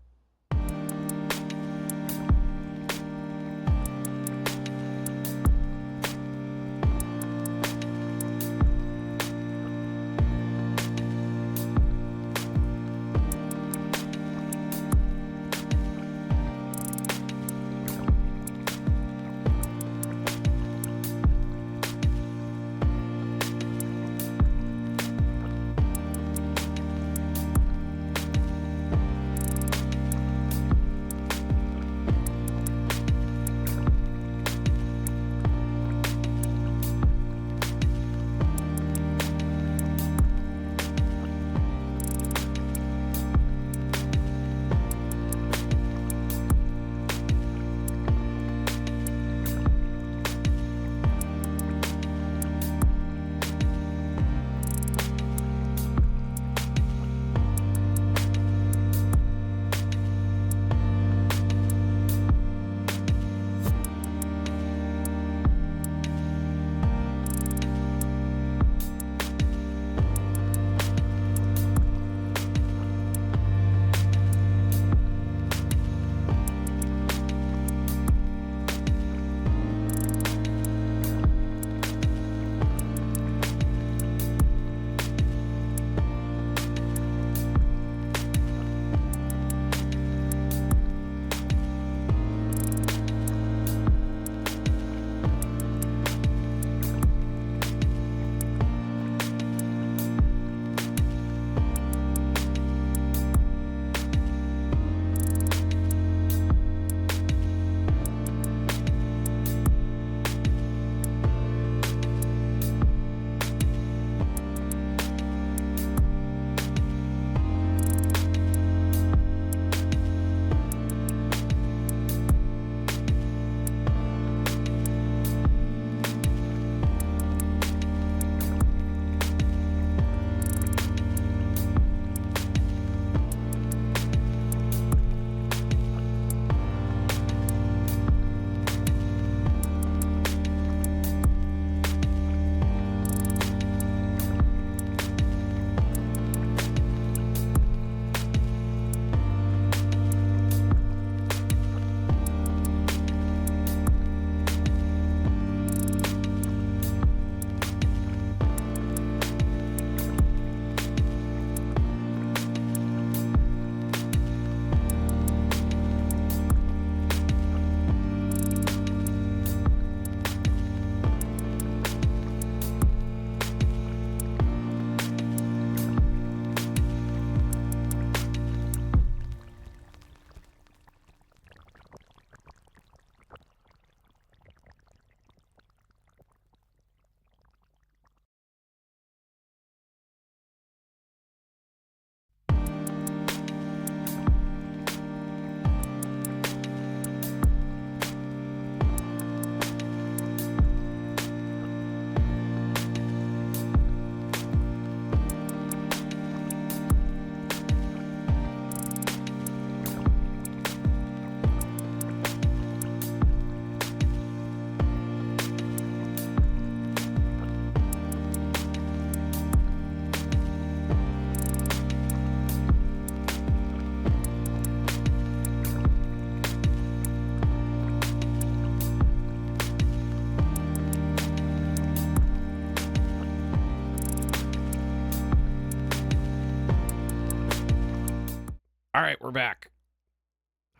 All right, we're back.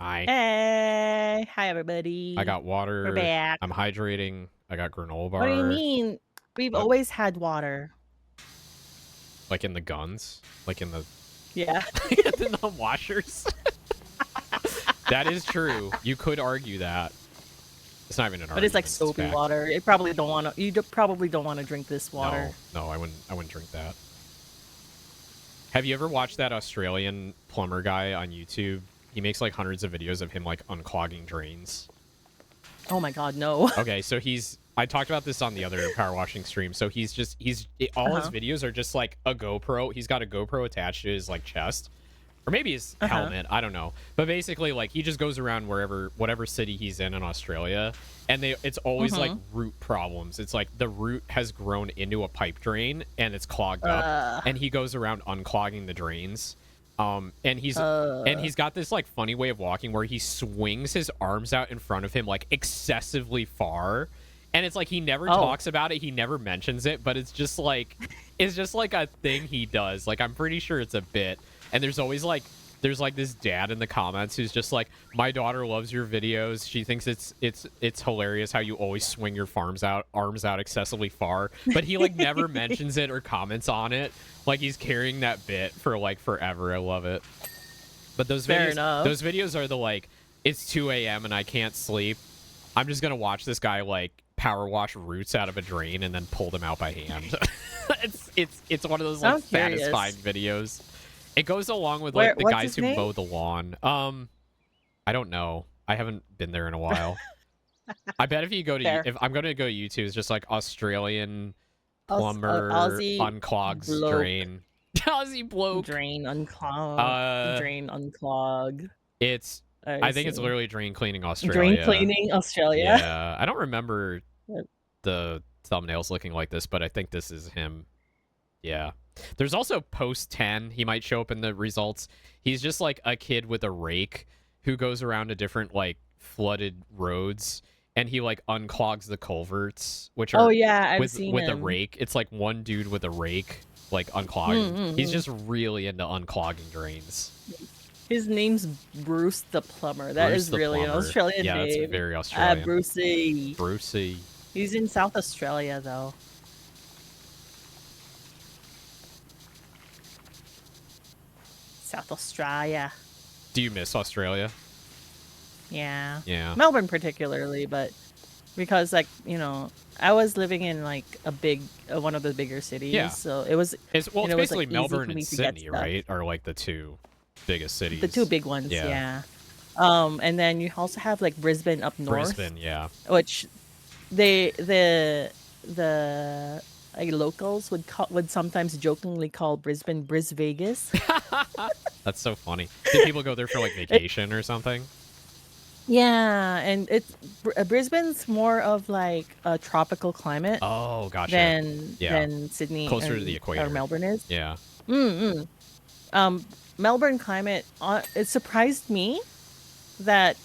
Hi. Hey, hi I everybody. got We're water. back. I'm hydrating. I got granola What do you bar. mean? We've What? always had water. Like in the guns? Like in the Yeah. in the washers? That is true. You could argue that. It's not even an But it's argument. like It's soapy fact. water. You probably don't want to drink this water. No, I wouldn't drink that. Have you ever watched that Australian plumber guy on YouTube? He makes like hundreds of videos of him like unclogging drains. Oh my god, no. Okay, so he's I talked about this on the other power washing stream. So all his videos are just like a GoPro. He's got a GoPro attached to his like chest, or maybe his helmet. I don't know. But basically, like he just goes around whatever city he's in Australia, and it's always like root problems. It's like the root has grown into a pipe drain and it's clogged up, and he goes around unclogging the drains. And he's got this like funny way of walking where he swings his arms out in front of him like excessively far, and it's like he never talks about it, he never mentions it, but it's just like a thing he does. Like I'm pretty sure it's a bit, and there's this dad in the comments who's just like, my daughter loves your videos, she thinks it's hilarious how you always swing your arms out excessively far, but he like never mentions it or comments on it. Like he's carrying that bit for like forever. I love it. But those videos are the like, it's 2 a.m. and I can't sleep, I'm just gonna watch this guy like power wash roots out of a drain and then pull them out by hand. it's one of those like satisfying videos. It goes along with like the guys who mow the lawn. I don't know. I haven't been there in a while. I bet if you go to if I'm gonna go to YouTube, it's just like Australian plumber unclogs drain. Aussie bloke. Drain unclog. Drain unclog. I think it's literally drain cleaning Australia. Drain cleaning Australia. Yeah. I don't remember the thumbnails looking like this, but I think this is him. Yeah. There's also post 10. He might show up in the results. He's just like a kid with a rake who goes around to different like flooded roads, and he like unclogs the culverts, which are I've seen with him. a rake. It's like one dude with a rake like unclogging. He's just really into unclogging drains. His name's Bruce the Plumber. That is really an Australian name. Yeah, it's very Australian. Brucey. He's in South Australia though. South Australia. Do you miss Australia? Yeah. Yeah. Melbourne particularly, but because like, you know, I was living in like one of the bigger cities. Yeah. So it's basically Melbourne and Sydney, right? Are like the two biggest cities. The two big ones, yeah. And then you also have like Brisbane up north. Brisbane, yeah. Which the locals would sometimes jokingly call Brisbane Bris Vegas. That's so funny. Did people go there for like vacation or something? Yeah, and Brisbane's more of like a tropical climate. Oh, gotcha. Than Sydney, closer to the equator, or Melbourne is. Yeah. Melbourne climate. It surprised me that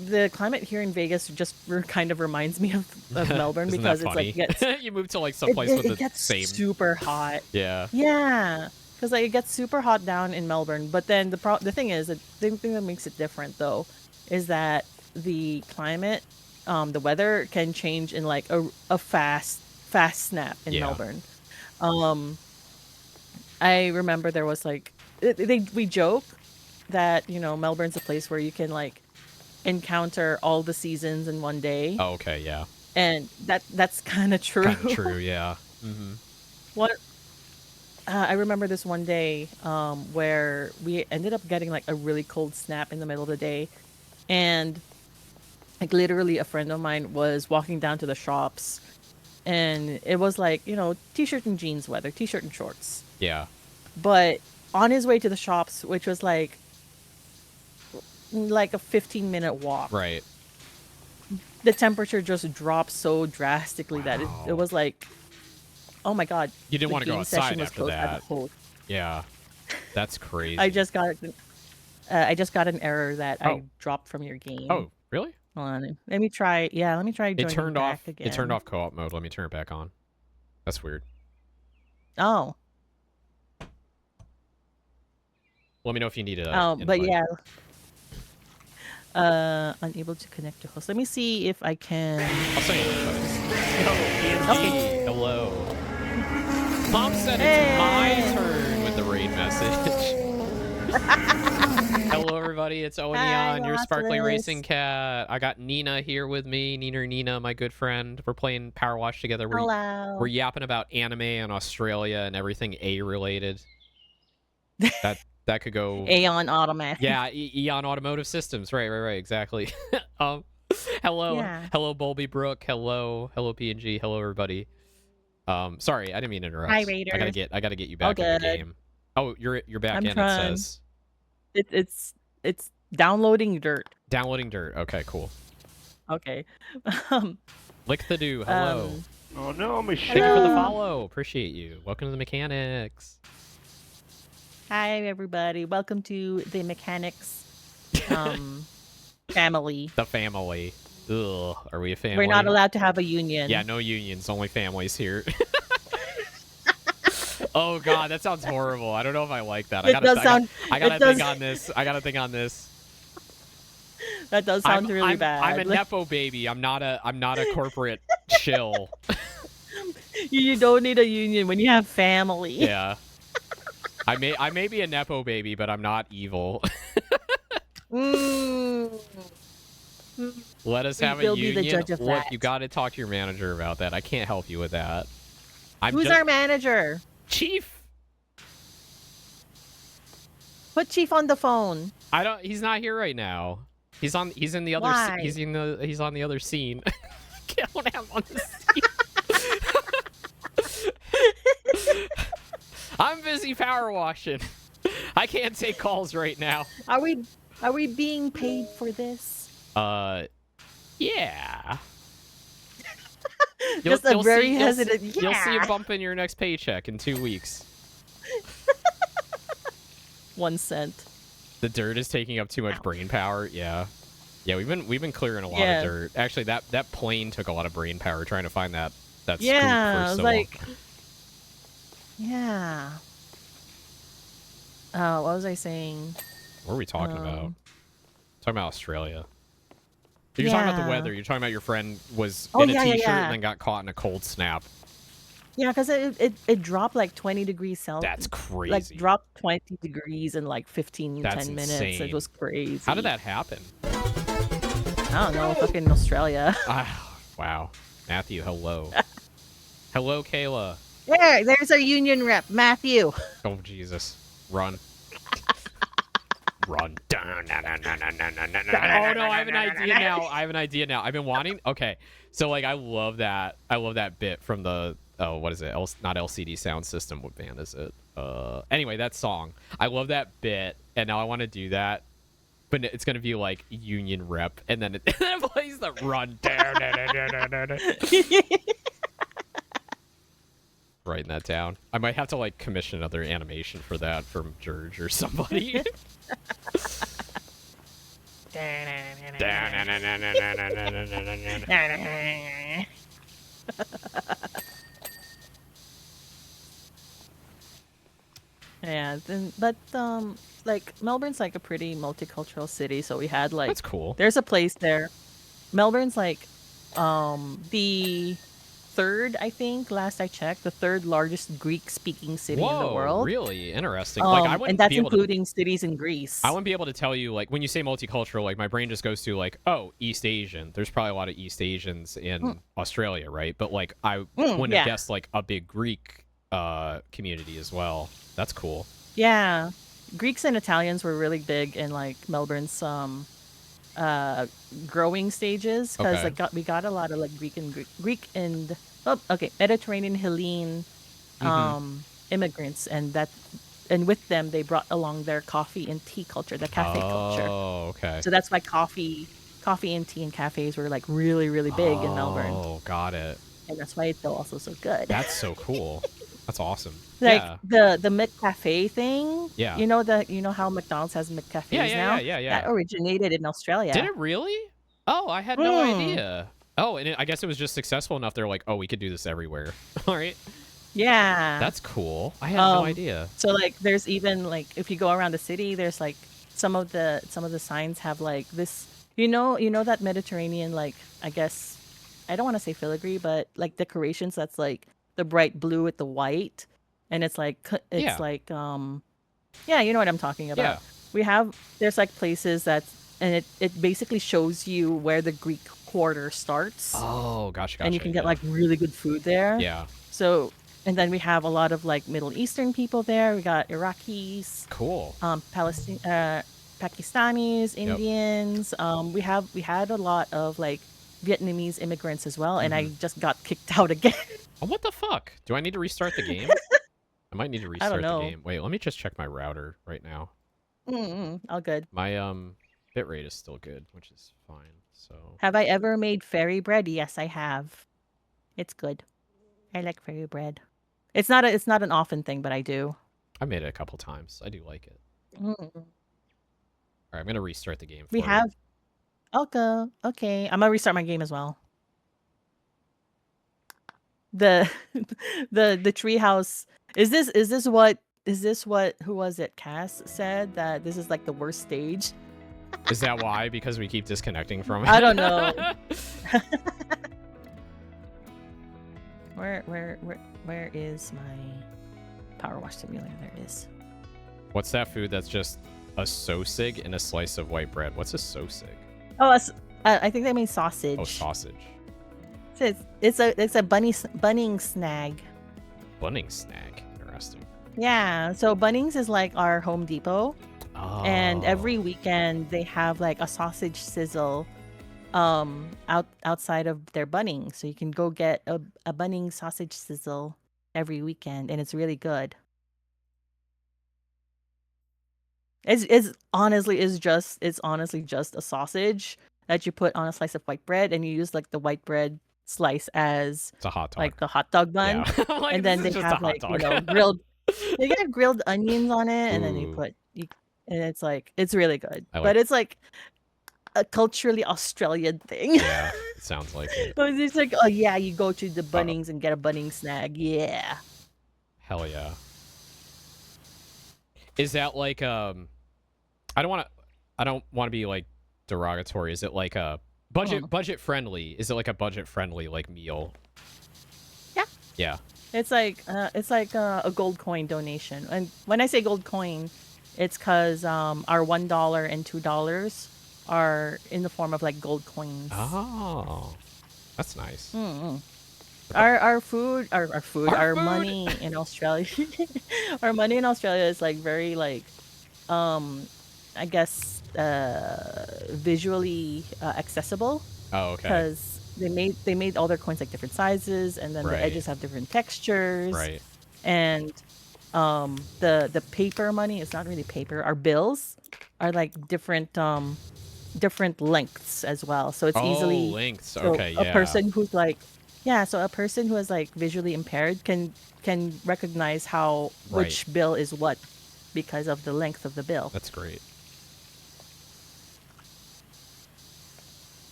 the climate here in Vegas just kind of reminds me of Melbourne because it's funny? Like you move to like someplace with the gets same super hot. Yeah. Yeah, because like it gets super hot down in Melbourne, but then the thing is, the thing that makes it different though is that the climate, the weather can change in like a fast snap in Melbourne. I remember there was like we joke that, you know, Melbourne's a place where you can like encounter all the seasons in one day. Oh, okay, yeah. And that's kind of true. Kind of true, yeah. I remember this one day where we ended up getting like a really cold snap in the middle of the day, and like literally a friend of mine was walking down to the shops, and it was like, you know, t-shirt and jeans weather, t-shirt and shorts. Yeah. But on his way to the shops, which was like a 15-minute walk. Right. The temperature just dropped so drastically that it was like, oh my god. You didn't want to go outside after that. Yeah. That's crazy. I just got an error that I dropped from your game. Oh, really? Hold on. Let me try joining back again. It turned off co-op mode. Let me turn it back on. That's weird. Oh. Let me know if you need a but yeah. Unable to connect to host. Let me see if I can. I'll send you the Okay. Hello. Mom said it's my turn with the raid message. Hello, everybody. It's Owen Aeon, your sparkly racing cat. I got Nina here with me. Nina, my good friend. We're playing PowerWash together. Hello. We're yapping about anime and Australia and everything A-related. That could go... Aeon Automotive. Yeah, Aeon Automotive Systems. Right, exactly. Hello, Yeah. hello, Bulby Brook. Hello, PNG. Hello, everybody. Sorry, I didn't mean to interrupt. Hi, Raiders. I gotta get you All back in the good. game. Oh, you're back I'm in. trying. It says It's downloading dirt. downloading dirt. Okay, cool. Okay. Lick the do. Hello. Oh no, my Thank you shit. for the follow. Appreciate you. Welcome to the mechanics. Hi, everybody. Welcome to the mechanics family. The family. Ugh, are we a family? We're not allowed to have a union. Yeah, no unions, only families here. Oh god, that sounds horrible. I don't know if I like that. I gotta think on this. I gotta think on this. That does sound really bad. I'm a nepo baby. I'm not a corporate shill. You don't need a union when you have family. Yeah. I may be a nepo baby, but I'm not evil. Let us have a union. Be the judge of Look, that. you got to talk to your manager about that. I can't help you with that. Who's our manager? Chief. Put Chief on the phone. He's not here right now. He's on the other. Why? He's on the other scene. Can't have him on the scene. I'm busy power washing. I can't take calls right now. Are we being paid for this? Yeah. Just a very hesitant. Yeah. You'll see a bump in your next paycheck in 2 weeks. 1 cent. The dirt is taking up too much brain power. Yeah. Yeah, we've been clearing a lot of dirt. Actually, that plane took a lot of brain power trying to find that scoop for so long. Yeah. Oh, what was I saying? What are we talking about? Talking about Australia. You're talking about the weather. You're talking about your friend was in a t-shirt and then got caught in a cold snap. Yeah, because it dropped like 20 degrees Celsius. That's crazy. Like dropped 20 degrees in like 10 That's minutes. insane. It was crazy. How did that happen? I don't know. Fucking Australia. Wow. Matthew, hello. Hello, Kayla. There's our union rep, Matthew. Oh, Jesus. Run. Run. Oh, no, I have an idea now. I've been wanting... Okay, so, like, I love that bit from the... Oh, what is it? Not LCD Sound System. What band is it? Anyway, that song. I love that bit, and now I want to do that. But it's going to be, like, union rep, and then it plays the run. Writing that down. I might have to, like, commission another animation for that from George or somebody. Yeah, but like Melbourne's like a pretty multicultural city, so we had like That's cool. There's a place there. Melbourne's like the third, I think, last I checked, the third largest Greek-speaking city in the world. Really interesting. Like I wouldn't and that's be able including cities in Greece. I wouldn't be able to tell you, like, when you say multicultural, like, my brain just goes to, like, oh, East Asian. There's probably a lot of East Asians in Australia, right? But, like, I wouldn't have guessed, like, a big Greek community as well. That's cool. Yeah. Greeks and Italians were really big in, like, Melbourne's growing stages, because we got a lot of, like, Greek and Mediterranean Hellene immigrants, and with them they brought along their coffee and tea culture, the cafe culture. Oh, okay. So that's why coffee and tea and cafes were like really, really big in Melbourne. Oh, got it. And that's why it's also so good. That's so cool. That's awesome. Like yeah. the McCafe thing. Yeah. You know how McDonald's has McCafes now? Yeah. That originated in Australia. Did it really? Oh, I had no idea. Oh, and I guess it was just successful enough. They're like, oh, we could do this everywhere. All right. Yeah. That's cool. I had no idea. So like, there's even like, if you go around the city, there's like some of the signs have like this. You know that Mediterranean, like, I guess I don't want to say filigree, but like decorations that's like the bright blue with the white, and it's like like yeah, you know what I'm talking about. Yeah. There's like places and it basically shows you where the Greek quarter starts. Oh, gotcha. And you can get like really good food there. Yeah. So, and then we have a lot of like Middle Eastern people there. We got Iraqis. Cool. Pakistanis, Yep. Indians. We had a lot of like Vietnamese immigrants as well, and I Mm-hmm. just got kicked out again. Oh, what the fuck? Do I need to restart the game? I might need to I don't restart the know. game. Wait, let me just check my router right now. All good. My bitrate is still good, which is fine. So Have I ever made fairy bread? Yes, I have. It's good. I like fairy bread. It's not an often thing, but I do. I made it a couple times. I do like it. Mm. All right, I'm gonna restart the game We for have. Okay. Okay. I'm gonna restart my game as well. The the treehouse. Is this what who was it? Cass said that this is like the worst stage. you. Is that why? Because we keep disconnecting from it? I don't know. Where is my PowerWash Simulator? There it is. What's that food that's just a sosig and a slice of white bread? What's a sosig? Oh, I think they mean sausage. Oh, sausage. It's a bunning snag. Bunning snack. Interesting. Yeah, so Bunnings is like our Home Depot, Oh. and every weekend they have like a sausage sizzle outside of their Bunnings. So you can go get a Bunning sausage sizzle every weekend, and it's really good. It's honestly just a sausage that you put on a slice of white bread, and you use like the white bread slice as It's a hot dog. like the hot dog bun. Yeah. Like, And then this they is just a have hot like, you dog. know, grilled they got grilled onions on it, and then Ooh. and it's like it's really good. I like- But it's like a culturally Australian thing. Yeah, it sounds like it. So it's like, oh yeah, you go to the Bunnings and get a Bunning snag. Yeah. Hell yeah. Is that like I don't want to be like derogatory. Is it like a budget friendly? Is it like a budget friendly like meal? Yeah. Yeah. It's like a gold coin donation. And when I say gold coin, it's because our $1 and $2 are in the form of like gold coins. Oh, that's nice. Mm-hmm. Our food. money in Australia, our money in Australia is like very like, I guess visually accessible. Oh, okay. Because they made all their coins like different sizes, and then Right. the edges have different textures. Right. And the paper money, it's not really paper. Our bills are like different lengths as well. So it's easily lengths. so Okay, a yeah. person who's like so a person who is like visually impaired can recognize how which bill is what because of the length of the bill. That's great.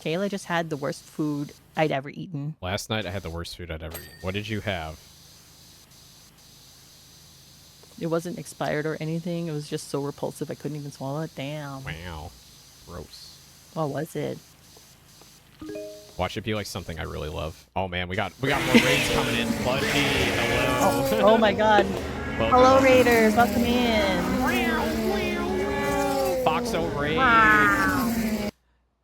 Kayla just had the worst food I'd ever eaten. Last night I had the worst food I'd ever eaten. What did you have? It wasn't expired or anything. It was just so repulsive I couldn't even swallow it. Damn. Wow. Gross. What was it? Watch it be like something I really love. Oh man, we got more raids coming in. Buddy, hello. Oh my god. Welcome. Hello Raiders, welcome in. Foxo raid.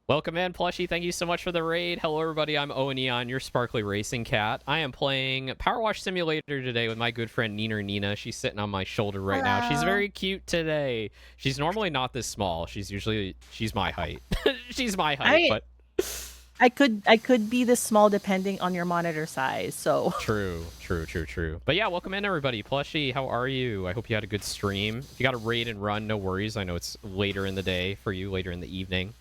Welcome in, Plushie. Thank you so much for the raid. Hello, everybody. I'm Owen Aeon, your sparkly racing cat. I am playing PowerWash Simulator today with my good friend Nina. She's sitting on my shoulder right now. She's very cute today. She's normally not this small. She's my height. She's my height, but I could be this small depending on your monitor size. So true. But yeah, welcome in, everybody. Plushie, how are you? I hope you had a good stream. If you got a raid and run, no worries. I know it's later in the day for you, later in the evening.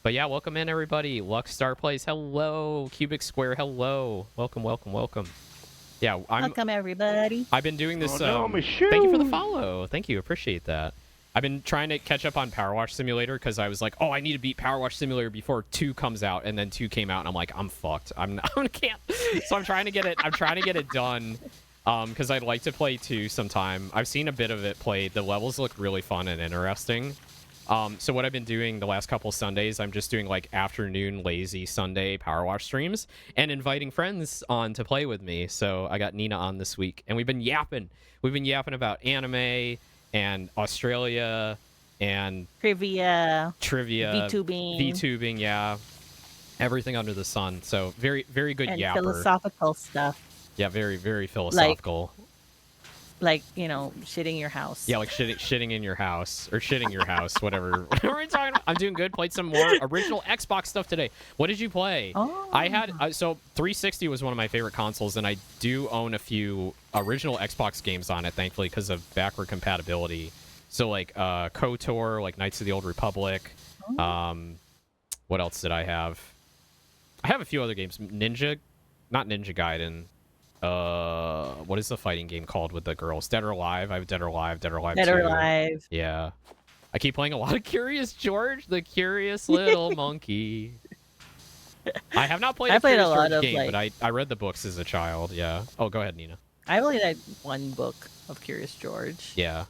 But yeah, welcome in, everybody. Lux Star Plays, hello. Cubic Square, hello. Welcome. Yeah, welcome, everybody. I've been doing this. Oh, no, thank you for the follow. Thank you, appreciate that. I've been trying to catch up on PowerWash Simulator because I was like, oh, I need to beat PowerWash Simulator before 2 comes out, and then 2 came out, and I'm like, I'm fucked. I can't. So I'm trying to get it done. Because I'd like to play 2 sometime. I've seen a bit of it played. The levels look really fun and interesting. So what I've been doing the last couple Sundays, I'm just doing like afternoon lazy Sunday PowerWash streams and inviting friends on to play with me. So I got Nina on this week, and we've been yapping. We've been yapping about anime and Australia and Trivia, VTubing, yeah, everything under the sun. So very, very good and yapper. philosophical stuff. Yeah, very, very philosophical. like, you know, shitting your house. Yeah, like shitting in your house or shitting your house, whatever. What are we talking about? I'm doing good. Played some more original Xbox stuff today. What did you play? Oh. I had so 360 was one of my favorite consoles, and I do own a few original Xbox games on it, thankfully, because of backward compatibility. So like KOTOR, like Knights of the Old Republic. What else did I have? I have a few other games. Not Ninja Gaiden. What is the fighting game called with the girls? Dead or Alive? I have Dead or Alive, Dead or Alive 2. Dead or Alive. Yeah. I keep playing a lot of Curious George, the curious little monkey. I have not played a played Curious a lot George of, game, like... but I read the books as a child, yeah. Oh, go ahead, Nina. I only read one book of Curious George. Yeah.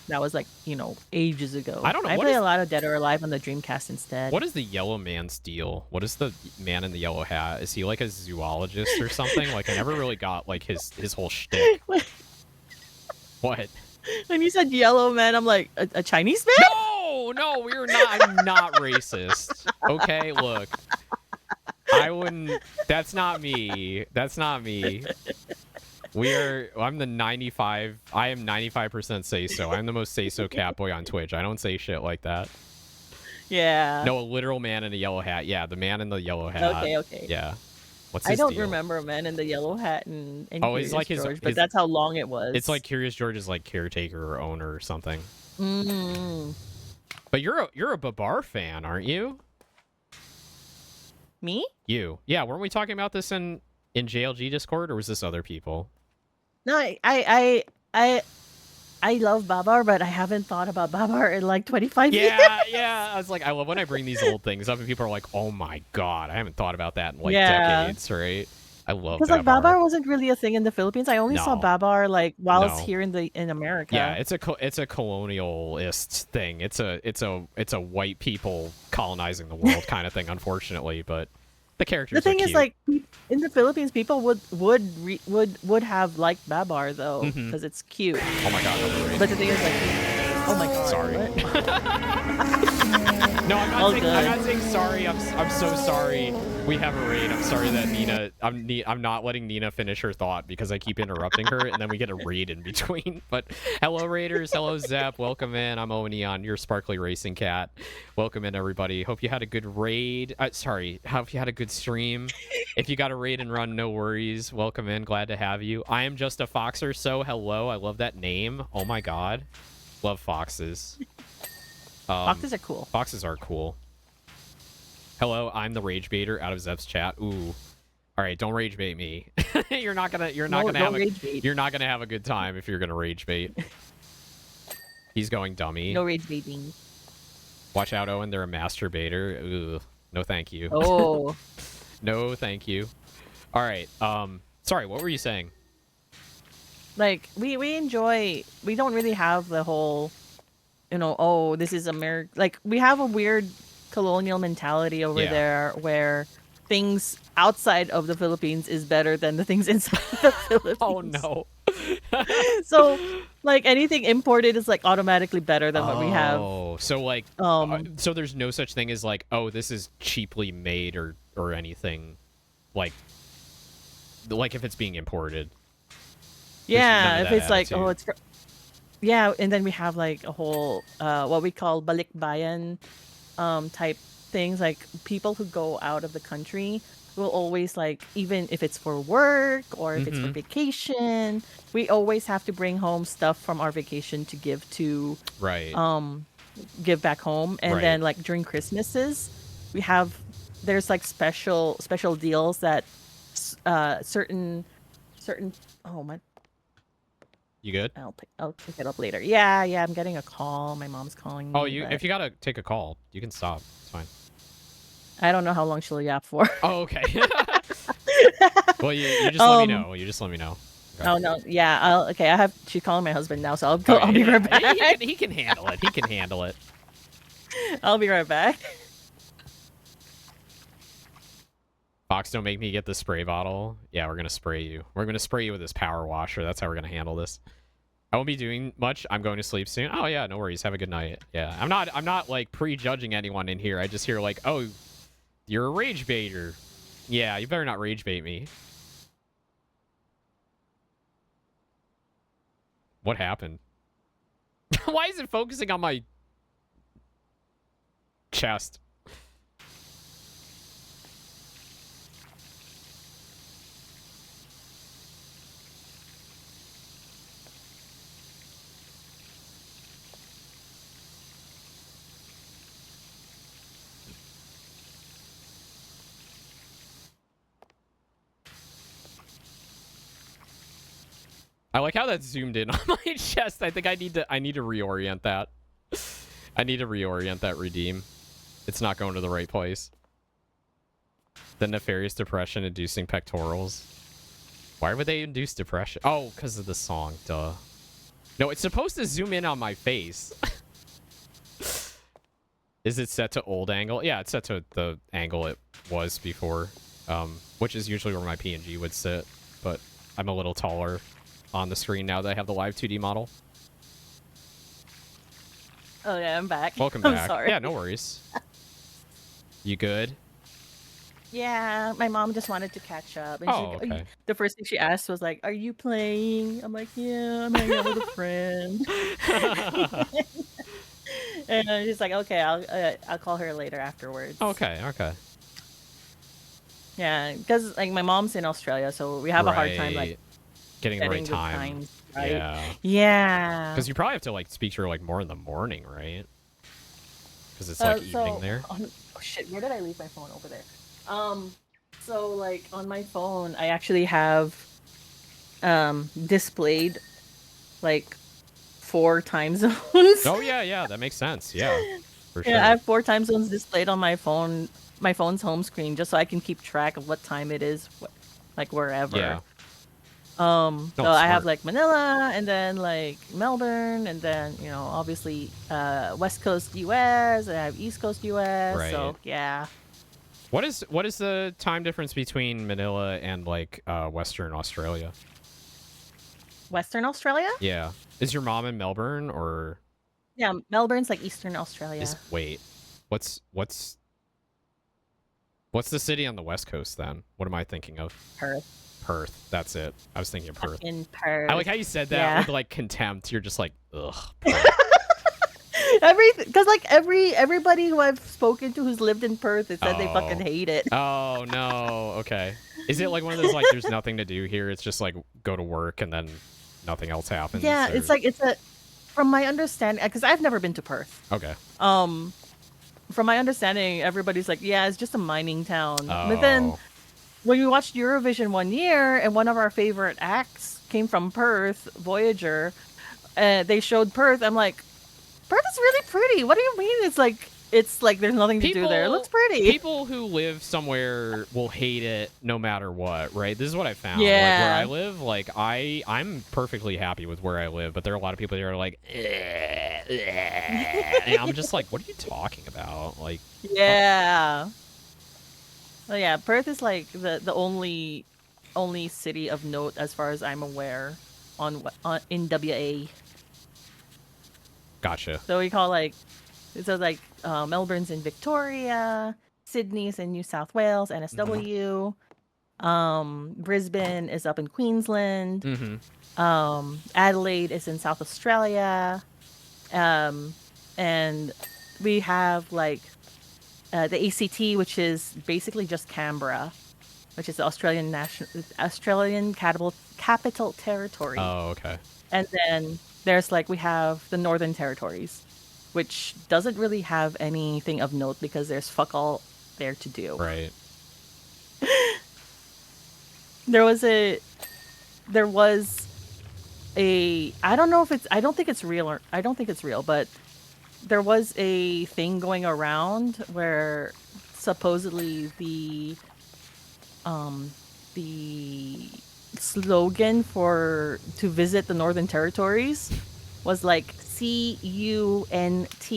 That was like, you know, ages ago. I don't know. I play a lot of Dead or Alive on the Dreamcast instead. What is the yellow man's deal? What is the man in the yellow hat? Is he like a zoologist or something? Like, I never really got like his whole shtick. What? When you said yellow man, I'm like, a Chinese man? No, we're not. I'm not racist. Okay, look. I wouldn't. That's not me. That's not me. I'm the 95. I am 95% say so. I'm the most say so cat boy on Twitch. I don't say shit like that. Yeah. No, a literal man in a yellow hat. Yeah, the man in the yellow hat. Okay. Yeah. What's his I don't deal? remember a man in the yellow hat and it's like George, but that's how long it was. It's like Curious George is like caretaker or owner or something. Mm. But you're a Babar fan, aren't you? Me? You. Yeah, weren't we talking about this in JLG Discord, or was this other people? No, I love Babar, but I haven't thought about Babar in like 25 years. Yeah. I was like, I love when I bring these old things up and people are like, oh my god, I haven't thought about that in like decades, right? I love because like Babar wasn't really a thing in the Philippines. I only saw Babar like while it's here in America. Yeah, it's a colonialist thing. It's a white people colonizing the world kind of thing, unfortunately, but the characters. The thing are is, cute. like in the Philippines, people would have liked Babar though because it's cute. Oh my god! But the thing is, like, oh my god. Sorry. No, I'm not saying sorry. I'm so sorry. We have a raid. I'm sorry that Nina. I'm not letting Nina finish her thought because I keep interrupting her, and then we get a raid in between. But hello, raiders. Hello, Zap. Welcome in. I'm Owen Aeon, your sparkly racing cat. Welcome in, everybody. Hope you had a good raid. Hope you had a good stream. If you got a raid and run, no worries. Welcome in. Glad to have you. I am just a foxer. So hello. I love that name. Oh my god. Love foxes. Foxes are cool. Foxes are cool. Hello, I'm the rage baiter out of Zep's chat. Ooh. All right, don't rage bait me. you're not gonna have a good time if you're gonna rage bait. He's going dummy. No rage baiting. Watch out, Owen. They're a masturbator. Ooh. No, thank you. Oh. No, thank you. All right. Sorry. What were you saying? Like we don't really have the whole, you know, oh, this is America. Like we have a weird colonial mentality over there where things outside of the Philippines is better than the things inside the Philippines. Oh no. So like anything imported is like automatically better than what we have. Oh, so like so there's no such thing as like, oh, this is cheaply made or anything like if it's being imported. Yeah, if it's like, oh, it's yeah, and then we have like a whole what we call balikbayan type things, like people who go out of the country will always, like, even if it's for work or if it's for vacation, we always have to bring home stuff from our vacation to give to give back home. And then like during Christmases there's like special deals that certain oh my. You good? I'll pick it up later. Yeah, I'm getting a call. My mom's calling me. Oh, if you gotta take a call, you can stop. It's fine. I don't know how long she'll yap for. Oh, okay. Well, you just let me know. You just let me know. Okay. Oh no, yeah. She's calling my husband now, so I'll be right back. He can handle it. He can handle it. I'll be right back. Fox, don't make me get the spray bottle. Yeah, we're gonna spray you. We're gonna spray you with this power washer. That's how we're gonna handle this. I won't be doing much. I'm going to sleep soon. Oh yeah, no worries. Have a good night. Yeah, I'm not like prejudging anyone in here. I just hear like, oh, you're a rage baiter. Yeah, you better not rage bait me. What happened? Why is it focusing on my chest? I like how that zoomed in on my chest. I think I need to reorient that. I need to reorient that redeem. It's not going to the right place. The nefarious depression inducing pectorals. Why would they induce depression? Oh, because of the song. Duh. No, it's supposed to zoom in on my face. Is it set to old angle? Yeah, it's set to the angle it was before, which is usually where my PNG would sit. But I'm a little taller on the screen now that I have the live 2D model. Oh yeah, I'm back. Welcome back. I'm sorry. Yeah, no worries. You good? Yeah, my mom just wanted to catch up. And okay. The first thing she asked was like, "Are you playing?" I'm like, "Yeah, I'm hanging out with a friend." And she's like, "Okay, I'll call her later afterwards." Okay. Yeah, because like my mom's in Australia, so we have a hard time like getting the right the time. times, right? Yeah. Yeah. Because you probably have to like speak to her like more in the morning, right? Because it's like evening there. Oh shit, where did I leave my phone? Over there. So like on my phone, I actually have displayed like 4 time zones. Oh yeah, that makes sense. Yeah, for sure. Yeah, I have 4 time zones displayed on my phone, my phone's home screen, just so I can keep track of what time it is, like wherever. Yeah. So smart. I have like Manila, and then like Melbourne, and then obviously West Coast US. I have East Coast US. Right. So yeah. What is the time difference between Manila and like Western Australia? Western Australia? Yeah. Is your mom in Melbourne or? Yeah, Melbourne's like Eastern Australia. Wait, what's the city on the West Coast then? What am I thinking of? Perth. That's it. I was thinking of Perth. In Perth. I like how you said that with like contempt. You're just like, ugh. Because like everybody who I've spoken to who's lived in Perth, it said they fucking hate it. Oh no. Okay. Is it like one of those like there's nothing to do here? It's just like go to work and then nothing else happens. Yeah, or... it's like from my understanding, because I've never been to Perth. Okay. From my understanding, everybody's like, yeah, it's just a mining town. Oh. But then when we watched Eurovision one year, and one of our favorite acts came from Perth, Voyager, they showed Perth. I'm like, Perth is really pretty. What do you mean? It's like there's nothing to do there. It looks pretty. People who live somewhere will hate it no matter what, right? This is what I found. Yeah. Like where I live, like I'm perfectly happy with where I live, but there are a lot of people that are like, and I'm just like, what are you talking about? Like, yeah. Well, yeah, Perth is like the only city of note as far as I'm aware in WA. Gotcha. So we call Melbourne's in Victoria, Sydney's in New South Wales, NSW. Brisbane is up in Queensland. Mm-hmm. Adelaide is in South Australia. And we have like the ACT, which is basically just Canberra, which is the Australian capital territory. Oh, okay. And then there's we have the Northern Territories, which doesn't really have anything of note because there's fuck all there to do. Right. There was a I don't think it's real, but there was a thing going around where supposedly the slogan to visit the Northern Territories was like CUNT.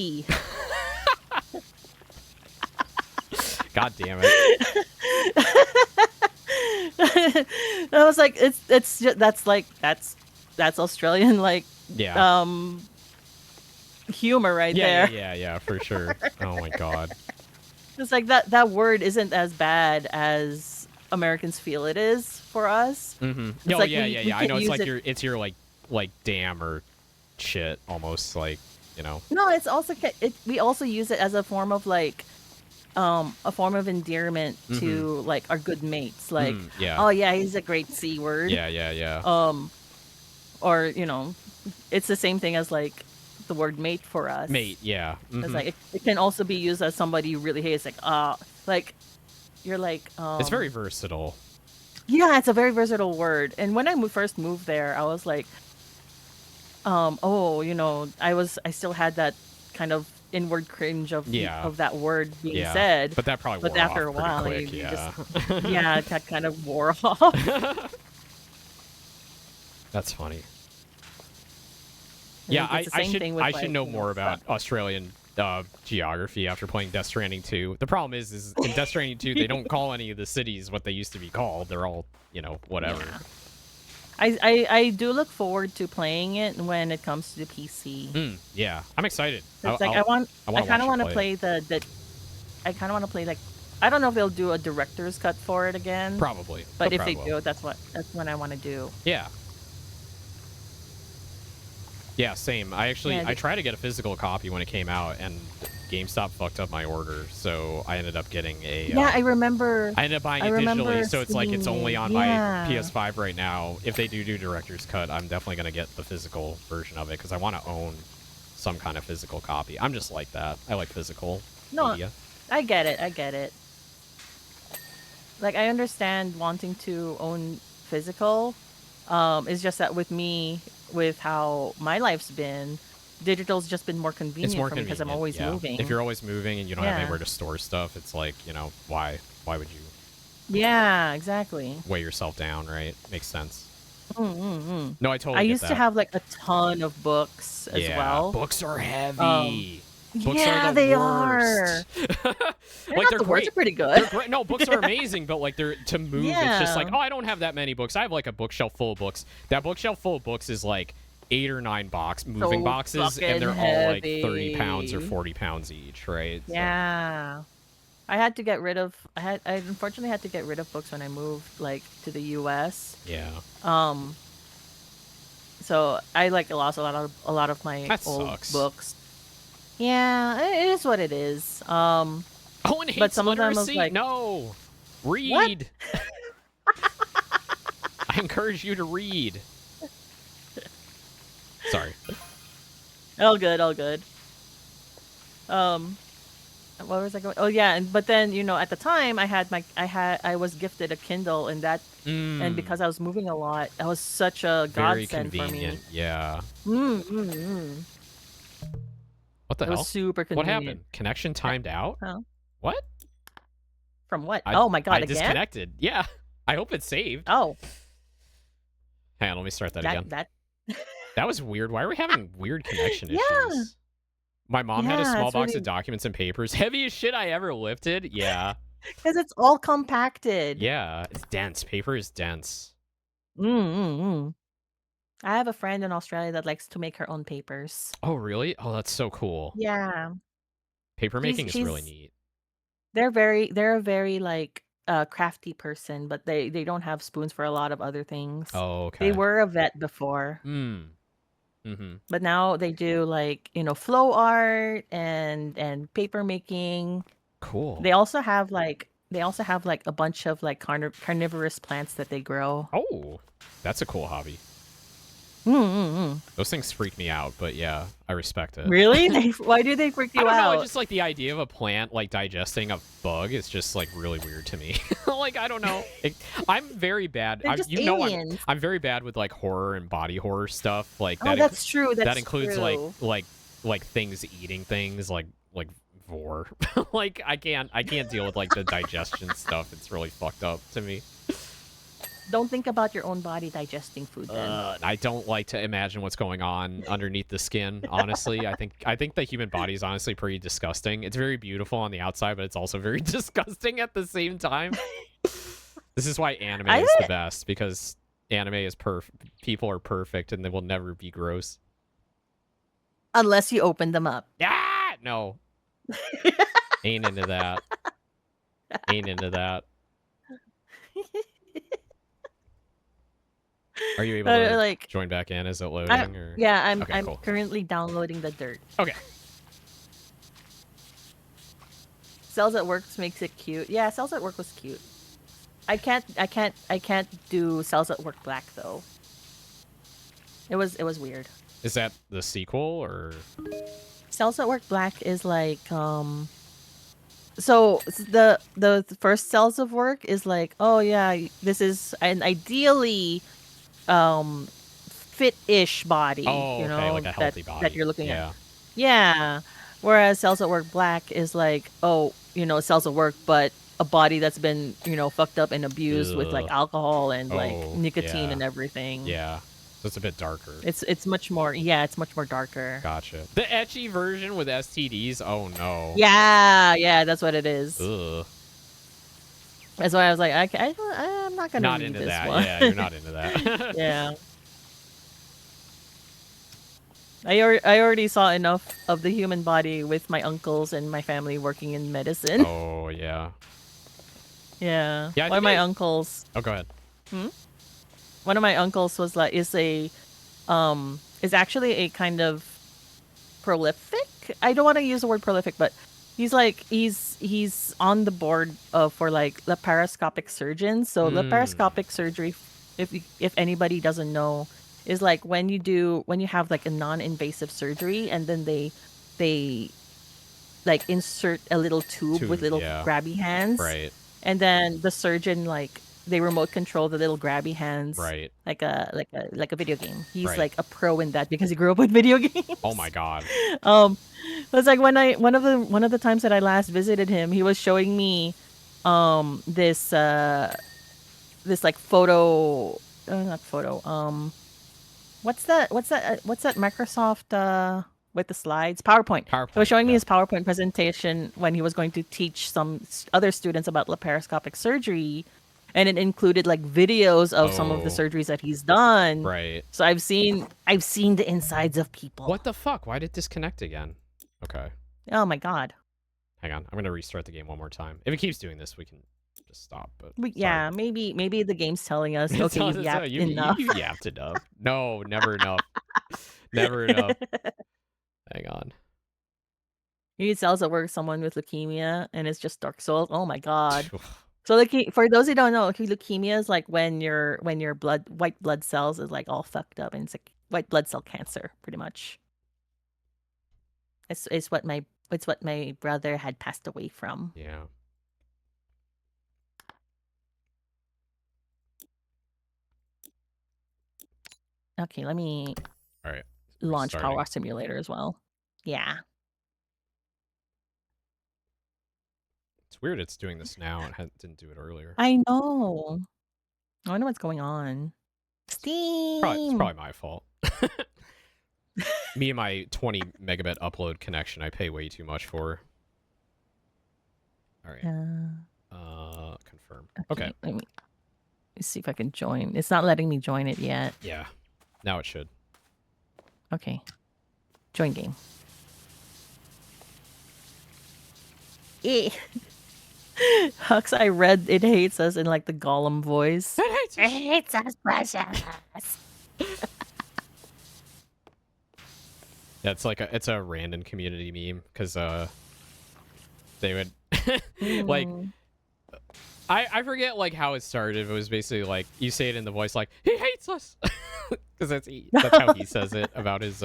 God damn it. I was like, that's Australian humor right there. Yeah, for sure. Oh my god. It's like that word isn't as bad as Americans feel it is for us. Mm-hmm. It's Oh, like yeah. I know it's like it's your like like damn or shit, almost like, you know. No, it's also we also use it as a form of like a form of endearment to like our good mates, like yeah. oh yeah, he's a great C word. Yeah. Or you know, it's the same thing as like the word mate for us. Mate, yeah. It's like it can also be used as somebody you really hate. It's like you're like it's very versatile. Yeah, it's a very versatile word. And when I first moved there, I was like, oh, you know, I still had that kind of inward cringe of that word being said. But that probably wore after off a while, quick, you yeah. just that kind of wore off. That's funny. Yeah, I should know more about Australian geography after playing Death Stranding 2. The problem is in Death Stranding 2, they don't call any of the cities what they used to be called. They're all, you know, whatever. Yeah. I do look forward to playing it when it comes to the PC. Yeah, I'm excited. It's like I kind of want to play I kind of want to play like I don't know if they'll do a director's cut for it again. Probably. But if they do, that's what I want to do. Yeah. Yeah, same. I tried to get a physical copy when it came out, and GameStop fucked up my order, so I ended up getting a... Yeah, I remember... I ended up buying it digitally, so it's like it's only on my PS5 right now. If they do Director's Cut, I'm definitely going to get the physical version of it, because I want to own some kind of physical copy. I'm just like that. I like physical media. I get it. Like, I understand wanting to own physical. It's just that with me... with how my life's been, digital's just been more convenient for me because I'm always moving. If you're always moving and you don't have anywhere to store stuff, it's like, you know, why would you? Yeah, exactly. Weigh yourself down, right? Makes sense. No, I totally. I used to have like a ton of books as well. Books are heavy. Books are they are. Like they're the great. Words are pretty good. They're great. No, books are amazing, but like they're to move. It's just like, oh, I don't have that many books. I have like a bookshelf full of books. That bookshelf full of books is like 8 or 9 moving boxes, and they're all like 30 pounds or 40 pounds each, right? Yeah. So. I had to get rid of. I unfortunately had to get rid of books when I moved like to the U.S. Yeah. So I like lost a lot of my old books. Yeah, it is what it is. Owen hates but some literacy. Of them was like, no, read. I encourage you to read. Sorry. All good. What was I going? Oh yeah, but then you know at the time I was gifted a Kindle and that and because I was moving a lot, that was such a godsend for me. Yeah. What the hell? It was super convenient. What happened? Connection timed out? Oh. What? From what? Oh my god, I again? Disconnected. Yeah. I hope it's saved. Oh. Hang on, let me start that again. That was weird. Why are we having weird connection issues? Yeah. My mom had a small box of documents and papers. Heaviest shit I ever lifted. Yeah. Because it's all compacted. Yeah. It's dense. Paper is dense. I have a friend in Australia that likes to make her own papers. Oh, really? Oh, that's so cool. Yeah. Paper making is really neat. They're a very like crafty person, but they don't have spoons for a lot of other things. Oh, okay. They were a vet before. But now they do like, you know, flow art and paper making. Cool. They also have like a bunch of like carnivorous plants that they grow. Oh, that's a cool hobby. Those things freak me out, but yeah, I respect it. Really? Why do they freak you out? I don't know. Just like the idea of a plant like digesting a bug is just like really weird to me. Like I don't know. I'm very bad. I'm very bad with like horror and body horror stuff. Like that. That's true. That includes like things eating things like vor. Like I can't deal with like the digestion stuff. It's really fucked up to me. Don't think about your own body digesting food then. I don't like to imagine what's going on underneath the skin, honestly. I think the human body is honestly pretty disgusting. It's very beautiful on the outside, but it's also very disgusting at the same time. This is why anime is the best, because anime is people are perfect and they will never be gross. Unless you open them up. Ah, no. Ain't into that. Ain't into that. Are you able to like join back in? Is it loading? Or? Yeah, I'm Okay, cool. currently downloading the dirt. Okay. Cells at Work makes it cute. Yeah, Cells at Work was cute. I can't do Cells at Work Black though. It was weird. Is that the sequel or? Cells at Work Black is like so the first Cells of Work is like, oh yeah, this is an ideally fit-ish body, Oh, you know, okay, like a healthy body that you're looking at. at. Yeah. Whereas Cells at Work Black is like, oh, you know, Cells at Work, but a body that's been, you know, fucked up and abused with like alcohol and like nicotine and everything. Yeah. So it's a bit darker. It's much more, yeah, it's much more darker. Gotcha. The ecchi version with STDs? Oh no. Yeah, that's what it is. Ugh. That's why I was like, I'm not gonna read into this that. one. Yeah, you're not into that. Yeah. I already saw enough of the human body with my uncles and my family working in medicine. Oh yeah. Yeah. Yeah. One of my uncles. Oh, go ahead. One of my uncles was like is actually a kind of prolific. I don't want to use the word prolific, but he's on the board for like laparoscopic surgeons. So laparoscopic surgery, if anybody doesn't know, is like when you have like a non-invasive surgery and then they like insert a little tube with little grabby hands. Right. And then the surgeon like they remote control the little grabby hands. Right. Like a video game. He's like a pro in that because he grew up with video games. Oh my god. It's like one of the times that I last visited him, he was showing me this like photo not photo what's that Microsoft with the slides? PowerPoint. He was showing me his PowerPoint presentation when he was going to teach some other students about laparoscopic surgery, and it included like videos of some of the surgeries that he's done. Right. So I've seen the insides of people. What the fuck? Why did it disconnect again? Okay. Oh my god. Hang on. I'm gonna restart the game one more time. If it keeps doing this, we can just stop. But yeah, maybe the game's telling us, okay, you've yapped enough. You yapped enough. No, never enough. Never enough. Hang on. You need Cells at Work someone with leukemia and it's just Dark Souls. Oh my god. So for those who don't know, leukemia is like when your white blood cells is like all fucked up and it's like white blood cell cancer, pretty much. It's what my brother had passed away from. Yeah. Okay, let me launch PowerWash Simulator as well. Yeah. It's weird it's doing this now and didn't do it earlier. I know. I wonder what's going on. Steam. It's probably my fault. Me and my 20 megabit upload connection I pay way too much for. All right. Confirm. Okay. Let me see if I can join. It's not letting me join it yet. Yeah. Now it should. Okay. Join game. Hux, I read it hates us in like the Gollum voice. It hates us, precious. That's like it's a random community meme because they would like I forget like how it started. It was basically like you say it in the voice like he hates us because that's how he says it about his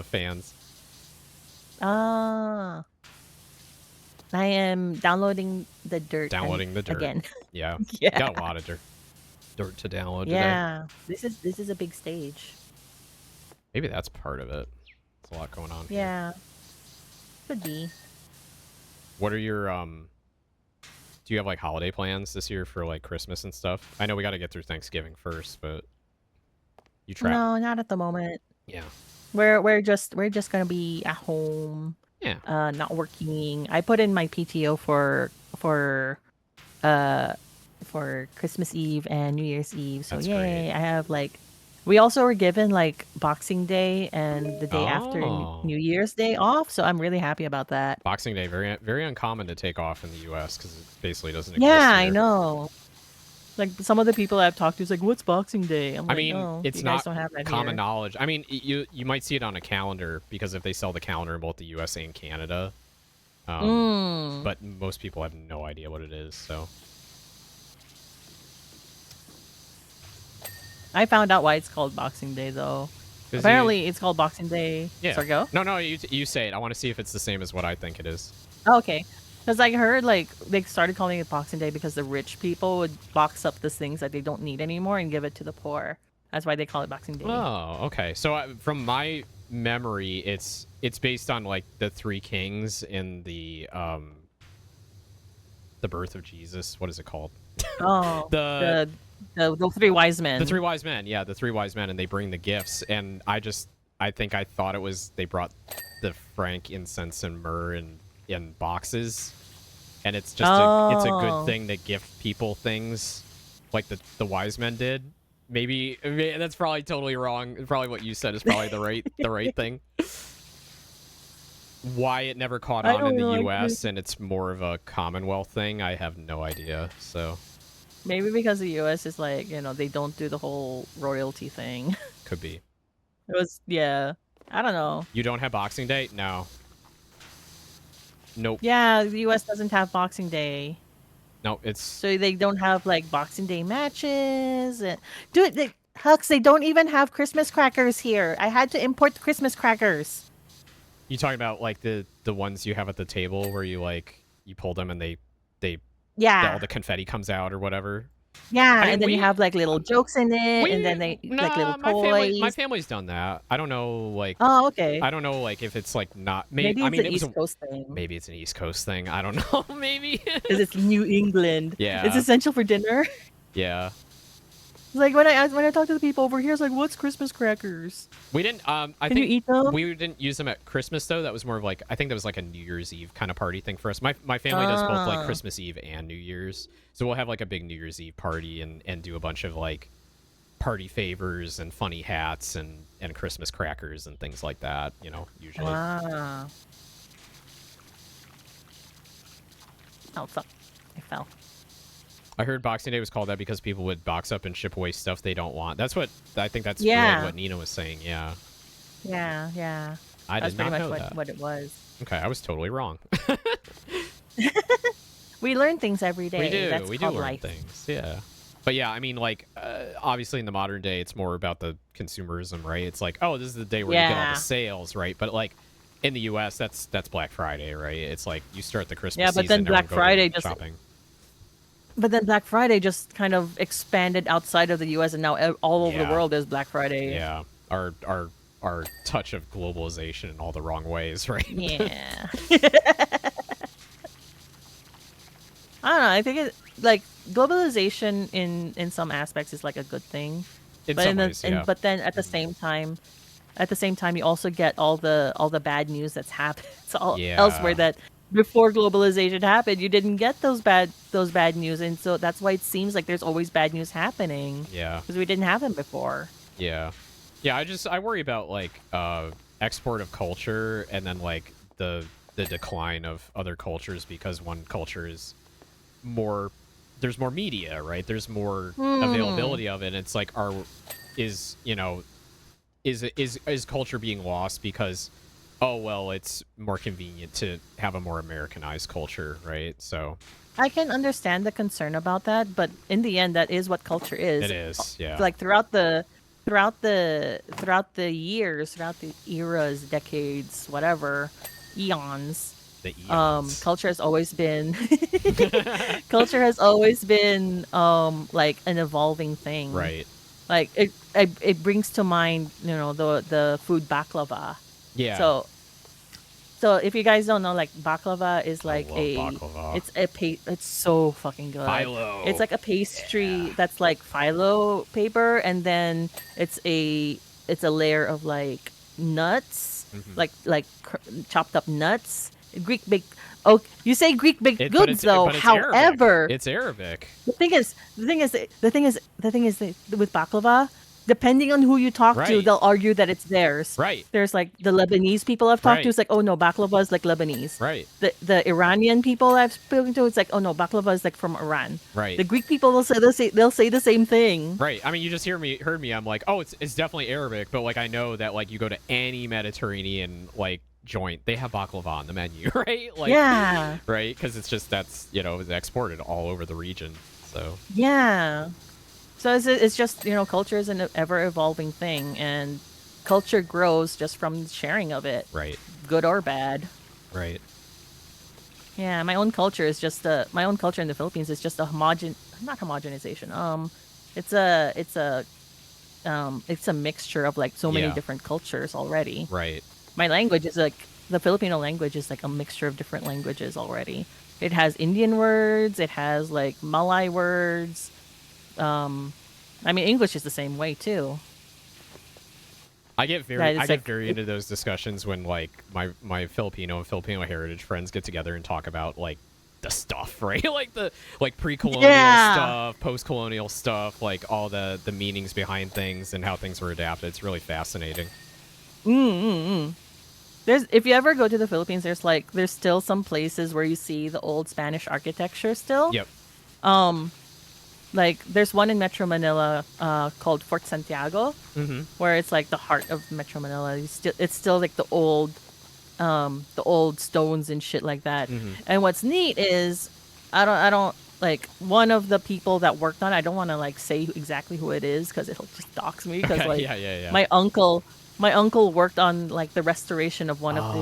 fans. I am downloading the dirt. Downloading the dirt again. Yeah. Yeah. Got a lot of dirt to download yeah. Today. This is a big stage. Maybe that's part of it. There's a lot going on. Yeah. Here. Could be. What are your do you have like holiday plans this year for like Christmas and stuff? I know we got to get through Thanksgiving first, but you try. No, not at the moment. Yeah. We're just gonna be at home. Yeah. Not working. I put in my PTO for Christmas Eve and New Year's Eve. So that's yay! great. I have like. We also were given like Boxing Day and the day after New Year's Day off, so I'm really happy about that. Boxing Day, very very uncommon to take off in the U.S. because it basically doesn't exist Yeah, here. I know. Like some of the people I've talked to is like, "What's Boxing Day?" I'm I like, mean, "Oh, it's you guys not don't have that common here." knowledge. I mean, you might see it on a calendar because if they sell the calendar in both the U.S. and Canada, but most people have no idea what it is. So I found out why it's called Boxing Day though. Apparently, it's called Boxing Day. Yeah. Sorry, go. No, you say it. I want to see if it's the same as what I think it is. Oh, okay. Because I heard like they started calling it Boxing Day because the rich people would box up the things that they don't need anymore and give it to the poor. That's why they call it Boxing Day. Oh, okay. So from my memory, it's based on like the three kings in the birth of Jesus. What is it called? Oh, the three wise men. The three wise men. Yeah, the three wise men, and they bring the gifts. And I think I thought it was they brought the frankincense and myrrh in boxes, and it's just it's a good thing to gift people things like the wise men did. Maybe that's probably totally wrong. Probably what you said is probably the right thing. Why it never caught on in the U.S. and it's more of a Commonwealth thing, I have no idea. So maybe because the U.S. is like, they don't do the whole royalty thing. Could be. It was, yeah. I don't know. You don't have Boxing Day? No. Nope. Yeah, the U.S. doesn't have Boxing Day. No, it's... So they don't have, like, Boxing Day matches. And... Dude, Hux, they don't even have Christmas crackers here. I had to import Christmas crackers. You talking about, like, the ones you have at the table where you, like, you pull them and they all the confetti comes out or whatever? Yeah, and then you have like little jokes in it, and then they like little toys. My family's done that. I don't know, like. Oh, okay. I don't know, like, if it's like not. Maybe it's an East Coast thing. Maybe it's an East Coast thing. I don't know. Maybe. Because it's New England. Yeah. It's essential for dinner. Yeah. Like when I talk to the people over here, it's like, what's Christmas crackers? We didn't. I Can think you eat them? we didn't use them at Christmas though. That was more of like I think that was like a New Year's Eve kind of party thing for us. My family does both like Christmas Eve and New Year's, so we'll have like a big New Year's Eve party and do a bunch of like party favors and funny hats and Christmas crackers and things like that. Usually. Wow. Oh fuck! I fell. I heard Boxing Day was called that because people would box up and ship away stuff they don't want. That's what I think. That's really what Nina was saying. Yeah. Yeah. I did not know that. What it was. Okay, I was totally wrong. We learn things every day. We do. That's we do learn life. things. Yeah. But yeah, I mean, like, obviously in the modern day, it's more about the consumerism, right? It's like, oh, this is the day where you get all the sales, right? But like in the U.S., that's Black Friday, right? It's like you start the Christmas season. Yeah, but then Black Friday just shopping. But then Black Friday just kind of expanded outside of the U.S. and now all over the world is Black Friday. Yeah, our touch of globalization in all the wrong ways, right? Yeah. I don't know. I think it like globalization in some aspects is like a good thing. In some ways, yeah. But then at the same time, you also get all the bad news that's happened elsewhere that. Before globalization happened, you didn't get those bad news, and so that's why it seems like there's always bad news happening. Yeah, because we didn't have them before. Yeah. I worry about like export of culture and then like the decline of other cultures because one culture is there's more media, right? There's more availability of it. And it's like is culture being lost because oh, well, it's more convenient to have a more Americanized culture, right? So I can understand the concern about that, but in the end, that is what culture is. It is, yeah. Like throughout the years, throughout the eras, decades, whatever, eons. The eons. Culture has always been like an evolving thing. Right. Like it brings to mind, the food baklava. Yeah. So if you guys don't know, like baklava is like baklava. It's so fucking good. Phyllo. It's like a pastry that's like phyllo paper, and then it's a layer of like nuts, like chopped up nuts. Greek baked. Oh, you say Greek baked goods though. However, it's Arabic. The thing is with baklava, depending on who you talk to, Right. they'll argue that it's theirs. Right. There's like the Lebanese people I've talked to. Right. It's like, oh no, baklava is like Lebanese. Right. The Iranian people I've spoken to, it's like, oh no, baklava is like from Iran. Right. The Greek people will say they'll say the same thing. Right. I mean, you just heard me. I'm like, oh, it's definitely Arabic, but like I know that like you go to any Mediterranean like joint, they have baklava on the menu, right? Like, Yeah. Right. Because it's just that's it's exported all over the region. So. Yeah. So it's just, culture is an ever evolving thing, and culture grows just from sharing of it. Right. Good or bad. Right. Yeah, my own culture is just my own culture in the Philippines is just not homogenization. It's a mixture of like so many different cultures already. Right. My language is like the Filipino language is like a mixture of different languages already. It has Indian words, it has like Malay words. I mean, English is the same way too. I get very into those discussions when like my Filipino and Filipino heritage friends get together and talk about like the stuff, right? Like the pre-colonial stuff, post-colonial stuff, like all the meanings behind things and how things were adapted. It's really fascinating. If you ever go to the Philippines, there's still some places where you see the old Spanish architecture still. Yep. Like there's one in Metro Manila called Fort Santiago, where it's like the heart of Metro Manila. It's still like the old stones and shit like that. And what's neat is I don't like one of the people that worked on it, I don't want to like say exactly who it is because it'll just dox me because like my uncle worked on like the restoration of one of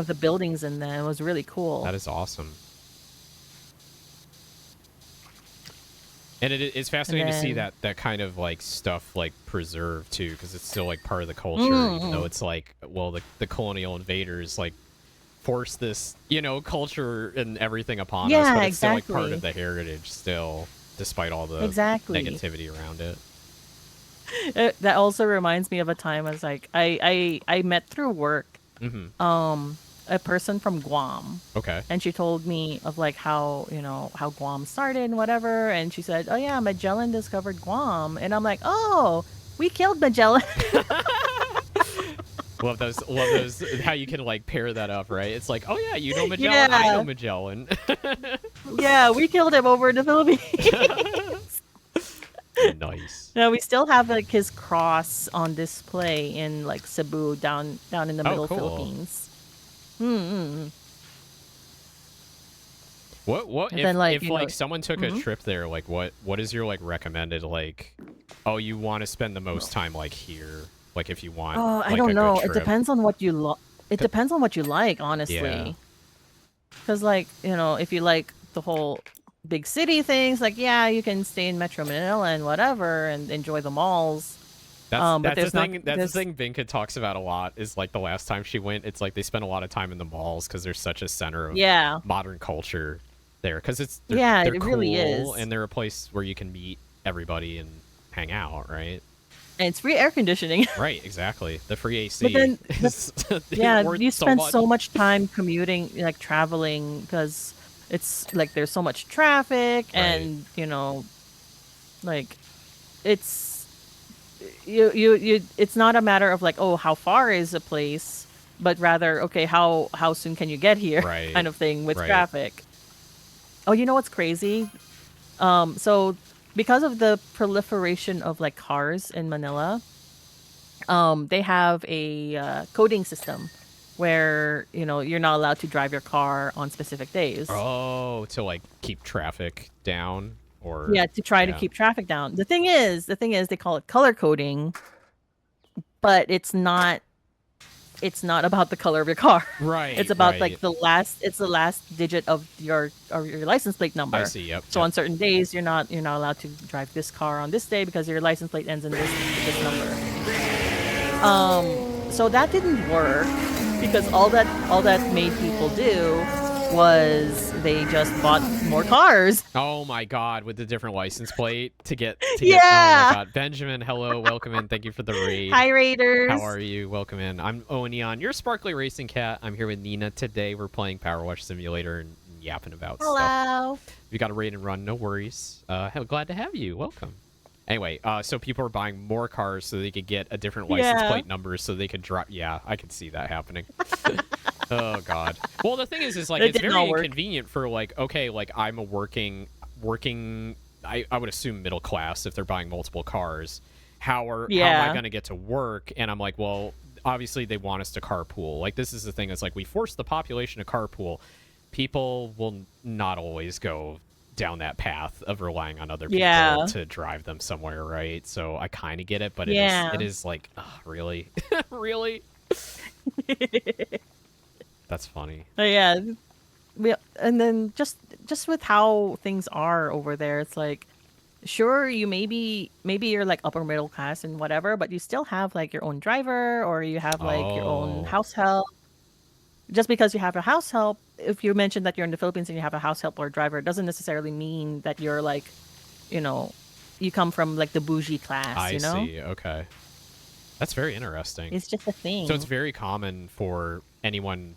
the buildings in there. It was really cool. That is awesome. And it's fascinating to see that kind of like stuff like preserved too, because it's still like part of the culture, even though it's like, well, the colonial invaders like forced this, culture and everything upon us, but it's still like part of the heritage still, despite all the negativity around it. That also reminds me of a time I was like, I met through work, a person from Guam. Okay. And she told me of like how Guam started and whatever. And she said, oh yeah, Magellan discovered Guam. And I'm like, oh, we killed Magellan. Love those how you can like pair that up, right? It's like, oh yeah, you know Magellan, I know Magellan. Yeah, we killed him over in the Philippines. Nice. No, we still have like his cross on display in like Cebu down in the middle Philippines. What if, then, like, if someone took a trip there, like what is your like recommended like, oh, you want to spend the most time like here, like if you want I don't know, it depends on what you it depends on what you like, honestly, because like if you like the whole big city things, like you can stay in Metro Manila and whatever and enjoy the malls. That's the thing. That's the thing Vinka talks about a lot. Is like the last time she went, it's like they spent a lot of time in the malls because there's such a center of modern culture there. Because they're it cool, really is, and they're a place where you can meet everybody and hang out, right? And it's free air conditioning. Right, exactly. The free AC. But then, you spend so much time commuting, like traveling, because it's like there's so much traffic, and like it's. It's not a matter of like, oh, how far is a place, but rather, okay, how soon can you get here, kind of thing with traffic. Oh, you know what's crazy? So because of the proliferation of like cars in Manila, they have a coding system where you're not allowed to drive your car on specific days. Oh, to like keep traffic down. To try to keep traffic down. The thing is, they call it color coding, but it's not about the color of your car. Right. It's about like the last digit of your license plate number. I see. Yep. So on certain days, you're not allowed to drive this car on this day because your license plate ends in this number. So that didn't work because all that made people do was they just bought more cars. Oh my god, with the different license plate to get oh my god. Benjamin, hello, welcome in. Thank you for the raid. Hi, Raiders. How are you? Welcome in. I'm Owen Aeon, your sparkly racing cat. I'm here with Nina today. We're playing PowerWash Simulator and yapping about stuff. Hello. If you got a raid and run, no worries. Glad to have you. Welcome. Anyway, so people are buying more cars so they could get a different license plate number so they could drop. Yeah, I could see that happening. Oh God. Well, the thing is like it's very inconvenient for like, okay, like I'm a working. I would assume middle class if they're buying multiple cars. How am I going to get to work? And I'm like, well, obviously they want us to carpool. Like this is the thing. It's like we force the population to carpool. People will not always go down that path of relying on other people to drive them somewhere, right? So I kind of get it, but it is like, really, really. That's funny. Yeah, and then just with how things are over there, it's like, sure, you maybe you're like upper middle class and whatever, but you still have like your own driver or you have like your own house help. Just because you have a house help, if you mentioned that you're in the Philippines and you have a house help or a driver, it doesn't necessarily mean that you're like, you come from like the bougie class. I see. Okay, that's very interesting. It's just a thing. So it's very common for anyone.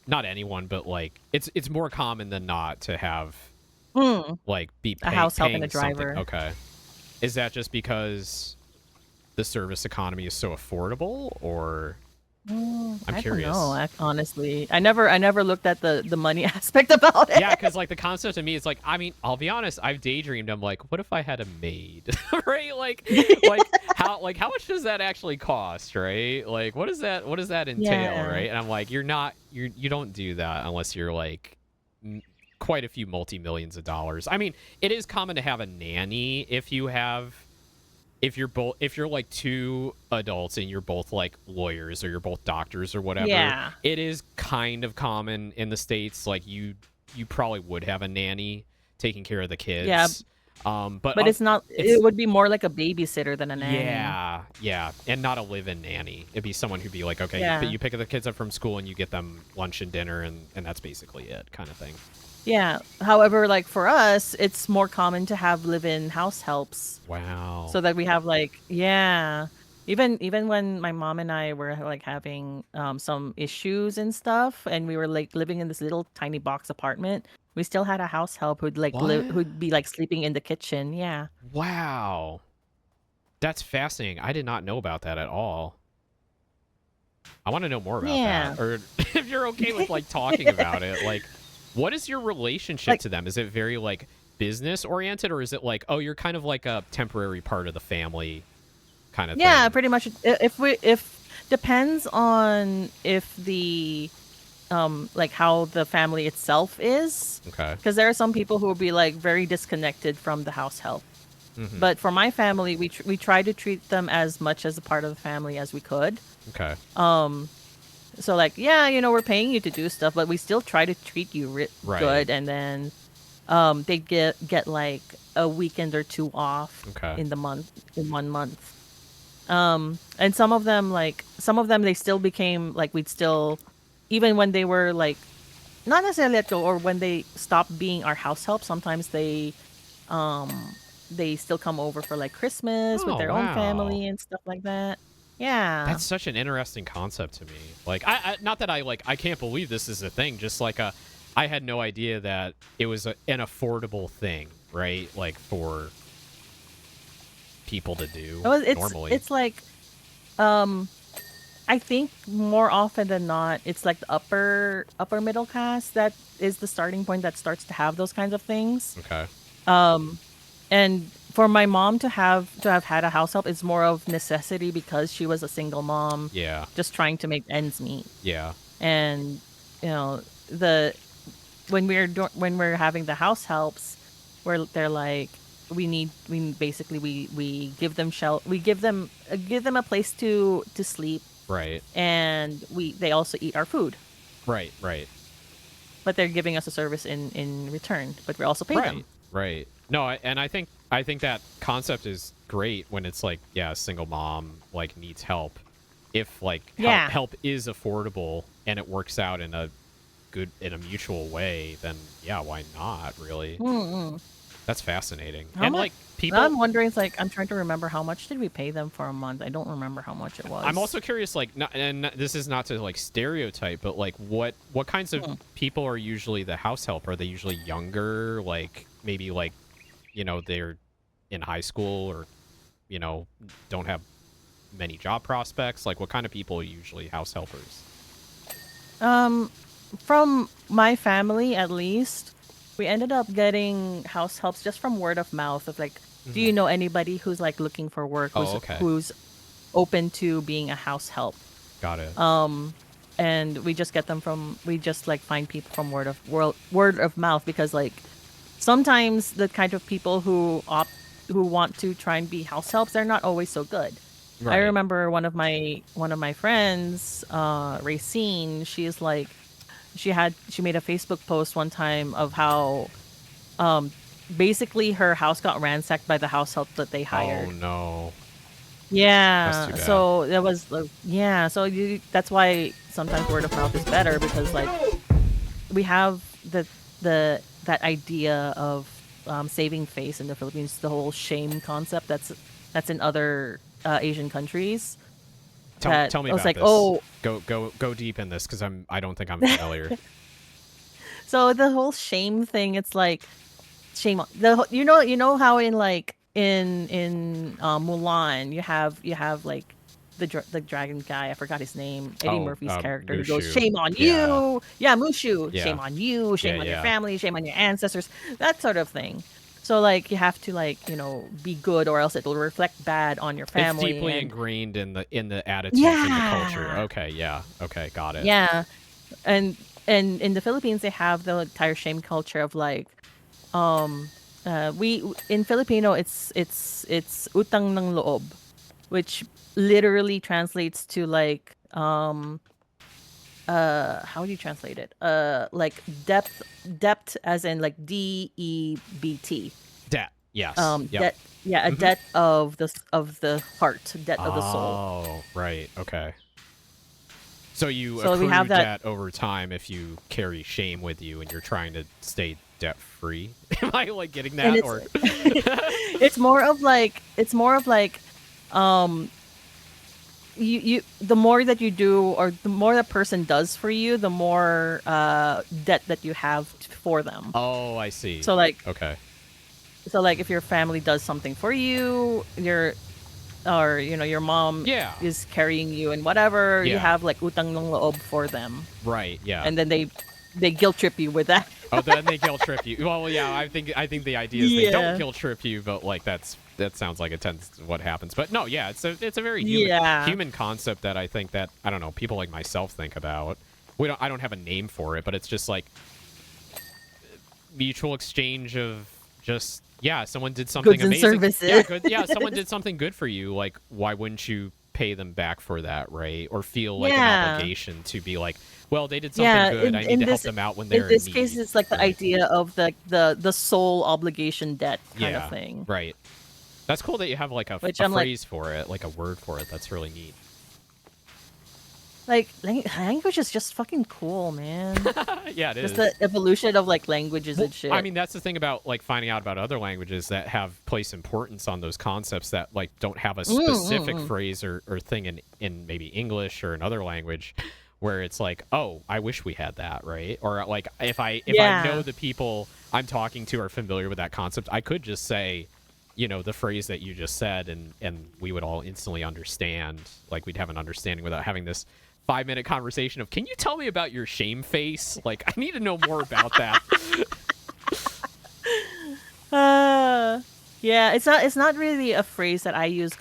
Not anyone, but like it's more common than not to have like be a house help and a driver. Something. Okay, is that just because the service economy is so affordable, or I'm curious. I don't know, honestly, I never looked at the money aspect about it. Yeah, because like the concept to me is like, I mean, I'll be honest, I've daydreamed. I'm like, what if I had a maid, right? Like how much does that actually cost, right? Like what does that entail, right? And I'm like, you don't do that unless you're like quite a few multi-millions of dollars. I mean, it is common to have a nanny if you're like two adults and you're both like lawyers or you're both doctors or whatever. Yeah. It is kind of common in the States. Like you probably would have a nanny taking care of the kids. Yeah. But it's not. It would be more like a babysitter than a nanny. Yeah, and not a live-in nanny. It'd be someone who'd be like, okay, you pick the kids up from school and you get them lunch and dinner, and that's basically it, kind of thing. Yeah. However, like for us, it's more common to have live-in house helps. Wow. So that we have like, even when my mom and I were like having some issues and stuff, and we were like living in this little tiny box apartment, we still had a house help who'd like who'd be like sleeping in the kitchen. Yeah. Wow. That's fascinating. I did not know about that at all. I want to know more about that. Or if you're okay with like talking about it, like what is your relationship to them? Is it very like business oriented, or is it like, oh, you're kind of like a temporary part of the family kind of thing? Yeah, pretty much. If depends on if the like how the family itself is. Okay. Because there are some people who will be like very disconnected from the house help. Mm-hmm. But for my family, we try to treat them as much as a part of the family as we could. Okay. So like, we're paying you to do stuff, but we still try to treat you good. And then they get like a weekend or two off in 1 month. And some of them they still became like, we'd still, even when they were like not necessarily let go, or when they stopped being our house help, sometimes they still come over for like Christmas with their own family and stuff like that. Yeah. That's such an interesting concept to me. Like, I not that I can't believe this is a thing. Just like I had no idea that it was an affordable thing, right? Like for people to do normally. It's like, I think more often than not, it's like the upper middle class that is the starting point that starts to have those kinds of things. Okay. And for my mom to have had a house help, it's more of necessity because she was a single mom. Yeah. Just trying to make ends meet. Yeah. And when we're having the house helps, where they're like, we give them we give them a place to sleep. Right. And they also eat our food. Right. But they're giving us a service in return, but we also pay them. Right. No, and I think that concept is great when it's like, a single mom like needs help. If like help is affordable and it works out in a mutual way, then why not, really? Mm-mm. That's fascinating. Like people, I'm wondering, it's like, I'm trying to remember how much did we pay them for a month. I don't remember how much it was. I'm also curious, like, and this is not to like stereotype, but like what kinds of people are usually the house help? Are they usually younger? Like maybe like, they're in high school or you know, don't have many job prospects? Like, what kind of people are usually house helpers? From my family, at least, we ended up getting house helps just from word of mouth of like, do you know anybody who's like looking for work, who's open to being a house help? Got it. And we just get them from, we just like find people from word of mouth, because like sometimes the kind of people who want to try and be house helps, they're not always so good. Right. I remember one of my friends, Racine, she's like, she made a Facebook post one time of how basically her house got ransacked by the house help that they hired. Oh no. Yeah. That's too bad. So that was so that's why sometimes word of mouth is better, because like we have that idea of saving face in the Philippines, the whole shame concept that's in other Asian countries. Tell me about like, this. Oh, go deep in this, because I don't think I'm familiar. So the whole shame thing, it's like shame on you know how in like in Mulan you have like the dragon guy, I forgot his name, Eddie Murphy's character, who goes, shame on you. Yeah, Mushu. Yeah. Shame on you, shame on your family, shame on your ancestors, that sort of thing. So like you have to like, you know, be good, or else it will reflect bad on your family. It's deeply ingrained in the attitudes and the culture. Okay, okay, got it. Yeah. And in the Philippines they have the entire shame culture of like we in Filipino it's utang ng loob, which literally translates to like how do you translate it? Like debt as in like DEBT. Debt. Yes. Debt. Yeah, a debt of the heart, debt of the soul. Oh, right. Okay. So you accrue debt over time if you carry shame with you and you're trying to stay debt free. Am I like getting that? Or it's more of like you the more that you do, or the more that person does for you, the more debt that you have for them. Oh, I see. So like okay. So like if your family does something for you, your mom is carrying you and whatever, you have like utang ng loob for them. Right, yeah. And then they guilt trip you with that. Oh, then they guilt trip you. Well, yeah, I think the idea is they don't guilt trip you, but like that sounds like it tends to what happens. But no, yeah, it's a very human concept that I think that, I don't know, people like myself think about. I don't have a name for it, but it's just like mutual exchange of just someone did something goods amazing. And services. Someone did something good for you. Like, why wouldn't you pay them back for that, right? Or feel like an obligation to be like, well, they did something good. I need to help them out when they're in this case, it's like the idea of the sole obligation debt kind of thing. Right. That's cool that you have like a phrase for it, like a word for it. That's really neat. Like, language is just fucking cool, man. Yeah, it is. Just the evolution of like languages and shit. I mean, that's the thing about like finding out about other languages that have place importance on those concepts that like don't have a specific phrase or thing in maybe English or another language, where it's like, oh, I wish we had that, right? Or like if I know the people I'm talking to are familiar with that concept, I could just say, you know, the phrase that you just said, and we would all instantly understand. Like, we'd have an understanding without having this 5-minute conversation of, can you tell me about your shame face? Like, I need to know more about that. Yeah, it's not really a phrase that I use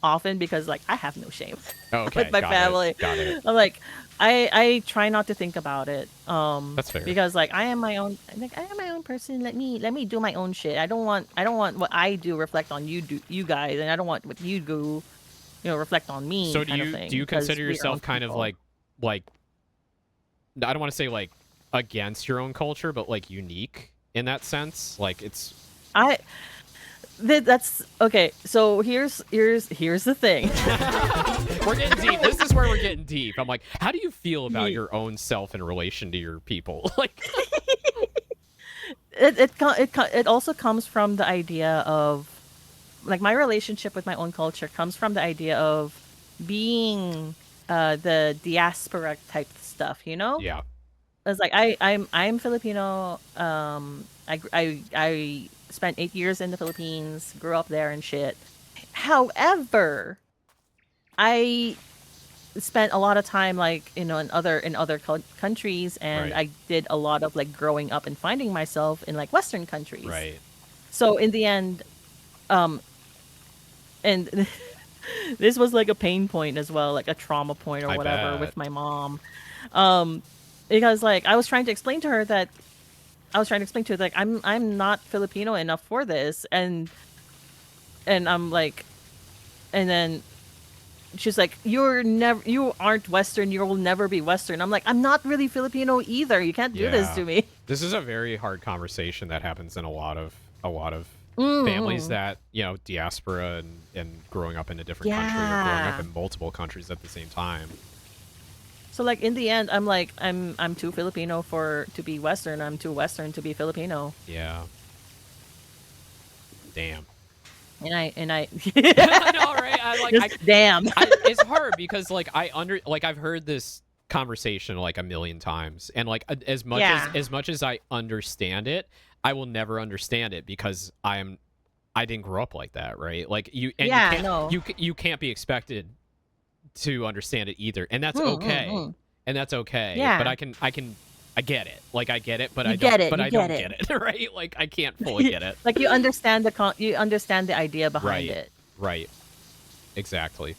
often, because like I have no shame with my family. Got it. I'm like, I try not to think about it. That's fair. Because like I am my own person. Let me do my own shit. I don't want what I do reflect on you guys, and I don't want what you do, reflect on me. So do you consider yourself kind of like I don't want to say like against your own culture, but like unique in that sense? Like that's okay. So here's the thing. We're getting deep. This is where we're getting deep. I'm like, how do you feel about your own self in relation to your people? Like, it also comes from the idea of like my relationship with my own culture comes from the idea of being the diaspora type stuff, Yeah. It's like I'm Filipino. I spent 8 years in the Philippines, grew up there and shit. However, I spent a lot of time like in other countries, and Right. I did a lot of like growing up and finding myself in like Western countries. Right. So in the end, and this was like a pain point as well, like a trauma point or I whatever bet. with my mom, um, because like I was trying to explain to her that like I'm not Filipino enough for this, and I'm like, and then she's like, you aren't Western, you will never be Western. I'm like, I'm not really Filipino either. You can't do this to me. This is a very hard conversation that happens in a lot of families Mm. that, diaspora and growing up in a different country or growing up Yeah. in multiple countries at the same time. So like in the end, I'm like, I'm too Filipino to be Western. I'm too Western to be Filipino. Yeah. Damn. And I I know, right? damn. It's hard because like I've heard this conversation like a million times, and like as much as I understand it, I will never understand it because I didn't grow up like that, right? Like you can't be expected to understand it either, and that's okay. And that's okay. Yeah. But I get it. Like I get it, but I get don't. it, But you I don't get get it, right? Like I can't fully get it. Like you understand the idea behind Right. it. Right. Exactly.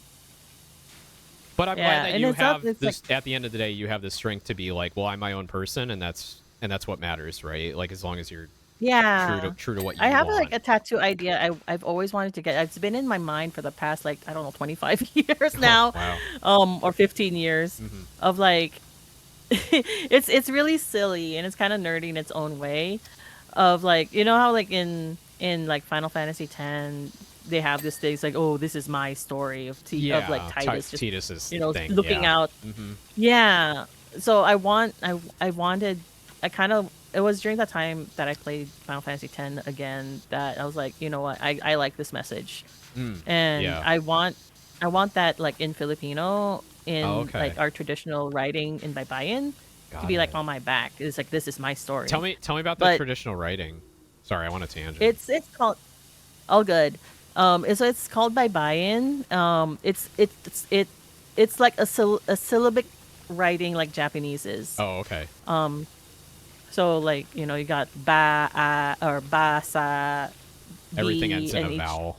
But I'm Yeah, glad that and you it's have it's this. At the end of the day, you have the strength to be like, well, I'm my own person, and that's what matters, right? Like as long as you're Yeah. true to what you I have want. like a tattoo idea I've always wanted to get. It's been in my mind for the past like, I don't know, 25 years now. Wow. Or 15 years Mhm. of like it's really silly and it's kind of nerdy in its own way, of like, you know how like in like Final Fantasy X they have this thing, it's like, oh, this is my story of of like Titus just, Titus's thing, looking yeah. out. Mhm. Yeah. So I wanted, I kind of, it was during that time that I played Final Fantasy X again that I was like, you know what, I like this message. And yeah. I want that like in Filipino, in okay. like our traditional writing in Baybayin, to be like on my back. It's like, this is my story. Tell me about the traditional writing. Sorry, I want a tangent. It's called, all good. So it's called Baybayin. It's like a syllabic writing like Japanese is. Oh, okay. So like, you got ba, or ba, sa, Everything B, ends in and a vowel.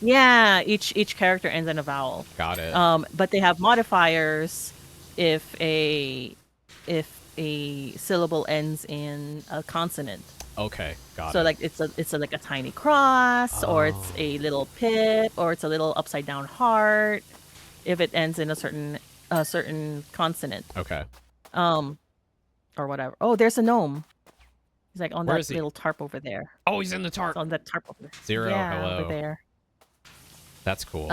Yeah, each character ends in a vowel. Got it. But they have modifiers if a syllable ends in a consonant. Okay, got it. So like it's like a tiny cross, or it's a little pip, or it's a little upside down heart if it ends in a certain consonant. Okay. Or whatever. Oh, there's a gnome. He's like on Where that is he? little tarp over there. Oh, he's in the tarp. It's on that tarp over there. Zero, yeah, hello. over there. That's cool.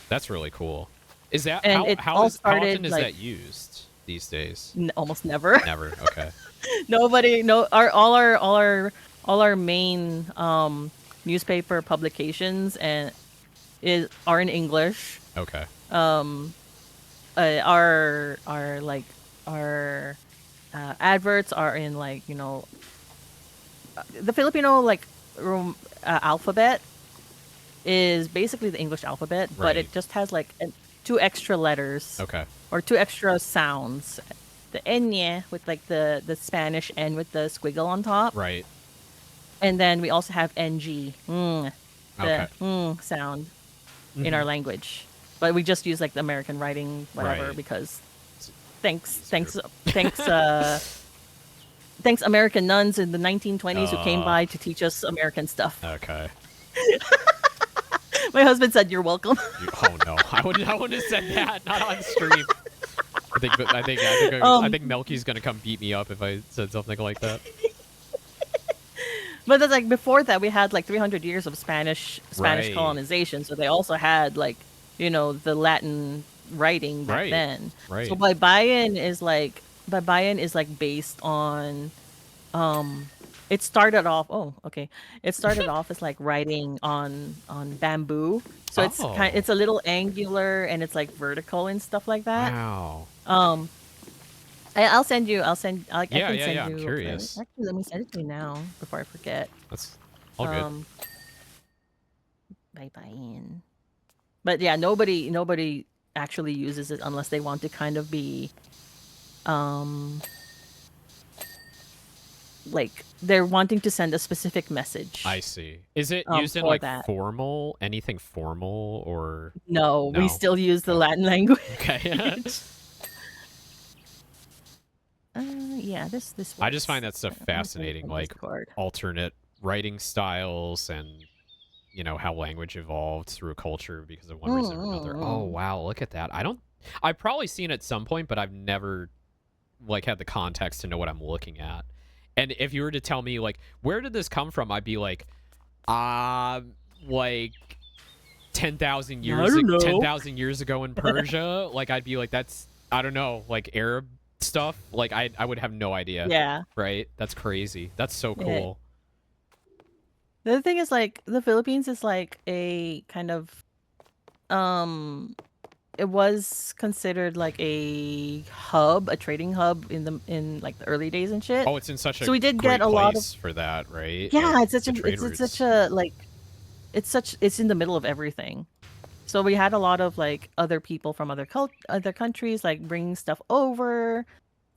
That's really cool. Is that and how often is like, that used these days? Almost never. Never. Okay. Nobody. No. All our main newspaper publications are in English. Okay. Our adverts are in like, the Filipino like alphabet is basically the English alphabet, but Right. it just has like 2 extra letters. Okay. Or 2 extra sounds. The ñ with like the Spanish N with the squiggle on top. Right. And then we also have NG. The Okay. sound in our language. But we just use like the American writing, whatever, Right. because thanks American nuns in the 1920s who came by to teach us American stuff. Okay. My husband said, "You're welcome." Oh no, I wouldn't have said that. Not on stream. I think Melky's gonna come beat me up if I said something like that. But that's like, before that we had like 300 years of Spanish Right. colonization, so they also had like, the Latin writing back Right. then. Right. So Baybayin is like based on it started off as like writing on bamboo. So it's a little angular and it's like vertical and stuff like that. Wow. I'll send you. I can send Yeah, you. I'm curious. Actually, let me send it to you now before I forget. That's all good. Baybayin. But yeah, nobody actually uses it unless they want to kind of be like they're wanting to send a specific message. I see. Is it used in like formal, anything formal, or no? We still use the Latin language. Okay. Yeah, this I just find that stuff fascinating, like alternate writing styles and how language evolved through a culture because of one reason or another. Oh wow, look at that. I've probably seen it at some point, but I've never like had the context to know what I'm looking at. And if you were to tell me like where did this come from, I'd be like 10,000 years ago in Persia. Like I'd be like, that's, I don't know, like Arab stuff. Like I would have no idea. Yeah. Right? That's crazy. That's so cool. The other thing is like the Philippines is like a kind of it was considered like a hub, a trading hub in like the early days and shit. Oh, it's in such a so we did great get a lot place for that, right? Yeah, like, it's such a like it's in the middle of everything. So we had a lot of like other people from other countries like bringing stuff over.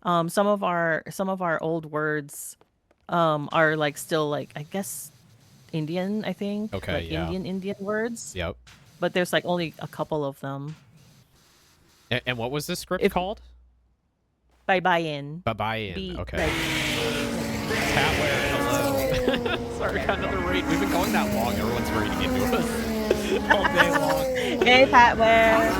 Some of our old words are like still like I guess Indian, I think. Okay, like yeah. Indian words. Yep. But there's like only a couple of them. And what was this script called? Baybayin. Baybayin. Okay. Patware, hello. Sorry, got another rate. We've been going that long. Everyone's rating into us all day long. Hey, Patware.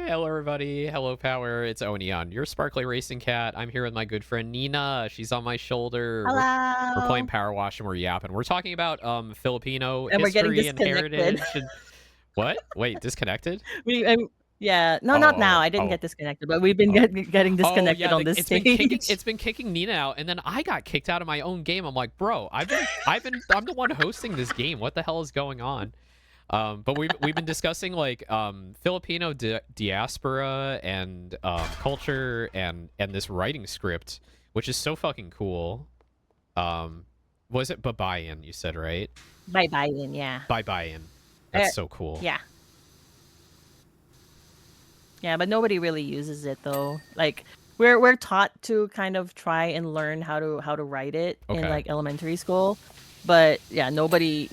Hello, everybody. Hello, Power. It's Owen Aeon, your sparkly racing cat. I'm here with my good friend Nina. She's on my shoulder. Hello. We're playing PowerWash and we're yapping. We're talking about Filipino and history and heritage. What? Wait, disconnected? Yeah, no, not now. I didn't get disconnected, but we've been getting disconnected on this stage. It's been kicking Nina out, and then I got kicked out of my own game. I'm like, bro, I'm the one hosting this game. What the hell is going on? But we've been discussing like Filipino diaspora and culture and this writing script, which is so fucking cool. Was it Baybayin? You said, right? Baybayin, yeah. Baybayin. That's so cool. Yeah. Yeah, but nobody really uses it though. Like we're taught to kind of try and learn how to write it in like elementary school, but yeah, nobody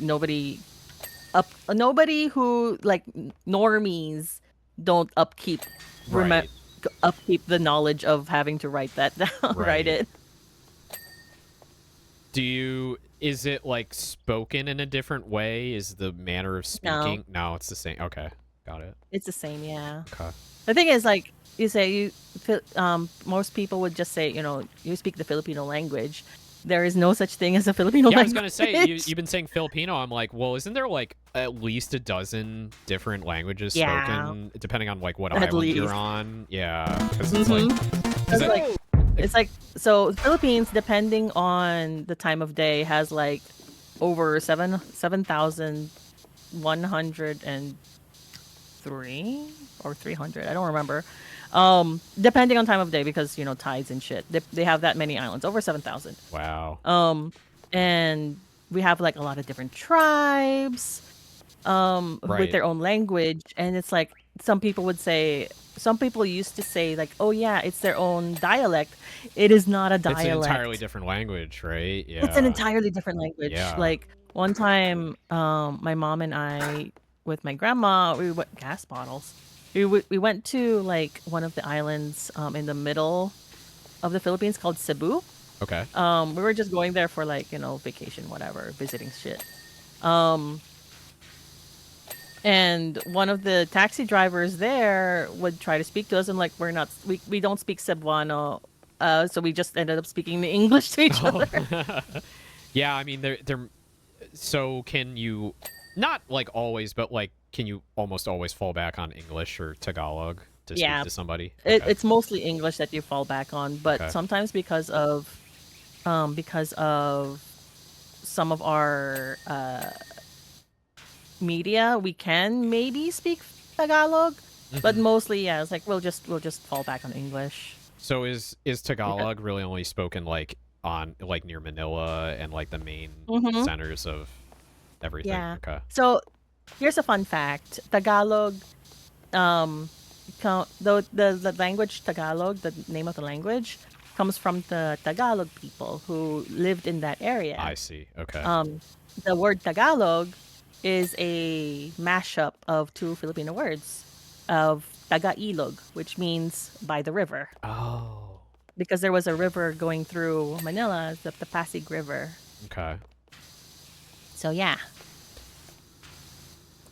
who like normies don't upkeep the knowledge of having to write that down. Write it. Is it like spoken in a different way? Is the manner of speaking? No, it's the same. Okay, got it. It's the same, yeah. Okay. The thing is, like you say, most people would just say, you speak the Filipino language. There is no such thing as a Filipino language. I was gonna say you've been saying Filipino. I'm like, well, isn't there like at least a dozen different languages spoken, depending on like what island you're on? Yeah, because it's like so Philippines, depending on the time of day, has like over 7,103 or 300. I don't remember. Depending on time of day, because tides and shit. They have that many islands, over 7,000. Wow. And we have like a lot of different tribes, with their own language, and it's like some people used to say like, oh yeah, it's their own dialect. It is not a dialect. It's an entirely different language, right? Yeah. It's an entirely different language. Yeah. Like one time, my mom and I, with my grandma, we went gas bottles. We went to like one of the islands in the middle of the Philippines called Cebu. Okay. We were just going there for like vacation, whatever, visiting shit. And one of the taxi drivers there would try to speak to us, and like we don't speak Cebuano, so we just ended up speaking English to each other. Yeah, I mean they're. So can you, not like always, but like can you almost always fall back on English or Tagalog to speak to somebody? Okay. It's mostly English that you fall back on, but sometimes because of some of our media, we can maybe speak Tagalog, but mostly it's like we'll just fall back on English. So is Tagalog really only spoken like on like near Manila and like the main centers of everything? Yeah. Okay. So here's a fun fact. Tagalog, the language Tagalog, the name of the language, comes from the Tagalog people who lived in that area. I see. Okay. The word Tagalog is a mashup of two Filipino words of Taga-ilog, which means by the river. Oh. Because there was a river going through Manila, the Pasig River. Okay. So yeah.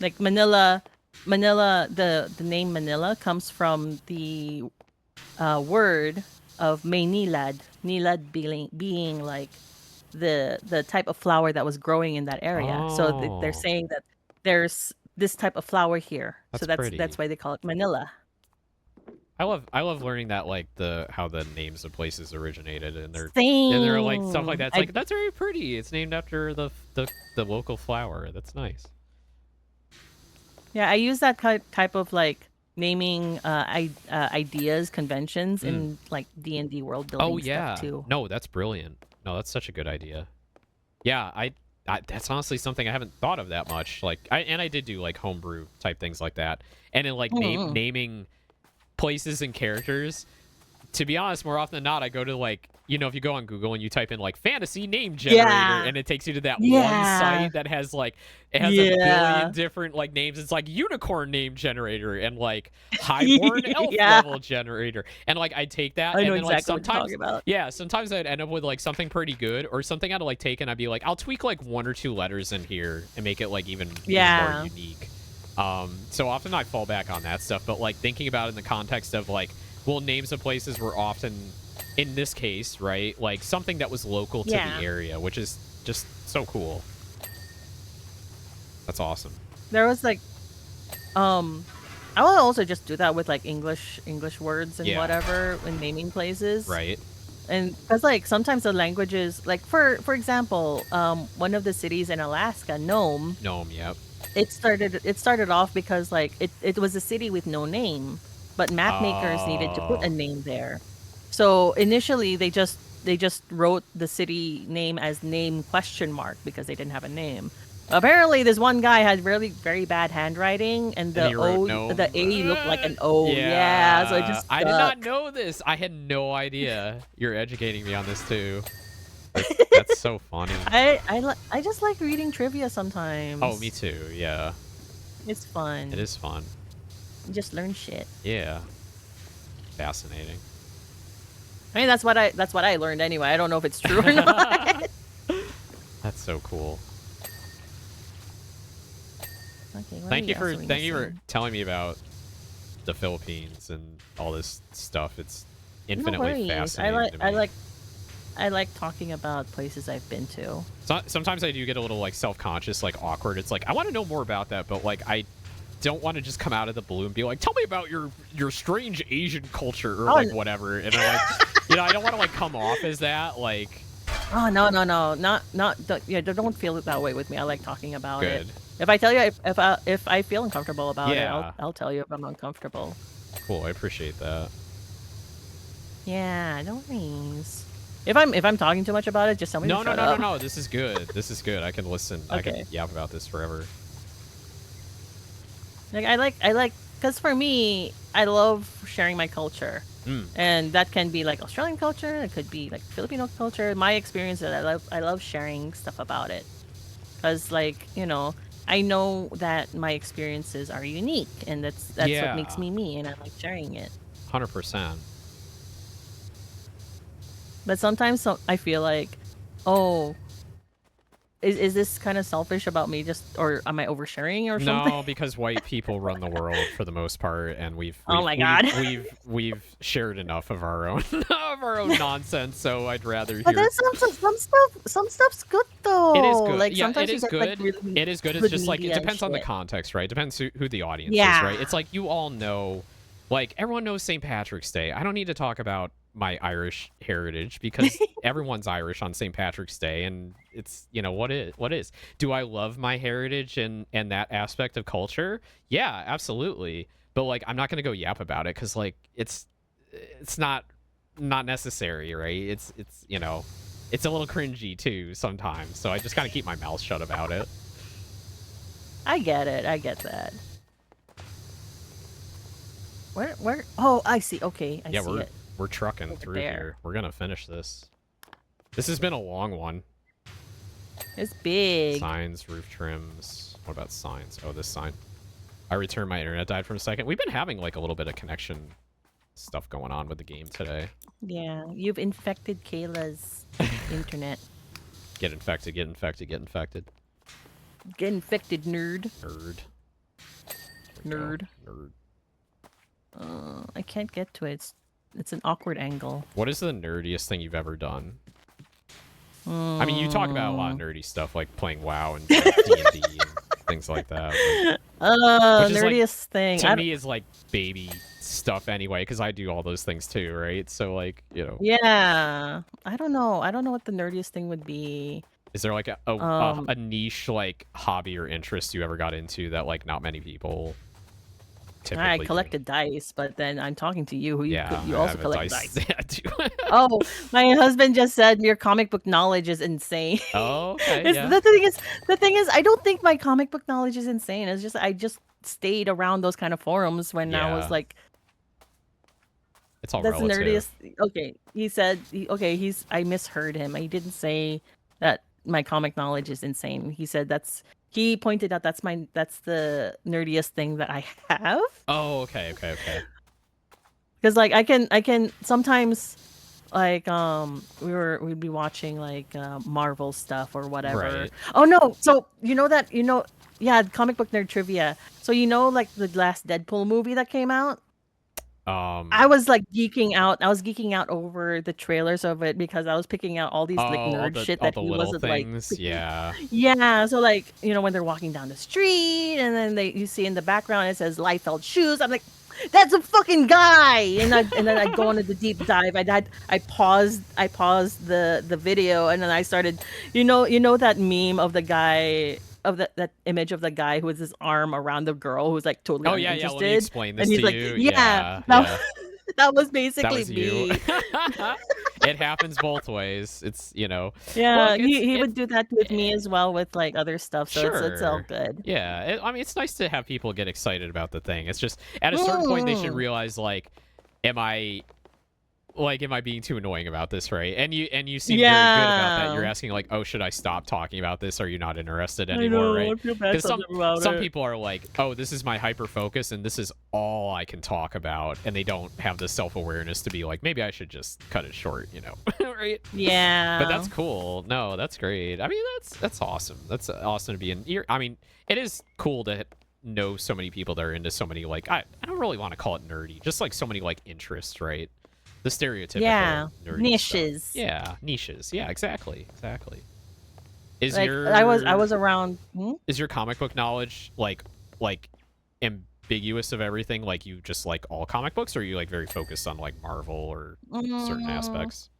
Like Manila, the name Manila comes from the word of Maynilad. Nilad being like the type of flower that was growing in that area. Oh. So they're saying that there's this type of flower here. That's so pretty. that's why they call it Manila. I love learning that, like, how the names of places originated, and they're like stuff like that. It's like, that's very pretty. It's named after the local flower. That's nice. Yeah, I use that type of like naming ideas, conventions in like D&D world building stuff too. No, that's brilliant. No, that's such a good idea. Yeah, I that's honestly something I haven't thought of that much. Like, I did do like homebrew type things like that, and in like naming places and characters. To be honest, more often than not, I go to, like, you know, if you go on Google and you type in like fantasy name generator, and it takes you to that one site that has like a billion different like names. It's like unicorn name generator and like highborn elf level generator, and like I take that, and then like sometimes I'd end up with like something pretty good, or something I'd like take and I'd be like, I'll tweak like 1 or 2 letters in here and make it like even more unique. So often I fall back on that stuff, but like thinking about it in the context of like, well, names of places were often, in this case, right, like something that was local to the area, which is just so cool. That's awesome. There was like, I will also just do that with like English words and whatever when naming places. Right. And because like sometimes the languages, like for example, one of the cities in Alaska, Nome. Yep. It started off because like it was a city with no name. But map makers needed to put a name there. So initially they just wrote the city name as name ? Because they didn't have a name. Apparently this one guy had really very bad handwriting, and the A looked like an O. Yeah, so it just stuck. I did not know this. I had no idea. You're educating me on this too. That's so funny. I just like reading trivia sometimes. Oh, me too. Yeah. It's fun. It is fun. You just learn shit. Yeah. Fascinating. I mean, that's what I learned anyway. I don't know if it's true or not. That's so cool. Okay, thank you for telling me about the Philippines and all this stuff. It's infinitely fascinating to me. I like talking about places I've been to. Sometimes I do get a little like self-conscious, like awkward. It's like I want to know more about that, but like I don't want to just come out of the blue and be like, tell me about your strange Asian culture or like whatever. And I'm like, you know, I don't want to like come off as that. Like, oh no, don't feel it that way with me. I like talking about it. Good. If I tell you if I feel uncomfortable about it, I'll tell you if I'm uncomfortable. Cool, I appreciate that. Yeah, no worries. If I'm talking too much about it, just tell me to shut up. No. This is good. This is good. I can listen. Okay. I can yap about this forever. Like I like because for me, I love sharing my culture, and that can be like Australian culture. It could be like Filipino culture. My experiences, I love sharing stuff about it, because like, you know, I know that my experiences are unique, and that's what makes me me, and I like sharing it. 100%. But sometimes I feel like, oh, is this kind of selfish about me, or am I oversharing or something? No, because white people run the world for the most part, and we've shared enough of our own nonsense. So I'd rather hear. But there's some stuff's good though. It is good. Like, yeah, sometimes it is good. Like, really it is good. It's just like it depends on the context, right? Depends who the audience is, right? It's like you all know, like everyone knows St. Patrick's Day. I don't need to talk about my Irish heritage because everyone's Irish on St. Patrick's Day, and it's, you know, what is. Do I love my heritage and that aspect of culture? Yeah, absolutely. But like, I'm not gonna go yap about it because like it's not necessary, right? It's you know, it's a little cringy too sometimes. So I just kind of keep my mouth shut about it. I get it. I get that. Where? Oh, I see. Okay, I see it. We're trucking Over through there. here. We're gonna finish this. This has been a long one. It's big. Signs, roof trims. What about signs? Oh, this sign. I returned. My internet died for a second. We've been having like a little bit of connection stuff going on with the game today. Yeah, you've infected Kayla's internet. Get infected. Get infected. Get infected. Get infected, nerd. Nerd. Nerd. Nerd. I can't get to it. It's an awkward angle. What is the nerdiest thing you've ever done? I mean, you talk about a lot of nerdy stuff, like playing WoW and like, D&D and things like that. Nerdiest thing. To me is like baby stuff anyway, because I do all those things too, right? So like, you know. Yeah. I don't know. I don't know what the nerdiest thing would be. Is there like a niche like hobby or interest you ever got into that like not many people typically I collected dice, but then I'm talking to you, who you also collect dice. Yeah, I do. Oh, my husband just said your comic book knowledge is insane. Oh, okay. The thing is, I don't think my comic book knowledge is insane. It's just I just stayed around those kind of forums when I was like. It's all that's relative. The nerdiest. Okay, he said. I misheard him. He didn't say that my comic knowledge is insane. He said he pointed out that's the nerdiest thing that I have. Oh, okay. Because like I can sometimes like we'd be watching like Marvel stuff or whatever. Right. Oh no, so comic book nerd trivia. So like the last Deadpool movie that came out. I was like geeking out. I was geeking out over the trailers of it because I was picking out all these like nerd shit that he wasn't things. like. Yeah. So like when they're walking down the street and then you see in the background it says Liefeld shoes. I'm like, that's a fucking guy. And then I go into the deep dive. I paused the video and then I started. That meme of the guy. Of that image of the guy who has his arm around the girl who's like totally uninterested. Let me explain this and he's to like, you. That was basically me. It happens both ways. It's Yeah, look, he would do that with me as well with like other stuff. So it's all good. Yeah, I mean, it's nice to have people get excited about the thing. It's just at a certain point they should realize like, am I being too annoying about this, right? And you seem very good about that. You're asking like, oh, should I stop talking about this? Are you not interested anymore, right? Because some people are like, oh, this is my hyper focus and this is all I can talk about, and they don't have the self-awareness to be like, maybe I should just cut it short, right? Yeah. But that's cool. No, that's great. I mean, that's awesome. That's awesome to be in. I mean, it is cool to know so many people that are into so many like I don't really want to call it nerdy, just like so many like interests, right? The stereotypical nerdy niches. Stuff. Yeah, niches. Yeah, exactly. Is like, your I was around. Is your comic book knowledge like ambiguous of everything? Like you just like all comic books, or are you like very focused on like Marvel or certain aspects?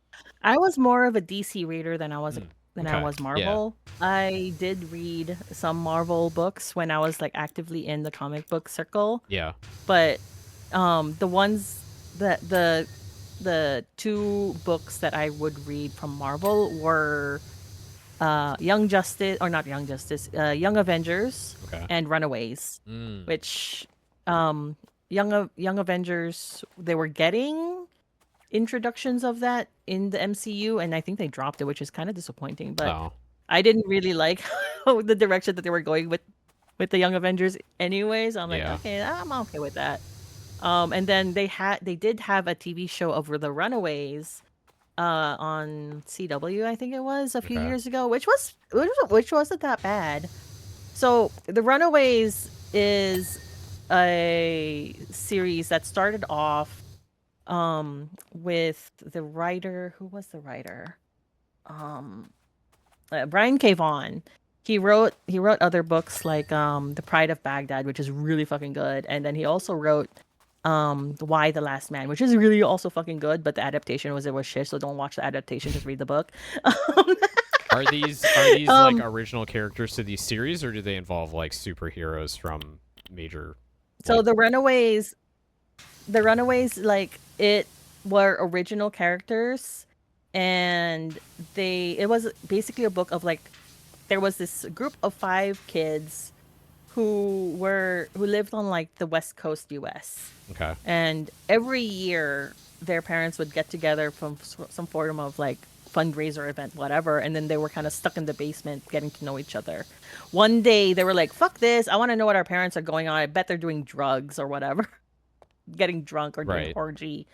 I was more of a DC reader than I was I was Marvel. Yeah. I did read some Marvel books when I was like actively in the comic book circle. Yeah. But the ones that the two books that I would read from Marvel were Young Avengers and Runaways. Which Young Avengers, they were getting introductions of that in the MCU, and I think they dropped it, which is kind of disappointing. But I didn't really like the direction that they were going with the Young Avengers anyways. I'm like, okay, I'm okay with that. And then they did have a TV show of the Runaways on CW, I think it was a few years ago, which wasn't that bad. So the Runaways is a series that started off with the writer. Who was the writer? Brian K. Vaughan. He wrote other books like The Pride of Baghdad, which is really fucking good, and then he also wrote Why the Last Man, which is really also fucking good, but the adaptation was shit, so don't watch the adaptation, just read the book. Are these like original characters to these series, or do they involve like superheroes from major? So the Runaways, like it were original characters, and it was basically a book of like, there was this group of 5 kids who lived on like the West Coast US. Okay. And every year their parents would get together from some form of like fundraiser event, whatever, and then they were kind of stuck in the basement getting to know each other. One day they were like, fuck this, I want to know what our parents are going on. I bet they're doing drugs or whatever. Getting drunk or doing orgy.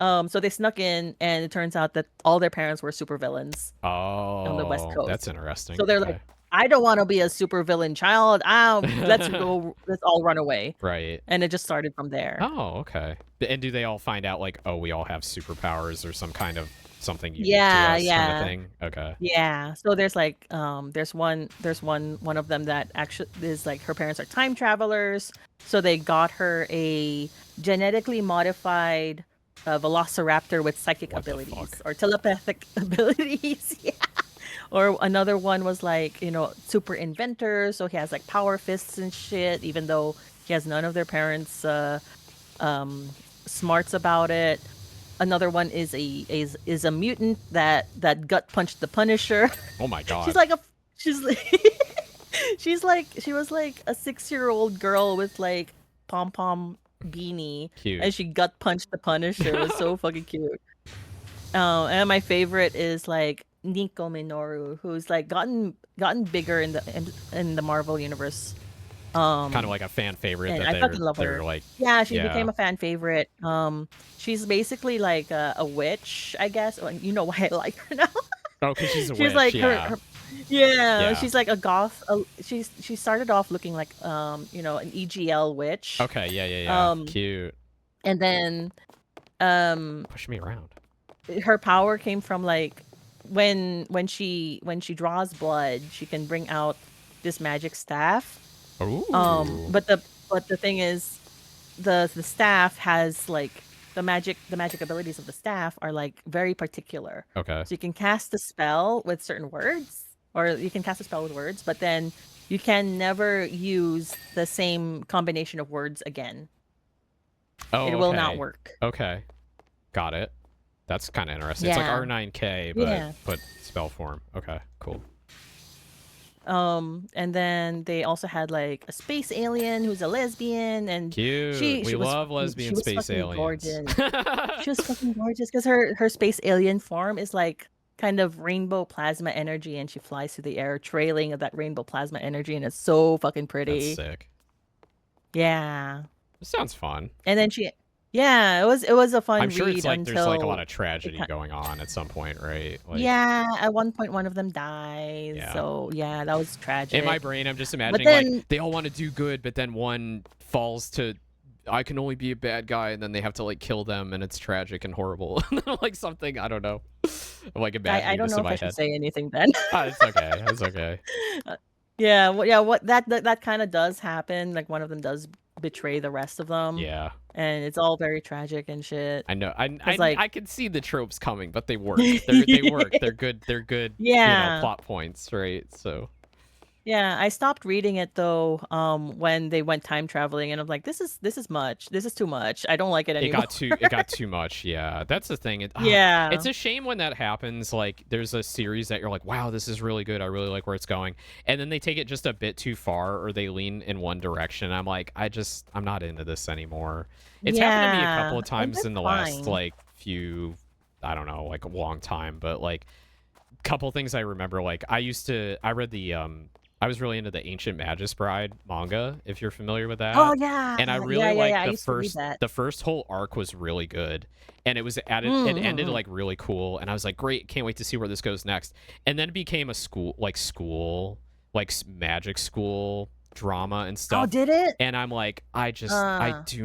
So they snuck in, and it turns out that all their parents were supervillains. On the West Coast. That's interesting. So they're like, I don't want to be a supervillain child. Let's all run away. Right. And it just started from there. Oh, okay. And do they all find out like, oh, we all have superpowers or some kind of something unique Yeah, to us yeah. kind of thing? Okay. Yeah. So there's like there's one of them that actually is like her parents are time travelers. So they got her a genetically modified velociraptor with psychic abilities or telepathic abilities. Yeah. Or another one was like, you know, super inventor, so he has like power fists and shit, even though he has none of their parents' smarts about it. Another one is a mutant that gut punched the Punisher. Oh my god. She was like a 6-year-old girl with like pom pom beanie. Cute. And she gut punched the Punisher. It was so fucking cute. And my favorite is like Nico Minoru, who's like gotten bigger in the Marvel universe. Kind of like a fan favorite. And that I fucking love her. Like, yeah, she became a fan favorite. She's basically like a witch, I guess. Oh, you know why I like her now? Oh, because she's a she's witch. like yeah. Yeah, she's like a goth. She started off looking like you know, an EGL witch. Okay, yeah. Cute. And then push me around. Her power came from like when she draws blood, she can bring out this magic staff. Ooh. But the thing is, the staff has like the magic abilities of the staff are like very particular. Okay. So you can cast a spell with certain words, or you can cast a spell with words, but then you can never use the same combination of words again. Oh, it will not work. Okay, got it. That's kind of interesting. Yeah. It's like R9K, but spell form. Okay, cool. And then they also had like a space alien who's a lesbian, and cute. We love lesbian space aliens. Gorgeous. She was fucking gorgeous because her space alien form is like kind of rainbow plasma energy, and she flies through the air trailing of that rainbow plasma energy, and it's so fucking pretty. That's sick. Yeah. This sounds fun. And then yeah, it was a fun read. I'm sure it's like until there's like a lot of tragedy going on at some point, right? Like, yeah, at one point one of them dies. Yeah. So yeah, that was tragic. In my brain, I'm just imagining like they all want to do good, but then one falls to, I can only be a bad guy, and then they have to like kill them, and it's tragic and horrible. Like something, I don't know. Like a bad. I don't know if I should say anything then. It's okay. It's okay. Yeah, what that kind of does happen. Like one of them does betray the rest of them. Yeah. And it's all very tragic and shit. I know. I can see the tropes coming, but they work. They work. They're good. They're good. Yeah. You know, plot points, right? So. Yeah, I stopped reading it though. When they went time traveling, and I'm like, this is much. This is too much. I don't like it anymore. It got too much. Yeah, that's the thing. It's a shame when that happens. Like, there's a series that you're like, wow, this is really good. I really like where it's going, and then they take it just a bit too far, or they lean in one direction. I'm like, I'm not into this anymore. It's happened to me a couple of times in the last like few, I don't know, like a long time, but like a couple things I remember. Like I read the I was really into the Ancient Magus Bride manga, if you're familiar with that. Oh yeah. And I really liked the first whole arc was really good. And it was it ended like really cool. And I was like, great, can't wait to see where this goes next. And then it became a school magic school drama and stuff. Oh, did it? And I'm like, I do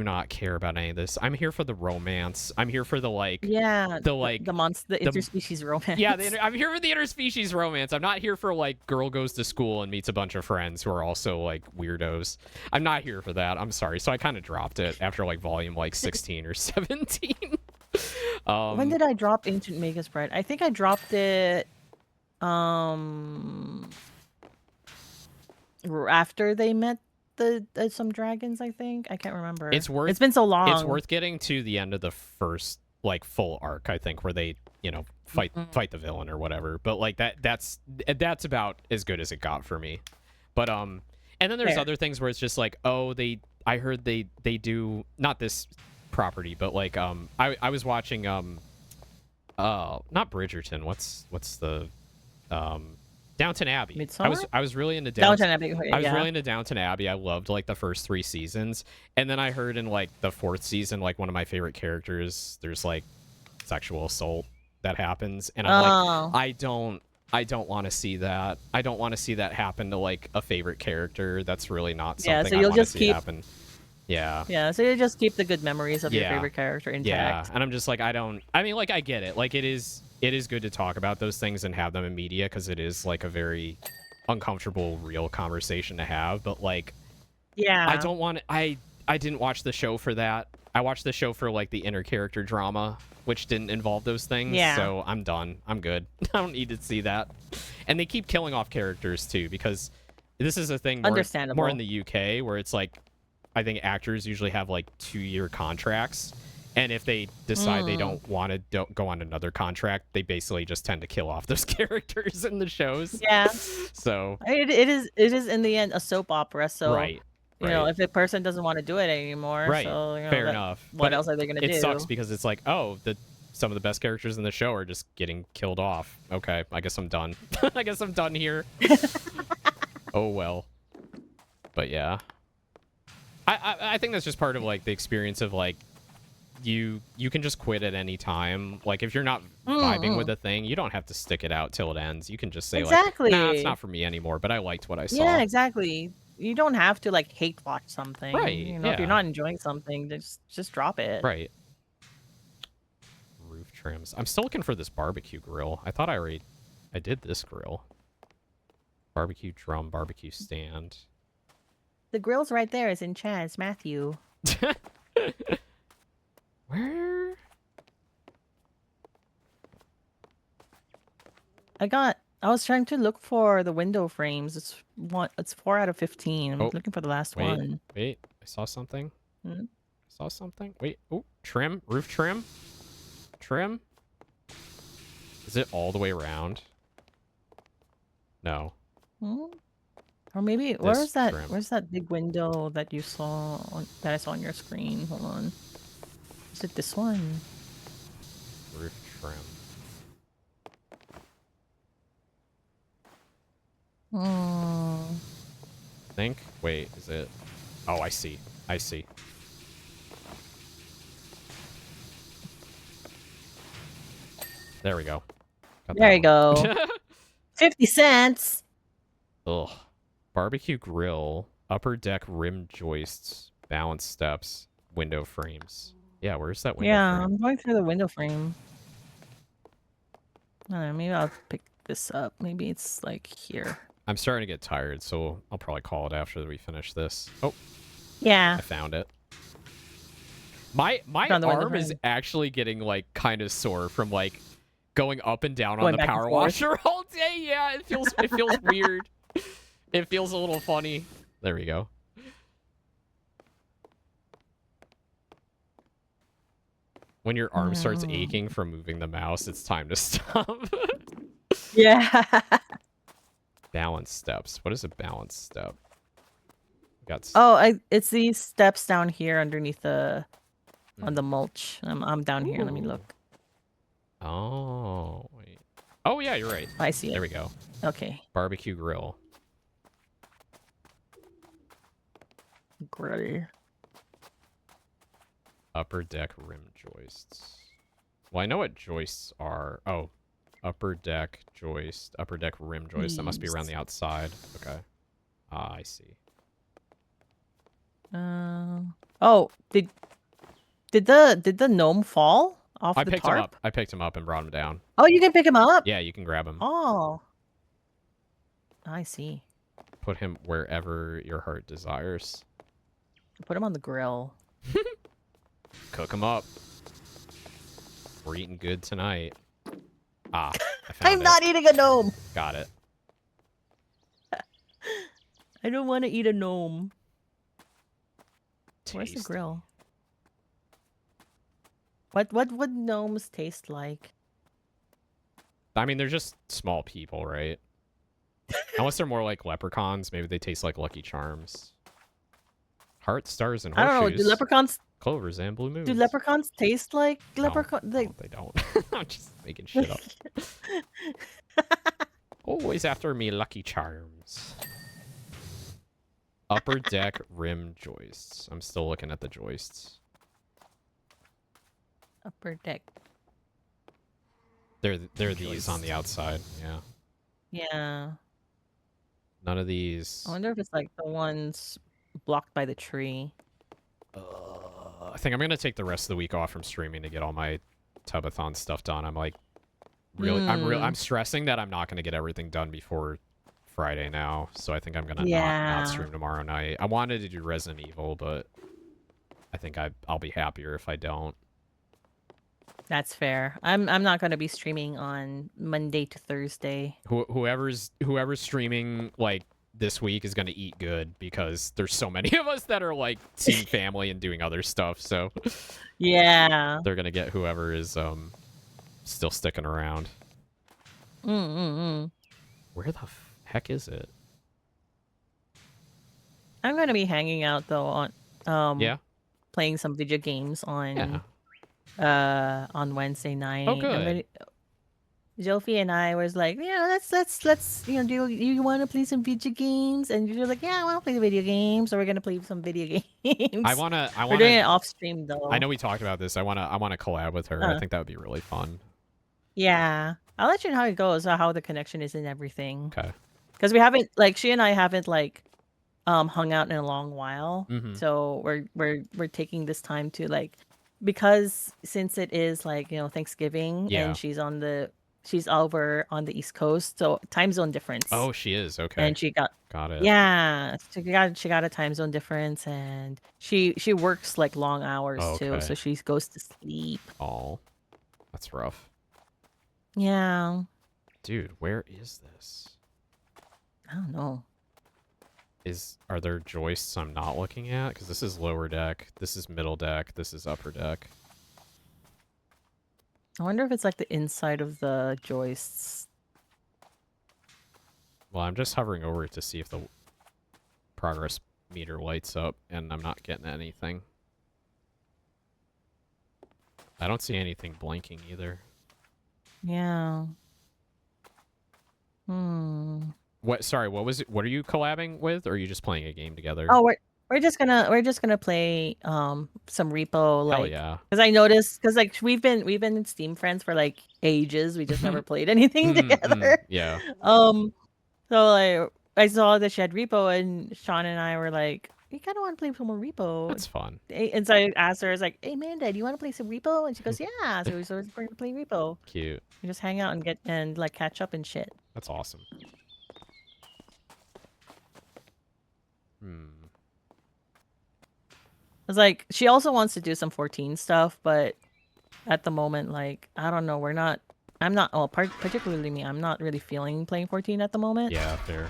not care about any of this. I'm here for the romance. I'm here for the interspecies romance. Yeah, I'm here for the interspecies romance. I'm not here for like girl goes to school and meets a bunch of friends who are also like weirdos. I'm not here for that. I'm sorry. So I kind of dropped it after like volume like 16 or 17. When did I drop Ancient Magus Bride? I think I dropped it after they met some dragons. I think I can't remember. It's been so long. It's worth getting to the end of the first like full arc, I think, where they fight the villain or whatever. But like that's about as good as it got for me. But And then there's Fair. other things where it's just like, oh, I heard they do not this property, but like I was watching not Bridgerton. What's the Downton Abbey. Midsommar? I was really into Downton Abbey. I was Yeah. really into Downton Abbey. I loved like the first 3 seasons. And then I heard in like the 4th season, like one of my favorite characters, there's like sexual assault that happens. And I'm like, I don't want to see that. I don't want to see that happen to like a favorite character. That's really not something so I you'll want to just see keep happen. Yeah. Yeah, so you just keep the good memories of your favorite character intact. Yeah, and I'm just like, I mean, like, I get it. Like, it is good to talk about those things and have them in media because it is like a very uncomfortable, real conversation to have. But like, yeah, I don't want. I didn't watch the show for that. I watched the show for like the inner character drama, which didn't involve those things. Yeah. So I'm done. I'm good. I don't need to see that. And they keep killing off characters too because this is a thing more in the UK where it's like, I think actors usually have like 2-year contracts. And if they decide they don't want to go on another contract, they basically just tend to kill off those characters in the shows. Yeah. So it is in the end a soap opera. So right. You know, if a person doesn't want to do it anymore, right. so you know, fair enough. What but else are they gonna do? It sucks because it's like, oh, some of the best characters in the show are just getting killed off. Okay, I guess I'm done. I guess I'm done here. Oh well. But yeah. I think that's just part of like the experience of like you can just quit at any time. Like if you're not vibing with a thing, you don't have to stick it out till it ends. You can just say like, nah, it's not for me anymore, but I liked what I saw. Yeah, exactly. You don't have to like hate watch something. Right. You know, if you're not enjoying something, just drop it. Right. Roof trims. I'm still looking for this barbecue grill. I thought I did this grill. Barbecue drum, barbecue stand. The grill's right there. It's in Chaz, Matthew. Where? I was trying to look for the window frames. It's 4 out of 15. I'm looking for the last one. Wait, I saw something. Hmm? I saw something. Wait, oh, trim, roof trim. Trim? Is it all the way around? No. Hmm? Or maybe where's that big window that you saw that I saw on your screen? Hold on. Is it this one? Roof trim. Think? Wait, is it? Oh, I see. I see. There we go. There you go. 50 cents. Ugh. Barbecue grill, upper deck rim joists, balance steps, window frames. Yeah, where's that window frame? I'm going through the window frame. I don't know, maybe I'll pick this up. Maybe it's like here. I'm starting to get tired, so I'll probably call it after we finish this. Oh. Yeah. I found it. My arm is actually getting like kind of sore from like going up and down on the power washer all day. Yeah, it feels weird. It feels a little funny. There we go. When your arm starts aching from moving the mouse, it's time to stop. Yeah. Balance steps. What is a balance step? It's these steps down here underneath on the mulch. I'm down here. Let me look. Oh, wait. Oh, yeah, you're right. I see it. There we go. Okay. Barbecue grill. Grill. Upper deck rim joists. Well, I know what joists are. Oh, upper deck joist, upper deck rim joist. That must be around the outside. Okay. Ah, I see. Oh, did the gnome fall off the tarp? Him up. I picked him up and brought him down. Oh, you can pick him up? Yeah, you can grab him. Oh. I see. Put him wherever your heart desires. Put him on the grill. Cook him up. We're eating good tonight. Ah, I found I'm not eating a gnome. Got it. I don't want to eat a gnome. Taste. Where's the grill? What would gnomes taste like? I mean, they're just small people, right? Unless they're more like leprechauns, maybe they taste like Lucky Charms. Hearts, stars, and I don't know. horseshoes. Do leprechauns Clovers and blue moons. do leprechauns taste like No, leprechaun? Like, no, they don't. I'm just making shit up. Always after me, Lucky Charms. Upper deck rim joists. I'm still looking at the joists. upper deck. They're these on the outside. Yeah. Yeah. None of these. I wonder if it's like the ones blocked by the tree. I think I'm gonna take the rest of the week off from streaming to get all my Tubathon stuff done. I'm like, really, I'm stressing that I'm not gonna get everything done before Friday now. So I think I'm gonna not stream tomorrow night. I wanted to do Resident Evil, but I think I'll be happier if I don't. That's fair. I'm not gonna be streaming on Monday to Thursday. Whoever's streaming like this week is gonna eat good because there's so many of us that are like seeing family and doing other stuff. So yeah, they're gonna get whoever is still sticking around. Where the heck is it? I'm gonna be hanging out though on yeah, playing some video games on on Wednesday night. Oh, good. Jofi and I was like, yeah, let's do you want to play some video games? And you're like, yeah, I want to play video games, so we're gonna play some video games. We're doing it off stream though. I know we talked about this. I wanna collab with her. I think that would be really fun. Yeah, I'll let you know how it goes, how the connection is and everything. Okay. Because we haven't she and I haven't hung out in a long while. So we're taking this time to because since it is Thanksgiving and she's over on the East Coast, so time zone difference. Oh, she is. Okay. And she got it. Yeah, she got a time zone difference, and she works long hours too, so she goes to sleep. Oh, that's rough. Yeah. Dude, where is this? I don't know. Are there joists I'm not looking at? Because this is lower deck, this is middle deck, this is upper deck. I wonder if it's the inside of the joists. Well, I'm just hovering over it to see if the progress meter lights up, and I'm not getting anything. I don't see anything blinking either. Yeah. Sorry, what was it? What are you collabing with, or are you just playing a game together? Oh, we're just gonna play some repo. Hell yeah. Because I noticed we've been Steam friends for ages. We just never played anything together. Yeah. So I saw that she had repo, and Sean and I were like, we kind of want to play some more repo. That's fun. And so I asked her, I was like, hey Amanda, do you want to play some repo? And she goes, yeah. So we're gonna play repo. Cute. We just hang out and catch up and shit. That's awesome. It's she also wants to do some 14 stuff, but at the moment, I don't know, particularly me, I'm not really feeling playing 14 at the moment. Yeah, fair.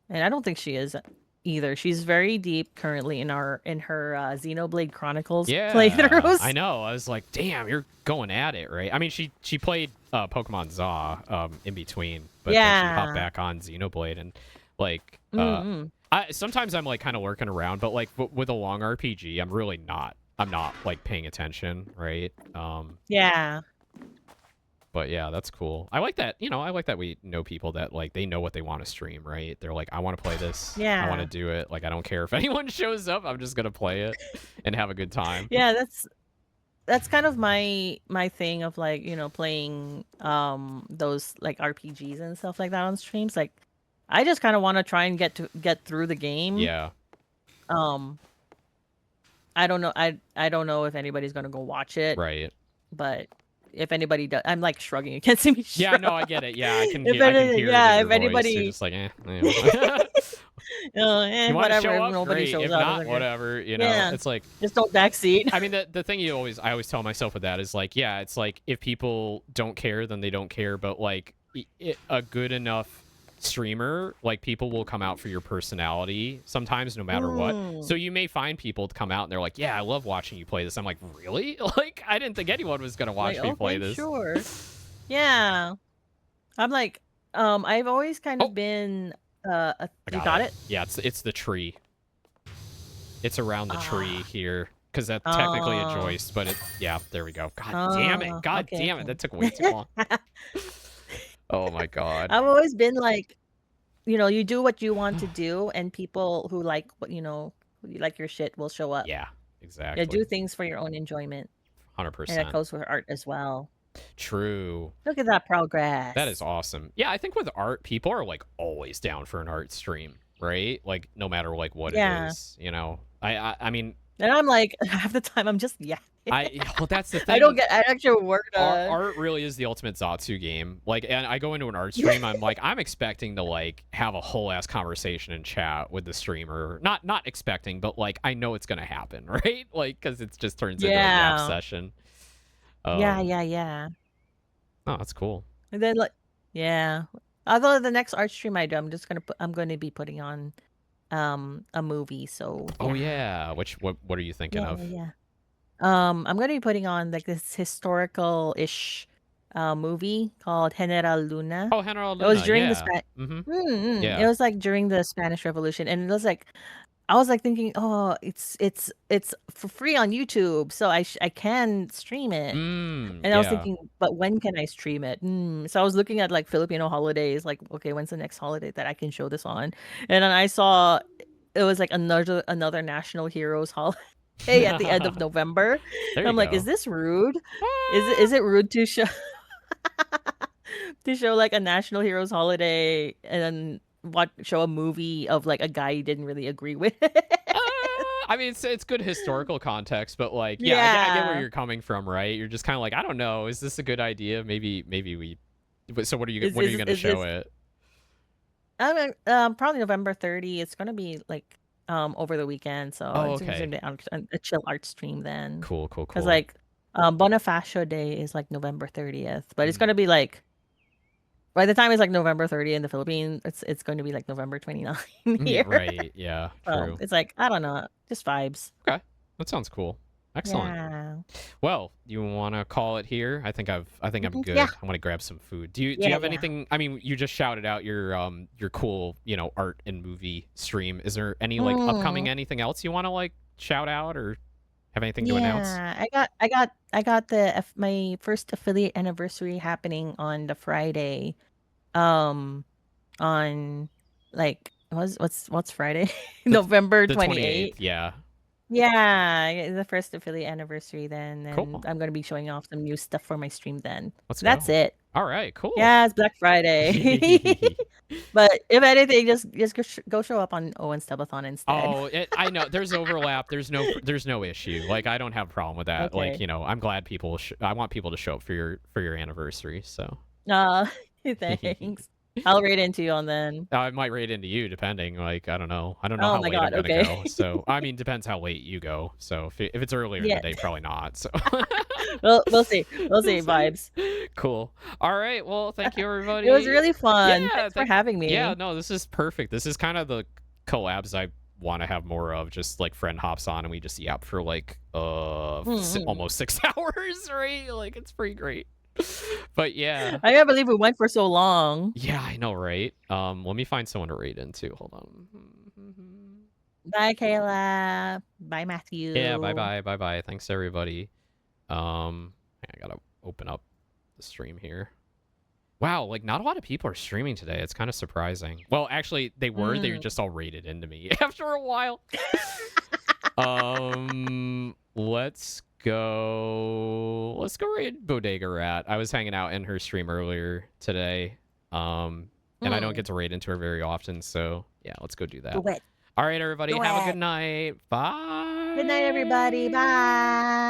And I don't think she is either. She's very deep currently in her Xenoblade Chronicles playthroughs. I know. I was like, damn, you're going at it, right? I mean, she played Pokemon Zaw in between, but then she hopped back on Xenoblade, and sometimes I'm kind of lurking around, but with a long RPG, I'm not paying attention, right? Yeah. But yeah, that's cool. I like that. I like that we know people that they know what they want to stream, right? They're like, I want to play this. Yeah. I want to do it. I don't care if anyone shows up. I'm just gonna play it and have a good time. Yeah, that's kind of my thing of playing those RPGs and stuff like that on streams. I just kind of want to try and get through the game. Yeah. I don't know. I don't know if anybody's gonna go watch it. Right. But if anybody does, I'm shrugging. You can't see me. Yeah, no, I get it. Yeah, I can hear. I can hear if anybody, you're just you want to show up? Nobody Great. shows if up. not, whatever. It's just don't backseat. I mean, the thing I always tell myself with that is it's if people don't care, then they don't care. But a good enough streamer, people will come out for your personality sometimes, no matter what. So you may find people to come out and they're like, yeah, I love watching you play this. I'm like, really? I didn't think anyone was gonna watch me play this. Sure. Yeah. I'm I've always kind Oh, of been I you got got it. it? Yeah, it's the tree. It's around the tree Ah. here because that's technically a Oh. joist, but yeah, there we go. God damn it! Oh, God okay, damn it! That took way too okay. long. Oh my god. I've always been like, you do what you want to do, and people who like what who like your shit will show up. Yeah, Yeah, do exactly. things for your own enjoyment, and that 100%. goes for art as well. True. Look at that That is progress. awesome. Yeah, I think with art, people are like always down for an art stream, right? Like no matter like what it Yeah, is, you know. I mean, and I'm like half the time I'm just yeah. well that's the I don't thing. get an actual word done. Art really is the ultimate Zatsu game. Like, and I go into an art stream, I'm like, I'm expecting to like have a whole ass conversation in chat with the streamer. Not expecting, but like I know it's gonna happen, right? Like, because it just turns into a yap Yeah, session. yeah, Um, yeah, yeah. oh, that's cool. And then like, yeah. Although the next art stream I do, I'm gonna be putting on a movie. So Oh yeah, yeah, what are you thinking yeah, of? yeah, yeah. I'm gonna be putting on like this historical-ish movie called General Luna. Oh, General It was Luna, during the yeah. Mm-hmm. It Yeah. was like during the Spanish Revolution, and it was like I was like thinking, oh, it's for free on YouTube, so I can stream it. And I was Yeah. thinking, but when can I stream it? So I was looking at like Filipino holidays, like, okay, when's the next holiday that I can show this on? And then I saw it was like another national heroes holiday at the end of November. There And you I'm like, is go. this rude? Ah! Is it rude to show to show like a national heroes holiday and then show a movie of like a guy you didn't really agree with? I mean, it's good historical context, but like, yeah, I get where Yeah. you're coming from, right? You're just kind of like, I don't know, is this a good idea? Maybe we. But so Is when are is you gonna is show this it? I mean, probably November 30. It's gonna be like over the weekend, so Oh, it's gonna okay. be a chill art stream then. Cool, cool, Cause cool. like Bonifacio Day is like November 30th, but it's gonna Mm. be like by the time it's like November 30th in the Philippines, it's going to be like November 29th Yeah, here. right. Yeah, So true. it's like I don't know, just vibes. Okay, that sounds cool. Excellent. Yeah. Well, you want to call it here? I think I'm Yeah. good. I want to grab some food. Do you Yeah. have Yeah. anything? I mean, you just shouted out your cool, art and movie stream. Is there any like upcoming Mm. anything else you want to like shout out or have anything to announce? Yeah. I got my first affiliate anniversary happening on the Friday. Um on like what's Friday? The November the 28th. 28th. Yeah. Yeah, the first affiliate anniversary then, and Cool. I'm gonna be showing off some new stuff for my stream then. Let's That's go. it. All right. Cool. Yeah, it's Black Friday. But if anything, just go show up on Owen's Subathon instead. Oh, I know. There's overlap. There's no issue. Like I don't have a problem with that. Like Okay. I'm glad people. I want people to show up for your anniversary. So. Uh, thanks. I'll raid into you on then. I might raid into you, depending. Like, I don't know. I don't know Oh how my late I'm god, gonna okay. go. So, I mean, depends how late you go. So, if it's earlier in the Yeah. day, probably not. So, We'll see. We'll we'll see. see. Vibes. Cool. All right. Well, thank you, It was everybody. really fun. Yeah. Thanks for having Yeah. me. No, this is perfect. This is kind of the collabs I want to have more of. Just like friend hops on and we just yap for like Mm. almost 6 hours, right? Like it's pretty great. But yeah. I can't believe we went for so long. Yeah, I know, right? Let me find someone to raid into. Hold on. Bye, Kayla. Bye, Yeah, bye Matthew. bye, bye bye. Thanks everybody. I gotta open up the stream here. Wow, like not a lot of people are streaming today. It's kind of surprising. Well, actually, they were. They Mm. just all raided into me after a while. Let's go. Let's go raid Bodega Rat. I was hanging out in her stream earlier today. And I don't get to raid into her very often, so yeah, let's go do that. Do it. All right, everybody, Do have a good it. night. Bye. Good night, everybody. Bye.